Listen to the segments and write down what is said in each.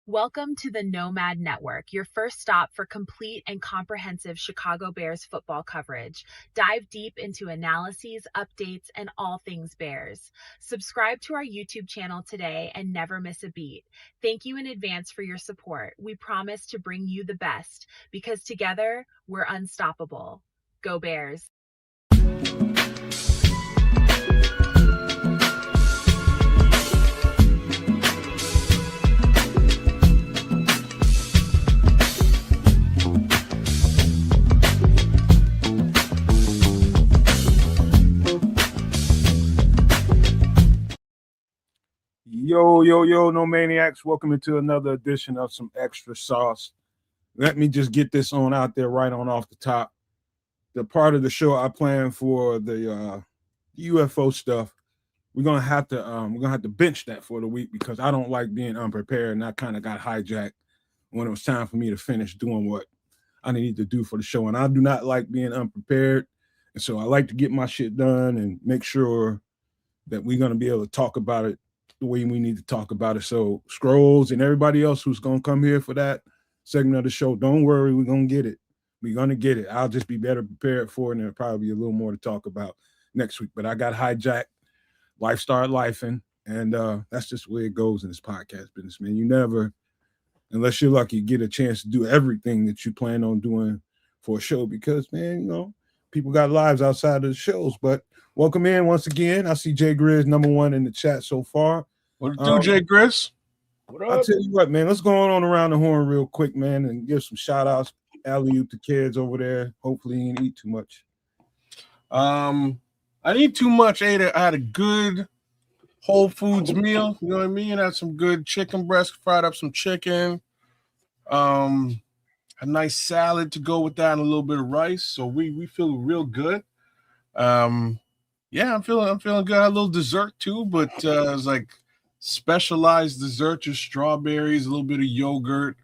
Welcome to the Nomad Network, your first stop for complete and comprehensive Chicago Bears football coverage. Dive deep into analyses, updates, and all things Bears. Subscribe to our YouTube channel today and never miss a beat. Thank you in advance for your support. We promise to bring you the best because together we're unstoppable. Go Bears! Yo, no maniacs. Welcome into another edition of Some Extra Sauce. Let me just get this on out there right on off the top. The part of the show I plan for the UFO stuff, we're gonna have to bench that for the week because I don't like being unprepared, and I kind of got hijacked when it was time for me to finish doing what I need to do for the show. And I do not like being unprepared, and so I like to get my shit done and make sure that we're gonna be able to talk about it the way we need to talk about it. So Scrolls and everybody else who's going to come here for that segment of the show, don't worry, we're going to get it. We're going to get it. I'll just be better prepared for it, and there'll probably be a little more to talk about next week. But I got hijacked. Life started lifing, and that's just the way it goes in this podcast business, man. You never, unless you're lucky, get a chance to do everything that you plan on doing for a show because, man, you know, people got lives outside of the shows. But welcome in once again. I see Jay Grizz #1 in the chat so far. What it do, Jay Grizz? I'll tell you what, man. Let's go on around the horn real quick, man, and give some shout outs. Alley-oop the kids over there. Hopefully you didn't eat too much. I didn't eat too much. I had a good Whole Foods meal. You know what I mean? I had some good chicken breast, fried up some chicken. A nice salad to go with that and a little bit of rice. So we feel real good. Yeah, I'm feeling good. I had a little dessert too, but it's like specialized dessert, just strawberries, a little bit of yogurt,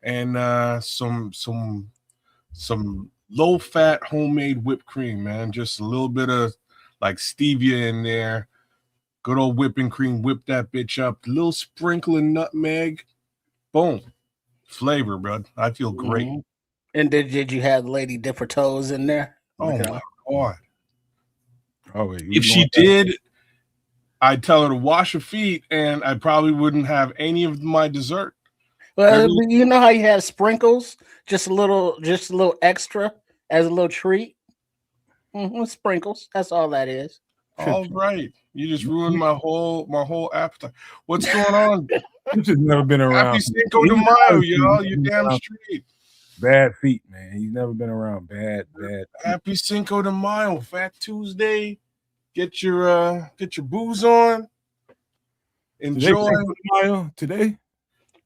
and some low-fat homemade whipped cream, man. Just a little bit of like stevia in there. Good old whipping cream. Whip that bitch up. A little sprinkle of nutmeg. Boom. Flavor, bro. I feel great. Mm-hmm. And did you have Lady dip her toes in there? Oh my God. Oh, if she did, I'd tell her to wash her feet, and I probably wouldn't have any of my dessert. Well, you know how you have sprinkles, just a little extra as a little treat. Sprinkles. That's all that is. All right, you just ruined my whole appetite. What's going on? You just never been around. Happy Cinco de Mayo, y'all. You damn straight. Bad feet, man. He's never been around bad. Happy Cinco de Mayo, Fat Tuesday. Get your booze on. Enjoy Mayo today.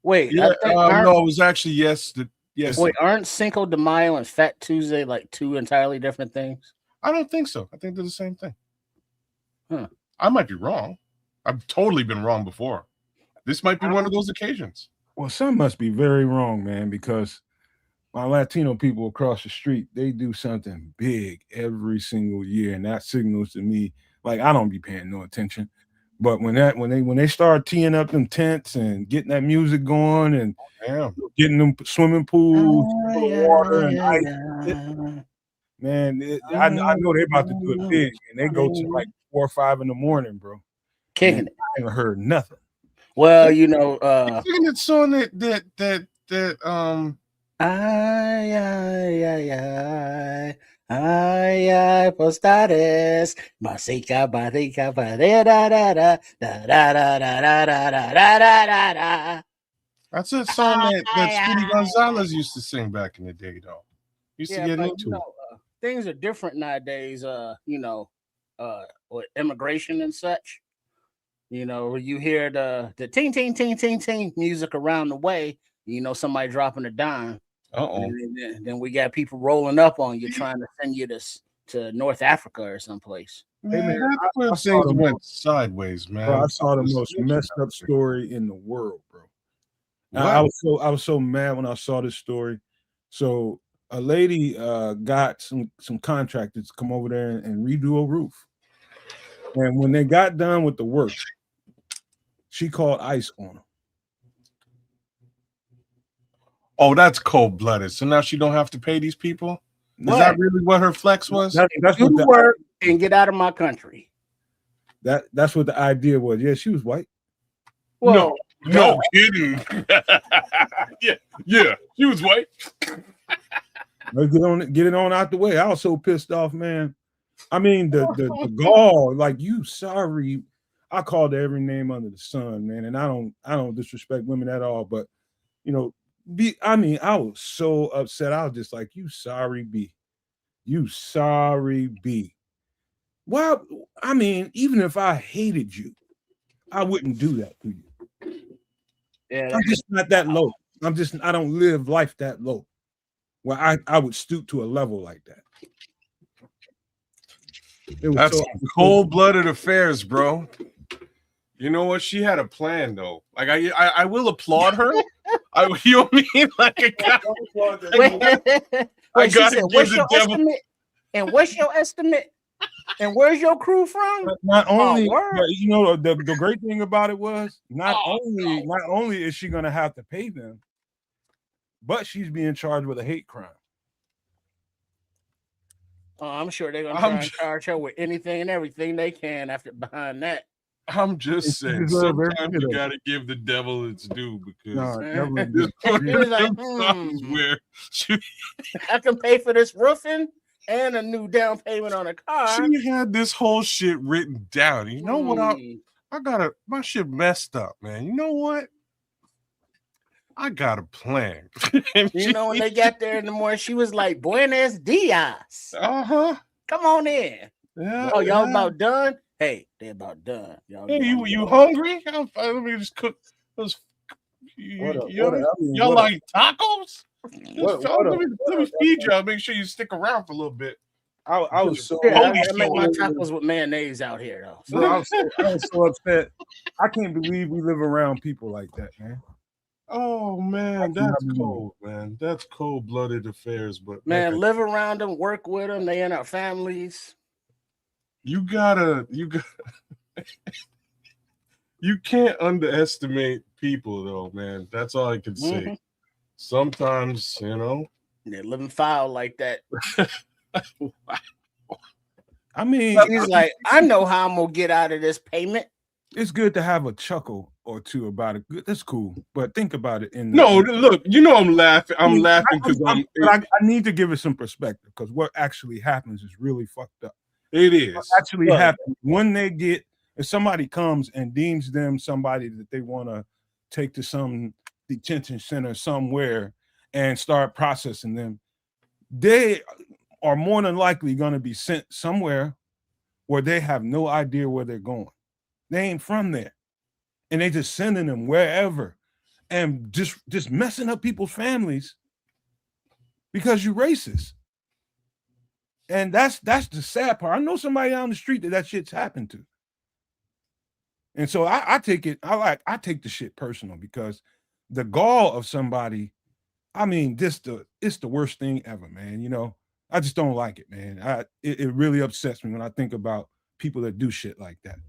Wait, yeah, no, it was actually yes. Wait, aren't Cinco de Mayo and Fat Tuesday like two entirely different things? I don't think so. I think they're the same thing. Huh. I might be wrong. I've totally been wrong before. This might be one of those occasions. Well, some must be very wrong, man, because my Latino people across the street, they do something big every single year, and that signals to me like I don't be paying no attention. But when they start teeing up them tents and getting that music going and getting them swimming pools, water and ice, man, I know they're about to do it big, and they go to like 4 or 5 in the morning, bro. Kicking it. I haven't heard nothing. Well, you know, singing that song that ay, postales, masica, barica, da da da da da da da da da da. That's a song that Speedy Gonzalez used to sing back in the day, though. Used to get into it. Things are different nowadays, with immigration and such. You know, you hear the ting ting ting ting ting music around the way, you know, somebody dropping a dime. Then we got people rolling up on you trying to send you to North Africa or someplace. Hey, man, that's where things went sideways, man. Bro, I saw the most messed up story in the world, bro. I was so mad when I saw this story. So a lady got some contractors to come over there and redo a roof. And when they got done with the work, she called ICE on them. Oh, that's cold blooded. So now she don't have to pay these people. Is What? that really what her flex was? That's Do what the work and get out of my country. that's what the idea was. Yeah, she was white. Well, No kidding. yeah, she was white. Let's get it on out the way. I was so pissed off, man. I mean, the gall, like, you sorry. I called her every name under the sun, man, and I don't disrespect women at all, but you know, I was so upset. I was just like, you sorry B. You sorry B. Well, I mean, even if I hated you, I wouldn't do that to you. yeah, I'm just not that low. I don't live life that low where I would stoop to a level like that. That's cold-blooded affairs, bro. You know what? She had a plan, though. Like I will applaud her. You know what I mean? Like I gotta give the devil. Estimate? And what's your estimate? And where's your crew from? Not only, you know, the great thing about it was not only is she gonna have to pay them, but she's being charged with a hate crime. Oh, I'm sure they're gonna try and charge her with anything and everything they can after behind that. I'm just saying, sometimes you gotta give the devil its due because where I can pay for this roofing and a new down payment on a car. She had this whole shit written down. You know what? I got my shit messed up, man. You know what? I got a plan. You know, when they got there in the morning, she was like, Buenos dias. Come on in. Yeah, oh, y'all about done? Hey, they about done. Y'all, hey, you hungry? Let me just cook those. Y'all like tacos? Let me feed y'all. Make sure you stick around for a little bit. I was so I make my tacos with mayonnaise out here though. I was so upset. I can't believe we live around people like that, man. Oh man, that's cold, man. That's cold-blooded affairs, but man, live around them, work with them. They in our families. You can't underestimate people, though, man. That's all I can say. Sometimes, you know, they're living foul like that. I mean, he's like, I know how I'm gonna get out of this payment. It's good to have a chuckle or two about it. That's cool, but think about it. Look, you know, I'm laughing. I'm laughing because I need to give it some perspective because what actually happens is really fucked up. It is what actually happens when if somebody comes and deems them somebody that they want to take to some detention center somewhere and start processing them. They are more than likely going to be sent somewhere where they have no idea where they're going. They ain't from there. And they just sending them wherever and just messing up people's families because you're racist. And that's the sad part. I know somebody down the street that shit's happened to. And so I take the shit personal because the gall of somebody, I mean, it's the worst thing ever, man. You know, I just don't like it, man. It really upsets me when I think about people that do shit like that.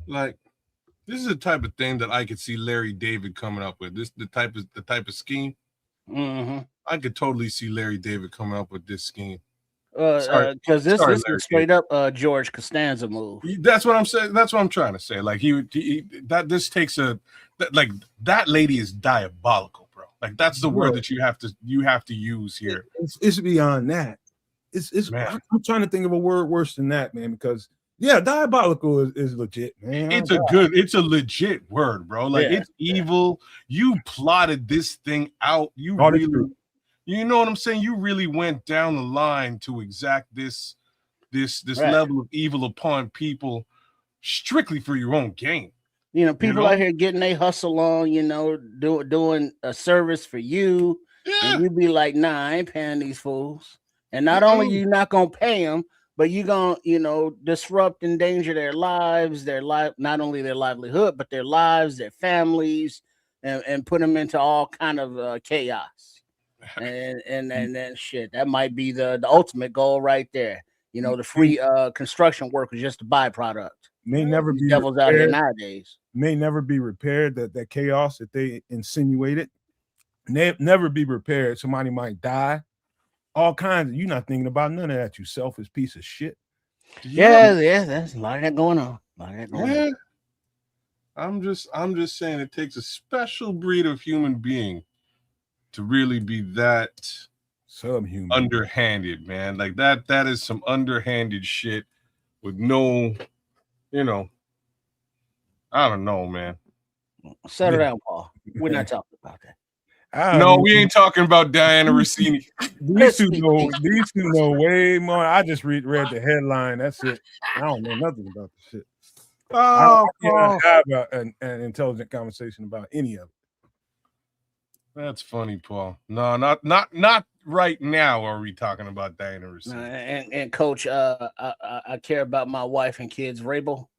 Like, this is the type of thing that I could see Larry David coming up with. This the type of scheme. I could totally see Larry David coming up with this scheme. Because this is straight up George Costanza move. That's what I'm saying. That's what I'm trying to say. Like this takes that lady is diabolical, bro. Like that's the word that you have to use here. It's beyond that. I'm trying to think of a word worse than that, man, because diabolical is legit, man. It's a legit word, bro. Like it's evil. You plotted this thing out. You know what I'm saying? You really went down the line to exact this level of evil upon people strictly for your own gain. You know, people out here getting their hustle on, you know, doing a service for you. Yeah. And you be like, nah, I ain't paying these fools. And not only you not gonna pay them, but you gonna, you know, disrupt, endanger their lives, not only their livelihood, but their lives, their families, and put them into all kind of chaos. And then shit, that might be the ultimate goal right there. You know, the free construction work is just a byproduct. May never be devils out here nowadays. May never be repaired. That chaos that they insinuated never be prepared. Somebody might die. All kinds of, you're not thinking about none of that, you selfish piece of shit. Yeah, there's a lot of that going on. Yeah. I'm just saying it takes a special breed of human being to really be that subhuman, underhanded, man. Like that is some underhanded shit with no, I don't know, man. Settle down, Paul. We're not talking about that. No, we ain't talking about Diana Rossini. These two know way more. I just read the headline. That's it. I don't know nothing about the shit. I can't have an intelligent conversation about any of it. That's funny, Paul. No, not right now. Are we talking about Diana Rossini? And Coach, I care about my wife and kids. Rabel,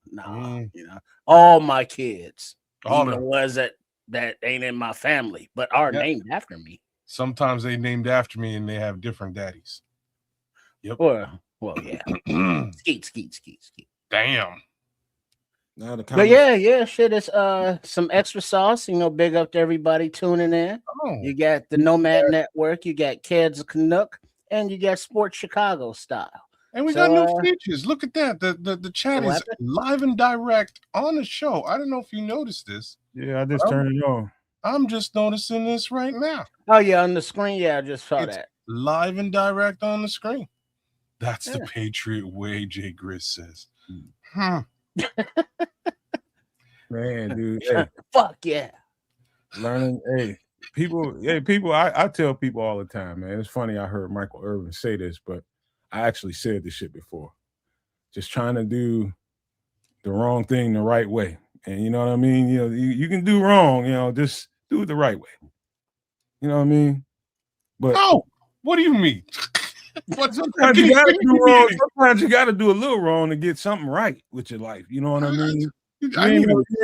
all my kids, all the ones that ain't in my family, but are named after me. Sometimes they named after me and they have different daddies. Yep. Well, yeah. Skeet. Damn. But yeah, shit. It's some extra sauce. Big up to everybody tuning in. You got the Nomad Network, you got Kids Canuck, and you got Sports Chicago Style. And we got new features. Look at that. The chat is live and direct on the show. I don't know if you noticed this. Yeah, I just turned it on. I'm just noticing this right now. Oh yeah, on the screen. Yeah, I just saw that. Live and direct on the screen. That's the Patriot way, Jay Grizz says. Man, dude. Hey. Fuck yeah. Learning, people, I tell people all the time, man. It's funny, I heard Michael Irvin say this, but I actually said this shit before. Just trying to do the wrong thing the right way. And you know what I mean? You can do wrong, just do it the right way. You know what I mean? But what do you mean? Sometimes you gotta do wrong. Sometimes you gotta do a little wrong to get something right with your life. You know what I mean? You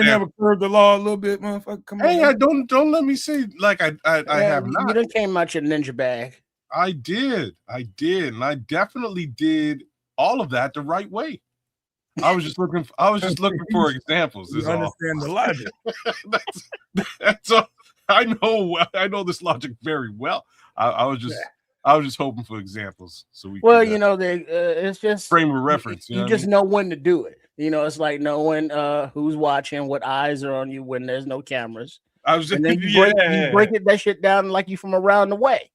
never curved the law a little bit, motherfucker. Come on. Don't let me say like I have not. You done came out your ninja bag. I did, and I definitely did all of that the right way. I was just looking for examples. You understand the logic. That's all. I know this logic very well. I was just hoping for examples so we. Well, it's just frame of reference. You just know when to do it. It's like knowing who's watching, what eyes are on you when there's no cameras. And then you break that shit down like you from around the way.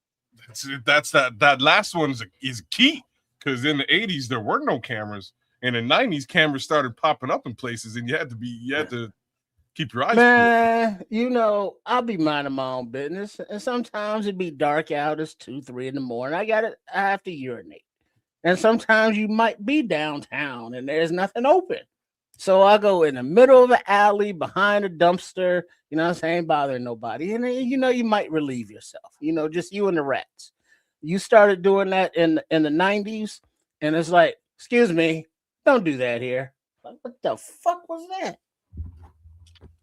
That's that last one is key, because in the 80s there were no cameras. In the 90s, cameras started popping up in places, and you had to keep your eyes. Man, I'll be minding my own business, and sometimes it'd be dark out. It's 2-3 in the morning. I have to urinate, and sometimes you might be downtown and there's nothing open, so I go in the middle of the alley behind a dumpster. You know what I'm saying? Bothering nobody, and you might relieve yourself. Just you and the rats. You started doing that in the 90s, and it's like, excuse me. Don't do that here. Like, what the fuck was that?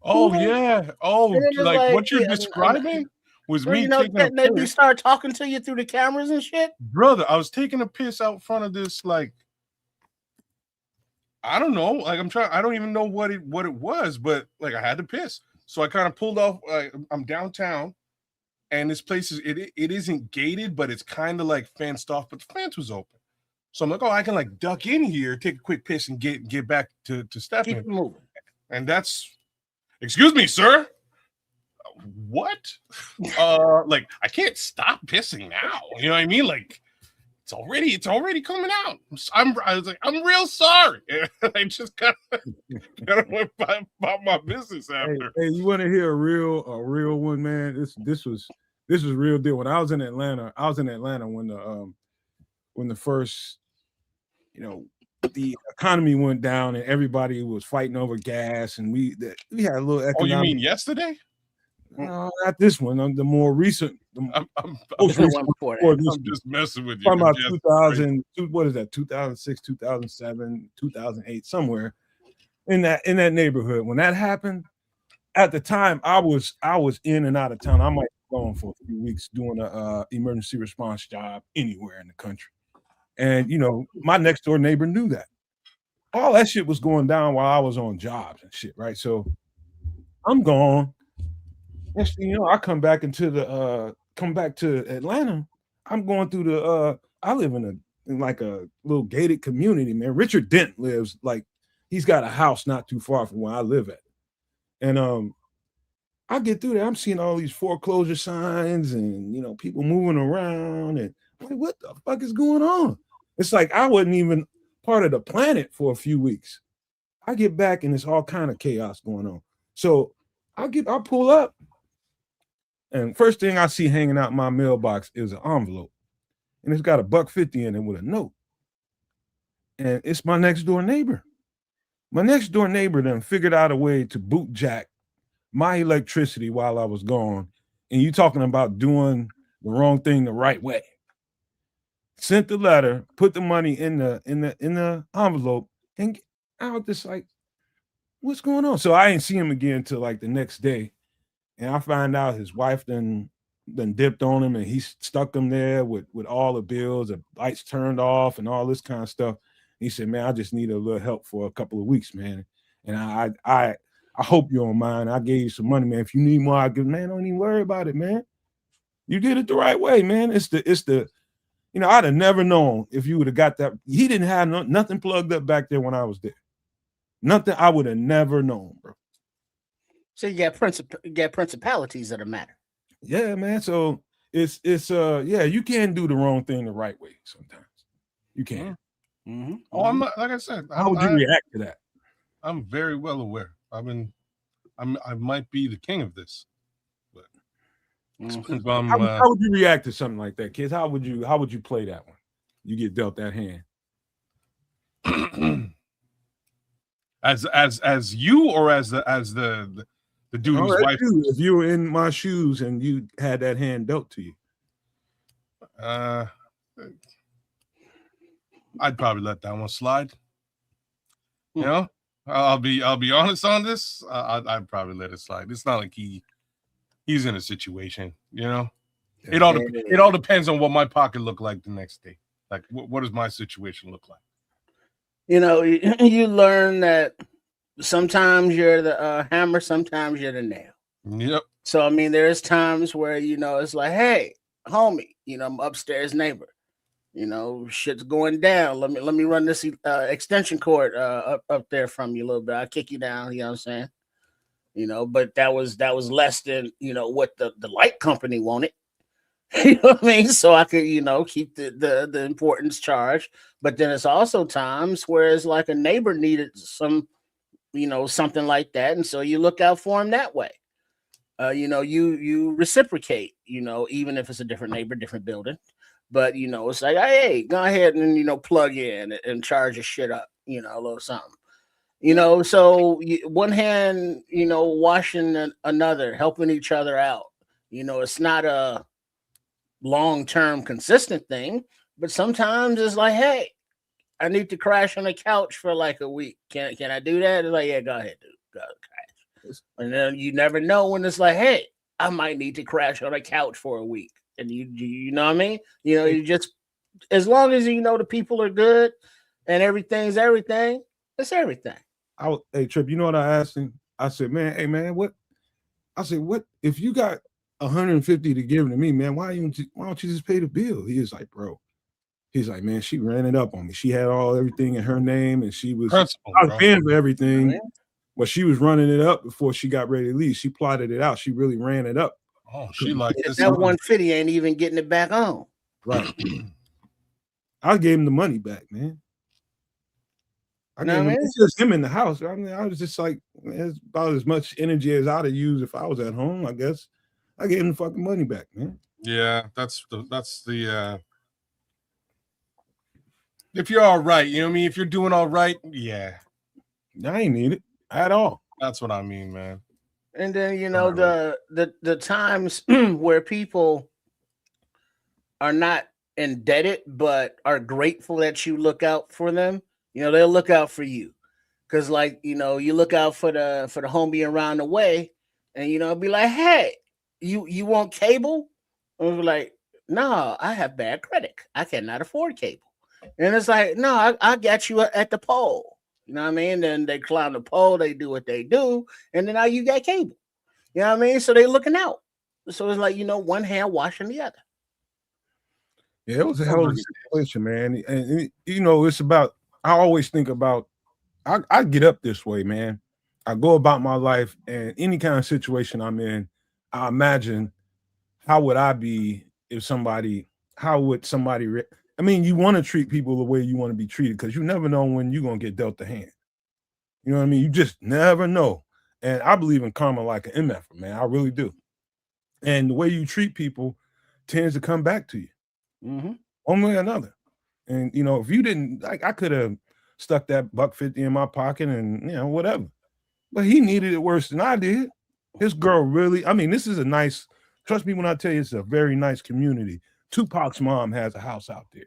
Oh yeah. Oh, like what you're describing was me taking a piss. They start talking to you through the cameras and shit. Brother, I was taking a piss out front of this, like, I don't know. Like I don't even know what it was, but like I had to piss. So I kind of pulled off. I'm downtown, and this place it isn't gated, but it's kind of like fenced off, but the fence was open. So I'm like, I can like duck in here, take a quick piss, and get back to stepping. Keep moving. And that's, excuse me, sir. What? Like I can't stop pissing now. You know what I mean? Like it's already coming out. I was like, I'm real sorry. I just kind of went about my business after. Hey, you want to hear a real one, man? This was real deal. When I was in Atlanta, when the first, the economy went down and everybody was fighting over gas, and we had a little economic. Oh, you mean yesterday? No, not this one. The more recent. I'm just messing with you. Talking about 2000. What is that? 2006, 2007, 2008, somewhere in that neighborhood. When that happened, at the time I was in and out of town. I might be gone for a few weeks doing a emergency response job anywhere in the country. And, my next door neighbor knew that. All that shit was going down while I was on jobs and shit, right? So I'm gone. Next thing you know, I come back to Atlanta. I'm going through I live in like a little gated community, man. Richard Dent lives like he's got a house not too far from where I live at. And I get through there, I'm seeing all these foreclosure signs and people moving around, and I'm like, what the fuck is going on? It's like I wasn't even part of the planet for a few weeks. I get back and it's all kind of chaos going on. So I pull up, and first thing I see hanging out in my mailbox is an envelope, and it's got $1.50 in it with a note, and it's my next door neighbor. My next door neighbor then figured out a way to boot jack my electricity while I was gone, and you talking about doing the wrong thing the right way. Sent the letter, put the money in the envelope, and I was just like, what's going on? So I ain't see him again until like the next day. And I find out his wife then dipped on him, and he stuck him there with all the bills, the lights turned off, and all this kind of stuff. And he said, "Man, I just need a little help for a couple of weeks, man. And I hope you don't mind. I gave you some money, man. If you need more, I give. Man, don't even worry about it, man. You did it the right way, man. It's the I'd have never known if you would have got that. He didn't have nothing plugged up back there when I was there. Nothing. I would have never known, bro. So you got principalities that matter. Yeah, man. So it's you can do the wrong thing the right way sometimes. You can. Mm-hmm. Oh, I'm not, like I said. How would you react to that? I'm very well aware. I might be the king of this, but how would you react to something like that, kids? How would you play that one? You get dealt that hand. as you, or as the dude whose wife. If you were in my shoes and you had that hand dealt to you, I'd probably let that one slide. You know, I'll be honest on this. I'd probably let it slide. It's not like he's in a situation. You know, it all depends on what my pocket looked like the next day. Like, what does my situation look like? You know, you learn that sometimes you're the hammer, sometimes you're the nail. Yep. So I mean, there's times where it's like, hey, homie, I'm upstairs neighbor. Shit's going down. Let me run this extension cord up there from you a little bit. I'll kick you down. You know what I'm saying? But that was less than what the light company wanted. You know what I mean? So I could keep the importance charged. But then it's also times where it's like a neighbor needed some something like that, and so you look out for him that way. You reciprocate. Even if it's a different neighbor, different building. But it's like, hey, go ahead and plug in and charge your shit up, a little something. So one hand, washing another, helping each other out. It's not a long-term consistent thing, but sometimes it's like, hey, I need to crash on the couch for like a week. Can I do that? It's like, yeah, go ahead, dude. Go crash. And then you never know when it's like, hey, I might need to crash on a couch for a week. And you know what I mean? You just, as long as the people are good and everything's everything, it's everything. Hey, Trip, you know what I asked him? I said, man, hey man, what if you got $150 to give to me, man? Why don't you just pay the bill? He was like, bro. He's like, man, she ran it up on me. She had everything in her name, and I was paying for everything, but she was running it up before she got ready to leave. She plotted it out. She really ran it up. Oh, she like this. That 150 ain't even getting it back on. Right. I gave him the money back, man. It's just him in the house. I mean, I was just like, it's about as much energy as I'd have used if I was at home, I guess. I gave him the fucking money back, man. Yeah, that's the if you're all right, you know what I mean? If you're doing all right, yeah. I ain't need it at all. That's what I mean, man. And then the times where people are not indebted but are grateful that you look out for them, they'll look out for you. Cause you look out for the homie around the way, and be like, hey, you want cable? And we're like, no, I have bad credit. I cannot afford cable. And it's like, no, I got you at the pole. You know what I mean? Then they climb the pole, they do what they do, and then now you got cable. You know what I mean? So they looking out. So it's like, one hand washing the other. Yeah, it was a hell of a situation, man. And it's about, I always think about, I get up this way, man. I go about my life, and any kind of situation I'm in, I imagine how would I be if how would somebody, I mean, you want to treat people the way you want to be treated, because you never know when you're going to get dealt the hand. You know what I mean? You just never know. And I believe in karma like an MF, man. I really do. And the way you treat people tends to come back to you. Mm-hmm. One way or another. And if you didn't, like, I could have stuck that $1.50 in my pocket and whatever. But he needed it worse than I did. His girl really, I mean, this is a nice, trust me when I tell you, it's a very nice community. Tupac's mom has a house out there.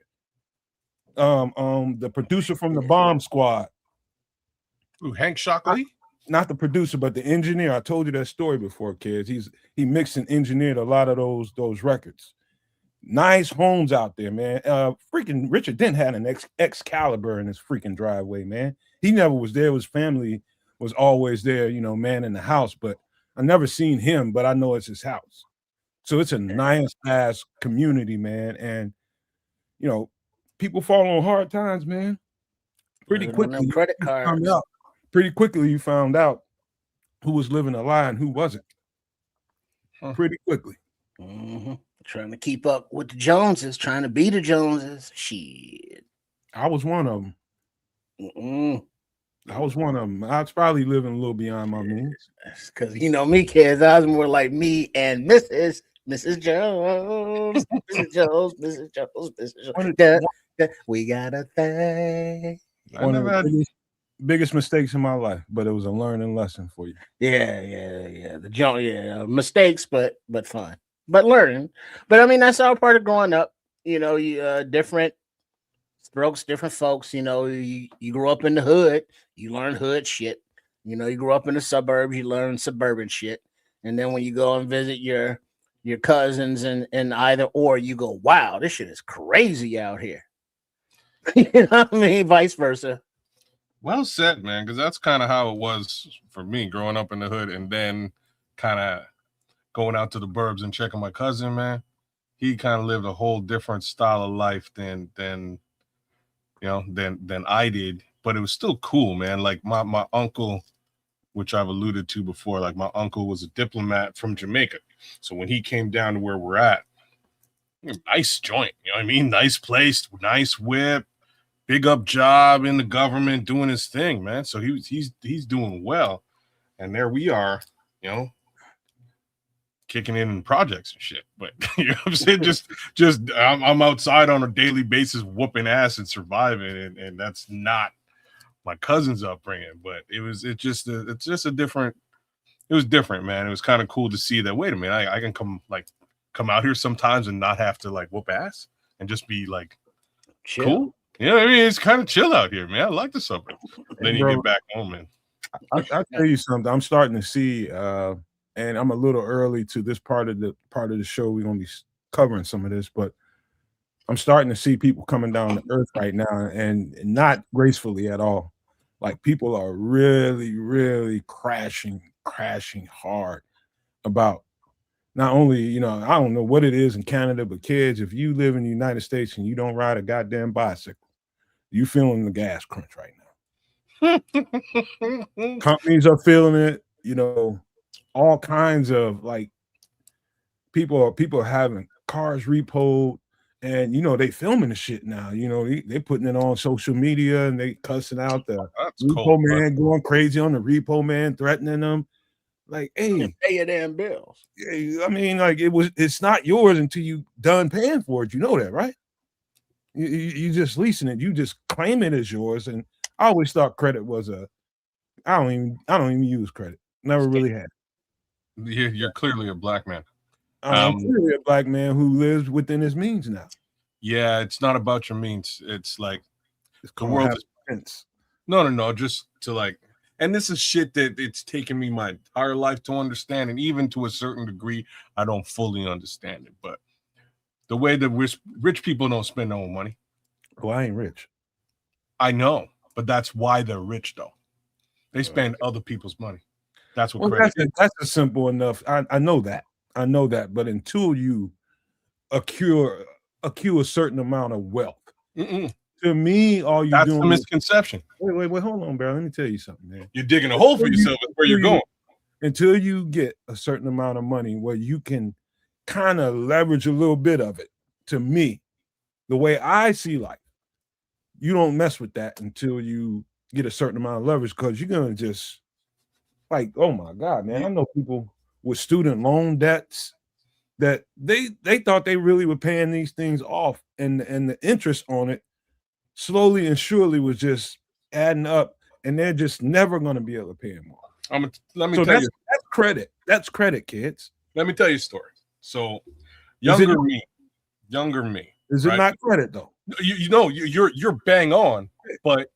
The producer from the Bomb Squad. Ooh, Hank Shockley? Not the producer, but the engineer. I told you that story before, kids. He mixed and engineered a lot of those records. Nice homes out there, man. Freaking Richard Dent had an Excalibur in his freaking driveway, man. He never was there. His family was always there, man in the house. But I never seen him, but I know it's his house. So it's a nice ass community, man. And people fall on hard times, man. Pretty quickly, credit cards. Pretty quickly, you found out who was living a lie and who wasn't. Pretty quickly. Mm-hmm. Trying to keep up with the Joneses, trying to be the Joneses. Shit. I was one of them. Mm-mm. I was one of them. I was probably living a little beyond my means. Because me, kids, I was more like me and Mrs. Jones, Mrs. Jones, Mrs. Jones, Mrs. Jones. We got a thing. One of the biggest mistakes in my life, but it was a learning lesson for you. Yeah. The Jones, mistakes, but fun. But learning. But I mean, that's all part of growing up. You different strokes, different folks. You grew up in the hood, you learn hood shit. You grew up in the suburbs, you learn suburban shit. And then when you go and visit your cousins and either or, you go, wow, this shit is crazy out here. You know what I mean? Vice versa. Well said, man, because that's kind of how it was for me growing up in the hood and then kind of going out to the burbs and checking my cousin, man. He kind of lived a whole different style of life than I did, but it was still cool, man. Like my uncle, which I've alluded to before, like my uncle was a diplomat from Jamaica. So when he came down to where we're at, nice joint, you know what I mean? Nice place, nice whip, big up job in the government, doing his thing, man. So he's doing well. And there we are, kicking in projects and shit. But you know what I'm saying? just I'm outside on a daily basis whooping ass and surviving, and that's not my cousin's upbringing. But it was different, man. It was kind of cool to see that, wait a minute, I can come out here sometimes and not have to like whoop ass and just be like chill. Cool. Yeah, I mean, it's kind of chill out here, man. I like the suburbs. Then you get back home, man. I'll tell you something. I'm starting to see, and I'm a little early to this part of the show. We're gonna be covering some of this, but I'm starting to see people coming down to earth right now, and not gracefully at all. Like people are really, really crashing hard about not only, I don't know what it is in Canada, but kids, if you live in the United States and you don't ride a goddamn bicycle, you feeling the gas crunch right now. Companies are feeling it, all kinds of like people are having cars repoed, and they filming the shit now. They putting it on social media and they cussing out the repo man, going crazy on the repo man, threatening them. Like, hey, pay your damn bills. I mean, like it's not yours until you done paying for it. You know that, right? You just leasing it. You just claim it as yours. And I always thought credit was I don't even use credit. Never really had. You're clearly a black man. I'm clearly a black man who lives within his means now. Yeah, it's not about your means. It's like the world is no, just to like. And this is shit that it's taken me my entire life to understand. And even to a certain degree, I don't fully understand it. But the way that rich people don't spend their own money. Well, I ain't rich. I know. But that's why they're rich, though. They spend other people's money. That's what Well, credit is. that's a simple enough. I know that. I know that. But until you accrue a certain amount of wealth, to me, all you That's doing the misconception. Wait, hold on, bro. Let me tell you something, man. You're digging a hole for yourself. Is where you're going. Until you get a certain amount of money where you can kind of leverage a little bit of it, to me, the way I see life, you don't mess with that until you get a certain amount of leverage, because you're gonna just like, oh my God, man. I know people with student loan debts that they thought they really were paying these things off, and the interest on it slowly and surely was just adding up, and they're just never going to be able to pay them off. Let me tell you, that's credit. That's credit, kids. Let me tell you a story. So younger me. Is it not credit though? You're bang on, but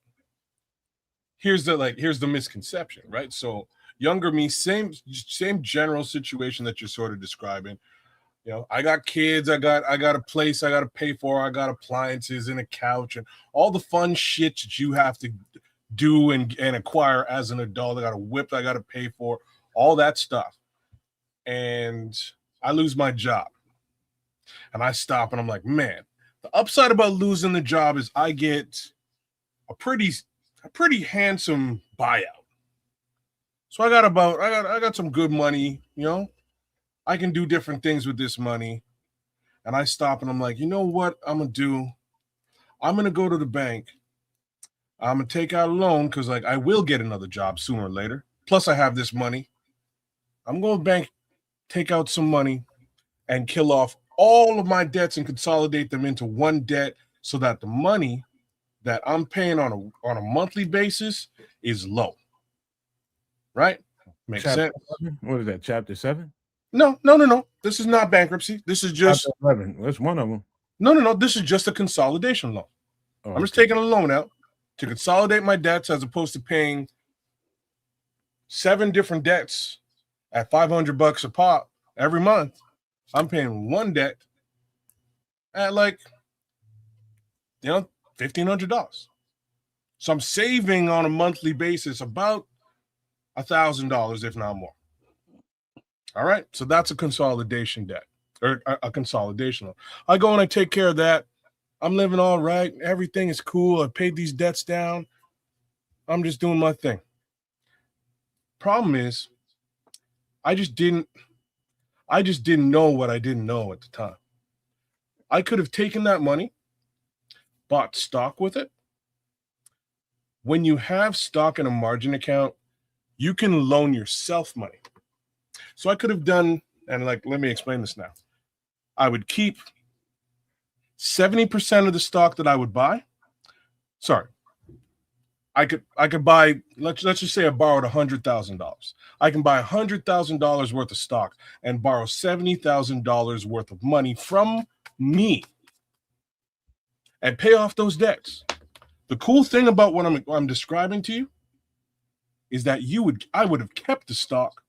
here's the misconception, right? So younger me, same general situation that you're sort of describing. You know, I got kids, I got a place I got to pay for, I got appliances and a couch and all the fun shit that you have to do and acquire as an adult. I got a whip I got to pay for, all that stuff. And I lose my job. And I stop and I'm like, man, the upside about losing the job is I get a pretty handsome buyout. So I got some good money, you know. I can do different things with this money. And I stop and I'm like, you know what I'm going to do? I'm going to go to the bank. I'm going to take out a loan because like I will get another job sooner or later. Plus I have this money. I'm going to the bank, take out some money and kill off all of my debts and consolidate them into one debt so that the money that I'm paying on a monthly basis is low. Right? Makes sense. 7? What is that? Chapter 7? No. This is not bankruptcy. This is just 11. That's one of them. No. This is just a consolidation loan. I'm just taking a loan out to consolidate my debts as opposed to paying 7 different debts at $500 a pop every month. I'm paying one debt at $1,500. So I'm saving on a monthly basis about $1,000, if not more. All right. So that's a consolidation debt or a consolidation loan. I go and I take care of that. I'm living all right. Everything is cool. I paid these debts down. I'm just doing my thing. Problem is, I just didn't know what I didn't know at the time. I could have taken that money, bought stock with it. When you have stock in a margin account, you can loan yourself money. So I could have done, and let me explain this now. I would keep 70% of the stock that I would buy. Sorry. I could buy, let's just say I borrowed $100,000. I can buy $100,000 worth of stock and borrow $70,000 worth of money from me and pay off those debts. The cool thing about what I'm describing to you is that I would have kept the stock.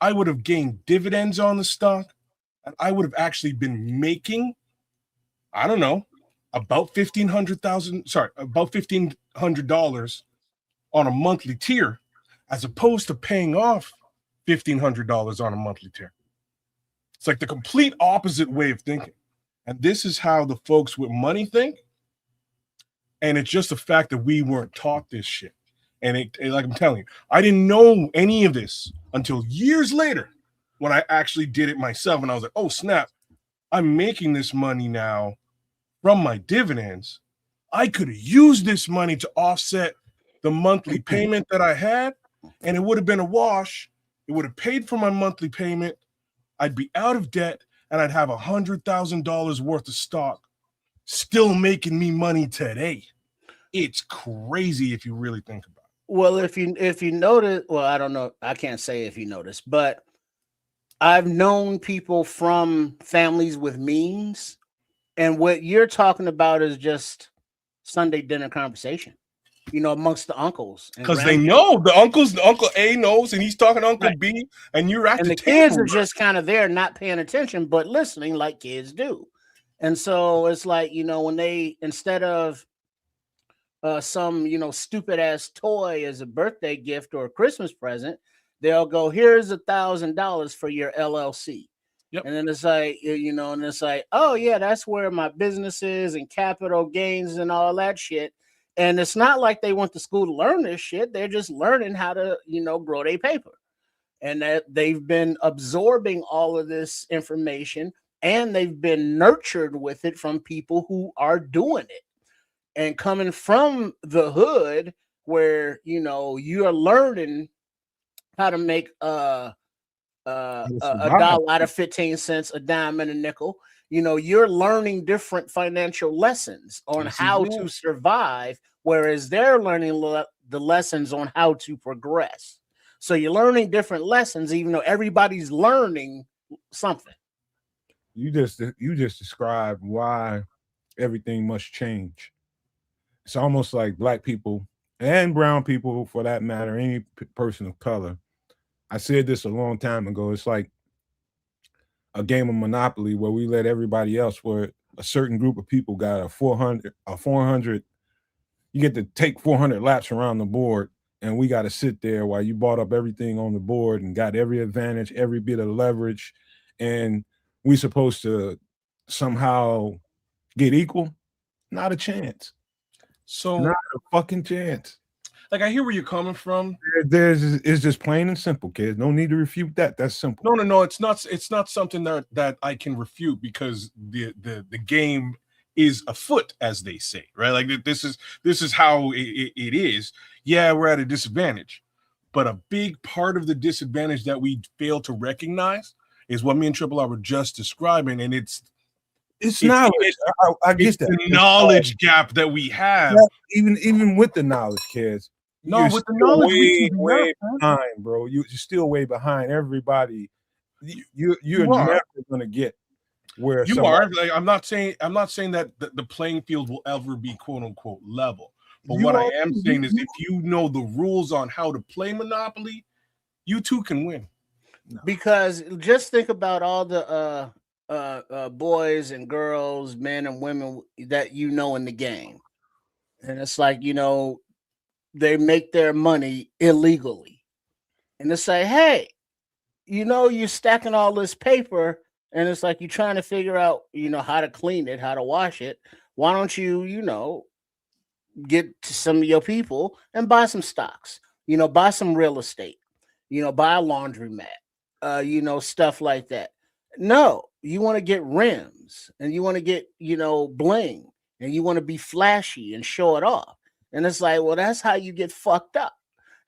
I would have gained dividends on the stock, and I would have actually been making, I don't know, about $1,500 on a monthly tier, as opposed to paying off $1,500 on a monthly tier. It's like the complete opposite way of thinking. And this is how the folks with money think. And it's just the fact that we weren't taught this shit. And like I'm telling you, I didn't know any of this until years later when I actually did it myself. And I was like, oh, snap, I'm making this money now from my dividends. I could have used this money to offset the monthly payment that I had, and it would have been a wash. It would have paid for my monthly payment. I'd be out of debt, and I'd have $100,000 worth of stock still making me money today. It's crazy if you really think about it. Well, if you notice, well, I don't know. I can't say if you notice, but I've known people from families with means, and what you're talking about is just Sunday dinner conversation, amongst the uncles. Because they know the Uncle A knows, and he's talking to Uncle B, and you're at and the kids are just kind of there, not paying attention, but listening like kids do. And so it's like, when they, instead of some, stupid ass toy as a birthday gift or a Christmas present, they'll go, here's $1,000 for your LLC. Yep. And then it's like, and it's like, oh yeah, that's where my business is and capital gains and all that shit. And it's not like they went to school to learn this shit. They're just learning how to, grow their paper. And that they've been absorbing all of this information, and they've been nurtured with it from people who are doing it. And coming from the hood where, you're learning how to make a dollar out of 15 cents, a dime, and a nickel. You're learning different financial lessons on how to survive, whereas they're learning the lessons on how to progress. So you're learning different lessons, even though everybody's learning something. You just described why everything must change. It's almost like black people and brown people, for that matter, any person of color. I said this a long time ago. It's like a game of Monopoly where we let everybody else, where a certain group of people got a 400, you get to take 400 laps around the board, and we got to sit there while you bought up everything on the board and got every advantage, every bit of leverage, and we supposed to somehow get equal. Not a chance. So not a fucking chance. Like, I hear where you're coming from. It's just plain and simple, kids. No need to refute that. That's simple. No. It's not something that I can refute, because the game is afoot, as they say, right? Like, this is how it is. Yeah, we're at a disadvantage, but a big part of the disadvantage that we fail to recognize is what me and Triple R were just describing, and it's knowledge. I guess the knowledge gap that we have. Even with the knowledge, kids. No, with the knowledge, way behind, bro. You're still way behind everybody. You're never gonna get where you are. Like, I'm not saying that the playing field will ever be quote unquote level. But what I am saying is, if you know the rules on how to play Monopoly, you too can win. Because just think about all the boys and girls, men and women that in the game, and it's like, they make their money illegally, and it's like, hey, you're stacking all this paper, and it's like you're trying to figure out, how to clean it, how to wash it. Why don't you, get to some of your people and buy some stocks, buy some real estate, buy a laundromat, stuff like that. No, you want to get rims, and you want to get, bling, and you want to be flashy and show it off. And it's like, well, that's how you get fucked up.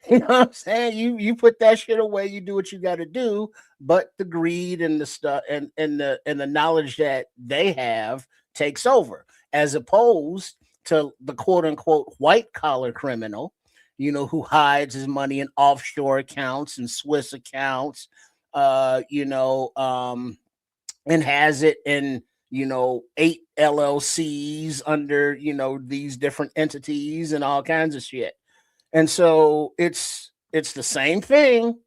You know what I'm saying? You put that shit away, you do what you got to do, but the greed and the stuff and the knowledge that they have takes over, as opposed to the quote unquote white collar criminal, who hides his money in offshore accounts and Swiss accounts, and has it in 8 LLCs under these different entities and all kinds of shit. And so it's the same thing,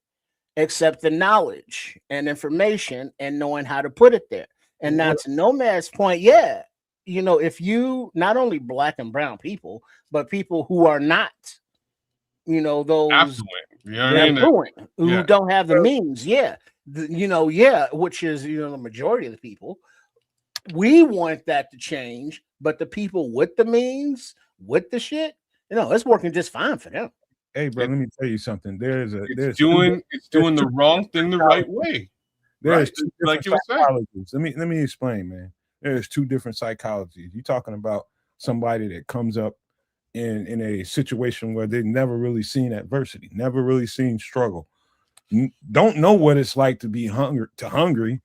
except the knowledge and information and knowing how to put it there. And now, to Nomad's point, yeah, if you, not only black and brown people, but people who are not, those who don't have the means, which is the majority of the people. We want that to change, but the people with the means, with the shit, it's working just fine for them. Hey, bro, let me tell you something. It's doing the wrong thing the right way. There's two different psychologies. Let me explain, man. There's two different psychologies. You're talking about somebody that comes up in a situation where they've never really seen adversity, never really seen struggle, don't know what it's like to be hungry.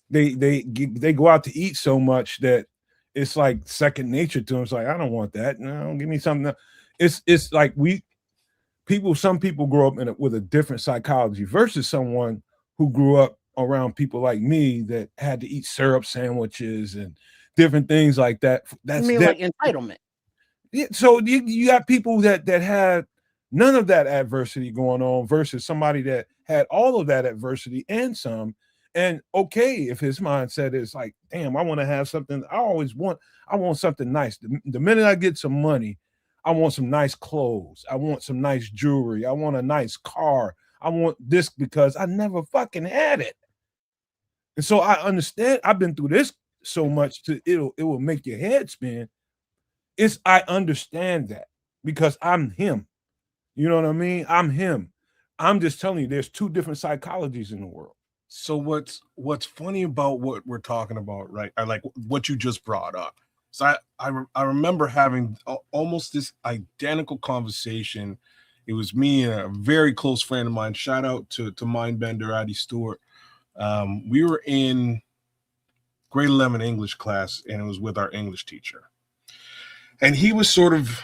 They go out to eat so much that it's like second nature to them. It's like, I don't want that. No, give me something. It's like some people grow up with a different psychology versus someone who grew up around people like me that had to eat syrup sandwiches and different things like that. That's like entitlement. Yeah, so you got people that had none of that adversity going on versus somebody that had all of that adversity and some. And okay, if his mindset is like, damn, I want to have something. I want something nice. The minute I get some money, I want some nice clothes. I want some nice jewelry. I want a nice car. I want this because I never fucking had it. And so I understand. I've been through this so much it will make your head spin. I understand that because I'm him. You know what I mean? I'm him. I'm just telling you, there's two different psychologies in the world. So what's funny about what we're talking about, right? I like what you just brought up. So I remember having almost this identical conversation. It was me and a very close friend of mine. Shout out to Mindbender, Addie Stewart. We were in grade 11 English class, and it was with our English teacher. And he was sort of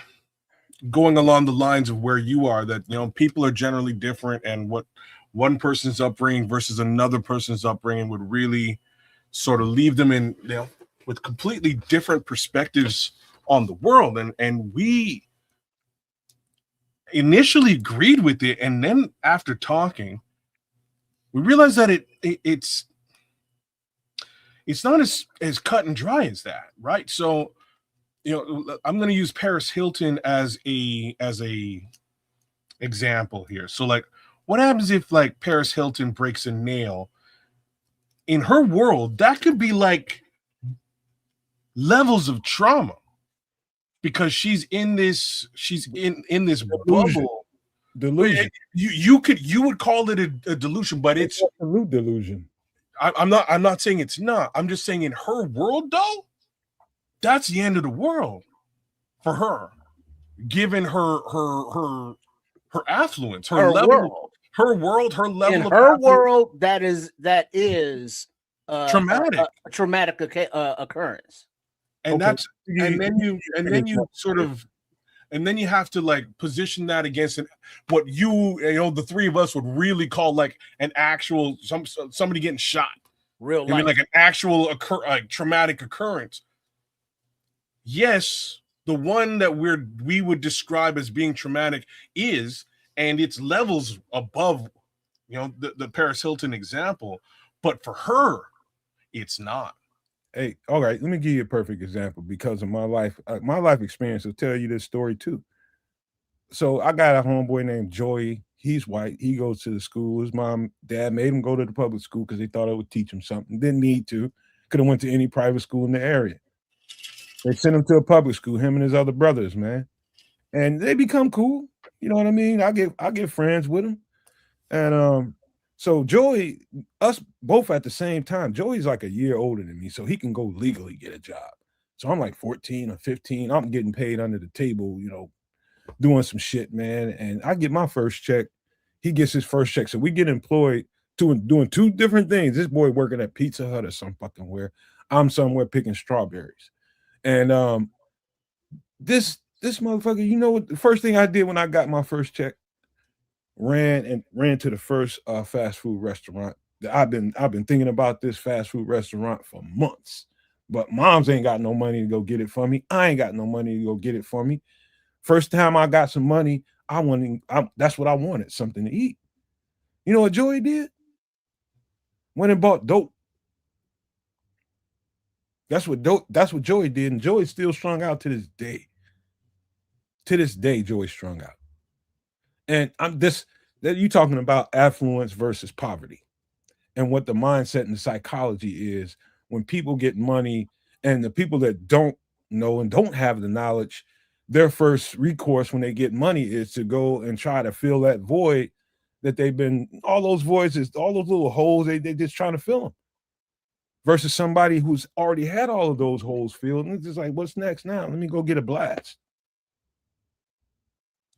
going along the lines of where you are, that, you know, people are generally different, and what one person's upbringing versus another person's upbringing would really sort of leave them in, you know, with completely different perspectives on the world. And we initially agreed with it, and then after talking, we realized that it's not as cut and dry as that, right? So, you know, I'm going to use Paris Hilton as a example here. So, like, what happens if, like, Paris Hilton breaks a nail? In her world, that could be like levels of trauma, because she's in this bubble. Delusion. You would call it a delusion, but it's absolute delusion. I'm not saying it's not. I'm just saying in her world, though, that's the end of the world for her, given her affluence, her level, world. Her level in of her affluence. world, that is traumatic, a traumatic occurrence. And that's and then you sort of, and then you have to like position that against what you know the three of us would really call like an actual somebody getting shot, real life. I mean, like an actual traumatic occurrence. Yes, the one that we would describe as being traumatic is, and it's levels above, you know, the Paris Hilton example, but for her, it's not. Hey, all right, let me give you a perfect example because of my life experience will tell you this story too. So I got a homeboy named Joey. He's white. He goes to the school. His dad made him go to the public school because they thought it would teach him something. Didn't need to. Could have went to any private school in the area. They sent him to a public school, him and his other brothers, man. And they become cool. You know what I mean? I get friends with him. And so Joey, us both at the same time, Joey's like a year older than me, so he can go legally get a job. So I'm like 14 or 15. I'm getting paid under the table, you know, doing some shit, man. And I get my first check. He gets his first check. So we get employed doing two different things. This boy working at Pizza Hut or some fucking where. I'm somewhere picking strawberries. And this motherfucker, you know what? The first thing I did when I got my first check, ran to the first fast food restaurant. I've been thinking about this fast food restaurant for months, but moms ain't got no money to go get it for me. I ain't got no money to go get it for me. First time I got some money, that's what I wanted, something to eat. You know what Joey did? Went and bought dope. That's what Joey did, and Joey's still strung out to this day. To this day, Joey's strung out. And you talking about affluence versus poverty, and what the mindset and the psychology is when people get money, and the people that don't know and don't have the knowledge, their first recourse when they get money is to go and try to fill that void that they've been, all those voices, all those little holes, they just trying to fill them. Versus somebody who's already had all of those holes filled, and it's just like, what's next now? Let me go get a blast.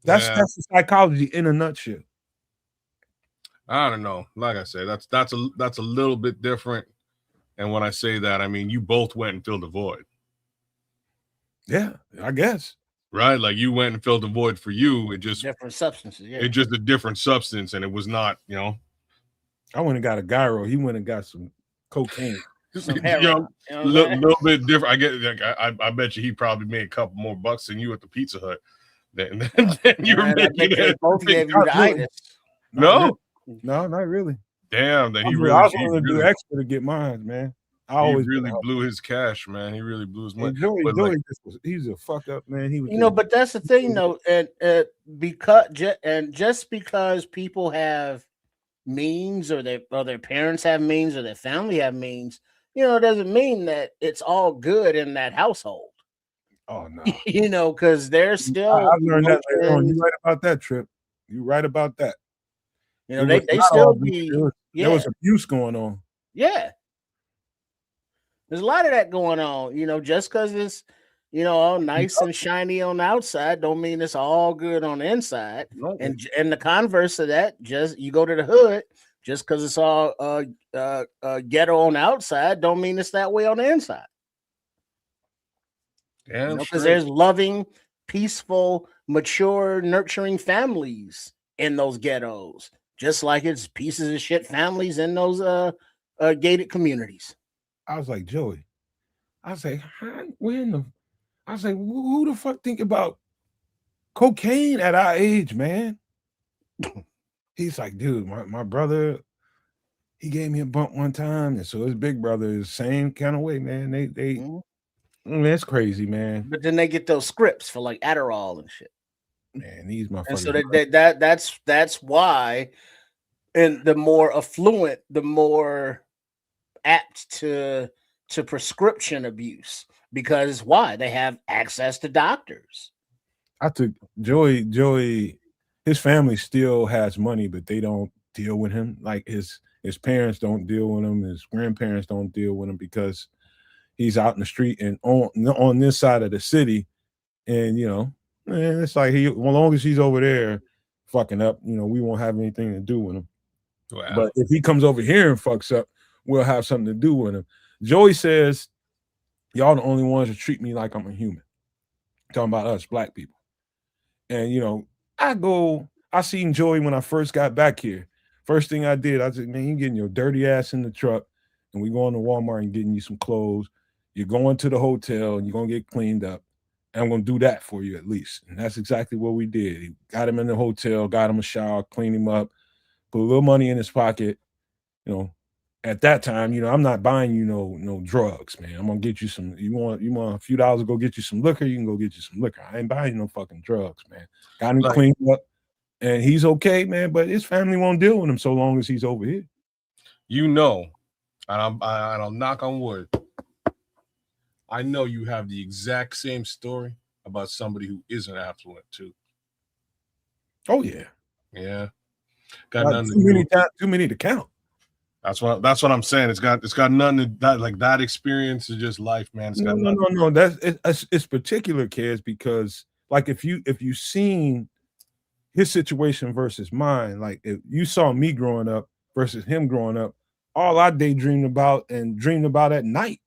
That's the psychology in a nutshell. I don't know. Like I said, that's a little bit different. And when I say that, I mean you both went and filled the void. Yeah, I guess. Right? Like you went and filled the void for you. It just different substances. Yeah. It's just a different substance, and it was not, you know. I went and got a gyro. He went and got some cocaine. Some heroin, little bit different. I get. Like, I bet you he probably made a couple more bucks than you at the Pizza Hut. Then you're making it. Both gave you the itis. No, not really. Damn, that I was going to do extra to get mine, man. He really blew his cash, man. He really blew his money. Joey he's a fuck up, man. He was, you know, but that's the thing, though, and just because people have means, or their parents have means, or their family have means, you know, it doesn't mean that it's all good in that household. Oh no. You know, because there's still I've learned that later on. emotions. You're right about that, Trip. You're right about that. You know, It was they not all still good. be There was abuse going on. Yeah. There's a lot of that going on, you know, just because it's, you know, all nice and shiny on the outside, don't mean it's all good on the inside. No. And the converse of that, just you go to the hood, just because it's all ghetto on the outside, don't mean it's that way on the inside. Damn, Because there's loving, peaceful, mature, nurturing families in those ghettos, just like it's pieces of shit families in those gated communities. I was like, Joey, I was like, I was like, who the fuck think about cocaine at our age, man? He's like, dude, my brother, he gave me a bump one time, and so his big brother is the same kind of way, man. That's crazy, man. But then they get those scripts for like Adderall and shit. Man, these motherfuckers. And so that's why, and the more affluent, the more apt to prescription abuse, because why? They have access to doctors. I took Joey, his family still has money, but they don't deal with him. Like his parents don't deal with him, his grandparents don't deal with him, because he's out in the street and on this side of the city. And you know, man, it's like as long as he's over there fucking up, you know, we won't have anything to do with him. Wow. But if he comes over here and fucks up, we'll have something to do with him. Joey says, y'all the only ones that treat me like I'm a human. Talking about us black people. And you know, I seen Joey when I first got back here. First thing I did, I said, man, you getting your dirty ass in the truck, and we going to Walmart and getting you some clothes. You're going to the hotel and you're gonna get cleaned up. And I'm gonna do that for you at least. And that's exactly what we did. He got him in the hotel, got him a shower, cleaned him up, put a little money in his pocket. You know, at that time, you know, I'm not buying you no drugs, man. I'm gonna get you some. You want a few dollars to go get you some liquor? You can go get you some liquor. I ain't buying you no fucking drugs, man. Got him cleaned up, and he's okay, man. But his family won't deal with him so long as he's over here. You know, and I'll knock on wood. I know you have the exact same story about somebody who isn't affluent too. Oh yeah, yeah. Got too many to count. That's what I'm saying. It's got nothing to that, like that experience is just life, man. It's got no. It's particular, kids, because like if you seen his situation versus mine, like if you saw me growing up versus him growing up, all I daydreamed about and dreamed about at night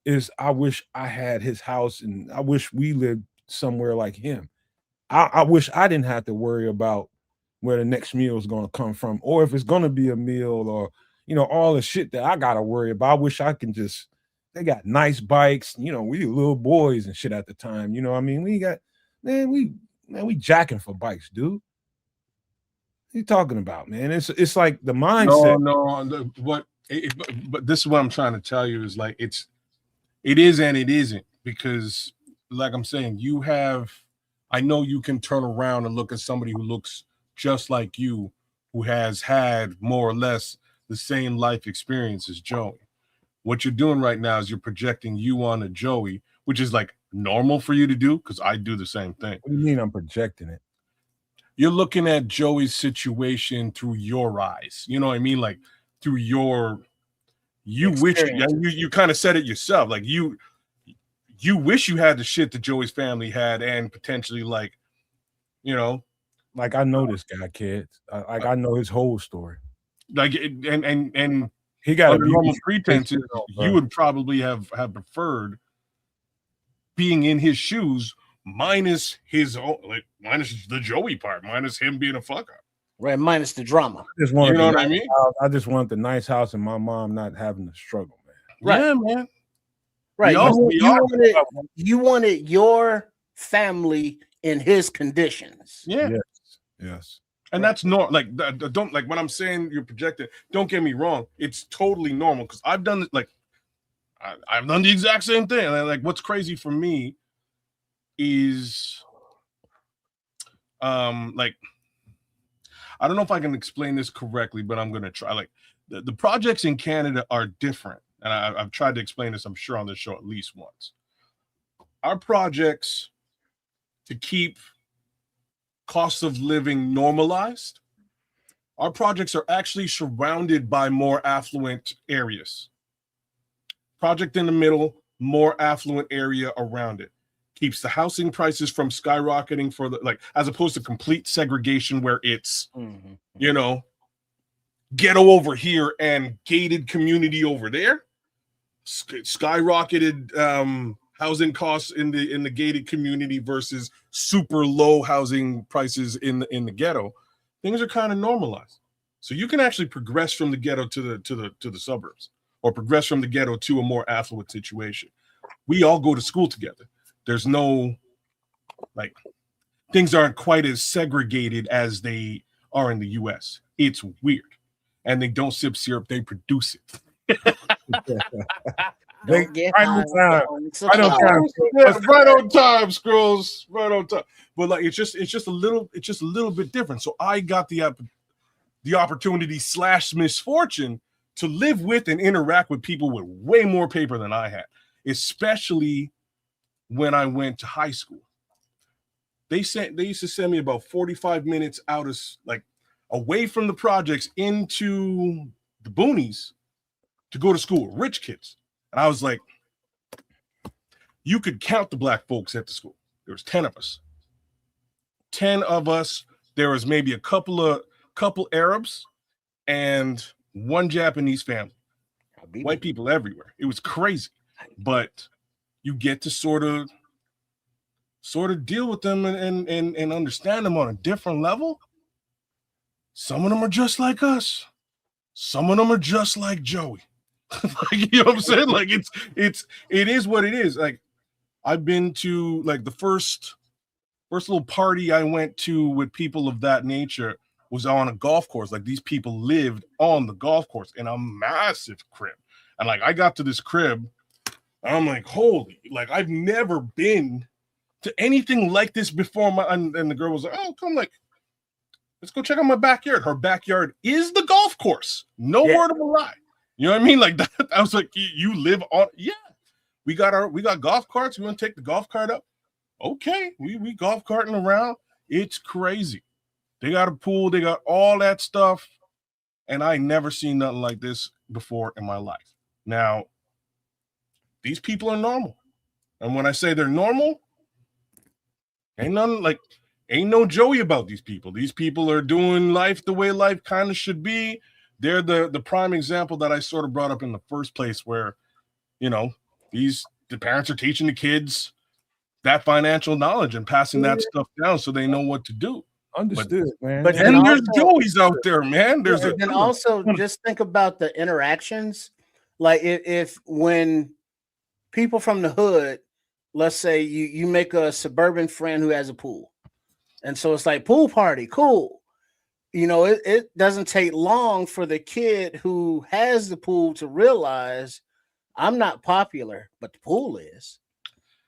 is I wish I had his house, and I wish we lived somewhere like him. I wish I didn't have to worry about where the next meal is going to come from, or if it's going to be a meal, or you know, all the shit that I got to worry about. I wish I can just. They got nice bikes, you know. We little boys and shit at the time, you know what I mean? We jacking for bikes, dude. What are you talking about, man? It's like the mindset. But this is what I'm trying to tell you is like it is and it isn't, because like I'm saying, I know you can turn around and look at somebody who looks just like you, who has had more or less the same life experience as Joey. What you're doing right now is you're projecting you onto Joey, which is like normal for you to do, because I do the same thing. What do you mean I'm projecting it? You're looking at Joey's situation through your eyes. You know what I mean? Like through you wish you kind of said it yourself. Like you wish you had the shit that Joey's family had, and potentially like, you know, like I know this guy, kids. I know his whole story. Like and he got under normal pretenses, you would probably have preferred being in his shoes, minus his own, like minus the Joey part, minus him being a fuck up. Right, minus the drama. You know what I mean? I just want the nice house and my mom not having to struggle, man. Right. Yeah, man. Right. You wanted your family in his conditions. Yeah. Yes. And that's normal. Like, don't, like when I'm saying you're projected, don't get me wrong. It's totally normal, because I've done it. Like, I've done the exact same thing. And like, what's crazy for me is, like, I don't know if I can explain this correctly, but I'm gonna try. Like the projects in Canada are different, and I've tried to explain this, I'm sure, on this show at least once. Our projects, to keep cost of living normalized, our projects are actually surrounded by more affluent areas. Project in the middle, more affluent area around it. Keeps the housing prices from skyrocketing for the, like, as opposed to complete segregation where it's, you know, ghetto over here and gated community over there. Skyrocketed housing costs in the gated community versus super low housing prices in the ghetto. Things are kind of normalized, so you can actually progress from the ghetto to the suburbs, or progress from the ghetto to a more affluent situation. We all go to school together. There's no, like, things aren't quite as segregated as they are in the US. It's weird, and they don't sip syrup; they produce it. Don't get right high on time. Right on time, Scrolls. Right on time. But like, it's just a little bit different. So I got the opportunity / misfortune to live with and interact with people with way more paper than I had, especially when I went to high school. They used to send me about 45 minutes out of, like, away from the projects into the boonies to go to school with rich kids. And I was like, you could count the black folks at the school. There was 10 of us. 10 of us. There was maybe a couple Arabs and one Japanese family. White people everywhere. It was crazy. But you get to sort of deal with them and understand them on a different level. Some of them are just like us. Some of them are just like Joey. Like, you know what I'm saying? Like, it is what it is. Like, I've been to, like, the first little party I went to with people of that nature was on a golf course. Like, these people lived on the golf course in a massive crib. And like, I got to this crib, and I'm like, holy, like, I've never been to anything like this before. And the girl was like, oh, come, like, let's go check out my backyard. Her backyard is the golf course. No word of a lie. You know what I mean? Like that. I was like, you live on, yeah. We got golf carts. We want to take the golf cart up. Okay, we golf carting around. It's crazy. They got a pool. They got all that stuff. And I ain't seen nothing like this before in my life. Now, these people are normal. And when I say they're normal, ain't no Joey about these people. These people are doing life the way life kind of should be. They're the prime example that I sort of brought up in the first place, where, you know, the parents are teaching the kids that financial knowledge and passing that stuff down so they know what to do. Understood, man. But then there's Joey's out there, man. And also just think about the interactions. Like, if when people from the hood, let's say you make a suburban friend who has a pool, and so it's like, pool party, cool. You know, it doesn't take long for the kid who has the pool to realize, I'm not popular, but the pool is.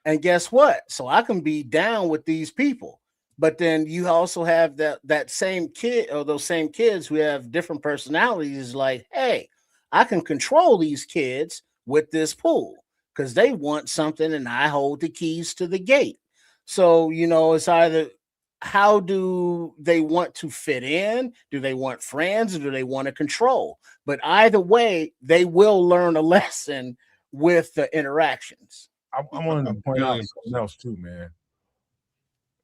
And guess what? So I can be down with these people. But then you also have that same kid, or those same kids who have different personalities, like, hey, I can control these kids with this pool because they want something and I hold the keys to the gate. So, you know, it's either, how do they want to fit in? Do they want friends, or do they want to control? But either way, they will learn a lesson with the interactions. I wanted to point out something else too, man.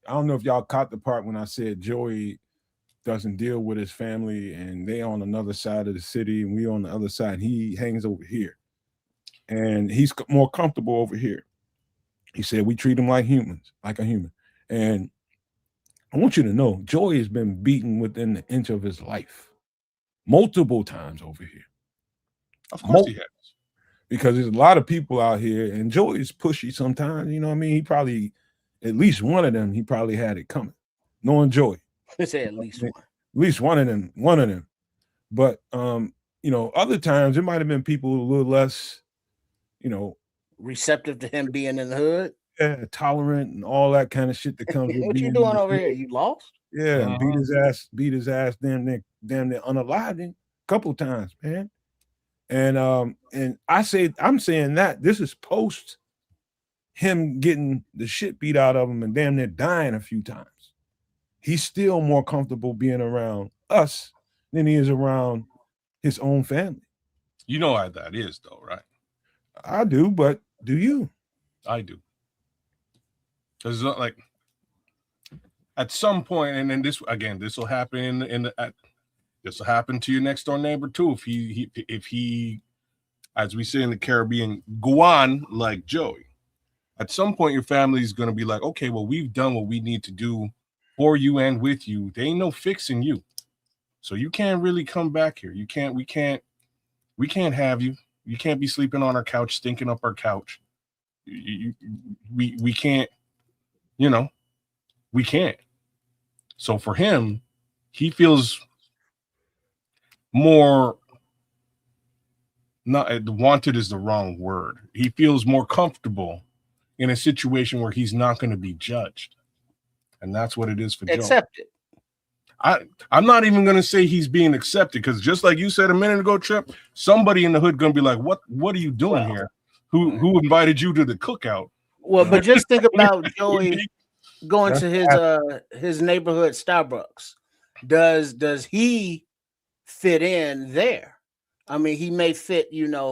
I don't know if y'all caught the part when I said Joey doesn't deal with his family and they on another side of the city and we on the other side. He hangs over here and he's more comfortable over here. He said we treat him like humans, like a human. And I want you to know, Joey has been beaten within the inch of his life multiple times over here. Of course he has. Because there's a lot of people out here, and Joey's pushy sometimes, you know what I mean? He probably, at least one of them, he probably had it coming. Knowing Joey. Let's say at least one. At least one of them. But, you know, other times it might have been people a little less, you know, receptive to him being in the hood. Yeah, tolerant and all that kind of shit that comes with what you doing over here? You lost? Yeah, and beat his ass, damn near unalived him a couple times, man. And I'm saying that this is post him getting the shit beat out of him and damn near dying a few times. He's still more comfortable being around us than he is around his own family. You know how that is, though, right? I do, but do you? I do. Because like at some point, and then this will happen this will happen to your next door neighbor too. If he, as we say in the Caribbean, go on like Joey. At some point, your family is going to be like, okay, well, we've done what we need to do for you and with you. There ain't no fixing you, so you can't really come back here. We can't have you. You can't be sleeping on our couch, stinking up our couch. We can't, we can't. So for him, he feels more, not wanted is the wrong word. He feels more comfortable in a situation where he's not going to be judged. And that's what it is for Joe. Accepted. I'm not even going to say he's being accepted, because just like you said a minute ago, Trip, somebody in the hood going to be like, what are you doing here? Who invited you to the cookout? Well, but just think about Joey going to his neighborhood Starbucks. Does he fit in there? I mean, he may fit,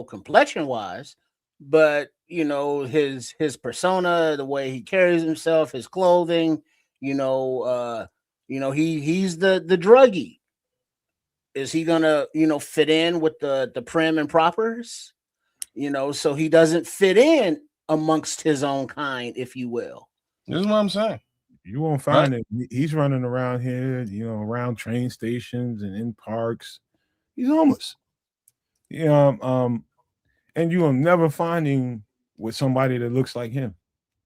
complexion wise, but his persona, the way he carries himself, his clothing, he's the druggie. Is he gonna, fit in with the prim and propers? So he doesn't fit in amongst his own kind, if you will. This is what I'm saying. You won't find it. He's running around here, around train stations and in parks. He's homeless. And you will never find him with somebody that looks like him.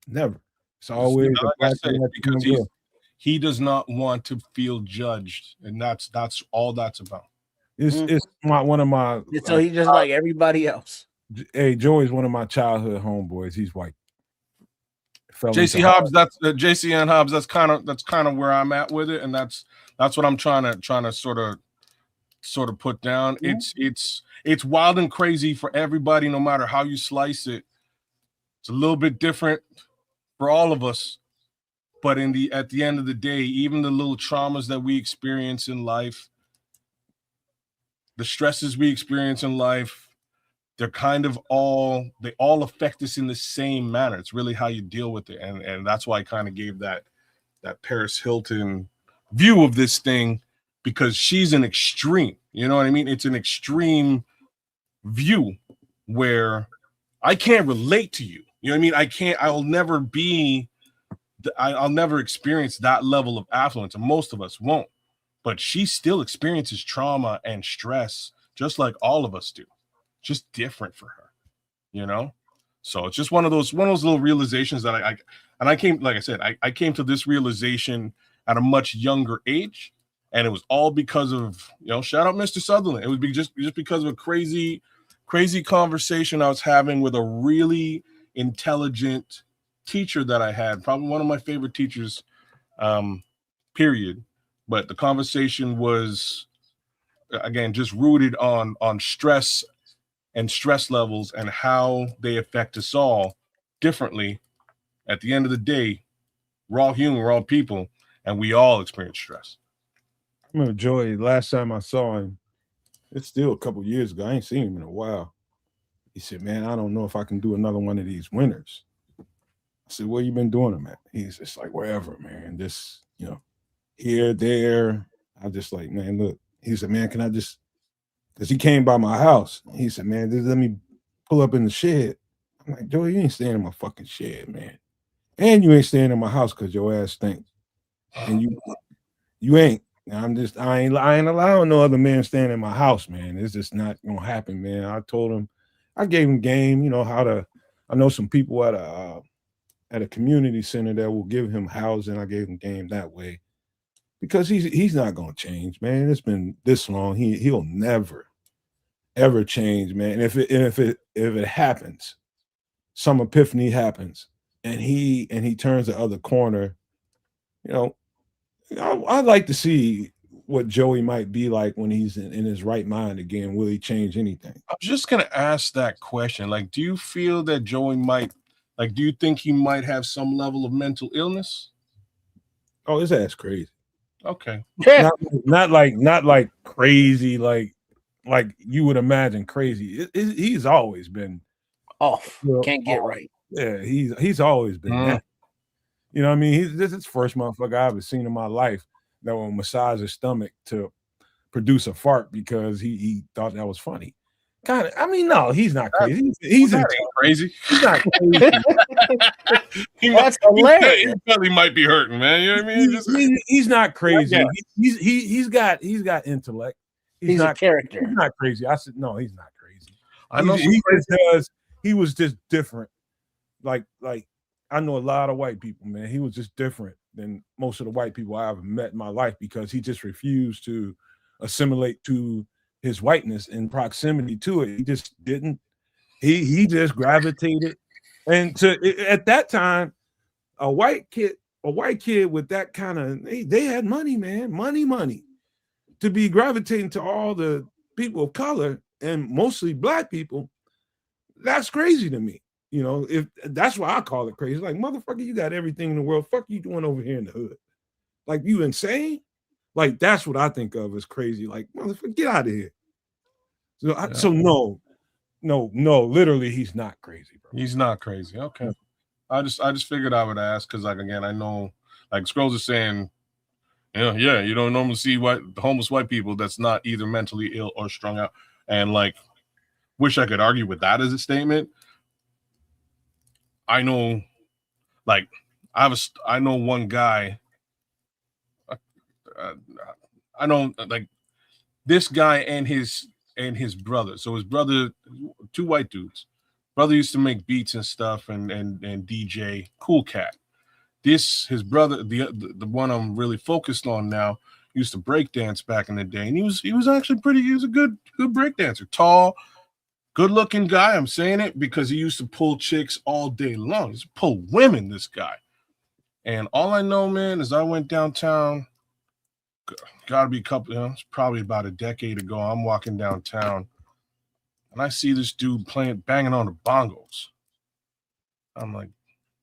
Never. It's always because he does not want to feel judged, and that's all that's about. It's one of my. So he's just like everybody else. Hey, Joey's one of my childhood homeboys. He's white. JC Hobbs, JC and Hobbs. That's kind of where I'm at with it, and that's what I'm trying to sort of put down. Mm-hmm. It's wild and crazy for everybody, no matter how you slice it. It's a little bit different for all of us, but at the end of the day, even the little traumas that we experience in life, the stresses we experience in life, they're kind of they all affect us in the same manner. It's really how you deal with it. And that's why I kind of gave that Paris Hilton view of this thing, because she's an extreme, you know what I mean? It's an extreme view where I can't relate to you. You know what I mean? I'll never experience that level of affluence, and most of us won't. But she still experiences trauma and stress just like all of us do. Just different for her, So it's just one of those little realizations that I came, like I said, I came to this realization at a much younger age, and it was all because of, shout out Mr. Sutherland. It would be just because of a crazy conversation I was having with a really intelligent teacher that I had, probably one of my favorite teachers, period. But the conversation was, again, just rooted on stress and stress levels and how they affect us all differently. At the end of the day, we're all human, we're all people, and we all experience stress. I remember Joey, last time I saw him, it's still a couple years ago. I ain't seen him in a while. He said, man, I don't know if I can do another one of these winters. I said, where you been doing them at? He's just like, wherever, man. Just, here, there. I just like, man, look. He said, man, can I just, because he came by my house. He said, man, just let me pull up in the shed. I'm like, Joey, you ain't staying in my fucking shed, man. And you ain't staying in my house because your ass stinks. And you ain't. I ain't allowing no other man staying in my house, man. It's just not gonna happen, man. I told him, I gave him game, I know some people at a community center that will give him housing. I gave him game that way. Because he's not gonna change, man. It's been this long. He'll never, ever change, man. And if it happens, some epiphany happens, and he turns the other corner, I'd like to see what Joey might be like when he's in his right mind again. Will he change anything? I'm just gonna ask that question. Like, do you feel that Joey might, like, do you think he might have some level of mental illness? Oh, his ass crazy. Okay. Not like crazy, like you would imagine crazy. He's always been Off. Can't get right. Yeah, he's always been that. You know what I mean? This is the first motherfucker I've ever seen in my life that will massage his stomach to produce a fart because he thought that was funny. Kind of. I mean, no, he's not crazy. He's crazy. He's not crazy. That's hilarious. He probably might be hurting, man. You know what I mean? He's not crazy. He's got intellect. He's a character. He's not crazy. I said no, he's not crazy. I know he was just different. Like I know a lot of white people, man. He was just different than most of the white people I ever met in my life because he just refused to assimilate to his whiteness in proximity to it. He just didn't. He just gravitated, and at that time, a white kid with that kind of they had money, man, money to be gravitating to all the people of color and mostly black people. That's crazy to me. You know, if that's why I call it crazy. Like, motherfucker, you got everything in the world. Fuck you doing over here in the hood? Like, you insane? Like, that's what I think of as crazy. Like, motherfucker, get out of here. So no, literally, he's not crazy, bro. He's not crazy. Okay. I just figured I would ask because, like, again, I know, like Scrolls is saying, yeah, you don't normally see homeless white people that's not either mentally ill or strung out. And, like, wish I could argue with that as a statement. I know, like, I know one guy. I know, like, this guy and his brother. So his brother, two white dudes. Brother used to make beats and stuff and DJ. Cool cat. His brother, the one I'm really focused on now, used to break dance back in the day, and he was actually he was a good break dancer, tall. Good looking guy. I'm saying it because he used to pull chicks all day long. He used to pull women, this guy. And all I know, man, is I went downtown. Gotta be it's probably about a decade ago. I'm walking downtown and I see this dude banging on the bongos. I'm like,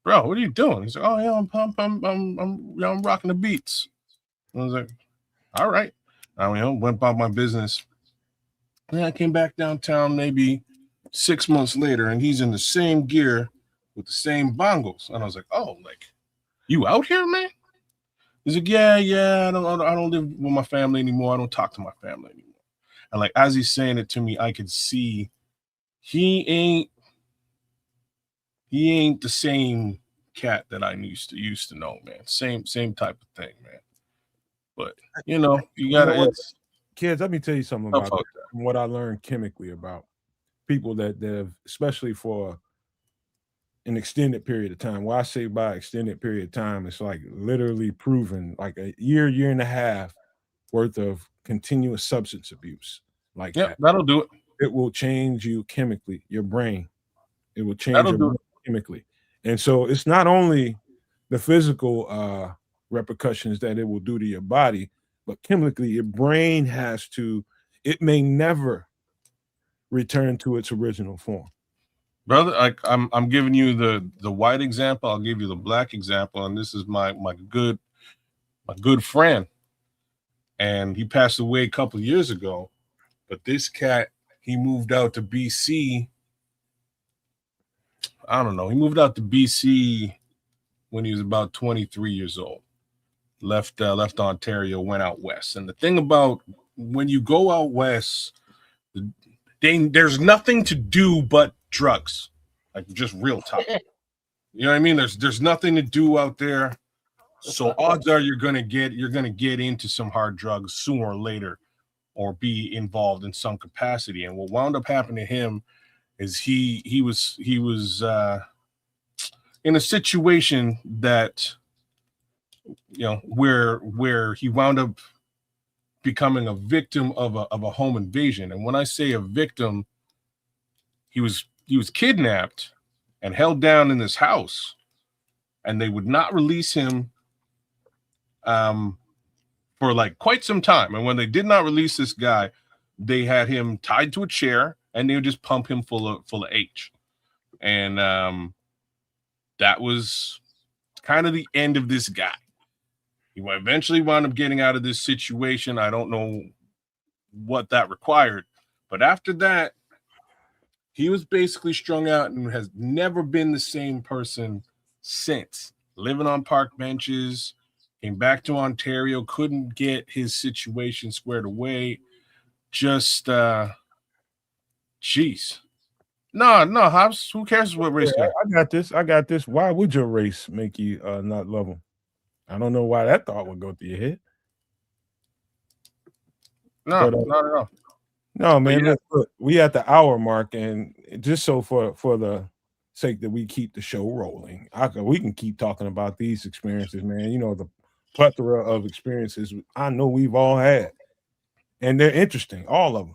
bro, what are you doing? He's like, oh yeah, I'm rocking the beats. And I was like, all right. I went about my business. And I came back downtown maybe 6 months later, and he's in the same gear with the same bongos. And I was like, oh, like, you out here, man? He's like, yeah. I don't live with my family anymore. I don't talk to my family anymore. And like as he's saying it to me, I could see he ain't the same cat that I used to know, man. Same type of thing, man. But you gotta. Kids, let me tell you something about that. What I learned chemically about people that have, especially for an extended period of time. Well, I say by extended period of time, it's like literally proven, like a year and a half worth of continuous substance abuse. Like that'll do it. It will change you chemically, your brain. It will change your brain chemically. And so it's not only the physical repercussions that it will do to your body, but chemically, your brain it may never return to its original form. Brother, I'm giving you the white example. I'll give you the black example, and this is my good friend, and he passed away a couple of years ago. But this cat, he moved out to BC. I don't know. He moved out to BC when he was about 23 years old. Left Ontario, went out west. And the thing about when you go out west, there's nothing to do but drugs, like just real talk. You know what I mean? There's nothing to do out there, so odds are you're gonna get into some hard drugs sooner or later, or be involved in some capacity. And what wound up happening to him is he was in a situation that, where he wound up becoming a victim of a home invasion. And when I say a victim, he was kidnapped and held down in this house, and they would not release him for like quite some time. And when they did not release this guy, they had him tied to a chair and they would just pump him full of H. And that was kind of the end of this guy. He eventually wound up getting out of this situation. I don't know what that required, but after that, he was basically strung out and has never been the same person since. Living on park benches, came back to Ontario, couldn't get his situation squared away. Just, jeez. No, Hobbs, who cares what race? Yeah, I got this. Why would your race make you not love him? I don't know why that thought would go through your head. No, not at all. No, man. Yeah. Look, we at the hour mark, and just so for the sake that we keep the show rolling, we can keep talking about these experiences, man. You know, the plethora of experiences I know we've all had, and they're interesting, all of them.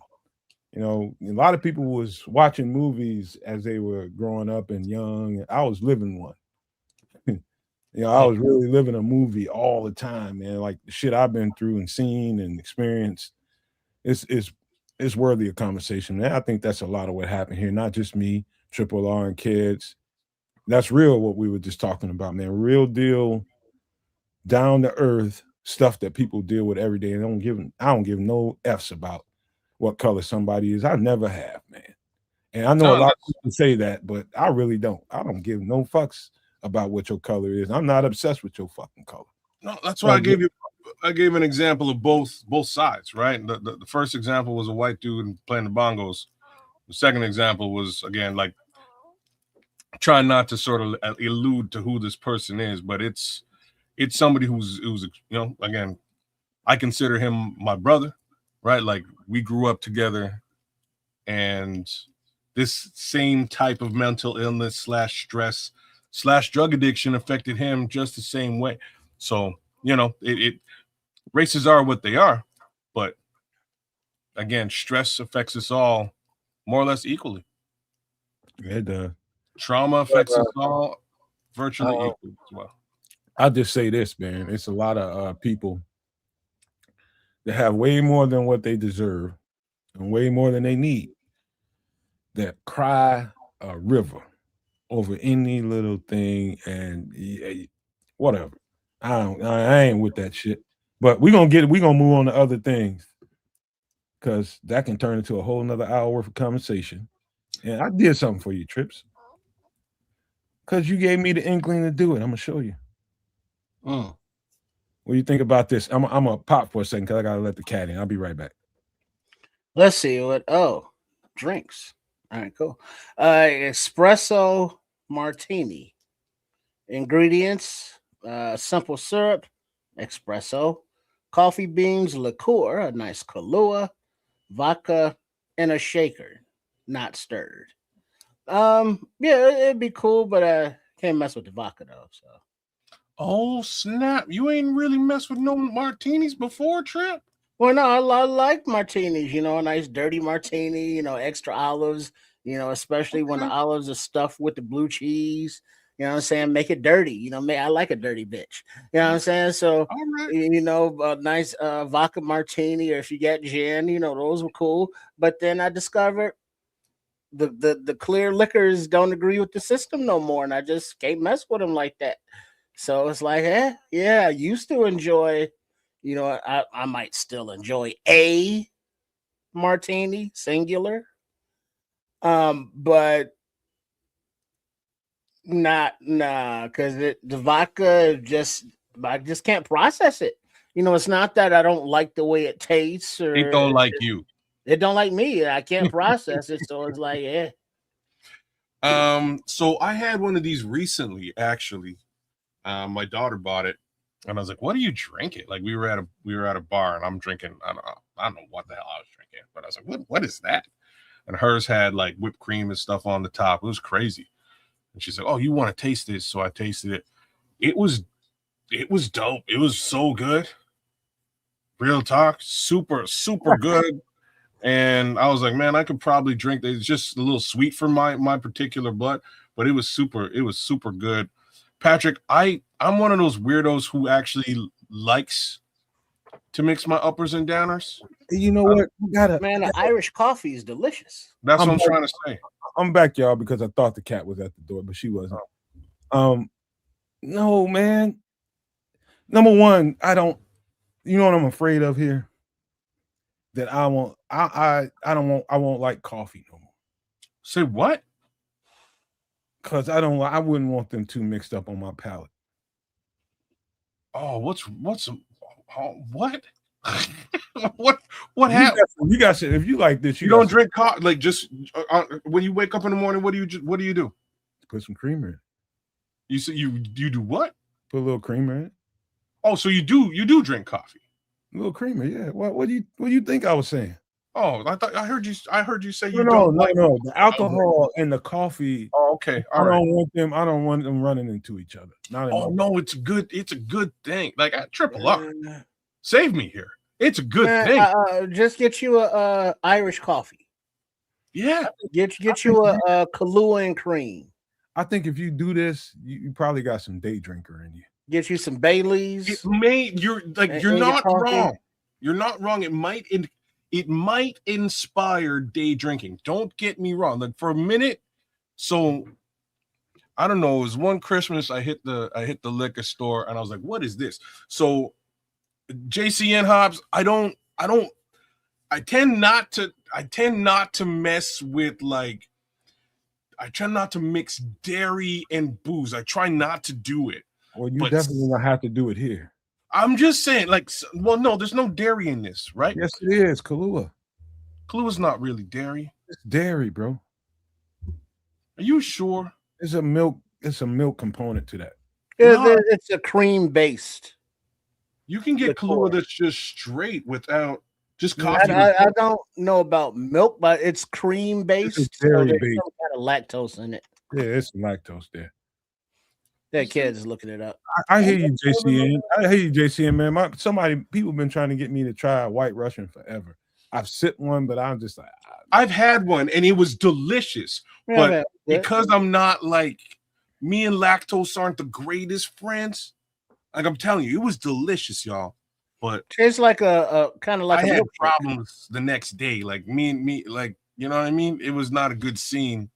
You know, a lot of people was watching movies as they were growing up and young. I was living one. You know, I was really living a movie all the time, man. Like the shit I've been through and seen and experienced, it's worthy of conversation, man. I think that's a lot of what happened here. Not just me, Triple R and kids. That's real what we were just talking about, man. Real deal, down to earth stuff that people deal with every day. And I don't give no F's about what color somebody is. I never have, man. And I know a lot of people say that, but I really don't. I don't give no fucks about what your color is. I'm not obsessed with your fucking color. No, that's why I gave an example of both sides, right? The first example was a white dude playing the bongos. The second example was, again, like trying not to sort of allude to who this person is, but it's somebody who's you know, again, I consider him my brother, right? Like we grew up together, and this same type of mental illness / stress / drug addiction affected him just the same way. So, you know, races are what they are, but again, stress affects us all more or less equally. It does. Trauma affects us all virtually equally as well. I'll just say this, man. It's a lot of people that have way more than what they deserve and way more than they need that cry a river over any little thing and whatever. I ain't with that shit. But we're gonna move on to other things, because that can turn into a whole nother hour worth of conversation. And I did something for you, Trips, because you gave me the inkling to do it. I'm gonna show you. What do you think about this? I'm gonna pop for a second because I gotta let the cat in. I'll be right back. Let's see what. Drinks. All right, cool. Espresso martini. Ingredients: simple syrup, espresso, coffee beans, liqueur, a nice Kahlua, vodka, and a shaker, not stirred. Yeah, it'd be cool, but I can't mess with the vodka though. So. Oh snap! You ain't really messed with no martinis before, Trip? Well, no, I like martinis. You know, a nice dirty martini. You know, extra olives. You know, especially when the olives are stuffed with the blue cheese. You know what I'm saying? Make it dirty. You know, I like a dirty bitch. You know what I'm saying? So, you know, a nice vodka martini, or if you get gin, you know, those were cool. But then I discovered the clear liquors don't agree with the system no more, and I just can't mess with them like that. So it's like, yeah, I used to enjoy, you know, I might still enjoy a martini, singular, but because the vodka I just can't process it. You know, it's not that I don't like the way it tastes, or it don't like you. It don't like me. I can't process it, so it's like, yeah. So I had one of these recently, actually. My daughter bought it, and I was like, "What are you drinking?" Like we were at a bar, and I'm drinking. I don't know what the hell I was drinking, but I was like, "What is that?" And hers had like whipped cream and stuff on the top. It was crazy. And she's like, "Oh, you want to taste this?" So I tasted it. It was dope. It was so good. Real talk, super good. And I was like, man, I could probably drink this. It's just a little sweet for my particular blood, but it was super good. Patrick, I'm one of those weirdos who actually likes to mix my uppers and downers. You know what? You gotta, Man, the Irish coffee is delicious. That's what I'm back. trying to say. I'm back, y'all, because I thought the cat was at the door, but she wasn't. No, man. Number one, I don't. You know what I'm afraid of here? That I won't. I don't want. I won't like coffee no more. Say what? Because I don't. I wouldn't want them too mixed up on my palate. Oh, what's what? What happened? You got shit. If you like this, you don't drink coffee. Like just when you wake up in the morning, what do you do? Put some creamer in. You say you do what? Put a little creamer in. Oh, so you do drink coffee? A little creamer, yeah. What do you think I was saying? Oh, I heard you say you no. don't like The alcohol and the coffee. Oh, okay. I don't want them running into each other. No, it's good. It's a good thing. Like at Triple R, save me here. It's a good thing. Just get you a Irish coffee. Yeah. Get you a Kahlua and cream. I think if you do this, you probably got some day drinker in you. Get you some Baileys. You're not wrong. You're not wrong. It might inspire day drinking. Don't get me wrong. Like for a minute, so I don't know. It was one Christmas I hit the liquor store and I was like, "What is this?" So JCN hops. I tend not to mess with like. I try not to mix dairy and booze. I try not to do it. Well, you definitely gonna have to do it here. I'm just saying, like, well, no, there's no dairy in this, right? Yes, it is. Kahlua. Kahlua is not really dairy. It's dairy, bro. Are you sure? It's a milk component to that. It's a cream based. You can get Kahlua that's just straight without just coffee. I don't know about milk, but it's cream based. It's dairy based. Some kind of lactose in it. Yeah, it's lactose there. That kid is looking it up. I hear you, JCN. Man. People been trying to get me to try a White Russian forever. I've sipped one, but I'm just like, I've had one and it was delicious. But because I'm not like me and lactose aren't the greatest friends, like I'm telling you, it was delicious, y'all. But it's like a kind of like I had problems the next day. Like me, like you know what I mean? It was not a good scene.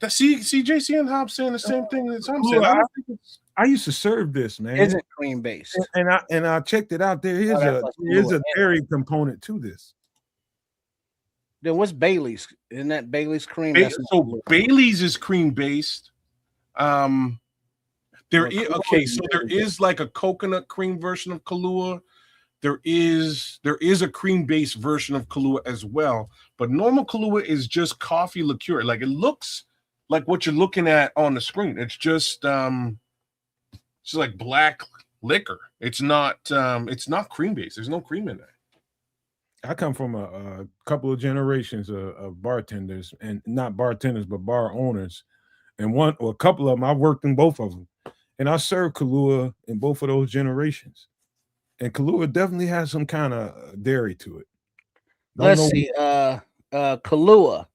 See, JCN Hobbs saying the same thing as I'm saying. I used to serve this, man. Isn't cream based, and I checked it out. There is a dairy component to this. Then what's Bailey's? Isn't that Bailey's cream? So Bailey's is cream based. There is like a coconut cream version of Kahlua. There is a cream based version of Kahlua as well. But normal Kahlua is just coffee liqueur. Like it looks like what you're looking at on the screen. It's just like black liquor. It's not cream based. There's no cream in it. I come from a couple of generations of bartenders, and not bartenders, but bar owners. And a couple of them, I worked in both of them. And I served Kahlua in both of those generations. And Kahlua definitely has some kind of dairy to it. Let's see. Kahlua.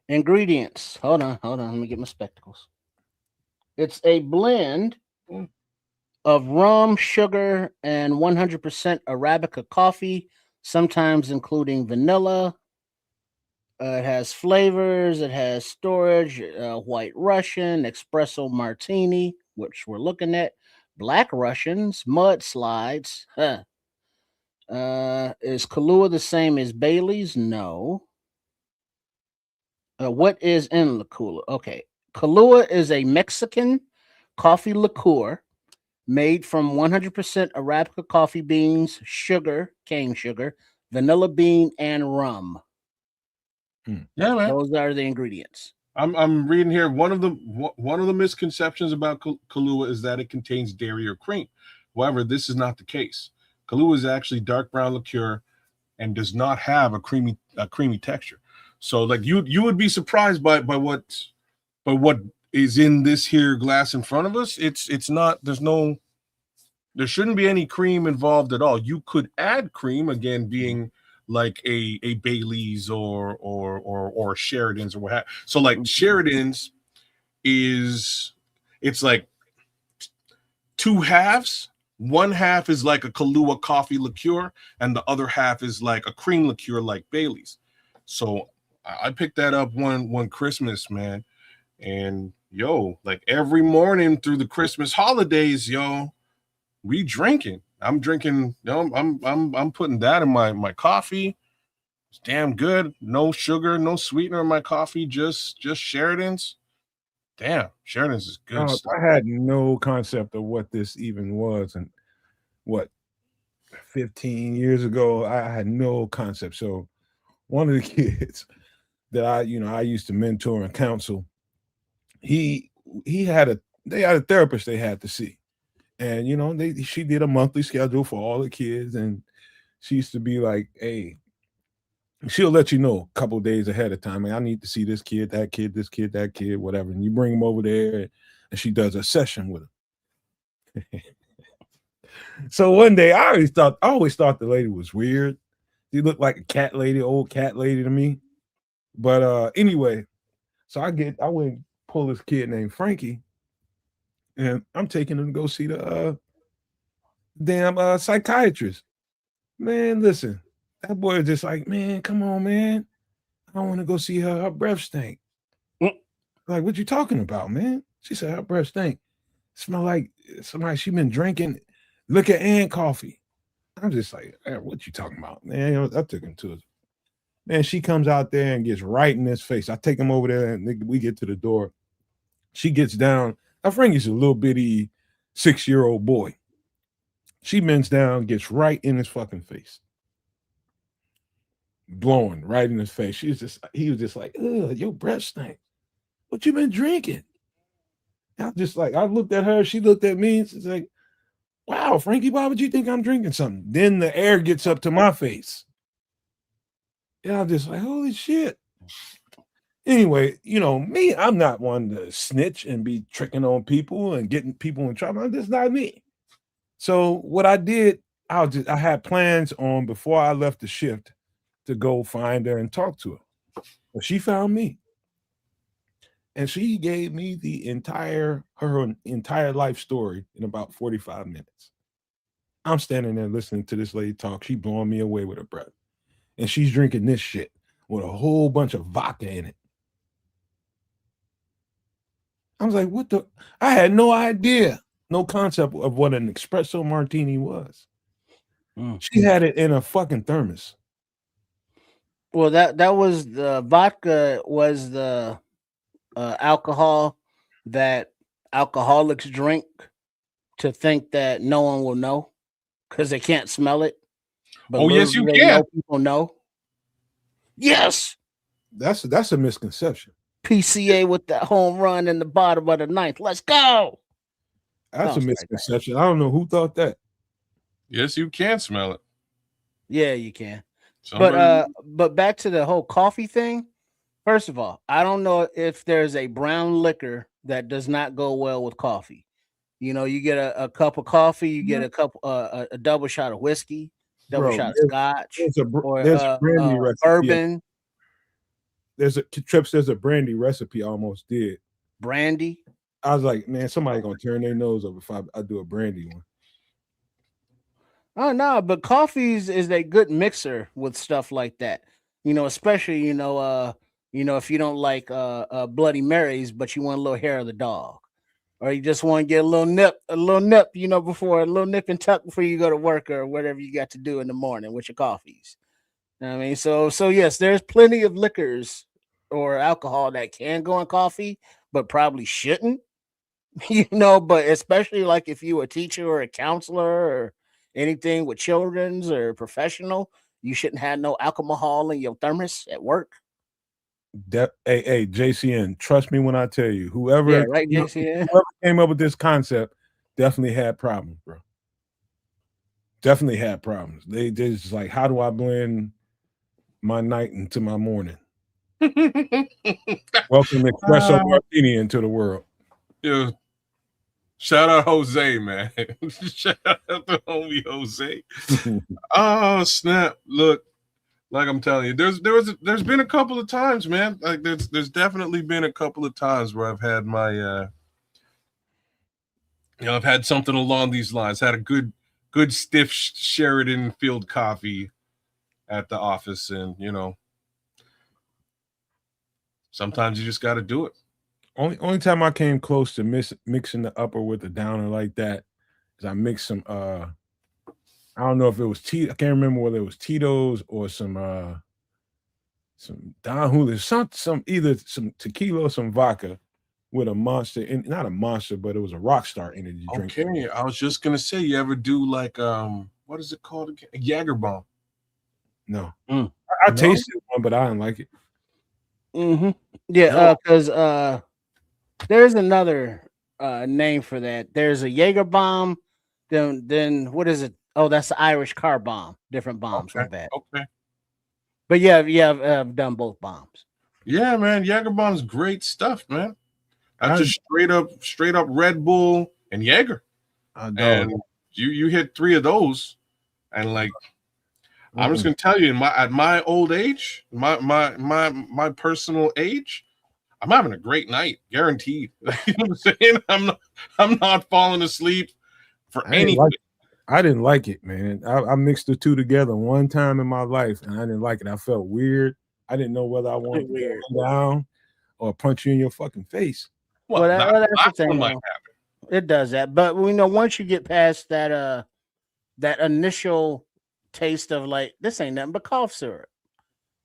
Ingredients. Hold on. Let me get my spectacles. It's a blend of rum, sugar, and 100% Arabica coffee, sometimes including vanilla. It has flavors. It has storage, White Russian, espresso martini, which we're looking at, Black Russians, mudslides. Is Kahlua the same as Bailey's? No. What is in Kahlua? Okay. Kahlua is a Mexican coffee liqueur made from 100% Arabica coffee beans, sugar, cane sugar, vanilla bean, and rum. Yeah, man. Those are the ingredients. I'm reading here. One of the misconceptions about Kahlua is that it contains dairy or cream. However, this is not the case. Kahlua is actually dark brown liqueur and does not have a creamy texture. So, like you would be surprised by what is in this here glass in front of us. It's not. There shouldn't be any cream involved at all. You could add cream, again being like a Bailey's or Sheridan's or what have. So like Sheridan's it's like two halves One half is like a Kahlua coffee liqueur, and the other half is like a cream liqueur like Bailey's. So I picked that up one Christmas, man. And yo, like every morning through the Christmas holidays, yo, we drinking. I'm drinking, I'm putting that in my coffee. It's damn good. No sugar, no sweetener in my coffee, just Sheridan's. Damn, Sheridan's is good stuff. I had no concept of what this even was, and what 15 years ago, I had no concept. So one of the kids that I used to mentor and counsel, they had a therapist they had to see. And she did a monthly schedule for all the kids, and she used to be like, hey, she'll let you know a couple days ahead of time. I need to see this kid, that kid, this kid, that kid, whatever. And you bring them over there, and she does a session with them. So one day, I always thought the lady was weird. She looked like a cat lady, old cat lady to me. But anyway, so I went and pull this kid named Frankie, and I'm taking him to go see the damn psychiatrist. Man, listen, that boy is just like, man, come on, man. I want to go see her. Her breath stink. Like, what you talking about, man? She said her breath stink. Smell like somebody she been drinking liquor and coffee. I'm just like, hey, what you talking about, man? I took him to it. Man, she comes out there and gets right in his face. I take him over there, and we get to the door. She gets down. Now, Frankie's a little bitty 6-year-old boy. She bends down, gets right in his fucking face. Blowing right in his face. He was just like, ugh, your breath stink. What you been drinking? I looked at her, she looked at me, and she's like, wow, Frankie, why would you think I'm drinking something? Then the air gets up to my face. And I'm just like, holy shit. Anyway, me, I'm not one to snitch and be tricking on people and getting people in trouble. That's not me. So what I did, I had plans on before I left the shift to go find her and talk to her. But she found me. And she gave me her entire life story in about 45 minutes. I'm standing there listening to this lady talk. She blowing me away with her breath. And she's drinking this shit with a whole bunch of vodka in it. I was like, what the? I had no idea, no concept of what an espresso martini was. She had it in a fucking thermos. Well, that was the vodka was the alcohol that alcoholics drink to think that no one will know because they can't smell it. But yes, you can. People know. Yes, that's a misconception. PCA with that home run in the bottom of the ninth. Let's go. That's a misconception. I don't know who thought that. Yes, you can smell it. Yeah, you can. But back to the whole coffee thing. First of all, I don't know if there's a brown liquor that does not go well with coffee. You get a cup of coffee, you get a double shot of whiskey, shot of scotch, there's a brandy recipe. Bourbon. There's a brandy recipe I almost did. Brandy? I was like, man, somebody gonna turn their nose up if I do a brandy one. Oh no, but coffee is a good mixer with stuff like that. Especially if you don't like Bloody Marys, but you want a little hair of the dog, or you just want to get a little nip, before a little nip and tuck before you go to work or whatever you got to do in the morning with your coffees. You know what I mean, so yes, there's plenty of liquors or alcohol that can go in coffee, but probably shouldn't. But especially like if you a teacher or a counselor or anything with children's or professional, you shouldn't have no alcohol in your thermos at work. Hey, JCN, trust me when I tell you, whoever came up with this concept definitely had problems, bro. Definitely had problems. They just like, how do I blend my night into my morning? Welcome espresso martini into the world. Yeah. Shout out Jose, man. Shout out to homie Jose. Oh snap! Look, like I'm telling you, there's been a couple of times, man. Like there's definitely been a couple of times where I've had my I've had something along these lines. Had a good stiff Sheridan Field coffee at the office, and sometimes you just got to do it. Only time I came close to mixing the upper with the downer like that is I mixed some I don't know if it was I can't remember whether it was Tito's or some Don Julio, some either some tequila or some vodka with a Monster, and not a Monster, but it was a Rockstar energy drink. Okay, I was just gonna say, you ever do like what is it called again? A Jager bomb? No, Mm. I tasted one, but I didn't like it. Mm-hmm. Yeah, because there's another name for that. There's a Jaeger bomb. Then what is it? Oh, that's the Irish car bomb. Different bombs. Okay. My bad. Okay. But yeah, I've done both bombs. Yeah, man, Jager bomb's great stuff, man. That's just straight up Red Bull and Jaeger. And you hit 3 of those, and like I'm just gonna tell you, at my old age, my personal age, I'm having a great night, guaranteed. You know what I'm saying? I'm not falling asleep for anything. I didn't like it, man. I mixed the two together one time in my life, and I didn't like it. I felt weird. I didn't know whether I wanted to go down or punch you in your fucking face. Well, that's the thing. It does that, but we know once you get past that that initial taste of like this ain't nothing but cough syrup,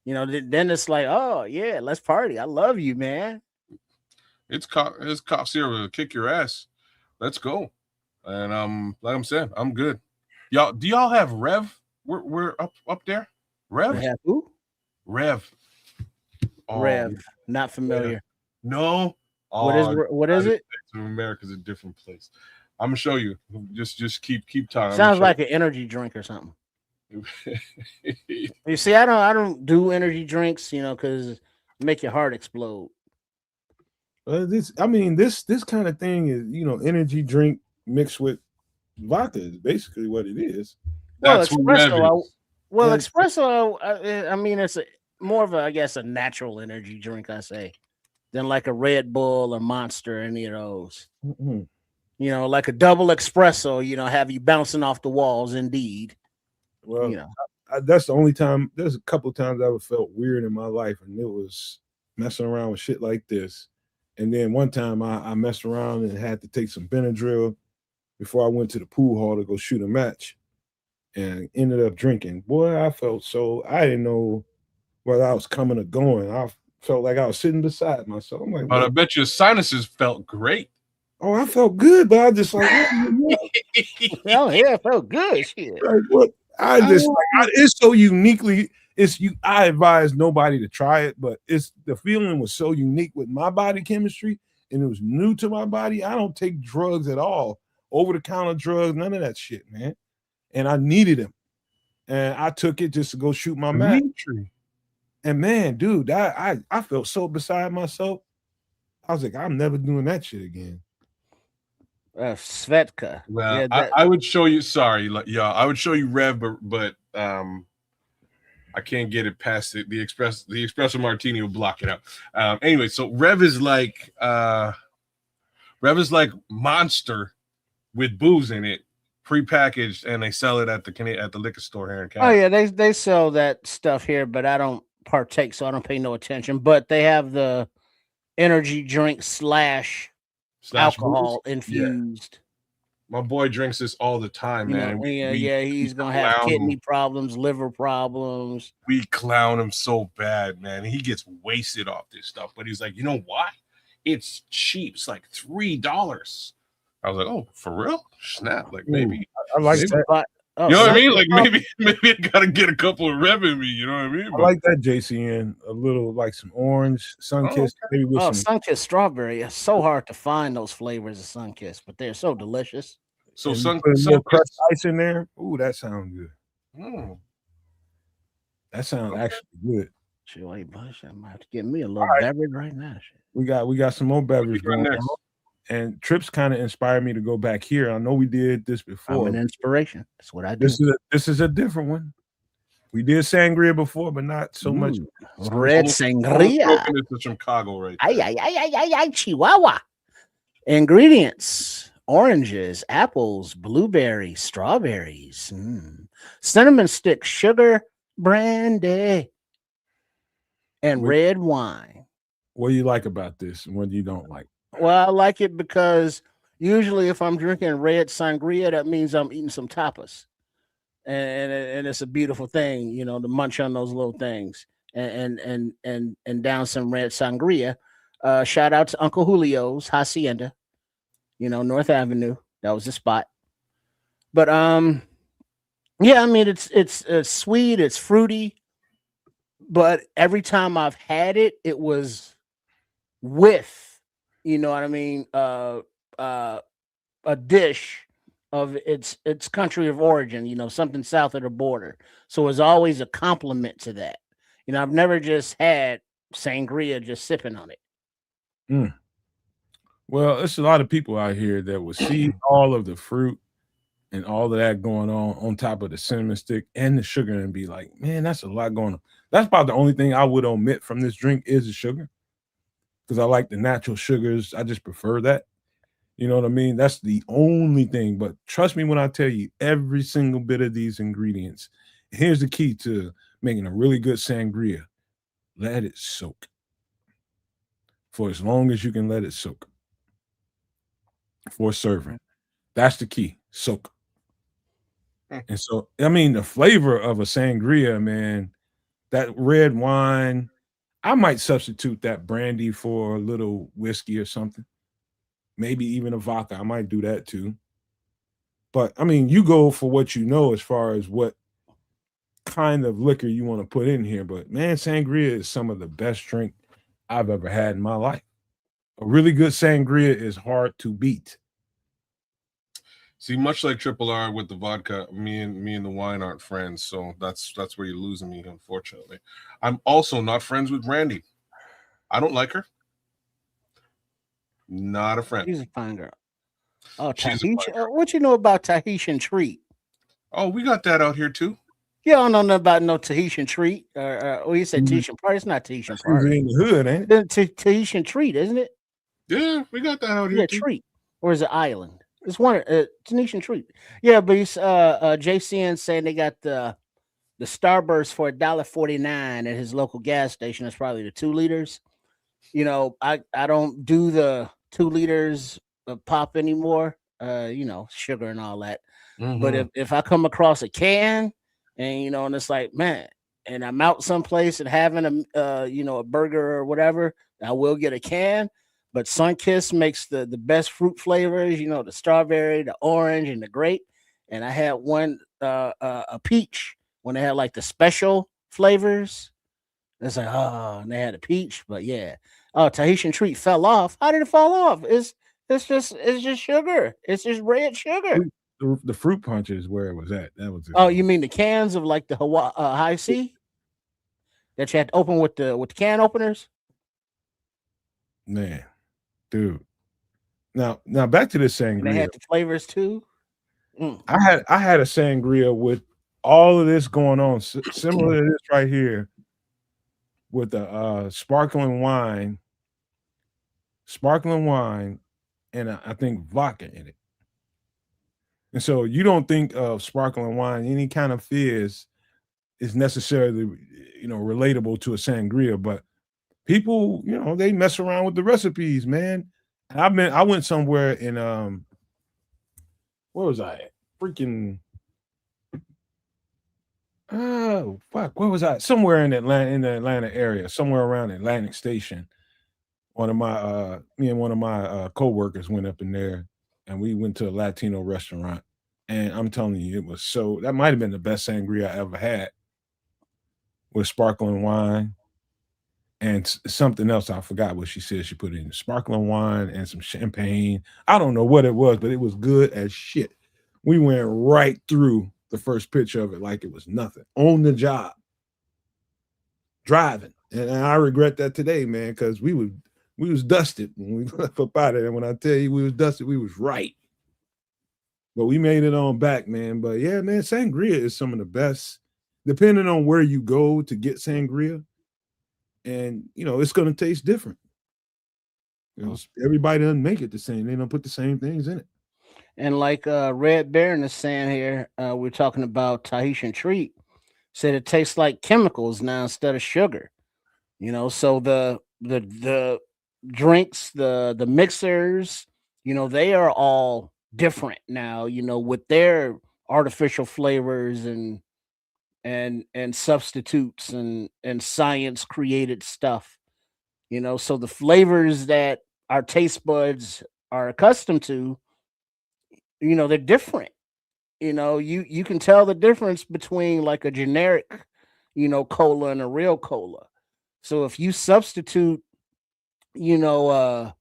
then it's like, oh yeah, let's party. I love you, man. It's cough syrup to kick your ass. Let's go. And like I'm saying, I'm good. Y'all, do y'all have Rev? We're up there. Rev? We have who? Rev. Rev. Not familiar. Yeah. No. What is it? America's a different place. I'm gonna show you. Just keep talking. Sounds like an energy drink or something. You see, I don't do energy drinks, because it make your heart explode. This kind of thing is, energy drink mixed with vodka is basically what it is. That's espresso. Espresso. It's more of I guess, a natural energy drink. I say, than like a Red Bull or Monster, any of those. Mm-hmm. Like a double espresso. Have you bouncing off the walls? Indeed. Well, that's the only time. There's a couple of times I ever felt weird in my life, and it was messing around with shit like this. And then one time I messed around and had to take some Benadryl before I went to the pool hall to go shoot a match, and ended up drinking. Boy, I didn't know whether I was coming or going. I felt like I was sitting beside myself. I'm like, but I bet your sinuses felt great. Oh, I felt good, but I just like, oh yeah, it felt good. Shit. Like, what? It's so uniquely. I advise nobody to try it, but the feeling was so unique with my body chemistry, and it was new to my body. I don't take drugs at all, over-the-counter drugs, none of that shit, man. And I needed them, and I took it just to go shoot my match. And man, dude, I felt so beside myself. I was like, I'm never doing that shit again. Svetka. Well, yeah, I would show you. Sorry, y'all. I would show you Rev, but I can't get it past it. The espresso martini will block it out. Anyway, so Rev is like Monster with booze in it, prepackaged, and they sell it at the liquor store here in Canada. Oh yeah, they sell that stuff here, but I don't partake, so I don't pay no attention. But they have the energy drink slash alcohol booze? Infused. Yeah. My boy drinks this all the time, man. He's gonna have kidney problems, liver problems. We clown him so bad, man. He gets wasted off this stuff, but he's like, you know what? It's cheap. It's like $3. I was like, oh, for real? Snap! Like maybe I like that. You know what I mean? Like maybe I gotta get a couple of Rev in me. You know what I mean? I like that JCN. A little like some orange Sunkist. Okay. Sunkist strawberry. It's so hard to find those flavors of Sunkist, but they're so delicious. So crushed ice in there. Ooh, that sounds good. That sounds actually good. Shit, wait, Bush, I might have to get me a little beverage right now. Shit. We got some more beverage going on. And trips kind of inspired me to go back here. I know we did this before. I'm an inspiration. That's what I do. This is a different one. We did sangria before, but not so much. Red sangria. It's Chicago, right? Ay, Chihuahua. Ingredients: oranges, apples, blueberries, strawberries, cinnamon stick, sugar, brandy, and What, red wine. what do you like about this and what do you don't like? Well, I like it because usually if I'm drinking red sangria, that means I'm eating some tapas. And it's a beautiful thing, you know, to munch on those little things and down some red sangria. Shout out to Uncle Julio's Hacienda, you know, North Avenue. That was the spot. But yeah, I mean it's sweet, it's fruity, but every time I've had it, it was with, you know what I mean, uh a dish of its country of origin, you know, something south of the border. So it's always a compliment to that. You know, I've never just had sangria just sipping on it. Mm. Well, there's a lot of people out here that will see all of the fruit and all of that going on top of the cinnamon stick and the sugar and be like, man, that's a lot going on. That's about the only thing I would omit from this drink is the sugar because I like the natural sugars. I just prefer that. You know what I mean? That's the only thing. But trust me when I tell you, every single bit of these ingredients. Here's the key to making a really good sangria: let it soak for as long as you can let it soak for serving. That's the key. Soak. And so, I mean, the flavor of a sangria, man, that red wine, I might substitute that brandy for a little whiskey or something. Maybe even a vodka. I might do that too. But I mean, you go for what you know as far as what kind of liquor you want to put in here. But man, sangria is some of the best drink I've ever had in my life. A really good sangria is hard to beat. See, much like Triple R with the vodka, me and the wine aren't friends, so that's where you're losing me, unfortunately. I'm also not friends with Brandy. I don't like her. Not a friend. She's a fine girl. Oh, She's a Tahitian. fine girl. What you know about Tahitian treat? Oh, we got that out here too. You don't know nothing about no Tahitian treat. Or you said Mhm. Tahitian party. It's not Tahitian It's usually party. in the hood, ain't it? The Tahitian treat, isn't it? Yeah, we got that out here Yeah, too. treat. Or is it island? It's one Tahitian treat. Yeah, but he's JCN saying they got the Starburst for $1.49 at his local gas station. That's probably the 2 liters. You know, I don't do the 2 liters of pop anymore. You know, sugar and all that. But if I come across a can and you know, and it's like, man, and I'm out someplace and having a you know, a burger or whatever, I will get a can. But Sunkiss makes the best fruit flavors, you know, the strawberry, the orange, and the grape. And I had one a peach when they had like the special flavors. It's like, oh, and they had a peach, but yeah. Oh, Tahitian treat fell off. How did it fall off? It's just sugar. It's just red sugar. The fruit punch is where it was at. That was it. Oh, you mean the cans of like the Hawaii high C that you had to open with the can openers? Man, dude. Now back to this And they sangria. had the flavors too. I had a sangria with all of this going on, similar to this right here, with the sparkling wine, and I think vodka in it. And so you don't think of sparkling wine, any kind of fizz is necessarily, you know, relatable to a sangria, but people, you know, they mess around with the recipes, man. And I went somewhere in where was I at? Freaking oh fuck, where was I? Somewhere in the Atlanta area, somewhere around Atlantic Station. One of my me and one of my co-workers went up in there and we went to a Latino restaurant. And I'm telling you, it was so that might have been the best sangria I ever had with sparkling wine and something else. I forgot what she said. She put in sparkling wine and some champagne. I don't know what it was, but it was good as shit. We went right through the first pitch of it like it was nothing on the job driving. And I regret that today, man, because we was dusted when we left up out of there. When I tell you we was dusted, we was right. But we made it on back, man. But yeah, man, sangria is some of the best, depending on where you go to get sangria. And you know, it's gonna taste different. You know, everybody doesn't make it the same. They don't put the same things in it. And like Red Baron is saying here, we're talking about Tahitian treat. Said it tastes like chemicals now instead of sugar. So the drinks, the mixers, they are all different now. With their artificial flavors and substitutes and science created stuff. So the flavors that our taste buds are accustomed to, they're different. You can tell the difference between like a generic, cola and a real cola. So if you substitute, you know,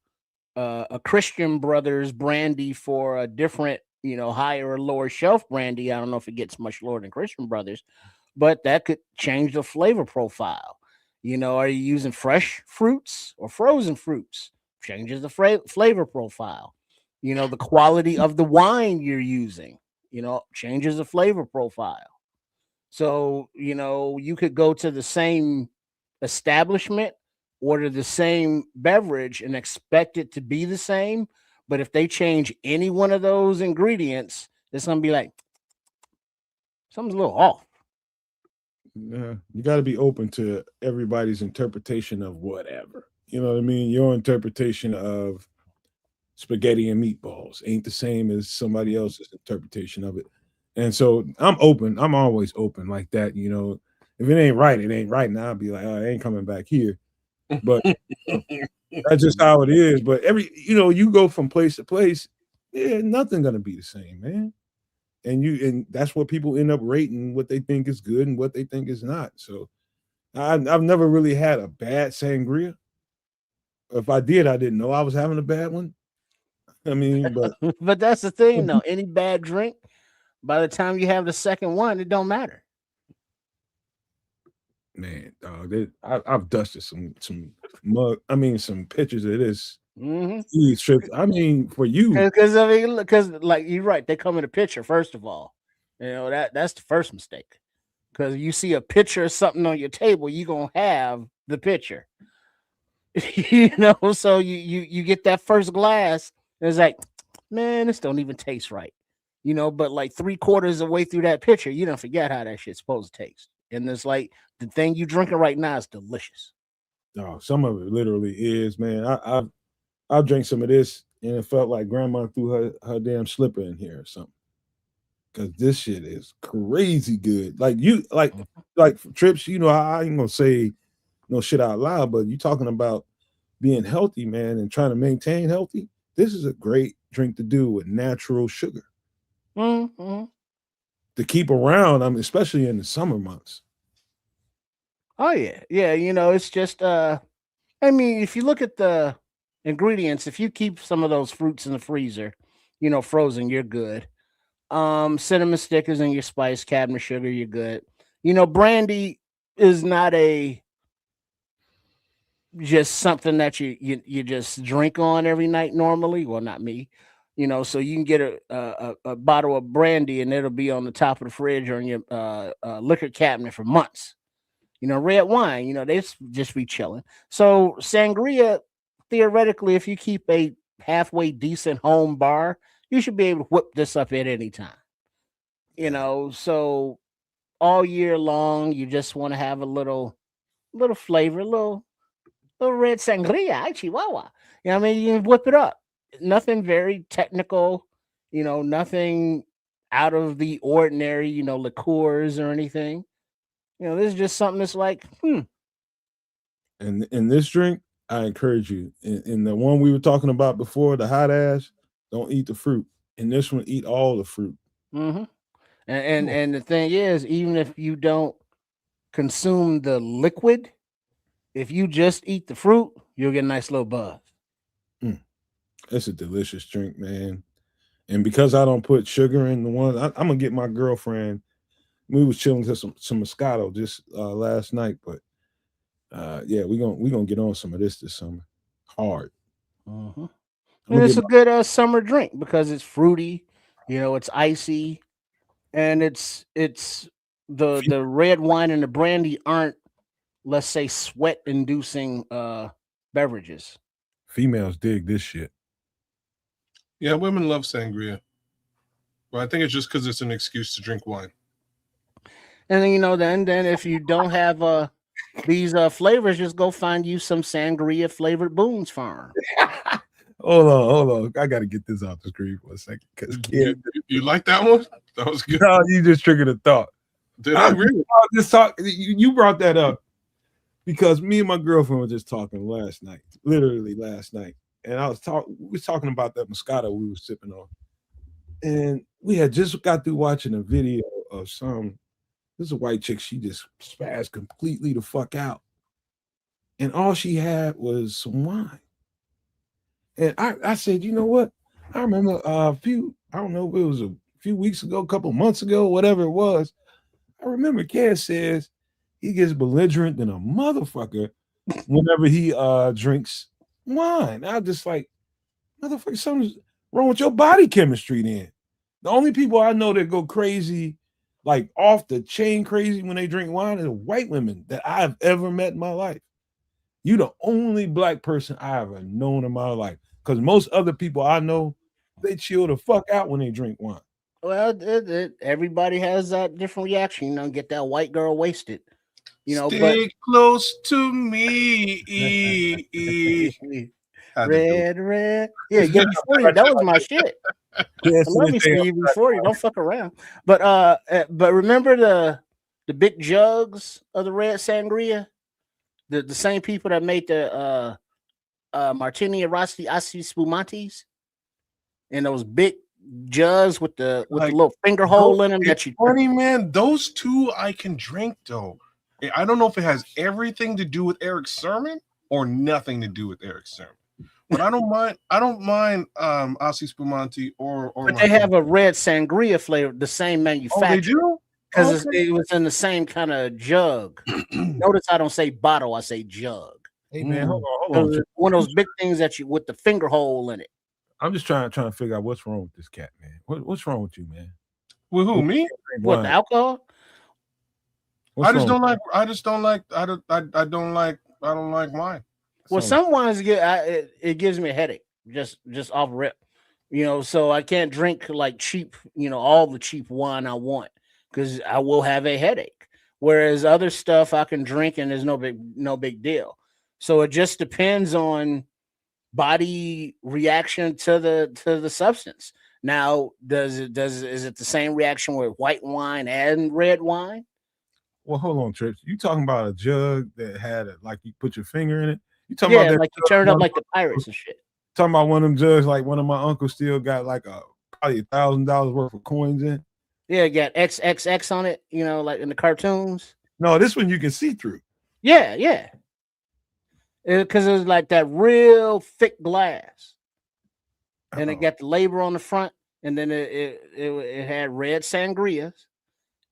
a Christian Brothers brandy for a different, higher or lower shelf brandy, I don't know if it gets much lower than Christian Brothers, but that could change the flavor profile. Are you using fresh fruits or frozen fruits? Changes the flavor profile. The quality of the wine you're using, changes the flavor profile. So, you could go to the same establishment, order the same beverage, and expect it to be the same. But if they change any one of those ingredients, it's going to be like something's a little off. Yeah, you got to be open to everybody's interpretation of whatever. You know what I mean? Your interpretation of spaghetti and meatballs ain't the same as somebody else's interpretation of it. And so I'm open. I'm always open like that. If it ain't right, it ain't right. And I'll be like, oh, I ain't coming back here. But that's just how it is. But you go from place to place, nothing gonna be the same, man. And that's what people end up rating, what they think is good and what they think is not. So I've never really had a bad sangria. If I did, I didn't know I was having a bad one. I mean, but but that's the thing, though. Any bad drink, by the time you have the second one, it don't matter. Man, dog, I've dusted some mug. I mean, some pictures of this. These trips. I mean, for you, because like you're right, they come in a picture. First of all, that's the first mistake. Because you see a picture of something on your table, you're gonna have the picture. So you get that first glass, and it's like, man, this don't even taste right. But like 3/4 of the way through that picture, you don't forget how that shit's supposed to taste. And it's like the thing you drinking right now is delicious. oh, some of it literally is, man. I've drank some of this, and it felt like grandma threw her damn slipper in here or something. Cause this shit is crazy good. Like trips, I ain't gonna say no shit out loud, but you talking about being healthy, man, and trying to maintain healthy. This is a great drink to do with natural sugar Mm-hmm. to keep around. I mean, especially in the summer months. Oh yeah, yeah. It's just I mean, if you look at the ingredients, if you keep some of those fruits in the freezer, frozen, you're good. Cinnamon stickers in your spice cabinet, sugar, you're good. Brandy is not a just something that you just drink on every night normally. Well, not me. So you can get a bottle of brandy and it'll be on the top of the fridge or in your liquor cabinet for months. Red wine, they just be chilling. So sangria, theoretically, if you keep a halfway decent home bar, you should be able to whip this up at any time. So all year long, you just want to have a little flavor, little red sangria, chihuahua. I mean, you can whip it up. Nothing very technical, nothing out of the ordinary, liqueurs or anything. This is just something that's like, And in this drink, I encourage you. In the one we were talking about before, the hot ass, don't eat the fruit. In this one, eat all the fruit. Mm-hmm. And the thing is, even if you don't consume the liquid, if you just eat the fruit, you'll get a nice little buzz. It's a delicious drink, man. And because I don't put sugar in the one, I'm gonna get my girlfriend. We was chilling to some Moscato just last night, but yeah, we gonna get on some of this summer, hard. Mm-hmm. And it's a good summer drink because it's fruity, it's icy, and it's the red wine and the brandy aren't, let's say, sweat inducing beverages. Females dig this shit. Yeah, women love sangria. Well, I think it's just because it's an excuse to drink wine. And then then if you don't have these flavors, just go find you some sangria flavored Boone's Farm. Hold on. I got to get this off the screen for a second. Because You like that one? That was good. no, you just triggered a thought. Did I really? You brought that up because me and my girlfriend were just talking literally last night, and we was talking about that Moscato we were sipping on, and we had just got through watching a video of this is a white chick. She just spazzed completely the fuck out, and all she had was some wine. And I said, you know what? I remember I don't know if it was a few weeks ago, a couple months ago, whatever it was. I remember Ken says he gets belligerent than a motherfucker whenever he drinks wine. I'm just like, motherfucker, something's wrong with your body chemistry then. The only people I know that go crazy, like off the chain crazy when they drink wine are white women that I've ever met in my life. You the only black person I ever known in my life. Because most other people I know, they chill the fuck out when they drink wine. Well, everybody has that different reaction. Get that white girl wasted. Stay close to me. Red. Yeah, get before you. That was my shit. I love me some UB40. Don't fuck around. But remember the big jugs of the red sangria? The same people that made the Martini Rossi Spumantes, and those big jugs with the little finger hole in them. That you funny, man. Those two I can drink though. I don't know if it has everything to do with Eric Sermon or nothing to do with Eric Sermon. But I don't mind Aussie Spumante or but they have a red sangria flavor, the same manufacturer. Oh, they do? Because it was in the same kind of jug. Notice I don't say bottle, I say jug. Hey man, hold on. One of those big things that you with the finger hole in it. I'm just trying to figure out what's wrong with this cat, man. What's wrong with you, man? With who? Me? What, the alcohol? I don't like wine. Well, some wines it gives me a headache just off rip, so I can't drink like cheap, all the cheap wine I want because I will have a headache. Whereas other stuff I can drink and there's no big deal. So it just depends on body reaction to the substance. Now, is it the same reaction with white wine and red wine? Well, hold on, Trips. You talking about a jug that had like you put your finger in it? You talking about that like you turn it up like the pirates and shit. Talking about one of them jugs, like one of my uncles still got like probably $1,000 worth of coins in. Yeah, it got XXX on it, like in the cartoons. No, this one you can see through. Yeah. Because it was like that real thick glass. And it got the label on the front, and then it had red sangrias.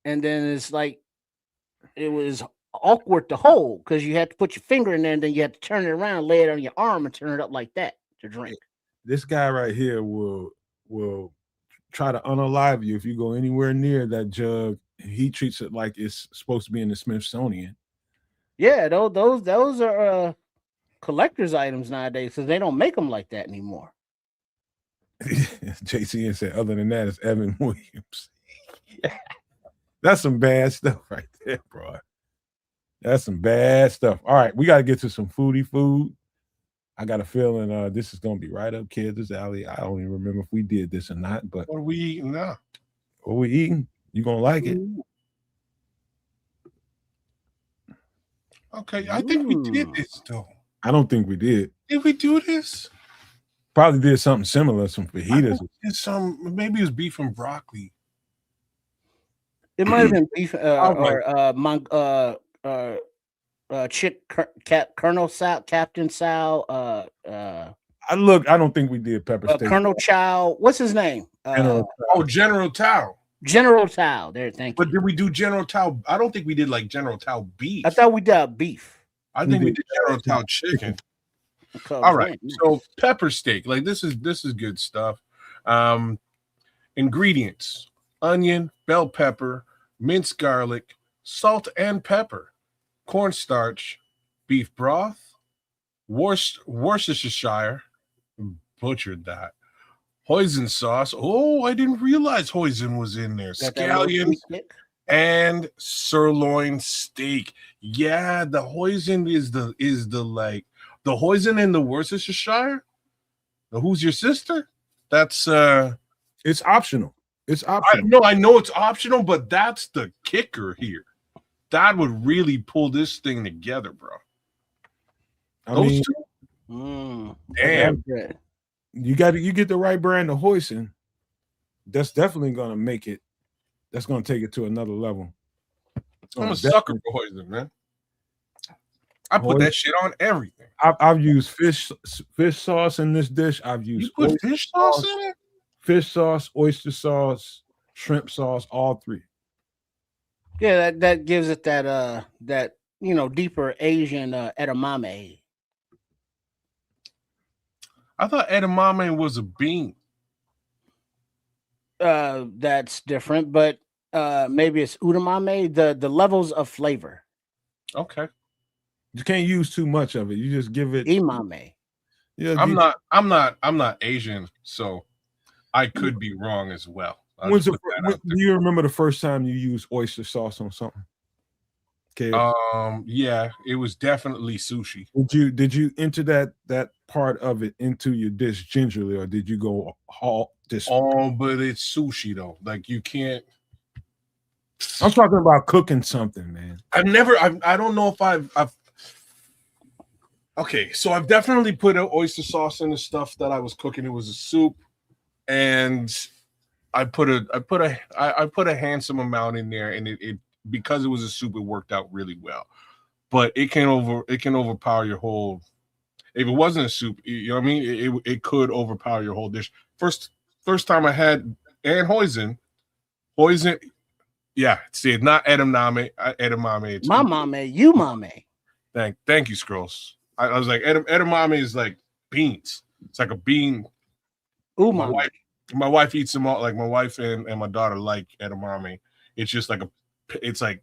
And then it's like it was awkward to hold because you had to put your finger in there and then you had to turn it around, lay it on your arm, and turn it up like that to drink. This guy right here will try to unalive you if you go anywhere near that jug. He treats it like it's supposed to be in the Smithsonian. Yeah, those are collector's items nowadays because they don't make them like that anymore. JCN said, other than that, it's Evan Williams. Yeah. That's some bad stuff right there, bro. That's some bad stuff. All right, we got to get to some foodie food. I got a feeling this is going to be right up kids' alley. I don't even remember if we did this or not, but what are we eating now? What we eating? You going to like it? Okay, I think we did this, though. I don't think we did. Did we do this? Probably did something similar, some fajitas. Maybe it was beef and broccoli. It might have been beef Colonel Sal, Captain Sal. I don't think we did pepper steak. Colonel Chow. What's his name? General Tao. General Tao. There, thank you. But did we do General Tao? I don't think we did like General Tao beef. I thought we did beef. I think we did General Tao chicken. All right, so pepper steak. Like this is good stuff. Ingredients: onion, bell pepper, minced garlic, salt and pepper, cornstarch, beef broth, Worcestershire, butchered that, hoisin sauce. Oh, I didn't realize hoisin was in there. Got that little Scallions sweet kick. and sirloin steak. Yeah, the hoisin is the like the hoisin in the Worcestershire. The Who's Your Sister? That's It's optional. It's I optional. know it's optional, but that's the kicker here. That would really pull this thing together, bro. I Those mean, two, damn. you get the right brand of hoisin. That's definitely gonna make it. That's gonna take it to another level. I'm a sucker for hoisin, man. I put that shit on everything. I've used fish sauce in this dish. I've used You put fish sauce in it? Fish sauce, oyster sauce, shrimp sauce, all three. Yeah, that gives it that deeper Asian edamame. I thought edamame was a bean. That's different, but maybe it's udamame. The levels of flavor. Okay. You can't use too much of it. You just give it Imame. Yeah, I'm not Asian, so I could be wrong as well. Do you remember the first time you used oyster sauce on something? Okay. Yeah, it was definitely sushi. Did you enter that part of it into your dish gingerly, or did you go all this? Oh, but it's sushi though. Like you can't. I'm talking about cooking something, man. I don't know if I've. Okay, so I've definitely put an oyster sauce in the stuff that I was cooking. It was a soup, and I put a handsome amount in there, and it because it was a soup, it worked out really well. But it can overpower your whole. If it wasn't a soup, you know what I mean. It could overpower your whole dish. First time I had hoisin. Yeah, see, it's not edamame. It's my mame, you mame. Thank you, Scrolls. I was like, edamame is like beans. It's like a bean. Ooh, my wife eats them all. Like my wife and my daughter like edamame. It's just like it's like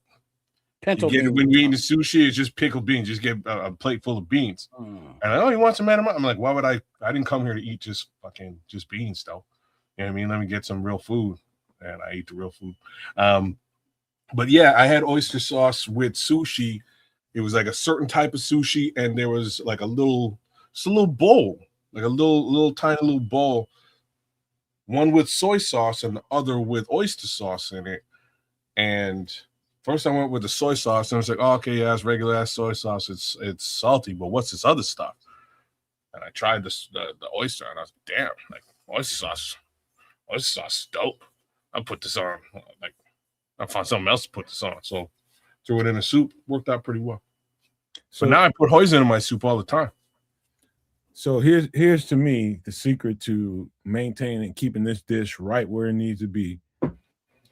when you eat the sushi, it's just pickled beans. Just get a plate full of beans. And you want some edamame? I'm like, why would I didn't come here to eat just beans though. You know what I mean? Let me get some real food. And I ate the real food. But yeah, I had oyster sauce with sushi. It was like a certain type of sushi, and there was like a little bowl, like a little tiny little bowl, one with soy sauce and the other with oyster sauce in it. And first I went with the soy sauce, and I was like, oh, okay, yeah, it's regular ass soy sauce. It's salty, but what's this other stuff? And I tried the oyster, and I was like, damn, like oyster sauce is dope. I'll put this on. Like I found something else to put this on. So threw it in a soup, worked out pretty well. So now I put hoisin in my soup all the time. So here's to me the secret to maintaining keeping this dish right where it needs to be.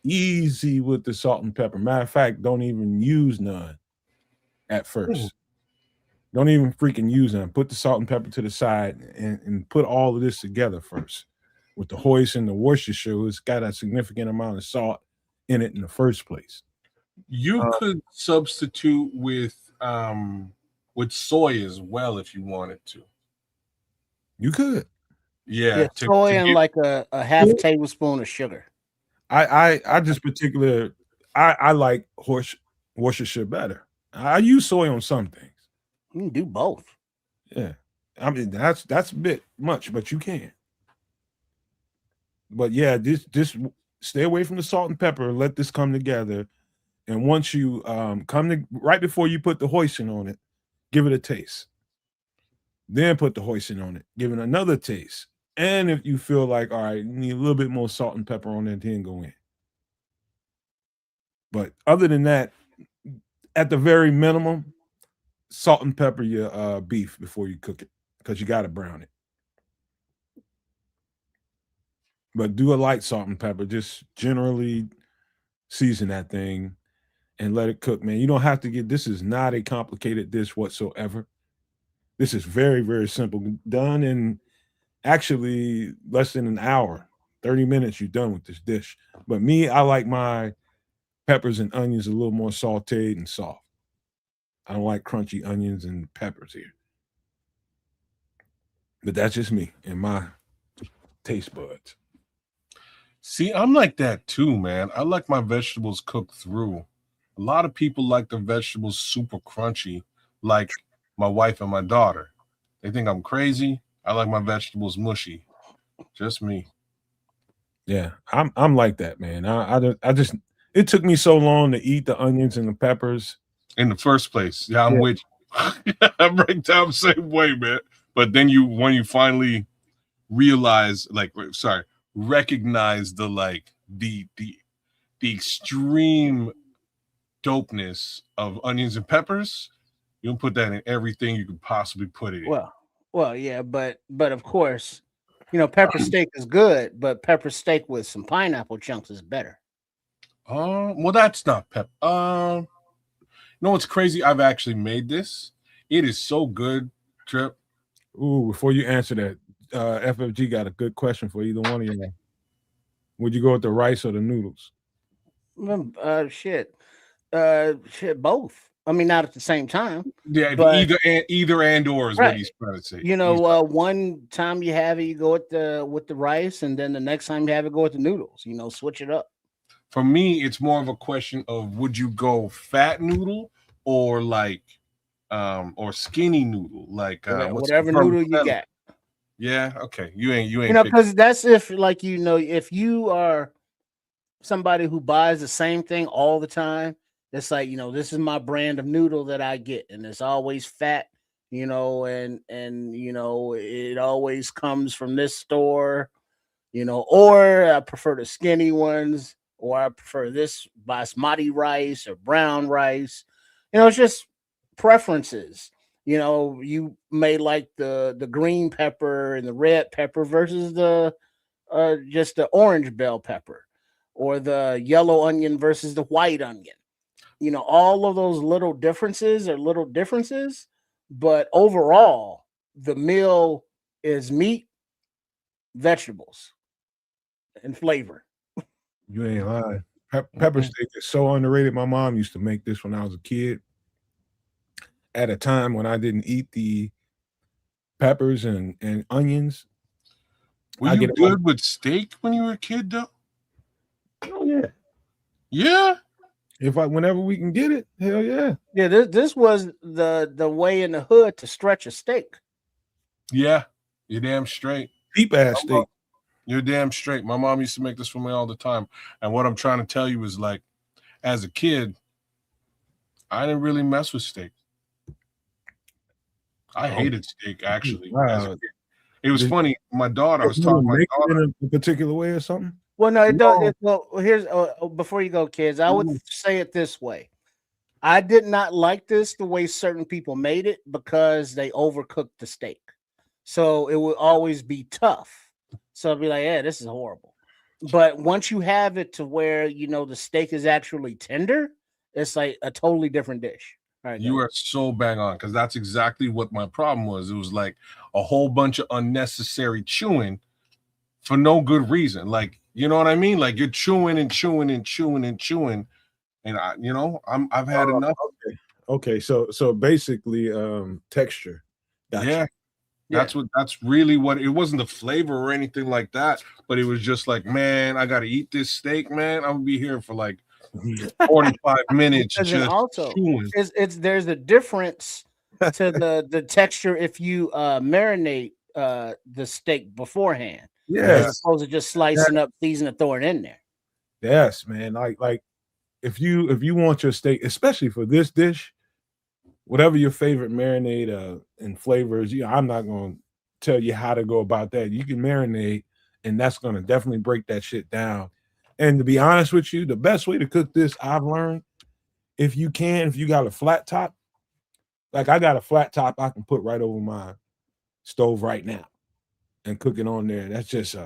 Easy with the salt and pepper. Matter of fact, don't even use none at first. Don't even freaking use none. Put the salt and pepper to the side and put all of this together first. With the hoisin, the Worcestershire, it's got a significant amount of salt in it in the first place. You could substitute with soy as well if you wanted to. You could. Yeah, soy and like a half tablespoon of sugar. I just particular I like Worcestershire better. I use soy on some things. You can do both. Yeah. I mean that's a bit much, but you can. But yeah, just stay away from the salt and pepper. Let this come together. And once you right before you put the hoisin on it, give it a taste. Then put the hoisin on it, give it another taste. And if you feel like, all right, you need a little bit more salt and pepper on it, then go in. But other than that, at the very minimum, salt and pepper your beef before you cook it, because you got to brown it. But do a light salt and pepper. Just generally season that thing and let it cook, man. You don't have to this is not a complicated dish whatsoever. This is very, very simple. Done in actually less than an hour, 30 minutes, you're done with this dish. But me, I like my peppers and onions a little more sauteed and soft. I don't like crunchy onions and peppers here. But that's just me and my taste buds. See, I'm like that too, man. I like my vegetables cooked through. A lot of people like the vegetables super crunchy, like my wife and my daughter. They think I'm crazy. I like my vegetables mushy. Just me. Yeah, I'm like that, man. I just it took me so long to eat the onions and the peppers. In the first place. Yeah, I'm Yeah. with you. I break down the same way, man. But then when you finally realize, recognize the extreme dopeness of onions and peppers, you'll put that in everything you could possibly put it in. Well, yeah, but of course, pepper steak is good, but pepper steak with some pineapple chunks is better. Well, that's not pep. You know what's crazy? I've actually made this. It is so good, Trip. Ooh, before you answer that, FFG got a good question for either one of you. Would you go with the rice or the noodles? Shit, both. I mean, not at the same time. Yeah, but either and or is what he's trying to say. One time you have it, you go with the rice, and then the next time you have it, go with the noodles. Switch it up. For me, it's more of a question of would you go fat noodle or or skinny noodle, whatever noodle you got. Yeah, okay. You ain't because that's if if you are somebody who buys the same thing all the time. It's like, this is my brand of noodle that I get, and it's always fat, and it always comes from this store, or I prefer the skinny ones, or I prefer this basmati rice or brown rice. It's just preferences. You may like the green pepper and the red pepper versus the just the orange bell pepper, or the yellow onion versus the white onion. All of those little differences are little differences, but overall, the meal is meat, vegetables, and flavor. You ain't lying. Pepper steak is so underrated. My mom used to make this when I was a kid. At a time when I didn't eat the peppers and onions. Were you good with steak when you were a kid, though? Oh yeah. Yeah. Whenever we can get it, hell yeah. Yeah, this was the way in the hood to stretch a steak. Yeah, you're damn straight. Deep ass steak. You're damn straight. My mom used to make this for me all the time. And what I'm trying to tell you is, like, as a kid, I didn't really mess with steak. I hated steak, actually. Wow. It was funny. My daughter, I was talking to my daughter. In a particular way or something? Well, no, it does. Well, here's before you go, kids, I would say it this way. I did not like this the way certain people made it because they overcooked the steak. So it would always be tough. So I'd be like, yeah, this is horrible. But once you have it to where, the steak is actually tender, it's like a totally different dish. Right, you are so bang on, because that's exactly what my problem was. It was like a whole bunch of unnecessary chewing for no good reason. Like, you know what I mean? Like, you're chewing and chewing and chewing and chewing. And I've had enough. Okay. So basically, texture. Gotcha. Yeah. That's really what it wasn't, the flavor or anything like that, but it was just like, man, I gotta eat this steak, man. I'm gonna be here for like 45 minutes. Just also, there's a difference to the texture if you marinate the steak beforehand. Yeah, as opposed to just slicing up, seasoning, and throwing it in there. Yes, man. Like if you want your steak, especially for this dish, whatever your favorite marinade and flavors, I'm not going to tell you how to go about that. You can marinate, and that's going to definitely break that shit down. And to be honest with you, the best way to cook this, I've learned, if you got a flat top, like I got a flat top I can put right over my stove right now and cook it on there. That's just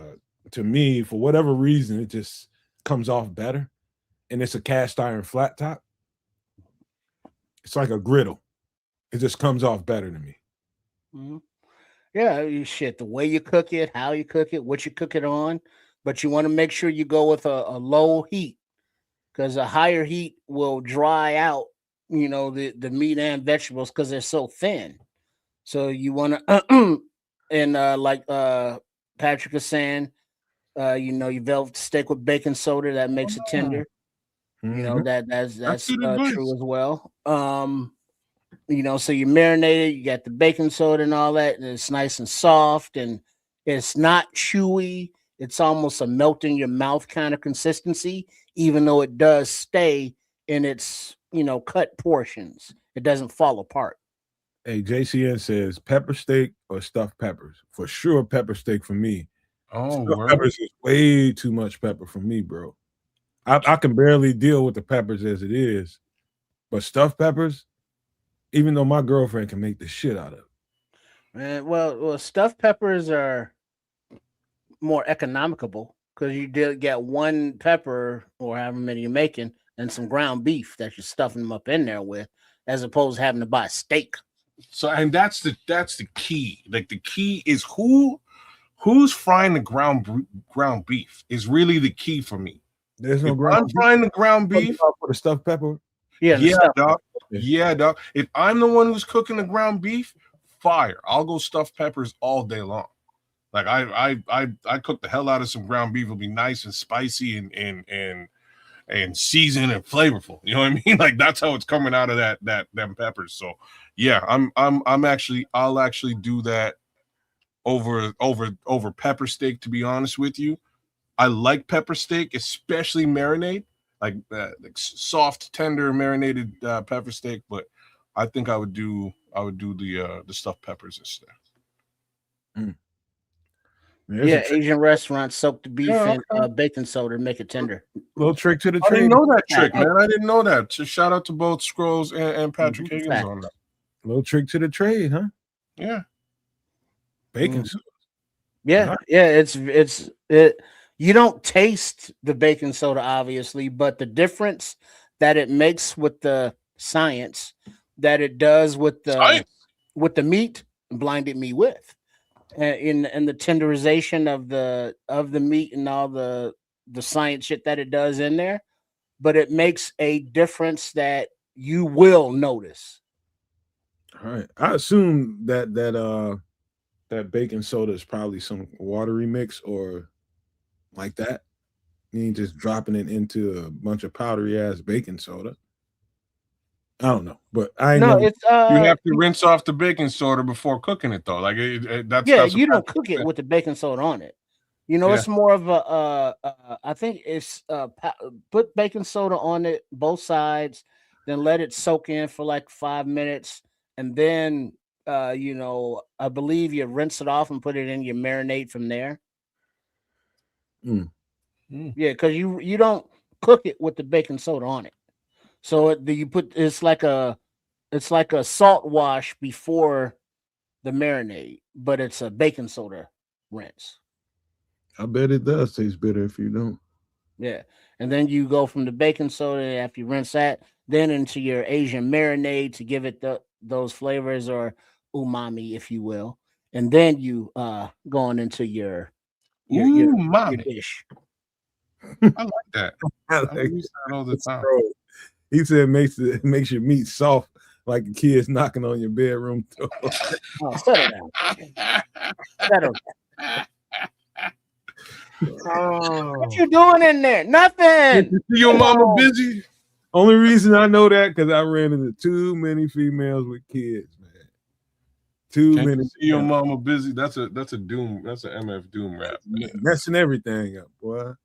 to me, for whatever reason, it just comes off better. And it's a cast iron flat top. It's like a griddle. It just comes off better to me. Mm-hmm. Yeah, the way you cook it, how you cook it, what you cook it on, but you want to make sure you go with a low heat, because a higher heat will dry out, the meat and vegetables because they're so thin. So you want to, and Patrick is saying, you velvet steak with baking soda that makes it tender. You know that's true as well. So you marinate it, you got the baking soda and all that, and it's nice and soft, and it's not chewy. It's almost a melt in your mouth kind of consistency, even though it does stay in its cut portions. It doesn't fall apart. Hey, JCN says pepper steak or stuffed peppers. For sure, pepper steak for me. Stuffed peppers is way too much pepper for me, bro. I can barely deal with the peppers as it is, but stuffed peppers, even though my girlfriend can make the shit out of it. Well, stuffed peppers are more economical because you get one pepper or however many you're making and some ground beef that you're stuffing them up in there with, as opposed to having to buy steak. So, and that's the key. Like the key is who's frying the ground beef is really the key for me. There's no I'm frying the ground beef for the stuffed pepper. Yeah, dog. Yeah, dog. If I'm the one who's cooking the ground beef, fire. I'll go stuffed peppers all day long. Like I cook the hell out of some ground beef. It'll be nice and spicy and seasoned and flavorful. You know what I mean? Like that's how it's coming out of them peppers. So yeah, I'll actually do that over pepper steak, to be honest with you. I like pepper steak, especially marinade, like soft, tender marinated pepper steak. But I think I would do the stuffed peppers instead. Yeah, Asian restaurants soak the beef in baking soda to make it tender. Little trick to the trade. I didn't know that trick, man. I didn't know that. So shout out to both Scrolls and Patrick Higgins on that. Little trick to the trade, huh? Yeah. Baking soda. Yeah, it's you don't taste the baking soda, obviously, but the difference that it makes with the science that it does with the meat blinded me with. In the tenderization of the meat and all the science shit that it does in there, but it makes a difference that you will notice. All right, I assume that baking soda is probably some watery mix or like that. You ain't just dropping it into a bunch of powdery ass baking soda. I don't know, but it's you have to rinse off the baking soda before cooking it, though. Like that's you don't cook it with the baking soda on it. It's more of a I think it's put baking soda on it both sides, then let it soak in for like 5 minutes, and then I believe you rinse it off and put it in your marinade from there. Yeah, because you don't cook it with the baking soda on it. So it's like a salt wash before the marinade, but it's a baking soda rinse. I bet it does taste better if you don't. Yeah, and then you go from the baking soda after you rinse that, then into your Asian marinade to give it those flavors or umami, if you will, and then you going into your dish. I like that. I use that all the time. He said it makes your meat soft like the kids knocking on your bedroom door. Settle down. Settle down. What you doing in there? Nothing. Your mama busy? Only reason I know that because I ran into too many females with kids, man. Too many. See your mama busy. That's a doom. That's an MF Doom rap. Man. Messing everything up, boy. All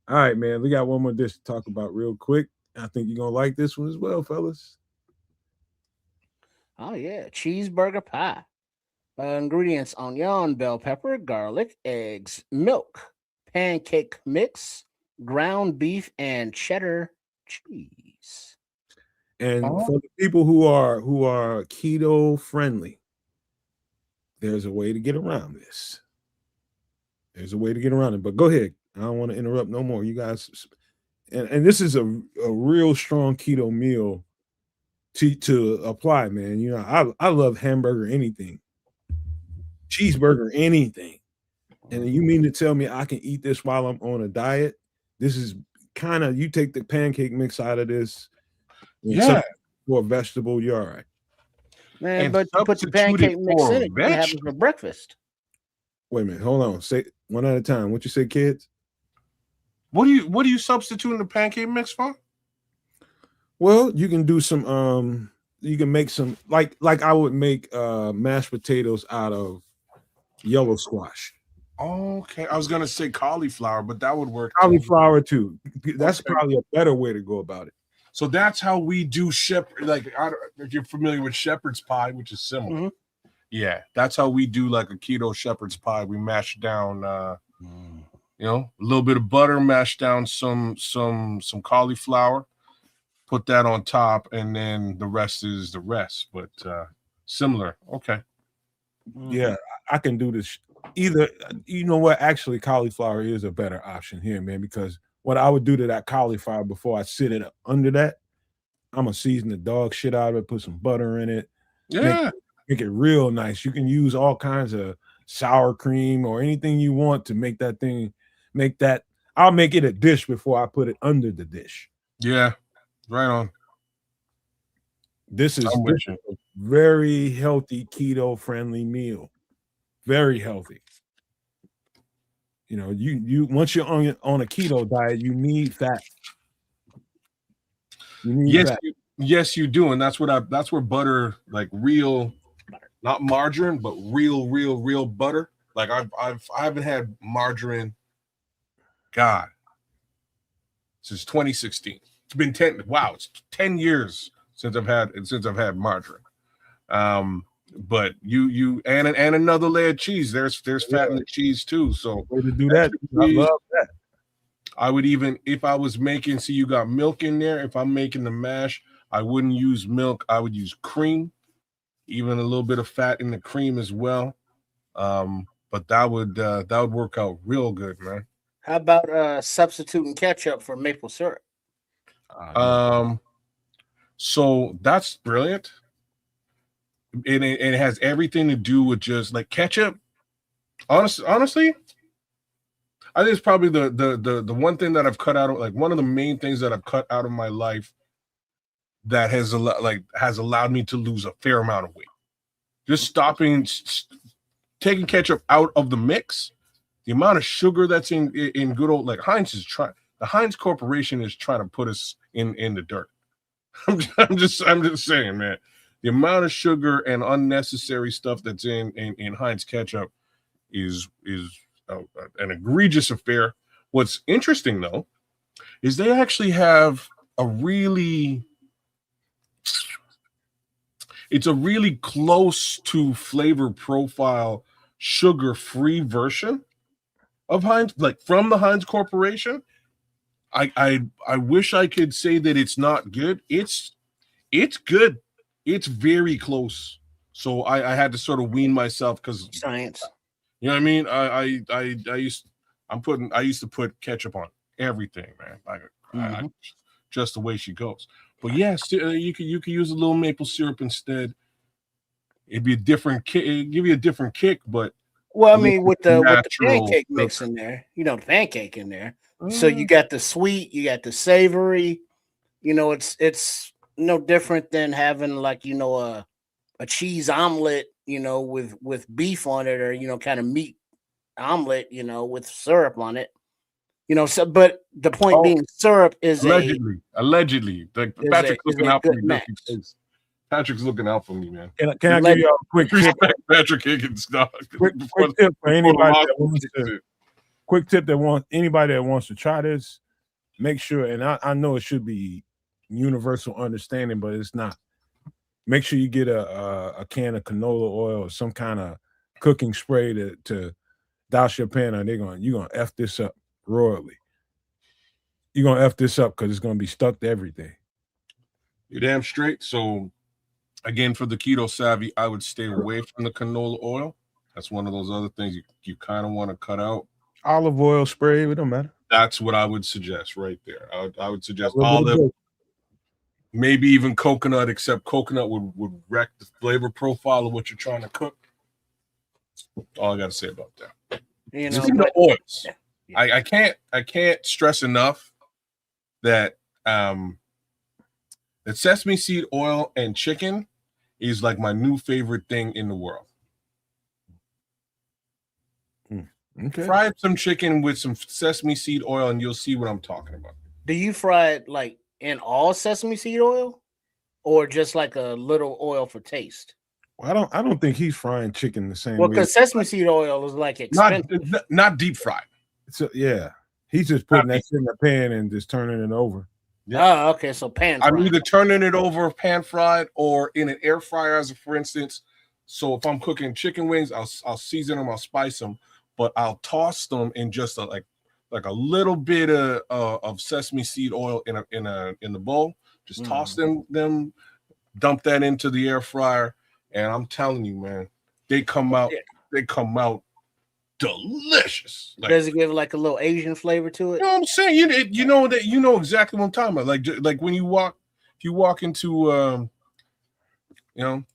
right, man. We got one more dish to talk about real quick. I think you're gonna like this one as well, fellas. Oh yeah, cheeseburger pie. Ingredients: onion, bell pepper, garlic, eggs, milk, pancake mix, ground beef, and cheddar cheese. And for the people who are keto friendly, there's a way to get around this. There's a way to get around it. But go ahead. I don't want to interrupt no more. You guys. And this is a real strong keto meal to apply, man. I love hamburger anything, cheeseburger anything. And you mean to tell me I can eat this while I'm on a diet? This is kind of, you take the pancake mix out of this, for a vegetable, you're all right. Man, but you put the pancake mix in it, you have it for breakfast. Wait a minute. Hold on. Say one at a time. What you say, kids? What do you substitute the pancake mix for? Well, you can do some. You can make some like I would make mashed potatoes out of yellow squash. Okay, I was gonna say cauliflower, but that would work. Cauliflower too. That's Okay. probably a better way to go about it. So that's how we do shepherd. Like, if you're familiar with shepherd's pie, which is similar. Mm-hmm. Yeah, that's how we do like a keto shepherd's pie. We mash down, you know, a little bit of butter, mash down some cauliflower, put that on top, and then the rest is the rest. But similar. Okay. Yeah, I can do this. Either, you know what? Actually, cauliflower is a better option here, man, because what I would do to that cauliflower before I sit it under that, I'm gonna season the dog shit out of it, put some butter in it, Yeah. make it real nice. You can use all kinds of sour cream or anything you want to make that thing. I'll make it a dish before I put it under the dish. Yeah. Right on. This is a very healthy keto friendly meal. Very healthy. You know, you once you're on a keto diet, you need fat. You need fat. Yes, you do, and that's where butter, like real, not margarine, but real butter. Like I haven't had margarine, God, since 2016. It's been 10. Wow, it's 10 years since I've had margarine. But you and another layer of cheese. There's fat in the cheese too. So way to do that. I love that. I would even, if I was making, see, you got milk in there. If I'm making the mash, I wouldn't use milk. I would use cream, even a little bit of fat in the cream as well. But that would work out real good, man. How about substituting ketchup for maple syrup? So that's brilliant. It has everything to do with just like ketchup. Honestly, I think it's probably the one thing that I've cut out of, like one of the main things that I've cut out of my life that has allowed me to lose a fair amount of weight. Just taking ketchup out of the mix, the amount of sugar that's in good old, like the Heinz Corporation is trying to put us in the dirt. I'm just saying, man. The amount of sugar and unnecessary stuff that's in Heinz ketchup is an egregious affair. What's interesting though is they actually have a really close to flavor profile sugar-free version of Heinz, like from the Heinz Corporation. I wish I could say that it's not good. It's good. It's very close. So I had to sort of wean myself because science. You know what I mean? I used to put ketchup on everything, man. Just the way she goes. But yes, you could use a little maple syrup instead. It'd be a different kick. It'd give you a different kick, but well, I mean, with the pancake mix in there, you know, the pancake in there. So you got the sweet, you got the savory. You know, it's no different than having like, you know, a cheese omelet, you know, with beef on it, or, you know, kind of meat omelet, you know, with syrup on it. You know, so but the point being syrup is allegedly. Like Patrick's looking out for me. Patrick's looking out for me, man. Can I give you a quick tip? Patrick Higgins, quick tip for anybody that wants to. Quick tip anybody that wants to try this, make sure, and I know it should be universal understanding, but it's not. Make sure you get a can of canola oil or some kind of cooking spray to douse your pan, and you're gonna F this up royally. You're gonna F this up because it's gonna be stuck to everything. You're damn straight. So again, for the keto savvy, I would stay away from the canola oil. That's one of those other things you kind of want to cut out. Olive oil spray, it don't matter. That's what I would suggest right there. I would suggest olive, maybe even coconut, except coconut would wreck the flavor profile of what you're trying to cook. All I got to say about that. You know, the oils. Yeah. I can't stress enough that that sesame seed oil and chicken is like my new favorite thing in the world. Okay. Fry up some chicken with some sesame seed oil, and you'll see what I'm talking about. Do you fry it like in all sesame seed oil, or just like a little oil for taste? Well, I don't think he's frying chicken the same Well, way. because sesame seed oil is like expensive. Not deep fried. So yeah, he's just putting that shit in the pan and just turning it over. Yeah. Oh, okay. So pan fried. I'm either turning it over pan fried or in an air fryer, as for instance. So if I'm cooking chicken wings, I'll season them, I'll spice them, but I'll toss them in just like a little bit of sesame seed oil in the bowl. Just toss them, dump that into the air fryer, and I'm telling you, man, they come out delicious. Like, does it give like a little Asian flavor to it? You know what I'm saying? You know exactly what I'm talking about. Like when you walk into an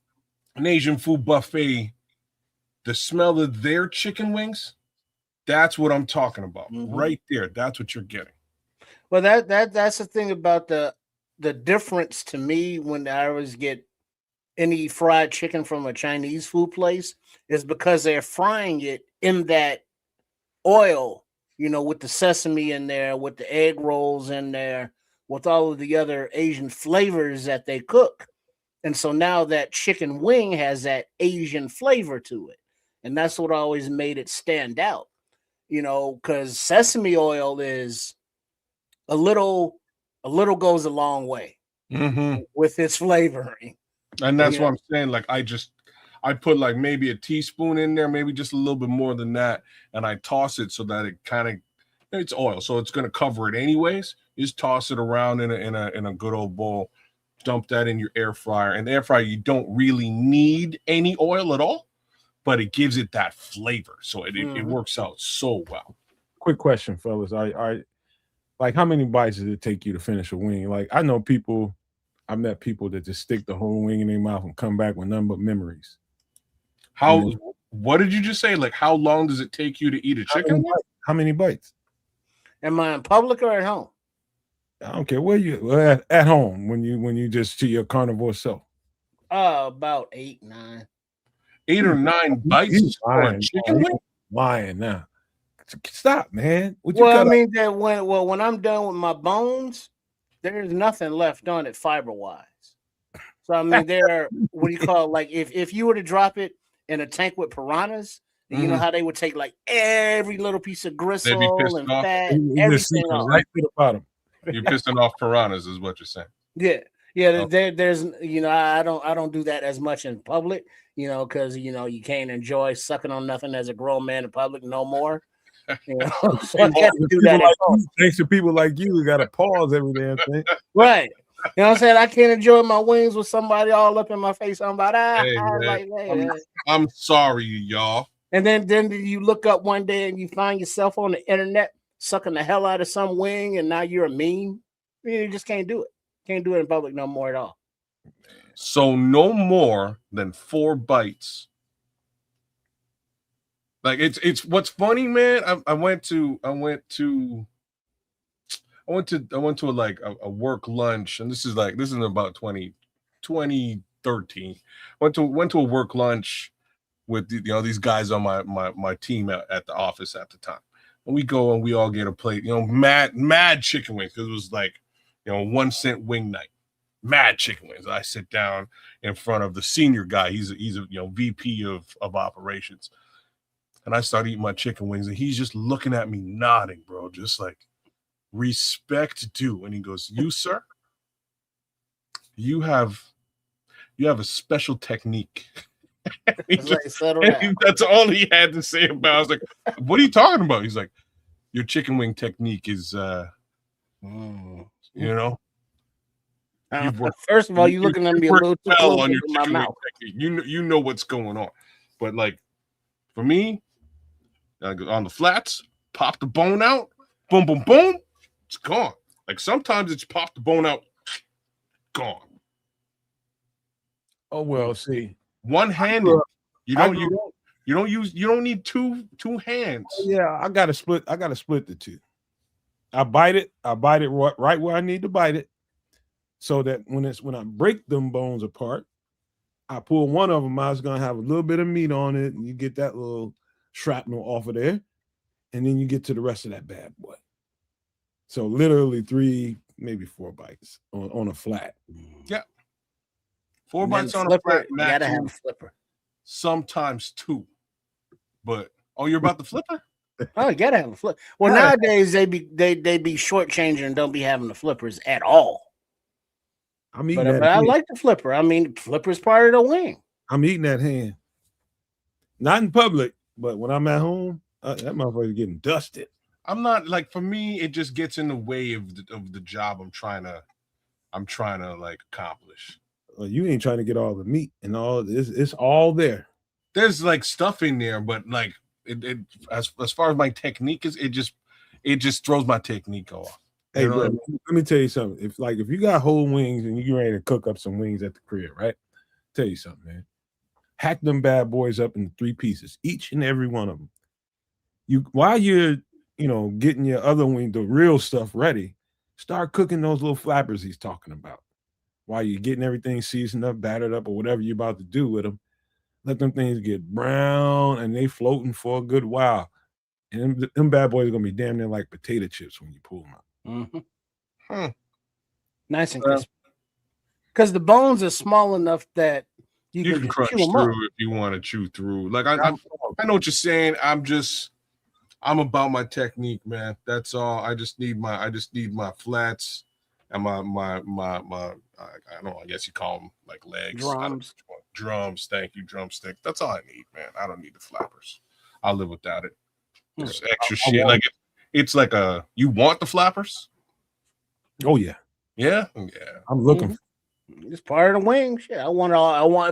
Asian food buffet, the smell of their chicken wings, that's what I'm talking about. Right there. That's what you're getting. Well, that's the thing about the difference to me when I always get any fried chicken from a Chinese food place is because they're frying it in that oil, with the sesame in there, with the egg rolls in there, with all of the other Asian flavors that they cook. And so now that chicken wing has that Asian flavor to it. And that's what always made it stand out, because sesame oil is a little goes a long way with its flavoring. And that's what I'm saying. Like I put like maybe a teaspoon in there, maybe just a little bit more than that, and I toss it so that it it's oil, so it's going to cover it anyways. You just toss it around in a good old bowl, dump that in your air fryer. And the air fryer, you don't really need any oil at all, but it gives it that flavor, so it works out so well. Quick question, fellas. I like, how many bites does it take you to finish a wing? Like, I met people that just stick the whole wing in their mouth and come back with nothing but memories. What did you just say? Like, how long does it take you to eat a chicken? How many bites? Am I in public or at home? I don't care where you at home when you just to your carnivore self. About 8, 9. 8 or 9 bites for a chicken wing? Lying now. Stop, man. I mean that when I'm done with my bones, there's nothing left on it fiber-wise. So I mean, they're what do you call it? Like if you were to drop it in a tank with piranhas, you know how they would take like every little piece of gristle and fat, everything right to the bottom. You're pissing off piranhas, is what you're saying. Yeah. There's I don't do that as much in public, because you can't enjoy sucking on nothing as a grown man in public no more. So I can't do that at home. Thanks to people like you, we got to pause every damn thing. Right. You know what I'm saying? I can't enjoy my wings with somebody all up in my face. I'm about I'm sorry, y'all. And then you look up one day and you find yourself on the internet sucking the hell out of some wing, and now you're a meme. You just can't do it. Can't do it in public no more at all. So no more than 4 bites. Like it's what's funny, man. I went to a work lunch, and this is about 2013. Went to a work lunch with these guys on my team at the office at the time. And we go and we all get a plate, mad chicken wings, because it was like 1 cent wing night. Mad chicken wings. I sit down in front of the senior guy. He's a VP of operations. And I start eating my chicken wings, and he's just looking at me, nodding, bro, just like respect due. And he goes, "You, sir, you have a special technique." That's all he had to say about it. I was like, "What are you talking about?" He's like, "Your chicken wing technique is, First of all, you looking at me a little too close on your my mouth. You know what's going on, but like for me, on the flats, pop the bone out, boom, boom, boom, it's gone. Like sometimes it's pop the bone out, gone. Oh well, see, one-handed. You don't need two hands. Yeah, I gotta split the two. I bite it right where I need to bite it, so that when I break them bones apart, I pull one of them out. It's gonna have a little bit of meat on it, and you get that little shrapnel off of there. and then you get to the rest of that bad boy. So literally 3, maybe 4 bites on a flat. Yeah. 4 And then bites on a flipper, flat, you gotta have a maximum, flipper. sometimes 2. But you're about the flipper? Oh, you gotta have a flip. Well, Yeah. nowadays they be shortchanging and don't be having the flippers at all. I'm eating But that. I hand. like the flipper. I mean, flipper's part of the wing. I'm eating that hand. Not in public, but when I'm at home, that motherfucker's getting dusted. I'm not like, for me, it just gets in the way of the job I'm trying to like accomplish. Well, you ain't trying to get all the meat and all this. It's all there. There's like stuff in there, but like it as far as my technique is, it just throws my technique off. Hey, You know bro, what I mean? let me tell you something. If you got whole wings and you ready to cook up some wings at the crib, right? Tell you something, man. Hack them bad boys up into 3 pieces, each and every one of them. While you're, getting your other wing, the real stuff ready, start cooking those little flappers he's talking about. While you're getting everything seasoned up, battered up, or whatever you're about to do with them, let them things get brown and they floating for a good while. And them bad boys are gonna be damn near like potato chips when you pull them out. Mm-hmm. Nice and crispy. Because the bones are small enough that you can just crunch chew them through up. if you want to chew through. Like I know what you're saying. I'm about my technique, man. That's all. I just need my flats and my I don't know, I guess you call them like legs. Drums. Thank you, drumstick. That's all I need, man. I don't need the flappers. I'll live without it. There's extra shit. Like it's like you want the flappers? Oh yeah. Yeah. I'm looking. It's part of the wing. Shit, I want.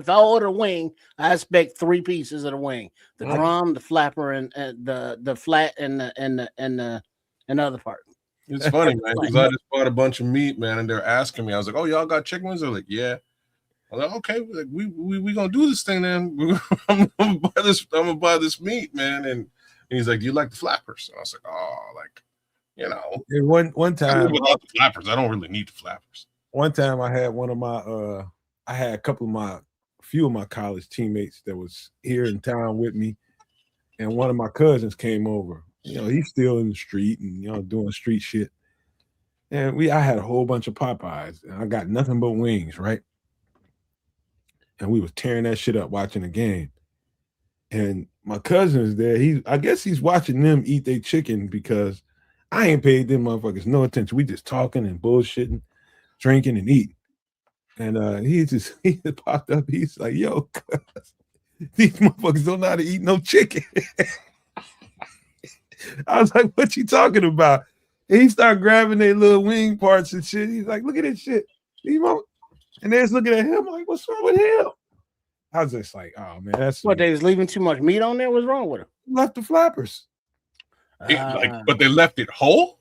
If I order a wing, I expect 3 pieces of the wing: the drum, the flapper, and the flat, and the other part. It's funny, man, because I just bought a bunch of meat, man, and they're asking me. I was like, "Oh, y'all got chicken wings?" They're like, "Yeah." I'm like, "Okay, like, we gonna do this thing, then. I'm gonna buy this meat, man." And he's like, "Do you like the flappers?" And I was like, "Oh, like, One time without the flappers, I don't really need the flappers." One time I had I had a few of my college teammates that was here in town with me, and one of my cousins came over. He's still in the street and doing street shit. And I had a whole bunch of Popeyes, and I got nothing but wings, right? And we was tearing that shit up watching the game. And my cousin is there. I guess he's watching them eat their chicken because I ain't paid them motherfuckers no attention. We just talking and bullshitting, drinking and eating. And he just popped up. He's like, "Yo, these motherfuckers don't know how to eat no chicken." I was like, "What you talking about?" And he started grabbing their little wing parts and shit. He's like, "Look at this shit." And they're just looking at him like, "What's wrong with him?" I was just like, "Oh man, that's what they was leaving too much meat on there. What's wrong with them? Left the flappers. But they left it whole.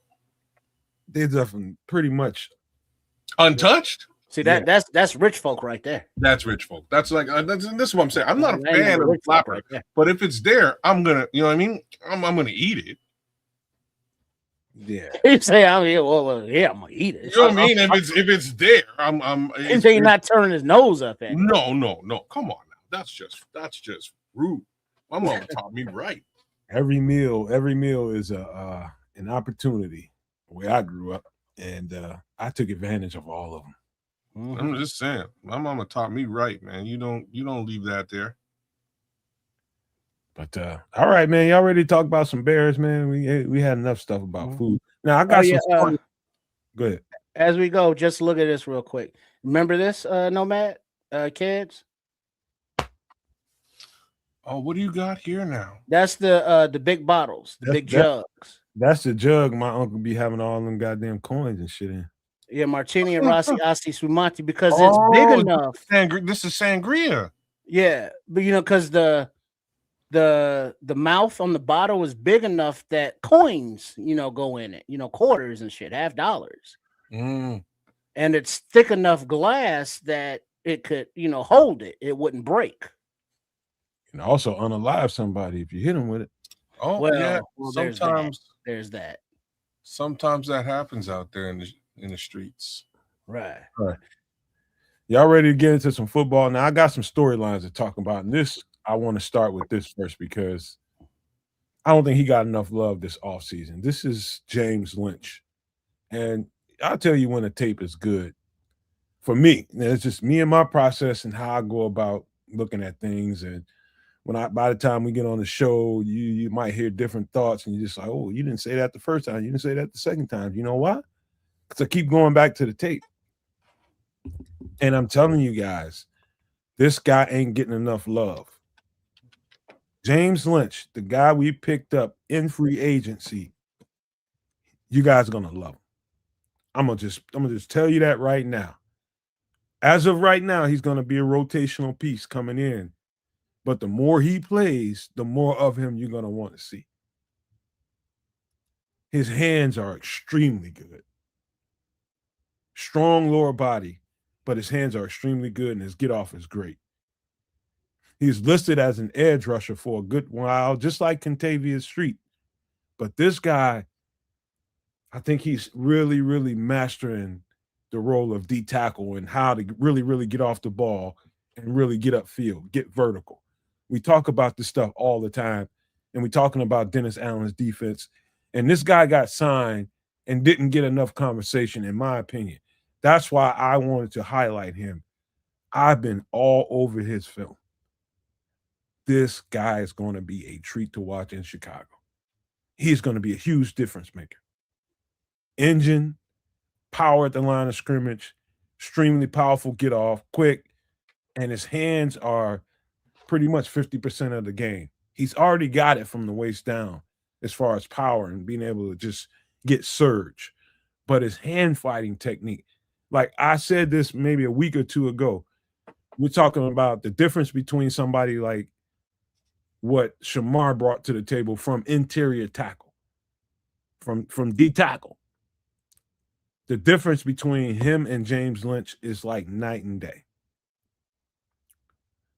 They left them pretty much untouched. See that's rich folk right there. That's rich folk. That's like this is what I'm saying. I'm not a fan of flapper, but if it's there, I'm gonna, you know what I mean. I'm gonna eat it. Yeah. You say I'm here. Well, yeah, I'm gonna eat it. You know what I mean? If it's there, I'm. He's not turning his nose up at. No. Come on now. That's just rude. My mom taught me right. Every meal is an opportunity. The way I grew up, and I took advantage of all of them. I'm just saying, my mama taught me right, man. You don't leave that there. But all right, man. Y'all ready to talk about some bears, man? We had enough stuff about food. Now I got some. Go ahead. As we go, just look at this real quick. Remember this, Nomad, kids? Oh, what do you got here now? That's the big bottles, the big jugs. That's the jug my uncle be having all them goddamn coins and shit in. Yeah, Martini and Rossi Asti Sumati, because it's big enough. This is sangria. Yeah, but because the mouth on the bottle is big enough that coins, go in it. Quarters and shit, $50. And it's thick enough glass that it could, hold it. It wouldn't break. And also unalive somebody if you hit them with it. Oh, well, yeah. Sometimes there's that. Sometimes that happens out there in the streets. Right. Y'all ready to get into some football? Now I got some storylines to talk about. And this, I want to start with this first because I don't think he got enough love this offseason. This is James Lynch. And I'll tell you when a tape is good. For me, it's just me and my process and how I go about looking at things. And by the time we get on the show, you might hear different thoughts, and you're just like, oh, you didn't say that the first time. You didn't say that the second time. You know why? Because I keep going back to the tape. And I'm telling you guys, this guy ain't getting enough love. James Lynch, the guy we picked up in free agency, you guys are gonna love him. I'm gonna just tell you that right now. As of right now, he's gonna be a rotational piece coming in. But the more he plays, the more of him you're gonna want to see. His hands are extremely good. Strong lower body, but his hands are extremely good, and his get off is great. He's listed as an edge rusher for a good while, just like Kentavious Street. But this guy, I think he's really, really mastering the role of D tackle and how to really, really get off the ball and really get upfield, get vertical. We talk about this stuff all the time, and we're talking about Dennis Allen's defense. And this guy got signed and didn't get enough conversation, in my opinion. That's why I wanted to highlight him. I've been all over his film. This guy is going to be a treat to watch in Chicago. He's going to be a huge difference maker. Engine, power at the line of scrimmage, extremely powerful get off, quick, and his hands are pretty much 50% of the game. He's already got it from the waist down as far as power and being able to just get surge. But his hand fighting technique, like I said this maybe a week or two ago, we're talking about the difference between somebody like what Shamar brought to the table from interior tackle, from D tackle. The difference between him and James Lynch is like night and day.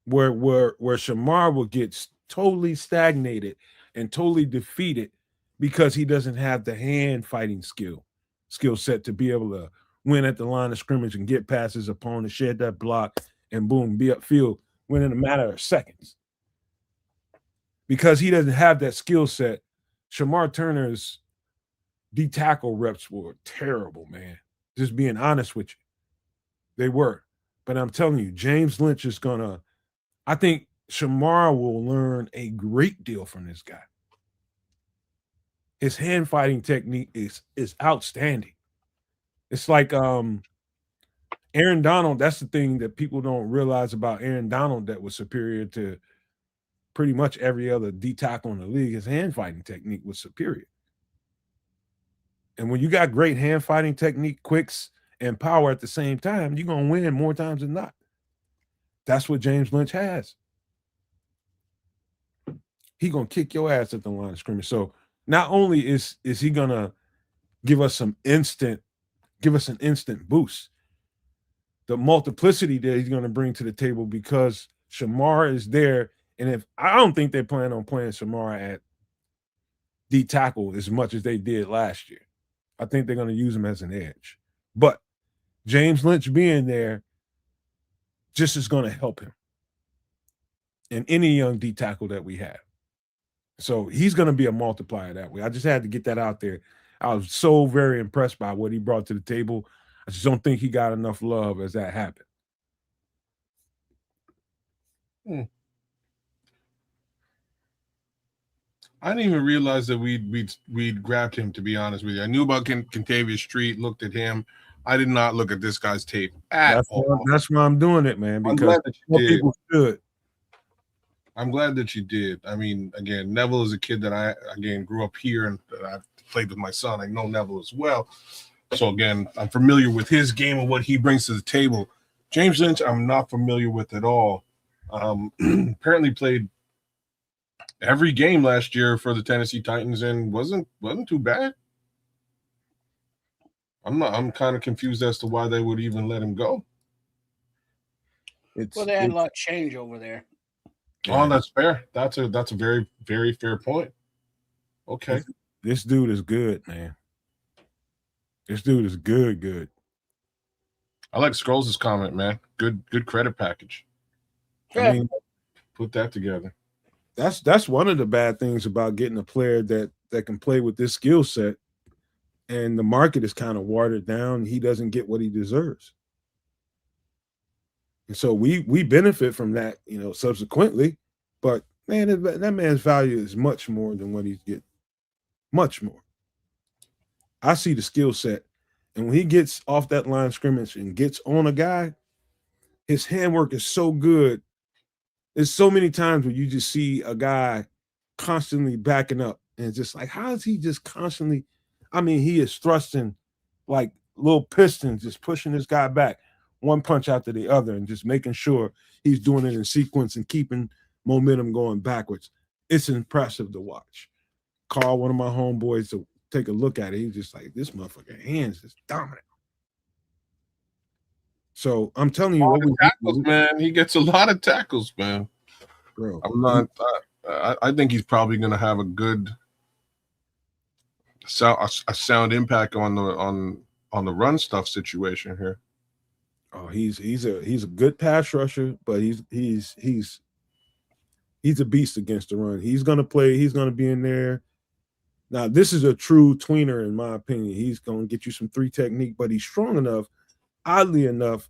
Where Shamar will get totally stagnated and totally defeated because he doesn't have the hand fighting skill set to be able to win at the line of scrimmage and get past his opponent, shed that block, and boom, be upfield within a matter of seconds. Because he doesn't have that skill set, Shamar Turner's D tackle reps were terrible, man. Just being honest with you. They were. But I'm telling you, James Lynch is gonna, I think Shamar will learn a great deal from this guy. His hand fighting technique is outstanding. It's like Aaron Donald. That's the thing that people don't realize about Aaron Donald that was superior to pretty much every other D tackle in the league. His hand fighting technique was superior. And when you got great hand fighting technique, quicks, and power at the same time, you're going to win more times than not. That's what James Lynch has. He's going to kick your ass at the line of scrimmage. So not only is he going to give us an instant boost, the multiplicity that he's going to bring to the table because Shamar is there. And if I don't think they plan on playing Shamar at D tackle as much as they did last year. I think they're going to use him as an edge. But James Lynch being there just is going to help him in any young D tackle that we have. So he's going to be a multiplier that way. I just had to get that out there. I was so very impressed by what he brought to the table. I just don't think he got enough love as that happened. I didn't even realize that we'd grabbed him, to be honest with you. I knew about Kentavious Street, looked at him. I did not look at this guy's tape at all. That's why I'm doing it, man, because I'm glad that you did. People should. I'm glad that you did. I mean, again, Neville is a kid that I grew up here and I've played with my son. I know Neville as well. So, again, I'm familiar with his game and what he brings to the table. James Lynch, I'm not familiar with at all. Apparently played every game last year for the Tennessee Titans and wasn't too bad. I'm kind of confused as to why they would even let him go. Well, they had a lot of change over there. Oh, that's fair. That's a very, very fair point. Okay. This dude is good, man. This dude is good. I like Scrolls' comment, man. Good credit package. Yeah. I mean, put that together. That's one of the bad things about getting a player that can play with this skill set, and the market is kind of watered down. He doesn't get what he deserves. And so we benefit from that, subsequently. But man, that man's value is much more than what he's getting. Much more. I see the skill set, and when he gets off that line of scrimmage and gets on a guy, his handwork is so good. There's so many times where you just see a guy constantly backing up, and it's just like, how is he just constantly? I mean, he is thrusting like little pistons, just pushing this guy back, one punch after the other, and just making sure he's doing it in sequence and keeping momentum going backwards. It's impressive to watch. Call one of my homeboys to take a look at it. He's just like, this motherfucker hands is dominant. So I'm telling you, what tackles, man. He gets a lot of tackles, man. Bro, I'm not. I think he's probably going to have a good, sound impact on the run stuff situation here. Oh, he's a good pass rusher, but he's a beast against the run. He's gonna play. He's gonna be in there. Now, this is a true tweener, in my opinion. He's gonna get you some 3 technique, but he's strong enough, oddly enough,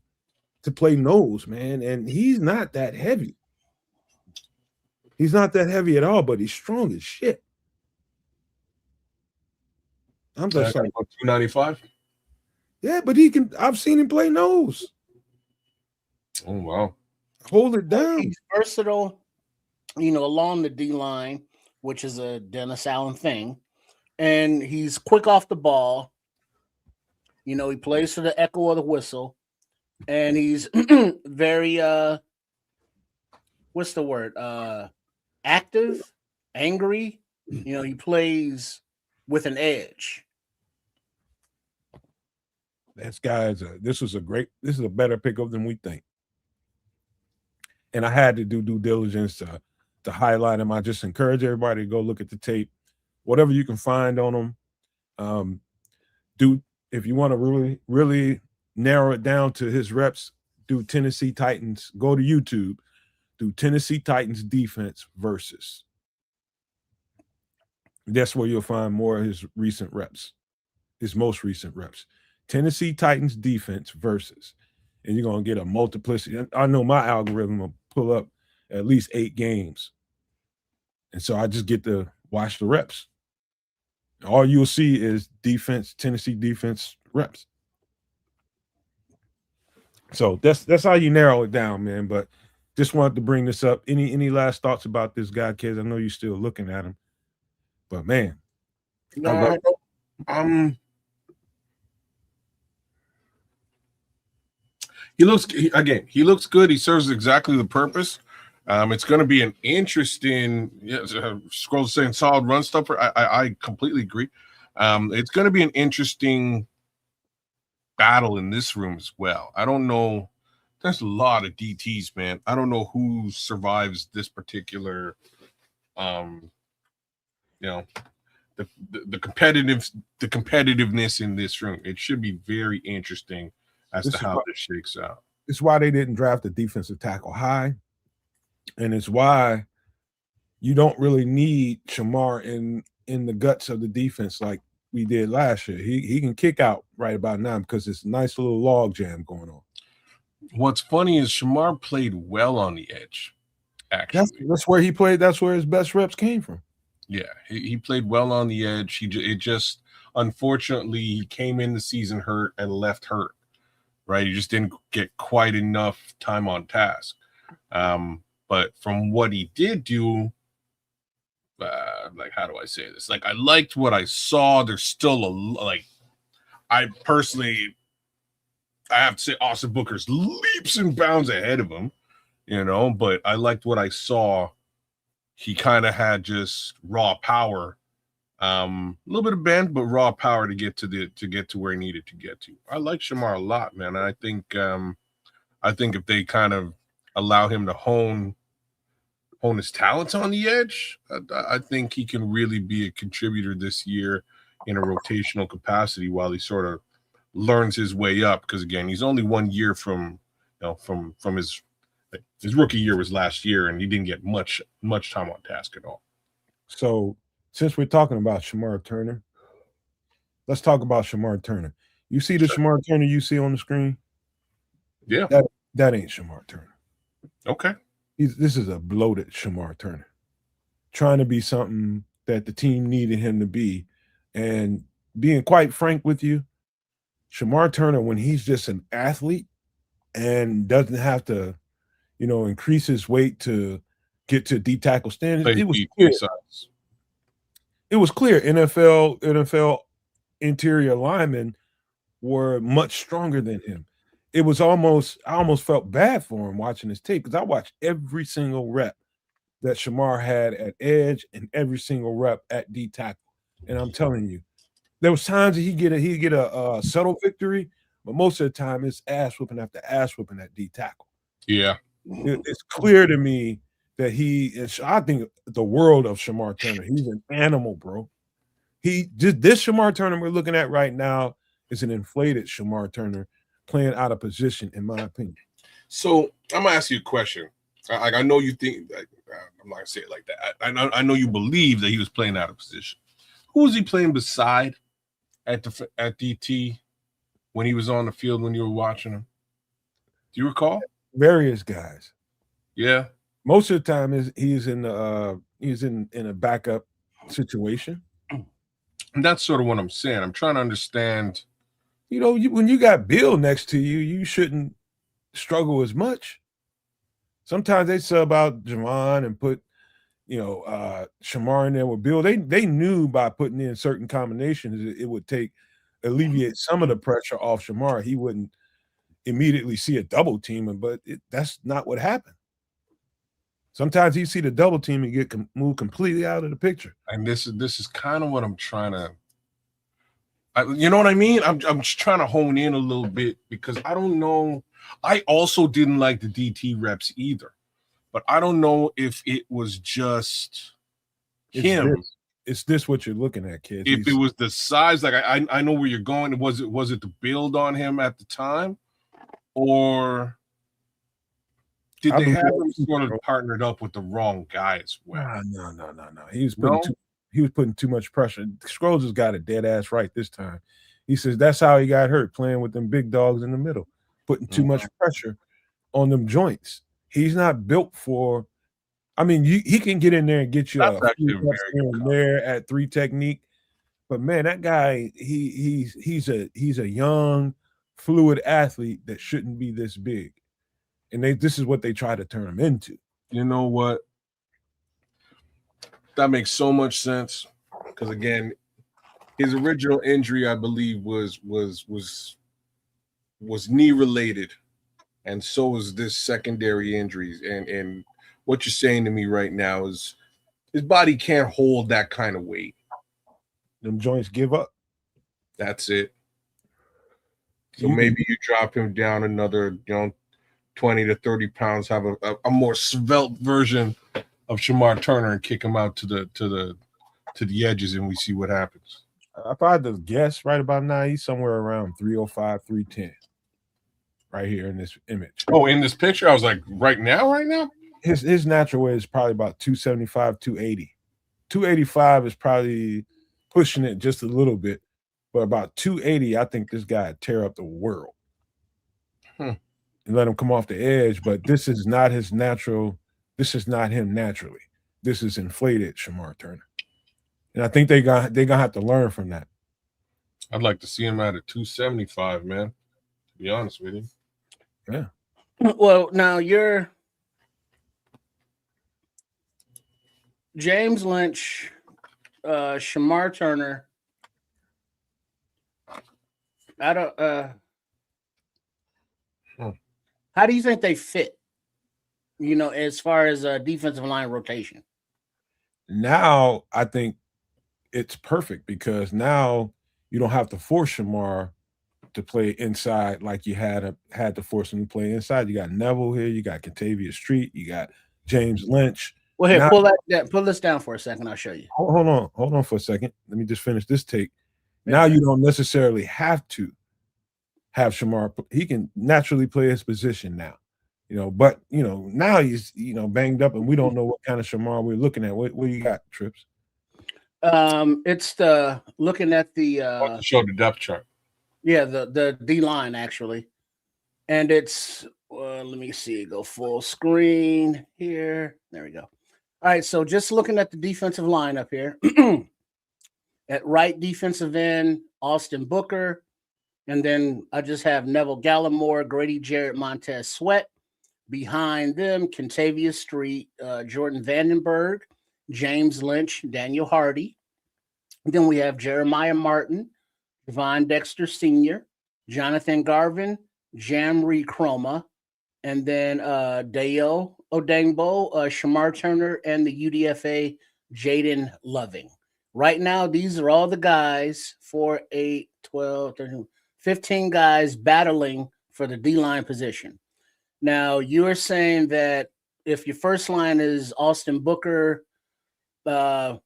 to play nose, man. And he's not that heavy. He's not that heavy at all, but he's strong as shit. I'm just like 295. Yeah, but he can. I've seen him play nose. Oh wow! Hold it down. He's versatile, along the D line, which is a Dennis Allen thing, and he's quick off the ball. He plays for the echo of the whistle, and he's very what's the word? Active, angry. He plays with an edge. This is a better pickup than we think. And I had to do due diligence to highlight him. I just encourage everybody to go look at the tape, whatever you can find on him. If you want to really, really narrow it down to his reps, do Tennessee Titans. Go to YouTube, do Tennessee Titans defense versus. That's where you'll find more of his recent reps, his most recent reps. Tennessee Titans defense versus, and you're going to get a multiplicity. I know my algorithm will pull up at least 8 games. And so I just get to watch the reps. All you'll see is defense, Tennessee defense reps. So that's how you narrow it down, man. But just wanted to bring this up. Any last thoughts about this guy, kids? I know you're still looking at him. But man. No, he looks good. He serves exactly the purpose. It's going to be an interesting. Scrolls saying solid run stopper. I completely agree. It's going to be an interesting battle in this room as well. I don't know. There's a lot of DTs, man. I don't know who survives this particular. The competitiveness in this room. It should be very interesting as to how this shakes out. It's why they didn't draft a defensive tackle high. And it's why you don't really need Shamar in the guts of the defense like we did last year. He can kick out right about now because it's a nice little log jam going on. What's funny is Shamar played well on the edge, actually. That's where he played. That's where his best reps came from. Yeah, he played well on the edge. It just, unfortunately, he came in the season hurt and left hurt, right? He just didn't get quite enough time on task. But from what he did do, how do I say this? I liked what I saw. There's still I have to say Austin Booker's leaps and bounds ahead of him, but I liked what I saw. He kind of had just raw power, a little bit of bend, but raw power to get to where he needed to get to. I like Shamar a lot, man. I think if they kind of allow him to hone his talents on the edge, I think he can really be a contributor this year in a rotational capacity while he sort of learns his way up. Because again, he's only 1 year from his Like, his rookie year was last year, and he didn't get much time on task at all. So since we're talking about Shamar Turner, let's talk about Shamar Turner. You see the Shamar Turner you see on the screen? Yeah. That ain't Shamar Turner. Okay. This is a bloated Shamar Turner, trying to be something that the team needed him to be. And being quite frank with you, Shamar Turner, when he's just an athlete and doesn't have to, increase his weight to get to D tackle standards, it was clear. It was clear NFL interior linemen were much stronger than him. I almost felt bad for him watching his tape, because I watched every single rep that Shamar had at edge and every single rep at D tackle. And I'm telling you, there was times that he'd get a subtle victory, but most of the time it's ass whooping after ass whooping at D tackle. Yeah. It's clear to me that I think the world of Shamar Turner. He's an animal, bro. This Shamar Turner we're looking at right now is an inflated Shamar Turner playing out of position, in my opinion. So I'm gonna ask you a question. I know you think, I'm not gonna say it like that. I know you believe that he was playing out of position. Who was he playing beside at DT when he was on the field when you were watching him? Do you recall? Various guys. Yeah. Most of the time he's in a backup situation. And that's sort of what I'm saying. I'm trying to understand. When you got Bill next to you, you shouldn't struggle as much. Sometimes they sub out Javon and put, Shamar in there with Bill. They knew by putting in certain combinations it would alleviate some of the pressure off Shamar. He wouldn't immediately see a double team, but that's not what happened. Sometimes you see the double team and get moved completely out of the picture. And this is kind of what I'm trying to. You know what I mean? I'm just trying to hone in a little bit, because I don't know. I also didn't like the DT reps either, but I don't know if it was just him. It's this what you're looking at, kid. If it was the size, like I know where you're going. Was it the build on him at the time, or did they have him sort of partnered up with the wrong guy as well? No. He was putting too much pressure. Scrolls has got a dead ass right this time. He says that's how he got hurt, playing with them big dogs in the middle, putting too much pressure on them joints. He's not built for. I mean, he can get in there and get you a few reps here and there at 3 technique, but man, that guy, he's a young, fluid athlete that shouldn't be this big. And this is what they try to turn him into. You know what? That makes so much sense, because again, his original injury, I believe, was knee related, and so is this secondary injuries. And what you're saying to me right now is his body can't hold that kind of weight. Them joints give up. That's it. So maybe you drop him down another, 20 to 30 pounds, have a more svelte version of Shamar Turner, and kick him out to the edges, and we see what happens. If I had to guess, right about now, he's somewhere around 305, 310. Right here in this image. Oh, in this picture, I was like, right now? His natural weight is probably about 275, 280. 285 is probably pushing it just a little bit, but about 280, I think this guy would tear up the world. And let him come off the edge, but this is not his natural. This is not him naturally. This is inflated Shamar Turner. And I think they're gonna have to learn from that. I'd like to see him at a 275, man. To be honest with you. Yeah. Well, now you're James Lynch, Shamar Turner. I don't. How do you think they fit? As far as defensive line rotation. Now I think it's perfect, because now you don't have to force Shamar to play inside like you had to force him to play inside. You got Neville here, you got Kentavious Street, you got James Lynch. Well, here, pull this down for a second. I'll show you. Hold on for a second. Let me just finish this take. Now you don't necessarily have to have Shamar. He can naturally play his position now. But now he's banged up, and we don't know what kind of Shamar we're looking at. What you got, Trips? It's the looking at the To show the depth chart. Yeah, the D line actually, and it's let me see, go full screen here. There we go. All right, so just looking at the defensive line up here, at right defensive end, Austin Booker, and then I just have Neville Gallimore, Grady Jarrett, Montez Sweat. Behind them, Kentavious Street, Jordan Vandenberg, James Lynch, Daniel Hardy. Then we have Jeremiah Martin, Devon Dexter Sr., Jonathan Garvin, Jamri Chroma, and then Deo Odengbo, Shamar Turner, and the UDFA Jaden Loving. Right now, these are all the guys, 4, 8, 12, 13, 15 guys battling for the D-line position. Now, you're saying that if your first line is Austin Booker, well,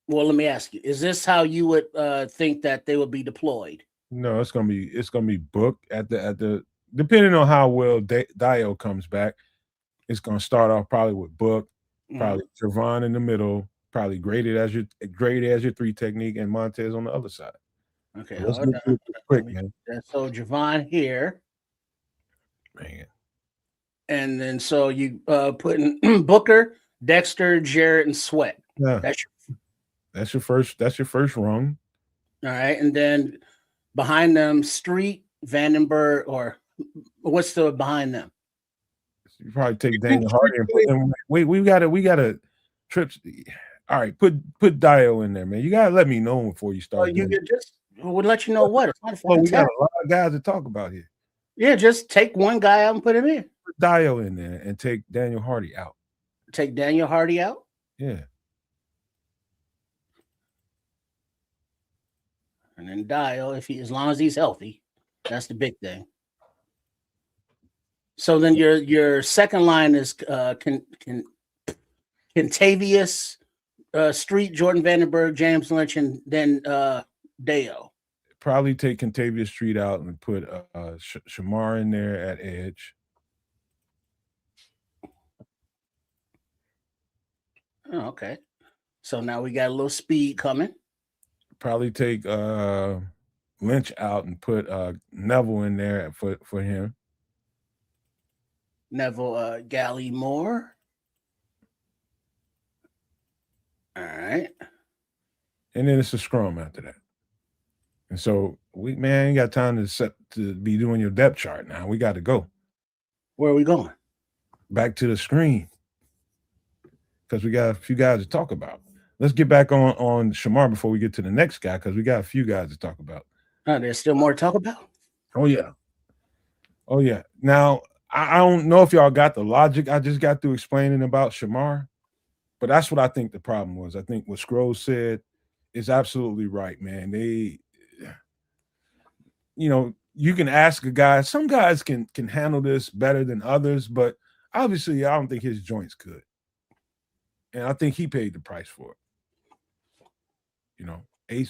let me ask you: is this how you would think that they would be deployed? No, it's gonna be Book at the depending on how well Dio comes back. It's gonna start off probably with Book, probably Javon in the middle, probably graded as your 3 technique, and Montez on the other side. Okay, let's get through it quick, man. So Javon here, Man. And then so you put in Booker, Dexter, Jarrett, and Sweat. Yeah. That's your first rung. All right. And then behind them, Street, Vandenberg, or what's the behind them? You probably take Daniel Hardy and put him. Wait, we gotta Trips. All right, put Dio in there, man. You gotta let me know before you start. You could just would let you know what. It's not we got a lot of guys to talk about here. Yeah, just take one guy out and put him in. Put Dio in there and take Daniel Hardy out. Take Daniel Hardy out? Yeah. And then Dio, as long as he's healthy, that's the big thing. So then your second line is Kentavious Street, Jordan Vandenberg, James Lynch, and then Deo. Probably take Kentavious Street out and put Shamar in there at edge. Oh, okay. So now we got a little speed coming. Probably take Lynch out and put Neville in there for him. Neville Gallimore. All right. And then it's a scrum after that. And so we ain't got time to be doing your depth chart now. We got to go. Where are we going? Back to the screen. Because we got a few guys to talk about. Let's get back on Shamar before we get to the next guy, because we got a few guys to talk about. There's still more to talk about? Oh, yeah. Oh, yeah. Now, I don't know if y'all got the logic I just got through explaining about Shamar, but that's what I think the problem was. I think what Scrolls said is absolutely right, man. You can ask a guy. Some guys can handle this better than others, but obviously I don't think his joints could. And I think he paid the price for it.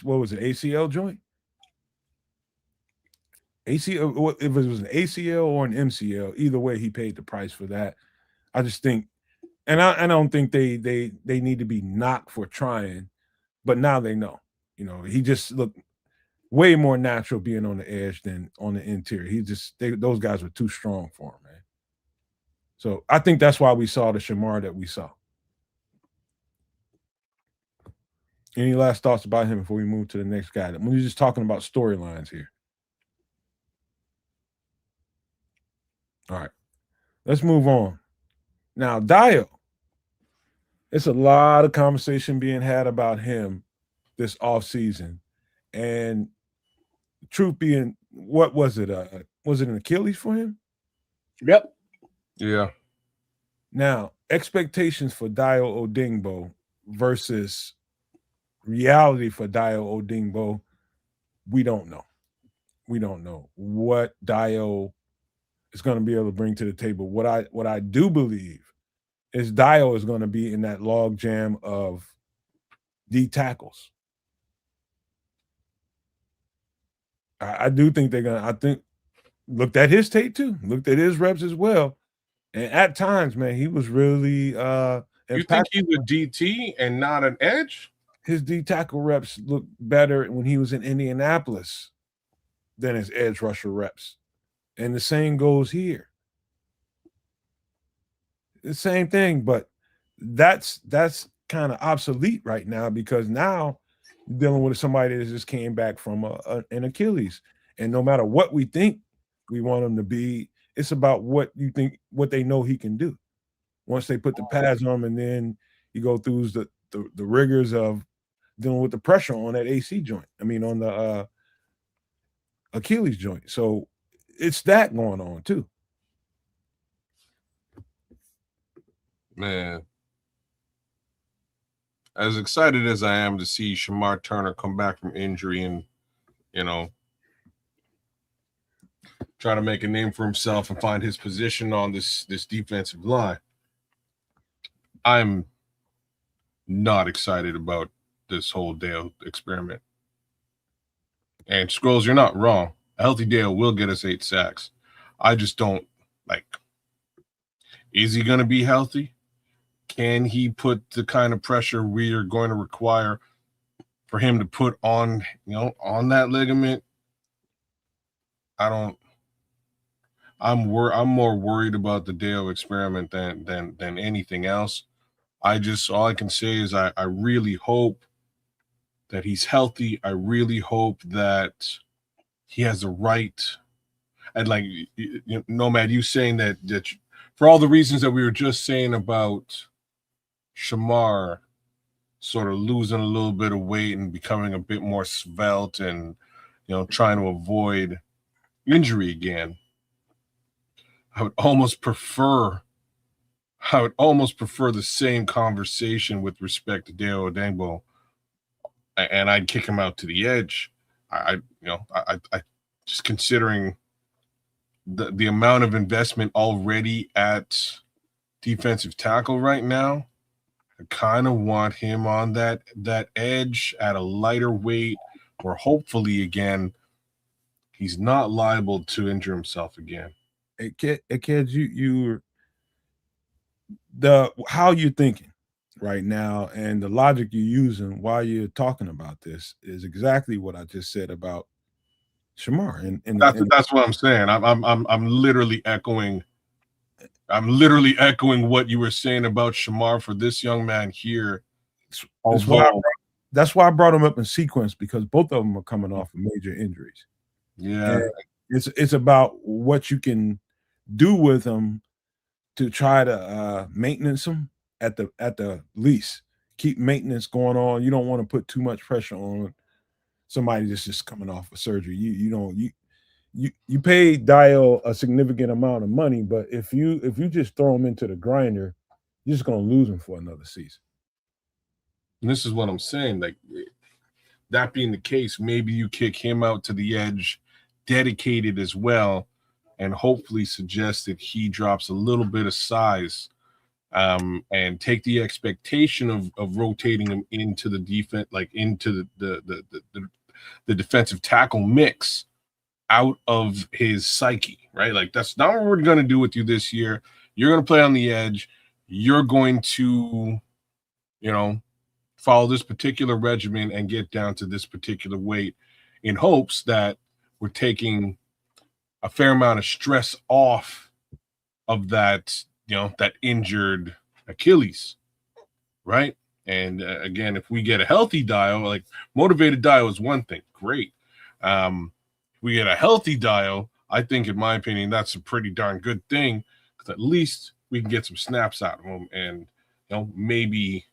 What was it, ACL joint? ACL, if it was an ACL or an MCL, either way, he paid the price for that. I just think, and I don't think they need to be knocked for trying, but now they know. He just looked way more natural being on the edge than on the interior. Those guys were too strong for him, man. So I think that's why we saw the Shamar that we saw. Any last thoughts about him before we move to the next guy? We're just talking about storylines here. All right, let's move on. Now, Dio, it's a lot of conversation being had about him this offseason. And truth being, what was it? Was it an Achilles for him? Yep. Yeah. Now, expectations for Dio Odengbo versus reality for Dio Odengbo, we don't know. We don't know what Dio is going to be able to bring to the table. What I do believe is Dio is going to be in that log jam of D tackles. I do think they're going to, looked at his tape too, looked at his reps as well. And at times, man, he was really You think he's a DT and not an edge? His D tackle reps looked better when he was in Indianapolis than his edge rusher reps. And the same goes here. The same thing, but that's kind of obsolete right now because now you're dealing with somebody that just came back from an Achilles. And no matter what we think we want him to be, it's about what you think, what they know he can do. Once they put the pads on him, and then you go through the rigors of dealing with the pressure on that AC joint. I mean, on the Achilles joint. So it's that going on too. Man, as excited as I am to see Shamar Turner come back from injury and, you know, try to make a name for himself and find his position on this defensive line, I'm not excited about this whole Dale experiment. And Scrolls, you're not wrong. A healthy Dale will get us 8 sacks. I just don't is he going to be healthy? Can he put the kind of pressure we are going to require for him to put on, on that ligament? I'm more worried about the Dale experiment than anything else. All I can say is I really hope that he's healthy. I really hope that he has the right, and Nomad, you saying that for all the reasons that we were just saying about Shamar sort of losing a little bit of weight and becoming a bit more svelte and, trying to avoid injury again. I would almost prefer the same conversation with respect to Deo Odengbo, and I'd kick him out to the edge. I just considering the amount of investment already at defensive tackle right now, I kind of want him on that edge at a lighter weight, where hopefully again he's not liable to injure himself again. Hey, kids, how you're thinking right now and the logic you're using while you're talking about this is exactly what I just said about Shamar. And that's what I'm saying. I'm literally echoing. I'm literally echoing what you were saying about Shamar for this young man here. That's why I brought him up in sequence, because both of them are coming off of major injuries. Yeah, and it's about what you can do with them to try to maintenance them at the least. Keep maintenance going on. You don't want to put too much pressure on somebody that's just coming off of surgery. You pay Dial a significant amount of money, but if you just throw him into the grinder, you're just going to lose him for another season. And this is what I'm saying. That being the case, maybe you kick him out to the edge, dedicated as well, and hopefully suggest that he drops a little bit of size, and take the expectation of rotating him into the defense, into the defensive tackle mix, out of his psyche, right? That's not what we're going to do with you this year. You're going to play on the edge. You're going to, follow this particular regimen and get down to this particular weight, in hopes that we're taking a fair amount of stress off of that, that injured Achilles, right? And again, if we get a healthy Dio, motivated Dio is one thing, great. If we get a healthy Dio, I think, in my opinion, that's a pretty darn good thing, because at least we can get some snaps out of him, and maybe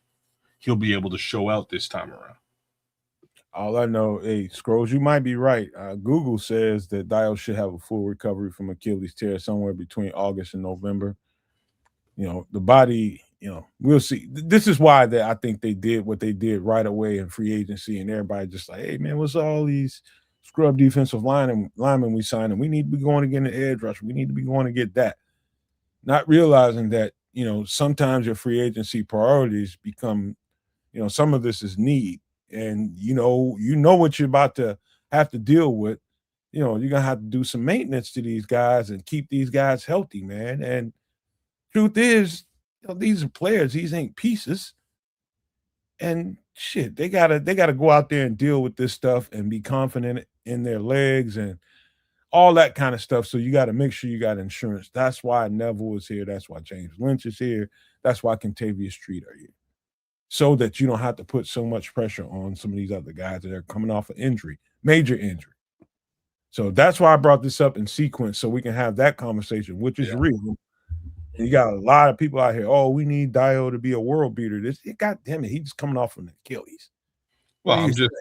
he'll be able to show out this time around. All I know, hey, Scrolls, you might be right. Google says that Dio should have a full recovery from Achilles tear somewhere between August and November. The body, we'll see. This is why I think they did what they did right away in free agency, and everybody just like, hey, man, what's all these scrub defensive linemen we signed, and we need to be going to get an edge rush. We need to be going to get that. Not realizing that, sometimes your free agency priorities become, some of this is need. And, what you're about to have to deal with you're gonna have to do some maintenance to these guys and keep these guys healthy, man. And truth is, these are players, these ain't pieces. And shit, they gotta go out there and deal with this stuff and be confident in their legs and all that kind of stuff. So you got to make sure you got insurance. That's why Neville is here. That's why James Lynch is here. That's why Contavious Street are here. So that you don't have to put so much pressure on some of these other guys that are coming off an injury, major injury. So that's why I brought this up in sequence so we can have that conversation, which is real. And you got a lot of people out here. Oh, we need Dio to be a world beater. God damn it, he's just coming off an Achilles. Well, I'm just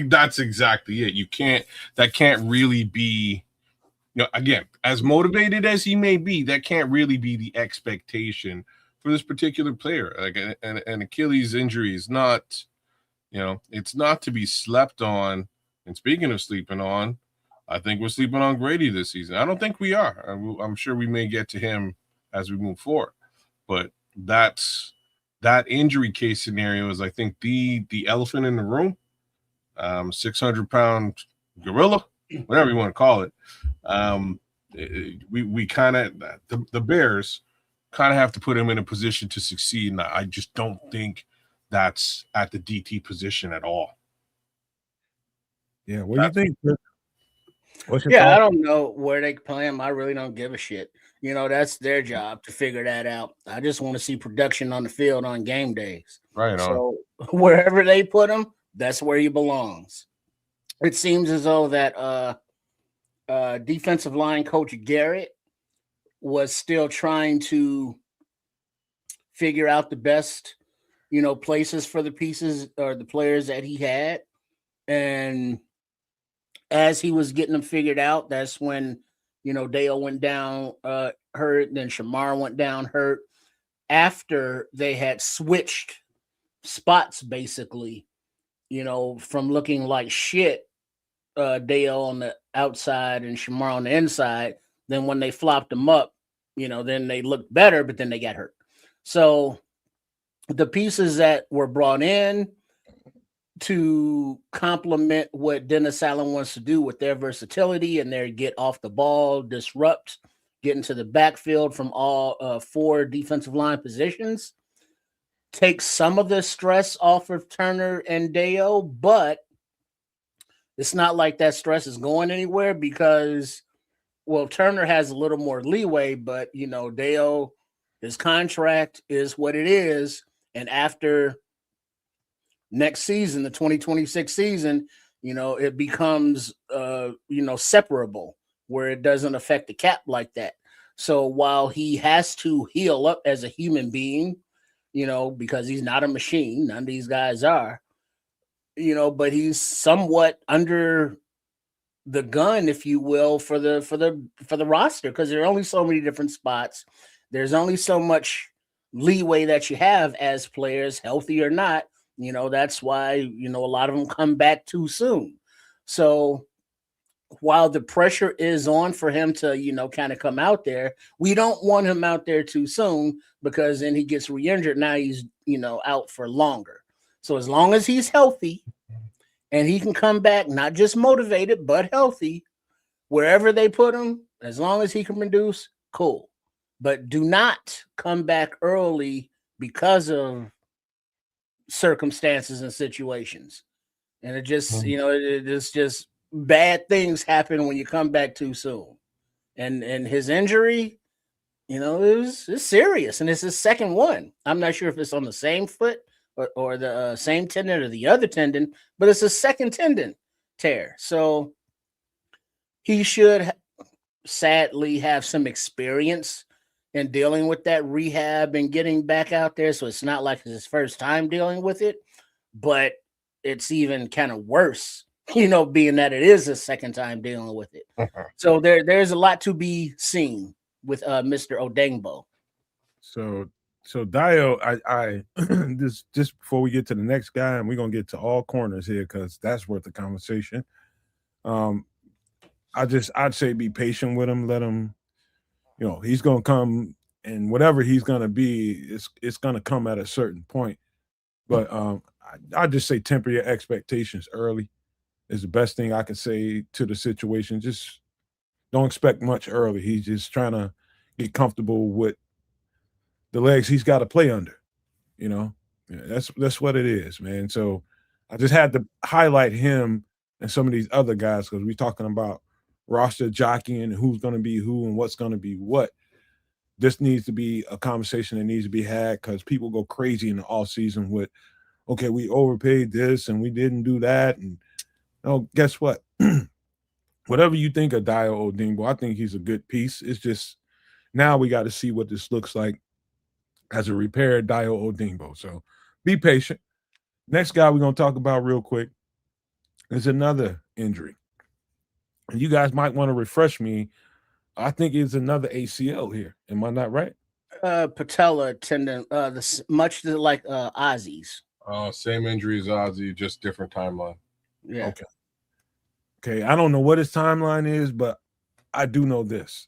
that's exactly it. You can't. That can't really be. Again, as motivated as he may be, that can't really be the expectation for this particular player. Like an Achilles injury is not. It's not to be slept on. And speaking of sleeping on, I think we're sleeping on Grady this season. I don't think we are. I'm sure we may get to him as we move forward. But that injury case scenario is, I think, the elephant in the room. 600-pound gorilla, whatever you want to call it. We kind of the Bears kind of have to put him in a position to succeed. And I just don't think that's at the DT position at all. Yeah, what do you think? I don't know where they play him. I really don't give a shit. That's their job to figure that out. I just want to see production on the field on game days. Right. So wherever they put him, that's where he belongs. It seems as though that defensive line coach Garrett was still trying to figure out the best, places for the pieces or the players that he had. And as he was getting them figured out, that's when, Dale went down hurt, then Shamar went down hurt. After they had switched spots, basically, from looking like shit, Dale on the outside and Shamar on the inside. Then when they flopped them up, then they looked better, but then they got hurt. So the pieces that were brought in to complement what Dennis Allen wants to do with their versatility and their get off the ball, disrupt, get into the backfield from all 4 defensive line positions, take some of the stress off of Turner and Deo, but it's not like that stress is going anywhere because, Turner has a little more leeway, but, Deo, his contract is what it is. And after next season, the 2026 season, it becomes, separable where it doesn't affect the cap like that. So while he has to heal up as a human being, because he's not a machine, none of these guys are, but he's somewhat under the gun, if you will, for the roster, because there are only so many different spots. There's only so much leeway that you have as players, healthy or not. That's why, a lot of them come back too soon. So while the pressure is on for him to, kind of come out there, we don't want him out there too soon because then he gets re-injured. Now he's, out for longer. So as long as he's healthy and he can come back, not just motivated, but healthy, wherever they put him, as long as he can produce, cool. But do not come back early because of circumstances and situations. And it just, it's just bad things happen when you come back too soon. And his injury, it's serious. And it's his second one. I'm not sure if it's on the same foot or the same tendon or the other tendon, but it's a second tendon tear. So he should sadly have some experience in dealing with that rehab and getting back out there. So it's not like it's his first time dealing with it, but it's even kind of worse, being that it is his second time dealing with it. So there's a lot to be seen with Mr. Odengbo. So Dio, I just before we get to the next guy, and we're gonna get to all corners here because that's worth the conversation. I'd say be patient with him, let him, he's gonna come, and whatever he's gonna be, it's gonna come at a certain point. But I just say temper your expectations early. is the best thing I can say to the situation. Just don't expect much early. He's just trying to get comfortable with the legs he's got to play under. You know, yeah, that's what it is, man. So I just had to highlight him and some of these other guys because we're talking about roster jockeying and who's going to be who and what's going to be what. This needs to be a conversation that needs to be had because people go crazy in the off season with, okay, we overpaid this and we didn't do that. And oh, guess what? Whatever you think of Dio Odingbo, I think he's a good piece. It's just now we got to see what this looks like as a repaired Dio Odingbo. So be patient. Next guy we're going to talk about real quick is another injury. And you guys might want to refresh me. I think it's another ACL here. Am I not right? Patella tendon, much like Ozzy's. Same injury as Ozzy, just different timeline. Yeah. Okay. I don't know what his timeline is, but I do know this.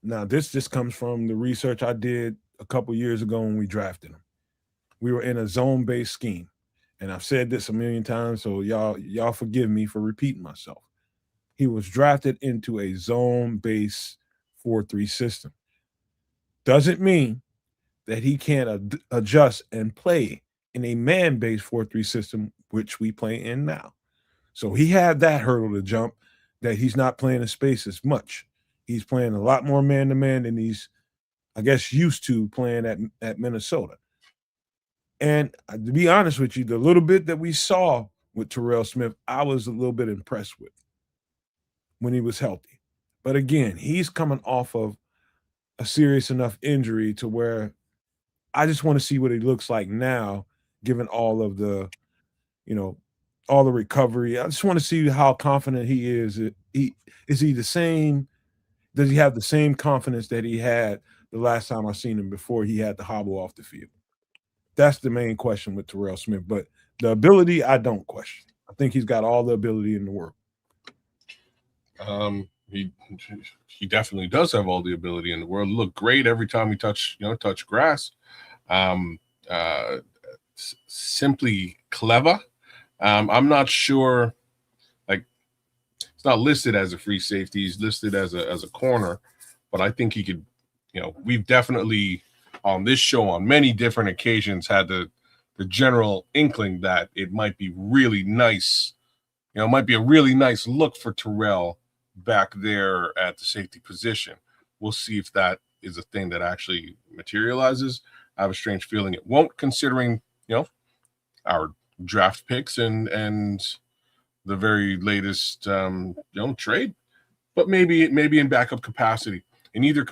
Now, this just comes from the research I did a couple years ago when we drafted him. We were in a zone-based scheme. And I've said this a million times, so y'all forgive me for repeating myself. He was drafted into a zone-based 4-3 system. Doesn't mean that he can't adjust and play in a man-based 4-3 system, which we play in now. So he had that hurdle to jump that he's not playing in space as much. He's playing a lot more man-to-man than he's, I guess, used to playing at Minnesota. And to be honest with you, the little bit that we saw with Terrell Smith, I was a little bit impressed with when he was healthy. But again, he's coming off of a serious enough injury to where I just want to see what he looks like now, given all of the, all the recovery. I just want to see how confident he is. Is he the same? Does he have the same confidence that he had the last time I seen him before he had to hobble off the field? That's the main question with Terrell Smith. But the ability, I don't question. I think he's got all the ability in the world. He definitely does have all the ability in the world. Look great every time he touch grass. Simply clever. I'm not sure. Like, it's not listed as a free safety. He's listed as a corner, but I think he could. We've definitely on this show on many different occasions had the general inkling that it might be really nice. It might be a really nice look for Terrell back there at the safety position. We'll see if that is a thing that actually materializes. I have a strange feeling it won't, considering our draft picks and the very latest trade. But maybe in backup capacity. In either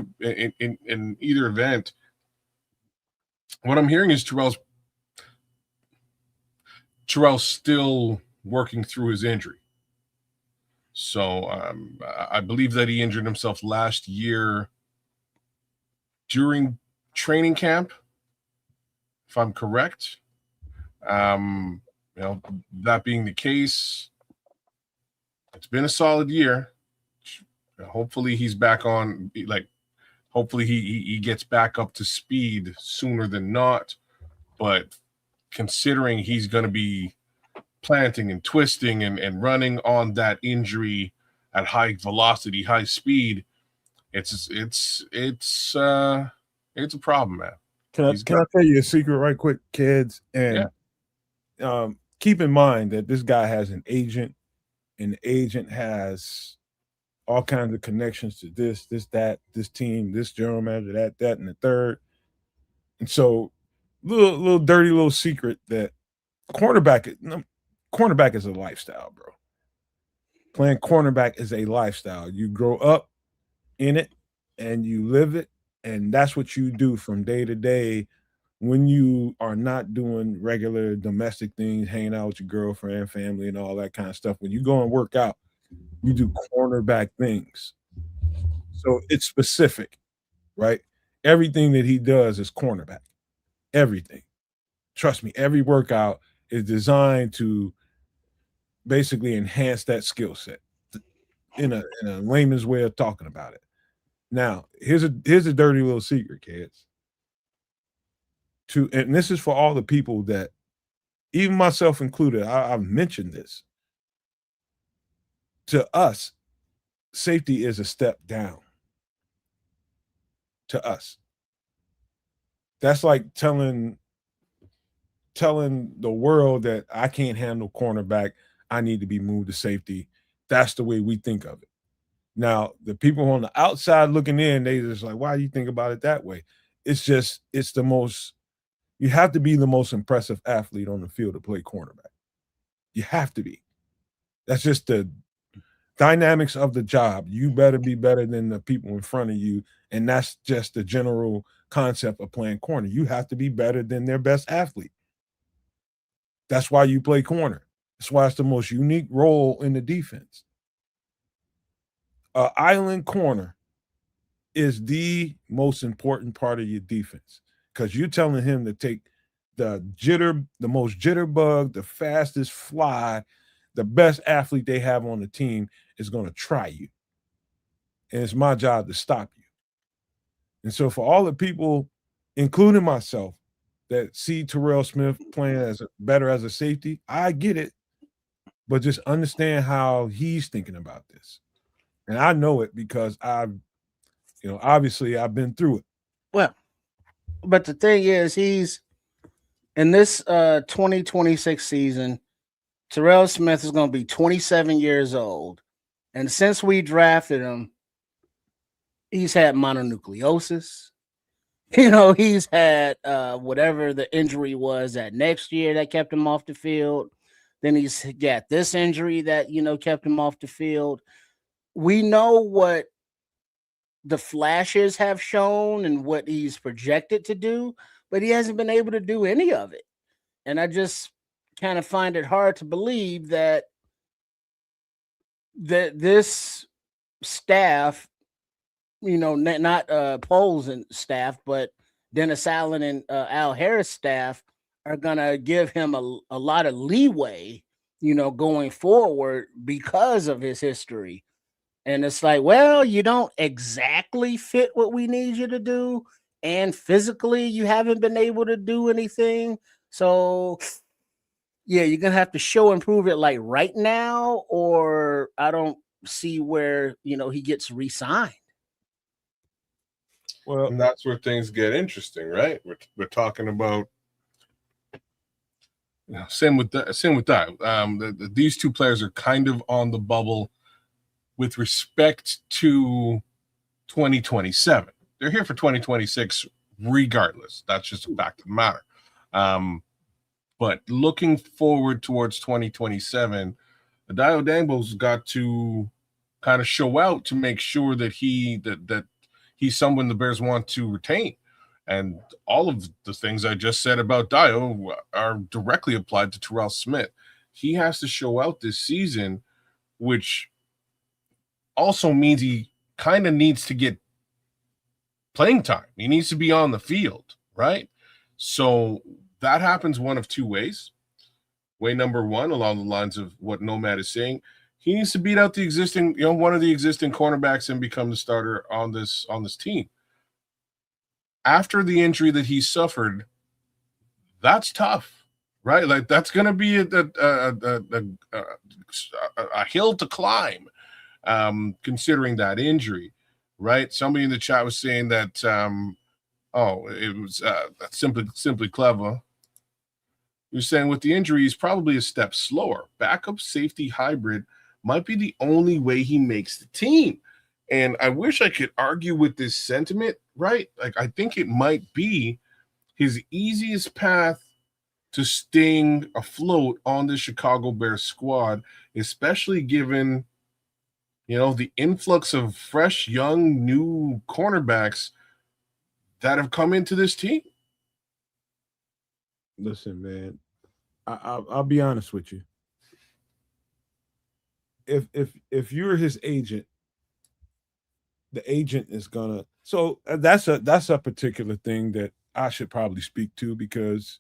event, what I'm hearing is Terrell's still working through his injury. So I believe that he injured himself last year during training camp, if I'm correct. That being the case, it's been a solid year. Hopefully he's back on, hopefully he gets back up to speed sooner than not. But considering he's going to be planting and twisting and running on that injury at high velocity, high speed, it's a problem, man. Can I tell you a secret right quick, kids? And keep in mind that this guy has an agent, and the agent has all kinds of connections to this, that, this team, this general manager, that, and the third. And so, little dirty little secret that cornerback is a lifestyle, bro. Playing cornerback is a lifestyle. You grow up in it and you live it, and that's what you do from day to day when you are not doing regular domestic things, hanging out with your girlfriend, family, and all that kind of stuff. When you go and work out, you do cornerback things. So it's specific, right? Everything that he does is cornerback. Everything. Trust me, every workout is designed to basically enhance that skill set in a layman's way of talking about it. Now, here's a dirty little secret, kids. And this is for all the people that, even myself included, I've mentioned this. to us, safety is a step down. To us, that's like telling the world that I can't handle cornerback. I need to be moved to safety. That's the way we think of it. Now, the people on the outside looking in, they just like, why do you think about it that way? It's the most, you have to be the most impressive athlete on the field to play cornerback. You have to be. That's just the dynamics of the job. You better be better than the people in front of you. And that's just the general concept of playing corner. You have to be better than their best athlete. That's why you play corner. That's why it's the most unique role in the defense. Island corner is the most important part of your defense because you're telling him to take the most jitterbug, the fastest fly, the best athlete they have on the team is going to try you. And it's my job to stop you. And so for all the people, including myself, that see Terrell Smith playing better as a safety, I get it. But just understand how he's thinking about this. And I know it because obviously I've been through it. Well, but the thing is, he's in this 2026 season, Terrell Smith is going to be 27 years old. And since we drafted him, he's had mononucleosis. He's had whatever the injury was that next year that kept him off the field. Then he's got this injury that, kept him off the field. We know what the flashes have shown and what he's projected to do, but he hasn't been able to do any of it. And I just kind of find it hard to believe that this staff, not Poles and staff, but Dennis Allen and Al Harris staff are going to give him a lot of leeway, going forward because of his history. And it's like, well, you don't exactly fit what we need you to do. And physically, you haven't been able to do anything. So, yeah, you're going to have to show and prove it like right now, or I don't see where, he gets re-signed. Well, and that's where things get interesting, right? We're talking about same with that. These two players are kind of on the bubble with respect to 2027. They're here for 2026 regardless. That's just a fact of the matter. But looking forward towards 2027, Adayo Dangbo's got to kind of show out to make sure that he's someone the Bears want to retain. And all of the things I just said about Dio are directly applied to Terrell Smith. He has to show out this season, which also means he kind of needs to get playing time. He needs to be on the field, right? So that happens one of two ways. Way number one, along the lines of what Nomad is saying, he needs to beat out the existing, one of the existing cornerbacks and become the starter on this team. After the injury that he suffered, that's tough, right? Like that's going to be a hill to climb, considering that injury, right? Somebody in the chat was saying that, it was simply clever. He was saying with the injury, he's probably a step slower. Backup safety hybrid might be the only way he makes the team. And I wish I could argue with this sentiment, right? Like, I think it might be his easiest path to staying afloat on the Chicago Bears squad, especially given, the influx of fresh, young, new cornerbacks that have come into this team. Listen, man, I'll be honest with you. If you're his agent, the agent is gonna. So that's a particular thing that I should probably speak to because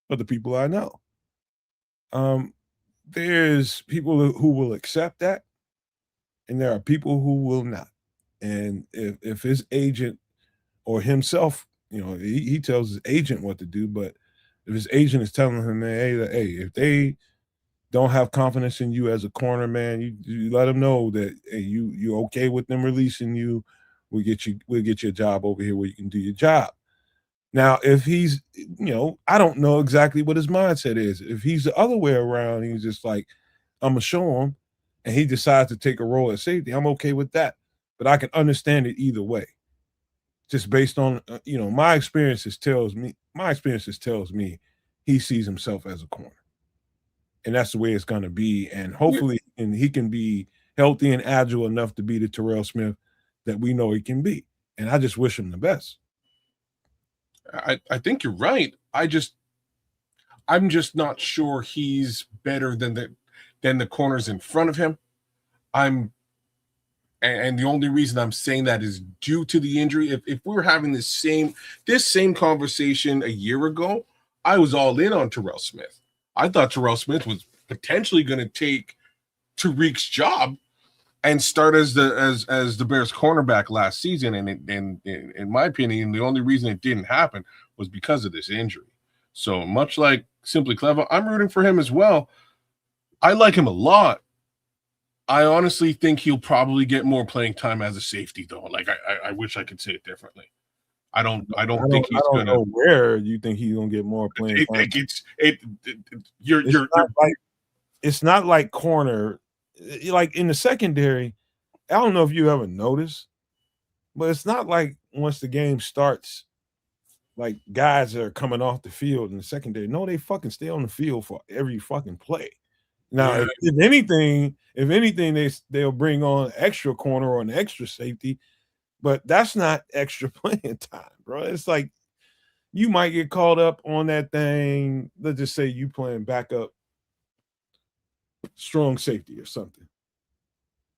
of the people I know. There's people who will accept that, and there are people who will not. And if his agent or himself, he tells his agent what to do, but if his agent is telling him, hey, if they don't have confidence in you as a corner, man, you let them know that hey, you're okay with them releasing you. We'll get you a job over here where you can do your job. Now, if he's, I don't know exactly what his mindset is. If he's the other way around, he's just like, I'm gonna show him, and he decides to take a role at safety. I'm okay with that, but I can understand it either way. Just based on my experiences tells me he sees himself as a corner, and that's the way it's gonna be. And hopefully, and he can be healthy and agile enough to be the Terrell Smith that we know he can be. And I just wish him the best. I think you're right. I'm just not sure he's better than the corners in front of him. And the only reason I'm saying that is due to the injury. If we were having this same conversation a year ago, I was all in on Terrell Smith. I thought Terrell Smith was potentially going to take Tariq's job and start as the Bears cornerback last season. And in my opinion, the only reason it didn't happen was because of this injury. So much like Simply Clever, I'm rooting for him as well. I like him a lot. I honestly think he'll probably get more playing time as a safety, though. Like I wish I could say it differently. I don't think he's gonna. Know where you think he's gonna get more playing time. It's not like corner, like in the secondary. I don't know if you ever noticed, but it's not like once the game starts, like guys are coming off the field in the secondary. No, they fucking stay on the field for every fucking play. Now, if anything, they'll bring on extra corner or an extra safety, but that's not extra playing time, bro. It's like you might get called up on that thing. Let's just say you playing backup strong safety or something.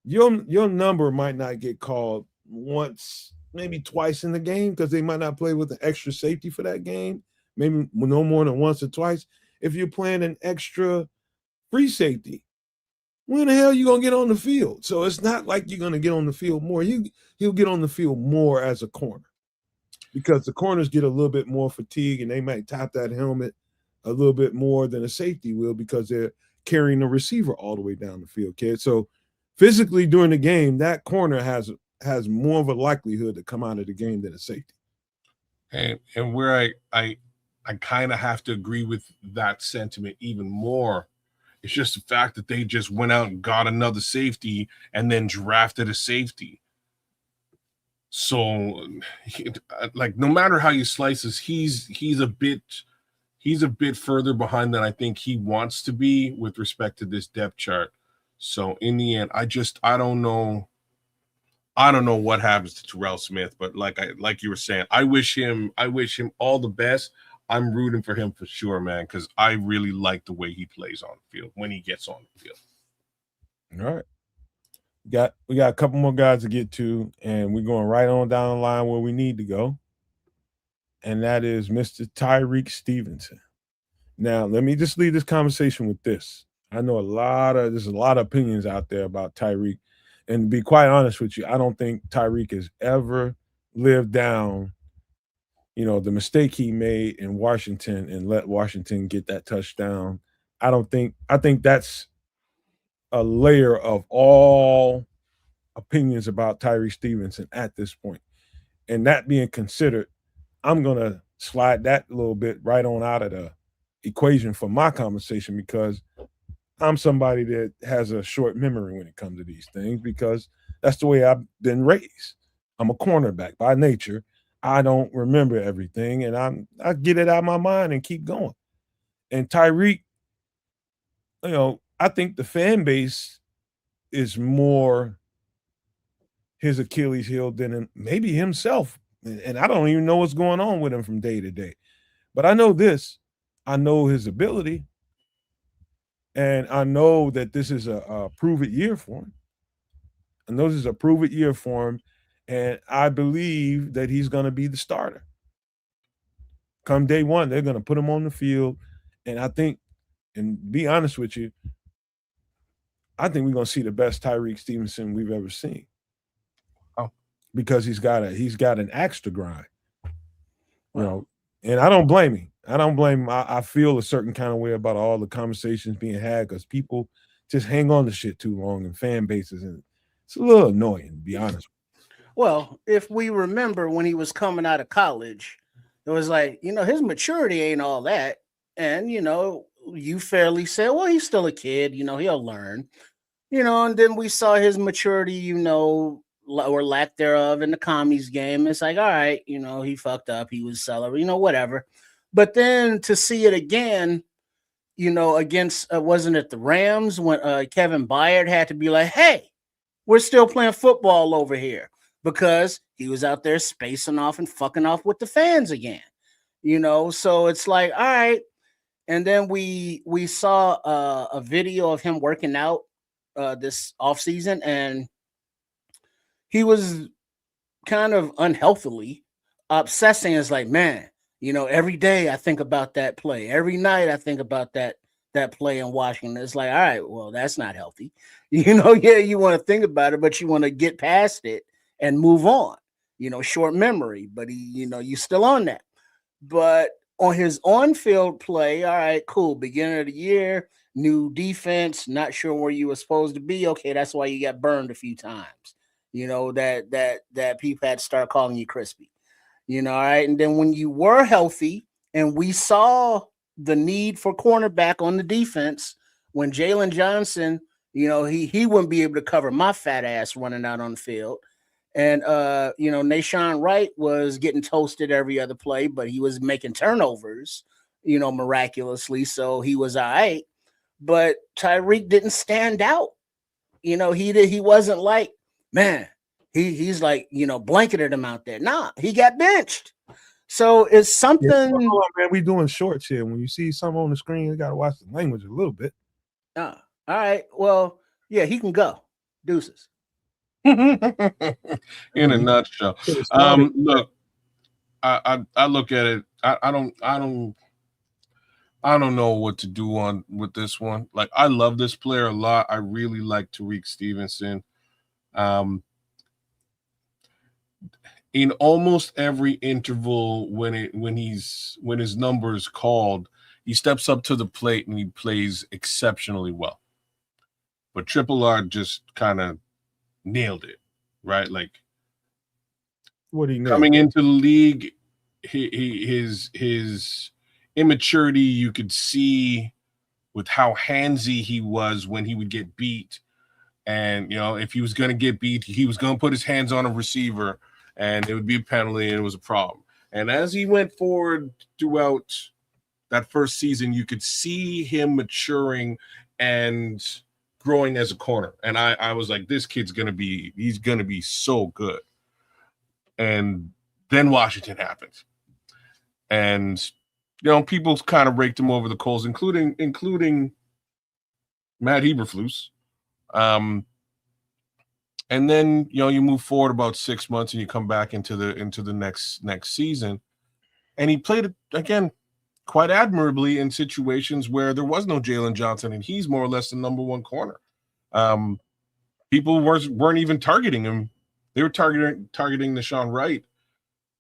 Your number might not get called once, maybe twice in the game because they might not play with an extra safety for that game. Maybe no more than once or twice. If you're playing an extra free safety, when the hell are you gonna get on the field? So it's not like you're gonna get on the field more. He'll get on the field more as a corner because the corners get a little bit more fatigue and they might tap that helmet a little bit more than a safety will because they're carrying the receiver all the way down the field, kid. So physically during the game, that corner has more of a likelihood to come out of the game than a safety. And where I kind of have to agree with that sentiment even more. It's just the fact that they just went out and got another safety and then drafted a safety. So, like, no matter how you slice this, he's a bit further behind than I think he wants to be with respect to this depth chart. So, in the end, I don't know. I don't know what happens to Terrell Smith, but like you were saying, I wish him all the best. I'm rooting for him for sure, man, because I really like the way he plays on the field when he gets on the field. All right. We got a couple more guys to get to, and we're going right on down the line where we need to go. And that is Mr. Tyrique Stevenson. Now, let me just leave this conversation with this. I know there's a lot of opinions out there about Tyrique. And to be quite honest with you, I don't think Tyrique has ever lived down the mistake he made in Washington and let Washington get that touchdown. I think that's a layer of all opinions about Tyrique Stevenson at this point. And that being considered, I'm going to slide that a little bit right on out of the equation for my conversation because I'm somebody that has a short memory when it comes to these things because that's the way I've been raised. I'm a cornerback by nature. I don't remember everything, and I get it out of my mind and keep going. And Tyrique, I think the fan base is more his Achilles heel than maybe himself. And I don't even know what's going on with him from day to day. But I know this. I know his ability. And I know that this is a prove-it year for him. I know this is a prove-it year for him. And I believe that he's going to be the starter. Come day one, they're going to put him on the field. And I think, and be honest with you, I think we're going to see the best Tyrique Stevenson we've ever seen. Oh. Because he's got an axe to grind. And I don't blame him. I don't blame him. I feel a certain kind of way about all the conversations being had because people just hang on to shit too long in fan bases, and it's a little annoying, to be honest. Well, if we remember when he was coming out of college, it was like, his maturity ain't all that. And, you fairly said, well, he's still a kid, he'll learn, and then we saw his maturity, or lack thereof in the commies game. It's like, all right, he fucked up, he was celebrating, whatever. But then to see it again, against, wasn't it the Rams when Kevin Byard had to be like, hey, we're still playing football over here because he was out there spacing off and fucking off with the fans again, so it's like, all right. And then we saw a video of him working out this offseason, and he was kind of unhealthily obsessing. It's like, man, every day I think about that play. Every night I think about that play in Washington. It's like, all right, well, that's not healthy. Yeah, you want to think about it, but you want to get past it and move on. Short memory, but you still on that. But on his on-field play, all right, cool. Beginning of the year, new defense, not sure where you were supposed to be. Okay, that's why you got burned a few times. That people had to start calling you crispy. All right. And then when you were healthy and we saw the need for cornerback on the defense, when Jalen Johnson, he wouldn't be able to cover my fat ass running out on the field. And, Nashawn Wright was getting toasted every other play, but he was making turnovers, miraculously. So he was all right. But Tyreek didn't stand out. He wasn't like, man, he's like, blanketed him out there. Nah, he got benched. So it's something. Yeah, on, man, we doing shorts here. When you see something on the screen, you got to watch the language a little bit. All right. Well, yeah, he can go. Deuces. In a nutshell. Look, I look at it. I don't know what to do with this one. Like, I love this player a lot. I really like Tariq Stevenson. In almost every interval when his number is called, he steps up to the plate and he plays exceptionally well. But Triple R just kind of nailed it, right? Like, what he coming into the league, his immaturity you could see with how handsy he was when he would get beat. And, if he was going to get beat, he was going to put his hands on a receiver and it would be a penalty and it was a problem. And as he went forward throughout that first season, you could see him maturing and growing as a corner. And I was like, this kid's he's going to be so good. And then Washington happened. And, people kind of raked him over the coals, including Matt Eberflus. And then, you move forward about 6 months and you come back into the next season. And he played, again, quite admirably in situations where there was no Jalen Johnson and he's more or less the number one corner. People weren't even targeting him. They were targeting Nashawn Wright.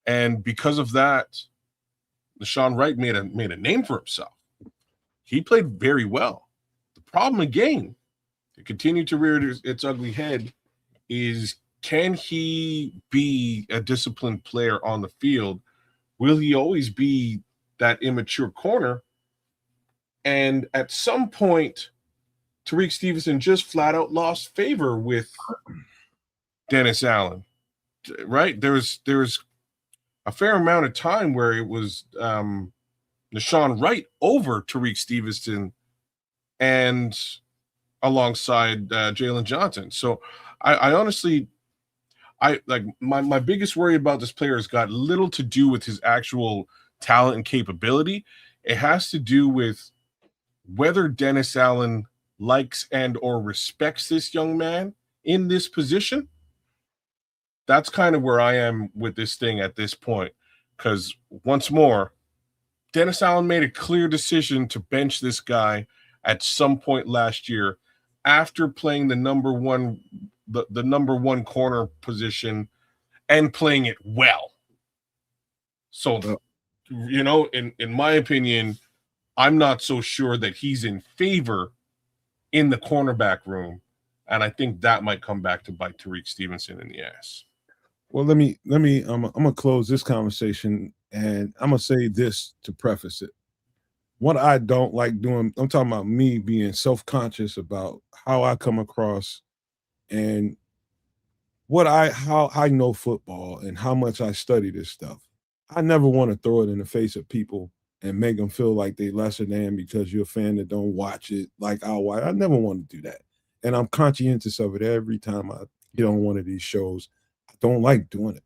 And because of that, Nashawn Wright made a name for himself. He played very well. The problem again, it continued to rear its ugly head, is can he be a disciplined player on the field? Will he always be that immature corner? And at some point, Tariq Stevenson just flat out lost favor with Dennis Allen, right? There was a fair amount of time where it was Nashawn Wright over Tariq Stevenson and alongside Jalen Johnson. So I honestly, like my biggest worry about this player has got little to do with his actual talent and capability. It has to do with whether Dennis Allen likes and or respects this young man in this position. That's kind of where I am with this thing at this point. Because once more, Dennis Allen made a clear decision to bench this guy at some point last year after playing the number one corner position and playing it well. So you know, in my opinion, I'm not so sure that he's in favor in the cornerback room, and I think that might come back to bite Tariq Stevenson in the ass. Well, let me. I'm gonna close this conversation, and I'm gonna say this to preface it. What I don't like doing, I'm talking about me being self-conscious about how I come across and how I know football and how much I study this stuff. I never want to throw it in the face of people and make them feel like they lesser than because you're a fan that don't watch it like I watch. I never want to do that. And I'm conscientious of it every time I get on one of these shows. I don't like doing it.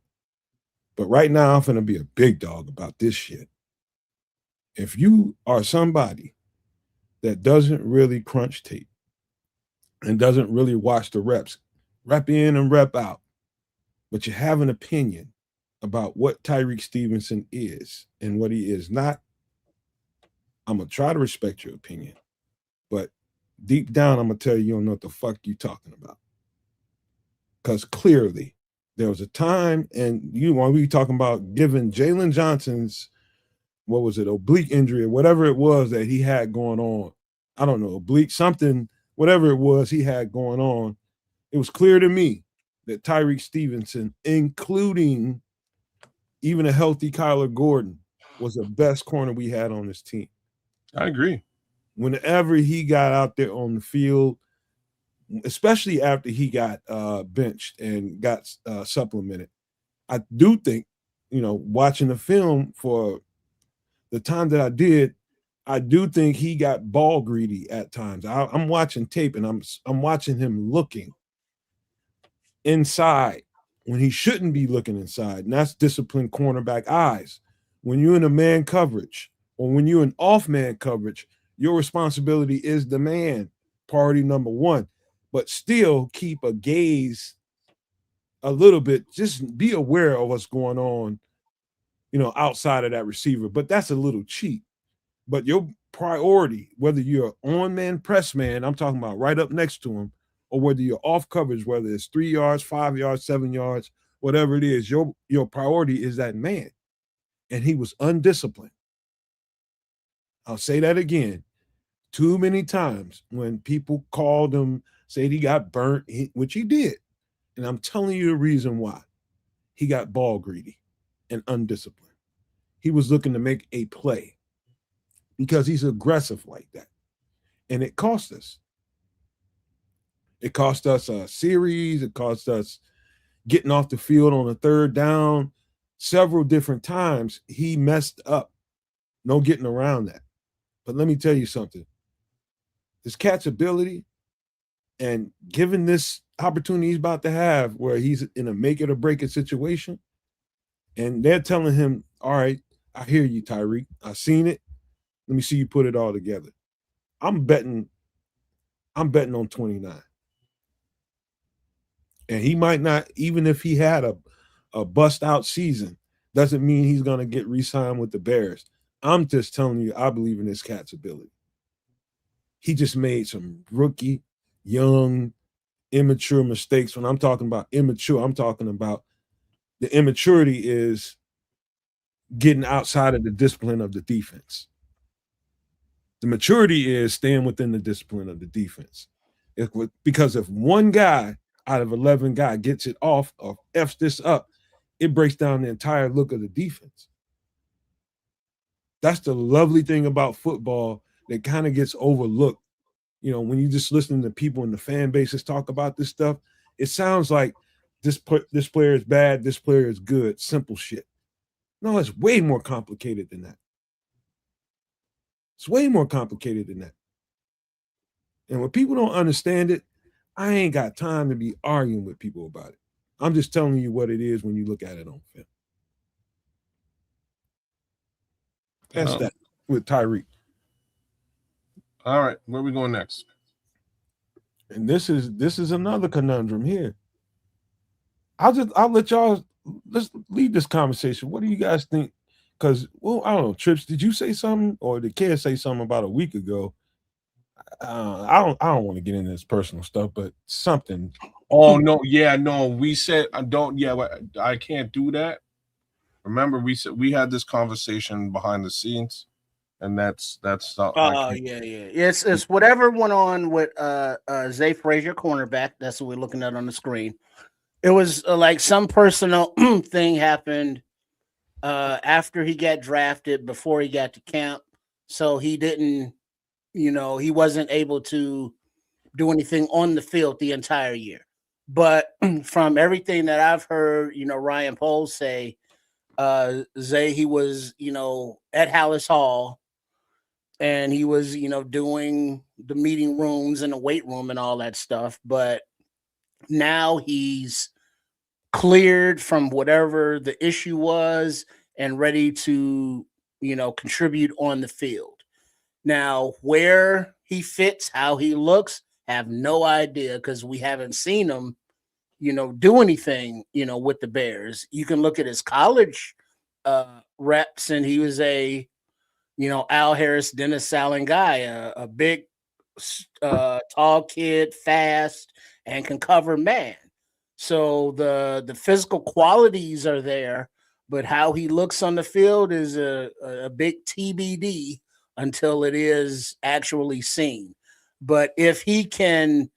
But right now, I'm going to be a big dog about this shit. If you are somebody that doesn't really crunch tape and doesn't really watch the reps, rep in and rep out, but you have an opinion about what Tyreek Stevenson is and what he is not, I'm going to try to respect your opinion. But deep down, I'm going to tell you don't know what the fuck you talking about. Because clearly, there was a time, and when we were talking about giving Jalen Johnson's, what was it, oblique injury or whatever it was that he had going on. I don't know, oblique something, whatever it was he had going on. It was clear to me that Tyreek Stevenson, including even a healthy Kyler Gordon, was the best corner we had on this team. I agree. Whenever he got out there on the field, especially after he got benched and got supplemented, I do think, watching the film for the time that I do think he got ball greedy at times. I'm watching tape and I'm watching him looking inside when he shouldn't be looking inside, and that's disciplined cornerback eyes. When you're in a man coverage or when you're in off-man coverage, your responsibility is the man, priority number one. But still keep a gaze a little bit. Just be aware of what's going on, outside of that receiver. But that's a little cheap. But your priority, whether you're on-man, press man, I'm talking about right up next to him, or whether you're off coverage, whether it's 3 yards, 5 yards, 7 yards, whatever it is, your priority is that man. And he was undisciplined. I'll say that again. Too many times when people called him, said he got burnt, which he did. And I'm telling you the reason why. He got ball greedy and undisciplined. He was looking to make a play because he's aggressive like that. And it cost us. It cost us a series. It cost us getting off the field on a third down. Several different times he messed up. No getting around that. But let me tell you something. This cat's ability, and given this opportunity he's about to have where he's in a make it or break it situation, and they're telling him, all right, I hear you, Tyreek. I've seen it. Let me see you put it all together. I'm betting on 29. And he might not, even if he had a bust out season, doesn't mean he's going to get re-signed with the Bears. I'm just telling you, I believe in this cat's ability. He just made some rookie, young, immature mistakes. When I'm talking about immature, I'm talking about the immaturity is getting outside of the discipline of the defense. The maturity is staying within the discipline of the defense. Because if one guy out of 11 guys gets it off or F's this up, it breaks down the entire look of the defense. That's the lovely thing about football that kind of gets overlooked. When you just listen to people in the fan bases talk about this stuff, it sounds like this player is bad, this player is good, simple shit. No, it's way more complicated than that. It's way more complicated than that. And when people don't understand it, I ain't got time to be arguing with people about it. I'm just telling you what it is when you look at it on film. That's that with Tyreek. All right, where are we going next? And this is another conundrum here. I'll let y'all, let's leave this conversation. What do you guys think? Because, I don't know, Trips, did you say something, or did Kid say something about a week ago? I don't want to get into this personal stuff, but something. Oh no, yeah, no. We said I don't. Yeah, I can't do that. Remember, we had this conversation behind the scenes, and that's not. Oh yeah. It's whatever went on with Zay Frazier, cornerback. That's what we're looking at on the screen. It was like some personal thing happened after he got drafted, before he got to camp, so he didn't, he wasn't able to do anything on the field the entire year. But from everything that I've heard, Ryan Poles say, Zay, he was, at Hallis Hall, and he was, doing the meeting rooms and the weight room and all that stuff. But now he's cleared from whatever the issue was and ready to, contribute on the field. Now, where he fits, how he looks, have no idea, because we haven't seen him, do anything, with the Bears. You can look at his college reps, and he was a, Al Harris, Dennis Allen guy, a big, tall kid, fast, and can cover man. So the physical qualities are there, but how he looks on the field is a big TBD until it is actually seen. But if he can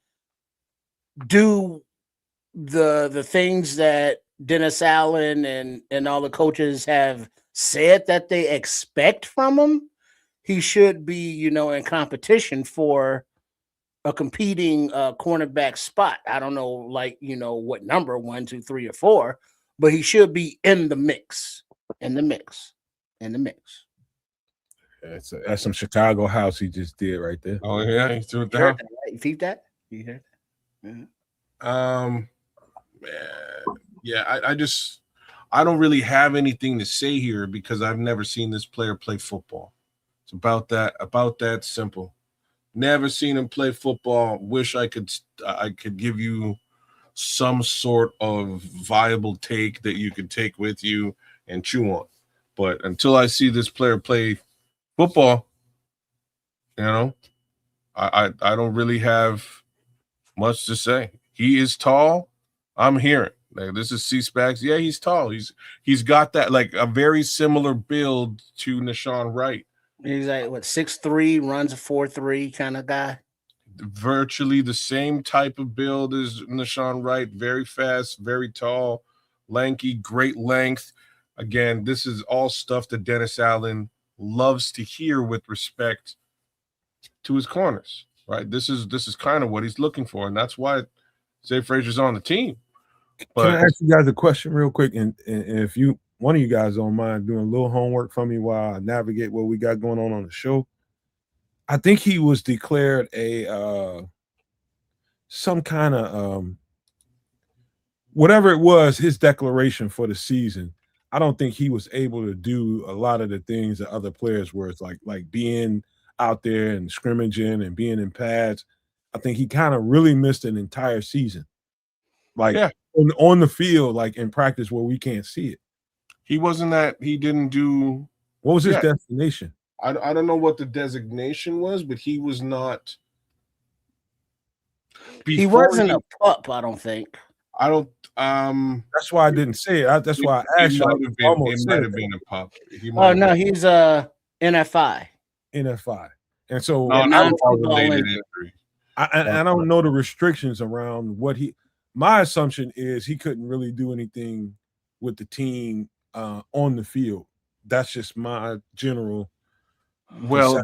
do the things that Dennis Allen and all the coaches have said that they expect from him, he should be, in competition for a competing cornerback spot. I don't know, what number, 1, 2, 3, or 4, but he should be in the mix. That's some Chicago house he just did right there. Oh yeah, he threw it You down. heard that, right? You peeped that? You heard that? Yeah, I don't really have anything to say here because I've never seen this player play football. It's about that simple. Never seen him play football. Wish I could give you some sort of viable take that you could take with you and chew on. But until I see this player play football, I don't really have much to say. He is tall. I'm hearing. Like, this is C-Specs. Yeah, he's tall. He's got that, like, a very similar build to Nashawn Wright. He's like, 6'3", runs a 4.3 kind of guy. Virtually the same type of build as Nashawn Wright. Very fast, very tall, lanky, great length. Again, this is all stuff that Dennis Allen loves to hear with respect to his corners, right? This is kind of what he's looking for, and that's why Zay Frazier's on the team. But can I ask you guys a question real quick? And if one of you guys don't mind doing a little homework for me while I navigate what we got going on the show. I think he was declared a some kind of whatever it was, his declaration for the season. I don't think he was able to do a lot of the things that other players were. It's like being out there and scrimmaging and being in pads. I think he kind of really missed an entire season. On the field, like in practice where we can't see it. He didn't do. What was his destination? I don't know what the designation was, but he was not. He wasn't a pup, I don't think. I don't. That's why I didn't say it. That's why I asked you. It might have been a pup. Oh no, he's a NFI. NFI, and so non-related injury. I don't know the restrictions around what he. My assumption is he couldn't really do anything with the team on the field. That's just my general. Well,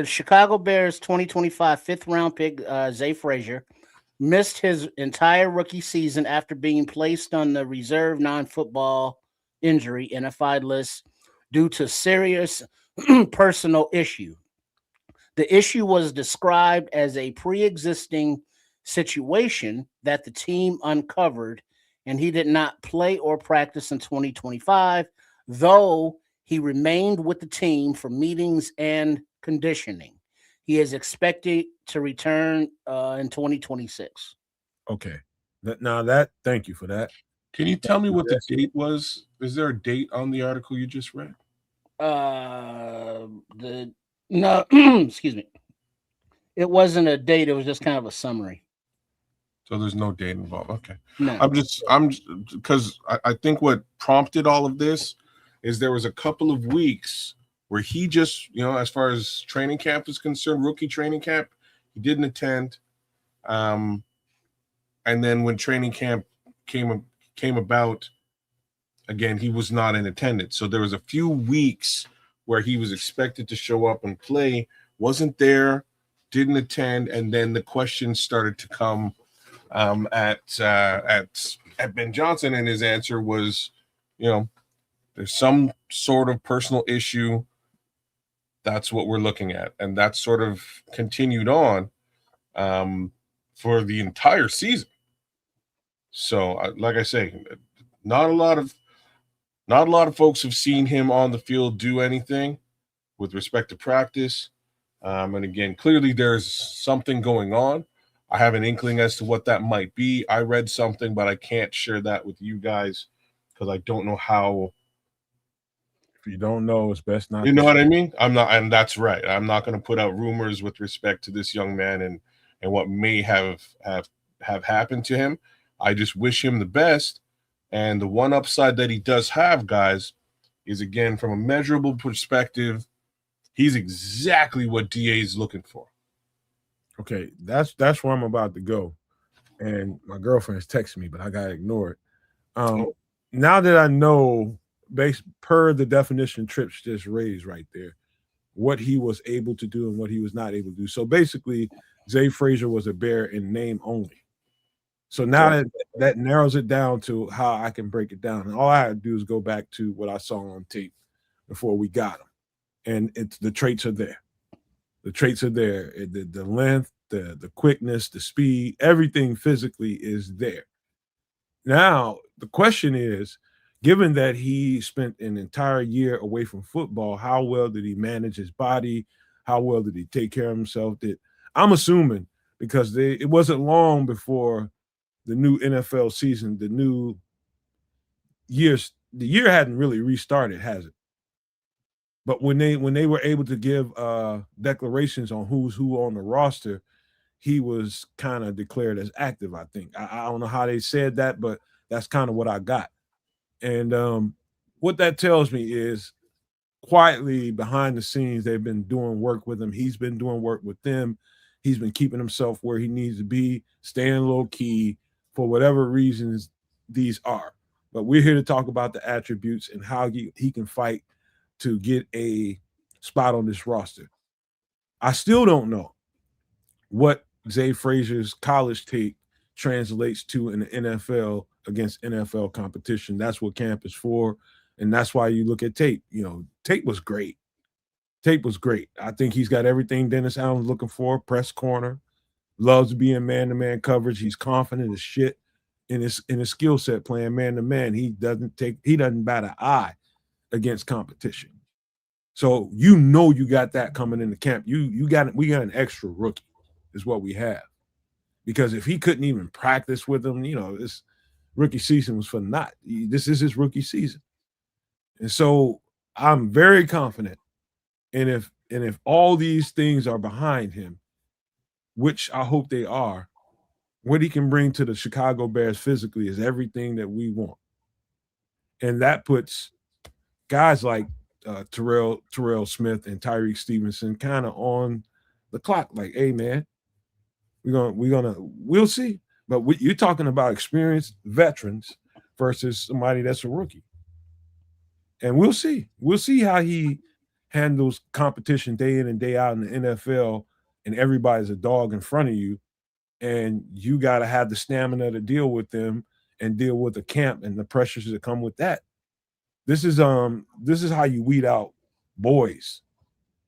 Chicago Bears 2025 5th-round pick Zay Frazier missed his entire rookie season after being placed on the reserve non-football injury NFI list due to serious personal issue. The issue was described as a pre-existing situation that the team uncovered, and he did not play or practice in 2025, though he remained with the team for meetings and conditioning. He is expected to return in 2026. Okay. Thank you for that. Can you tell me what the date was? Is there a date on the article you just read? Excuse me. It wasn't a date. It was just kind of a summary. So there's no date involved. Okay. No. I'm because I think what prompted all of this is there was a couple of weeks where he just, as far as training camp is concerned, rookie training camp, he didn't attend. And then when training camp came about, again, he was not in attendance. So there was a few weeks where he was expected to show up and play, wasn't there, didn't attend, and then the questions started to come at Ben Johnson, and his answer was, there's some sort of personal issue. That's what we're looking at, and that sort of continued on for the entire season. So, like I say, not a lot of folks have seen him on the field do anything with respect to practice. And again, clearly there's something going on. I have an inkling as to what that might be. I read something, but I can't share that with you guys because I don't know how. If you don't know, it's best not. You know what I mean? I'm not, and that's right. I'm not going to put out rumors with respect to this young man and what may have happened to him. I just wish him the best. And the one upside that he does have, guys, is again from a measurable perspective, he's exactly what DA is looking for. Okay, that's where I'm about to go. And my girlfriend's texting me, but I gotta ignore it. Now that I know, based per the definition Trips just raised right there, what he was able to do and what he was not able to do. So basically, Zay Frazier was a Bear in name only. So now that narrows it down to how I can break it down. And all I had to do is go back to what I saw on tape before we got him. And the traits are there. The traits are there. The length, the quickness, the speed, everything physically is there. Now, the question is, given that he spent an entire year away from football, how well did he manage his body? How well did he take care of himself? I'm assuming, because it wasn't long before the new NFL season, the year hadn't really restarted, has it? But when they were able to give declarations on who's who on the roster, he was kind of declared as active, I think. I don't know how they said that, but that's kind of what I got. And what that tells me is quietly behind the scenes, they've been doing work with him. He's been doing work with them. He's been keeping himself where he needs to be, staying low key for whatever reasons these are. But we're here to talk about the attributes and how he can fight to get a spot on this roster. I still don't know what Zay Frazier's college tape translates to in the NFL against NFL competition. That's what camp is for. And that's why you look at tape. Tape was great. Tape was great. I think he's got everything Dennis Allen's looking for. Press corner, loves to be in man-to-man coverage. He's confident as shit in his skill set playing man-to-man. He doesn't bat an eye against competition. So you got that coming into camp. We got an extra rookie is what we have. Because if he couldn't even practice with them, this rookie season was for naught. This is his rookie season. And so I'm very confident. And if all these things are behind him, which I hope they are, what he can bring to the Chicago Bears physically is everything that we want. And that puts guys like Terrell Smith and Tyreek Stevenson kind of on the clock. Like, hey man, we'll see. But you're talking about experienced veterans versus somebody that's a rookie. And we'll see. We'll see how he handles competition day in and day out in the NFL, and everybody's a dog in front of you, and you got to have the stamina to deal with them and deal with the camp and the pressures that come with that. This is how you weed out boys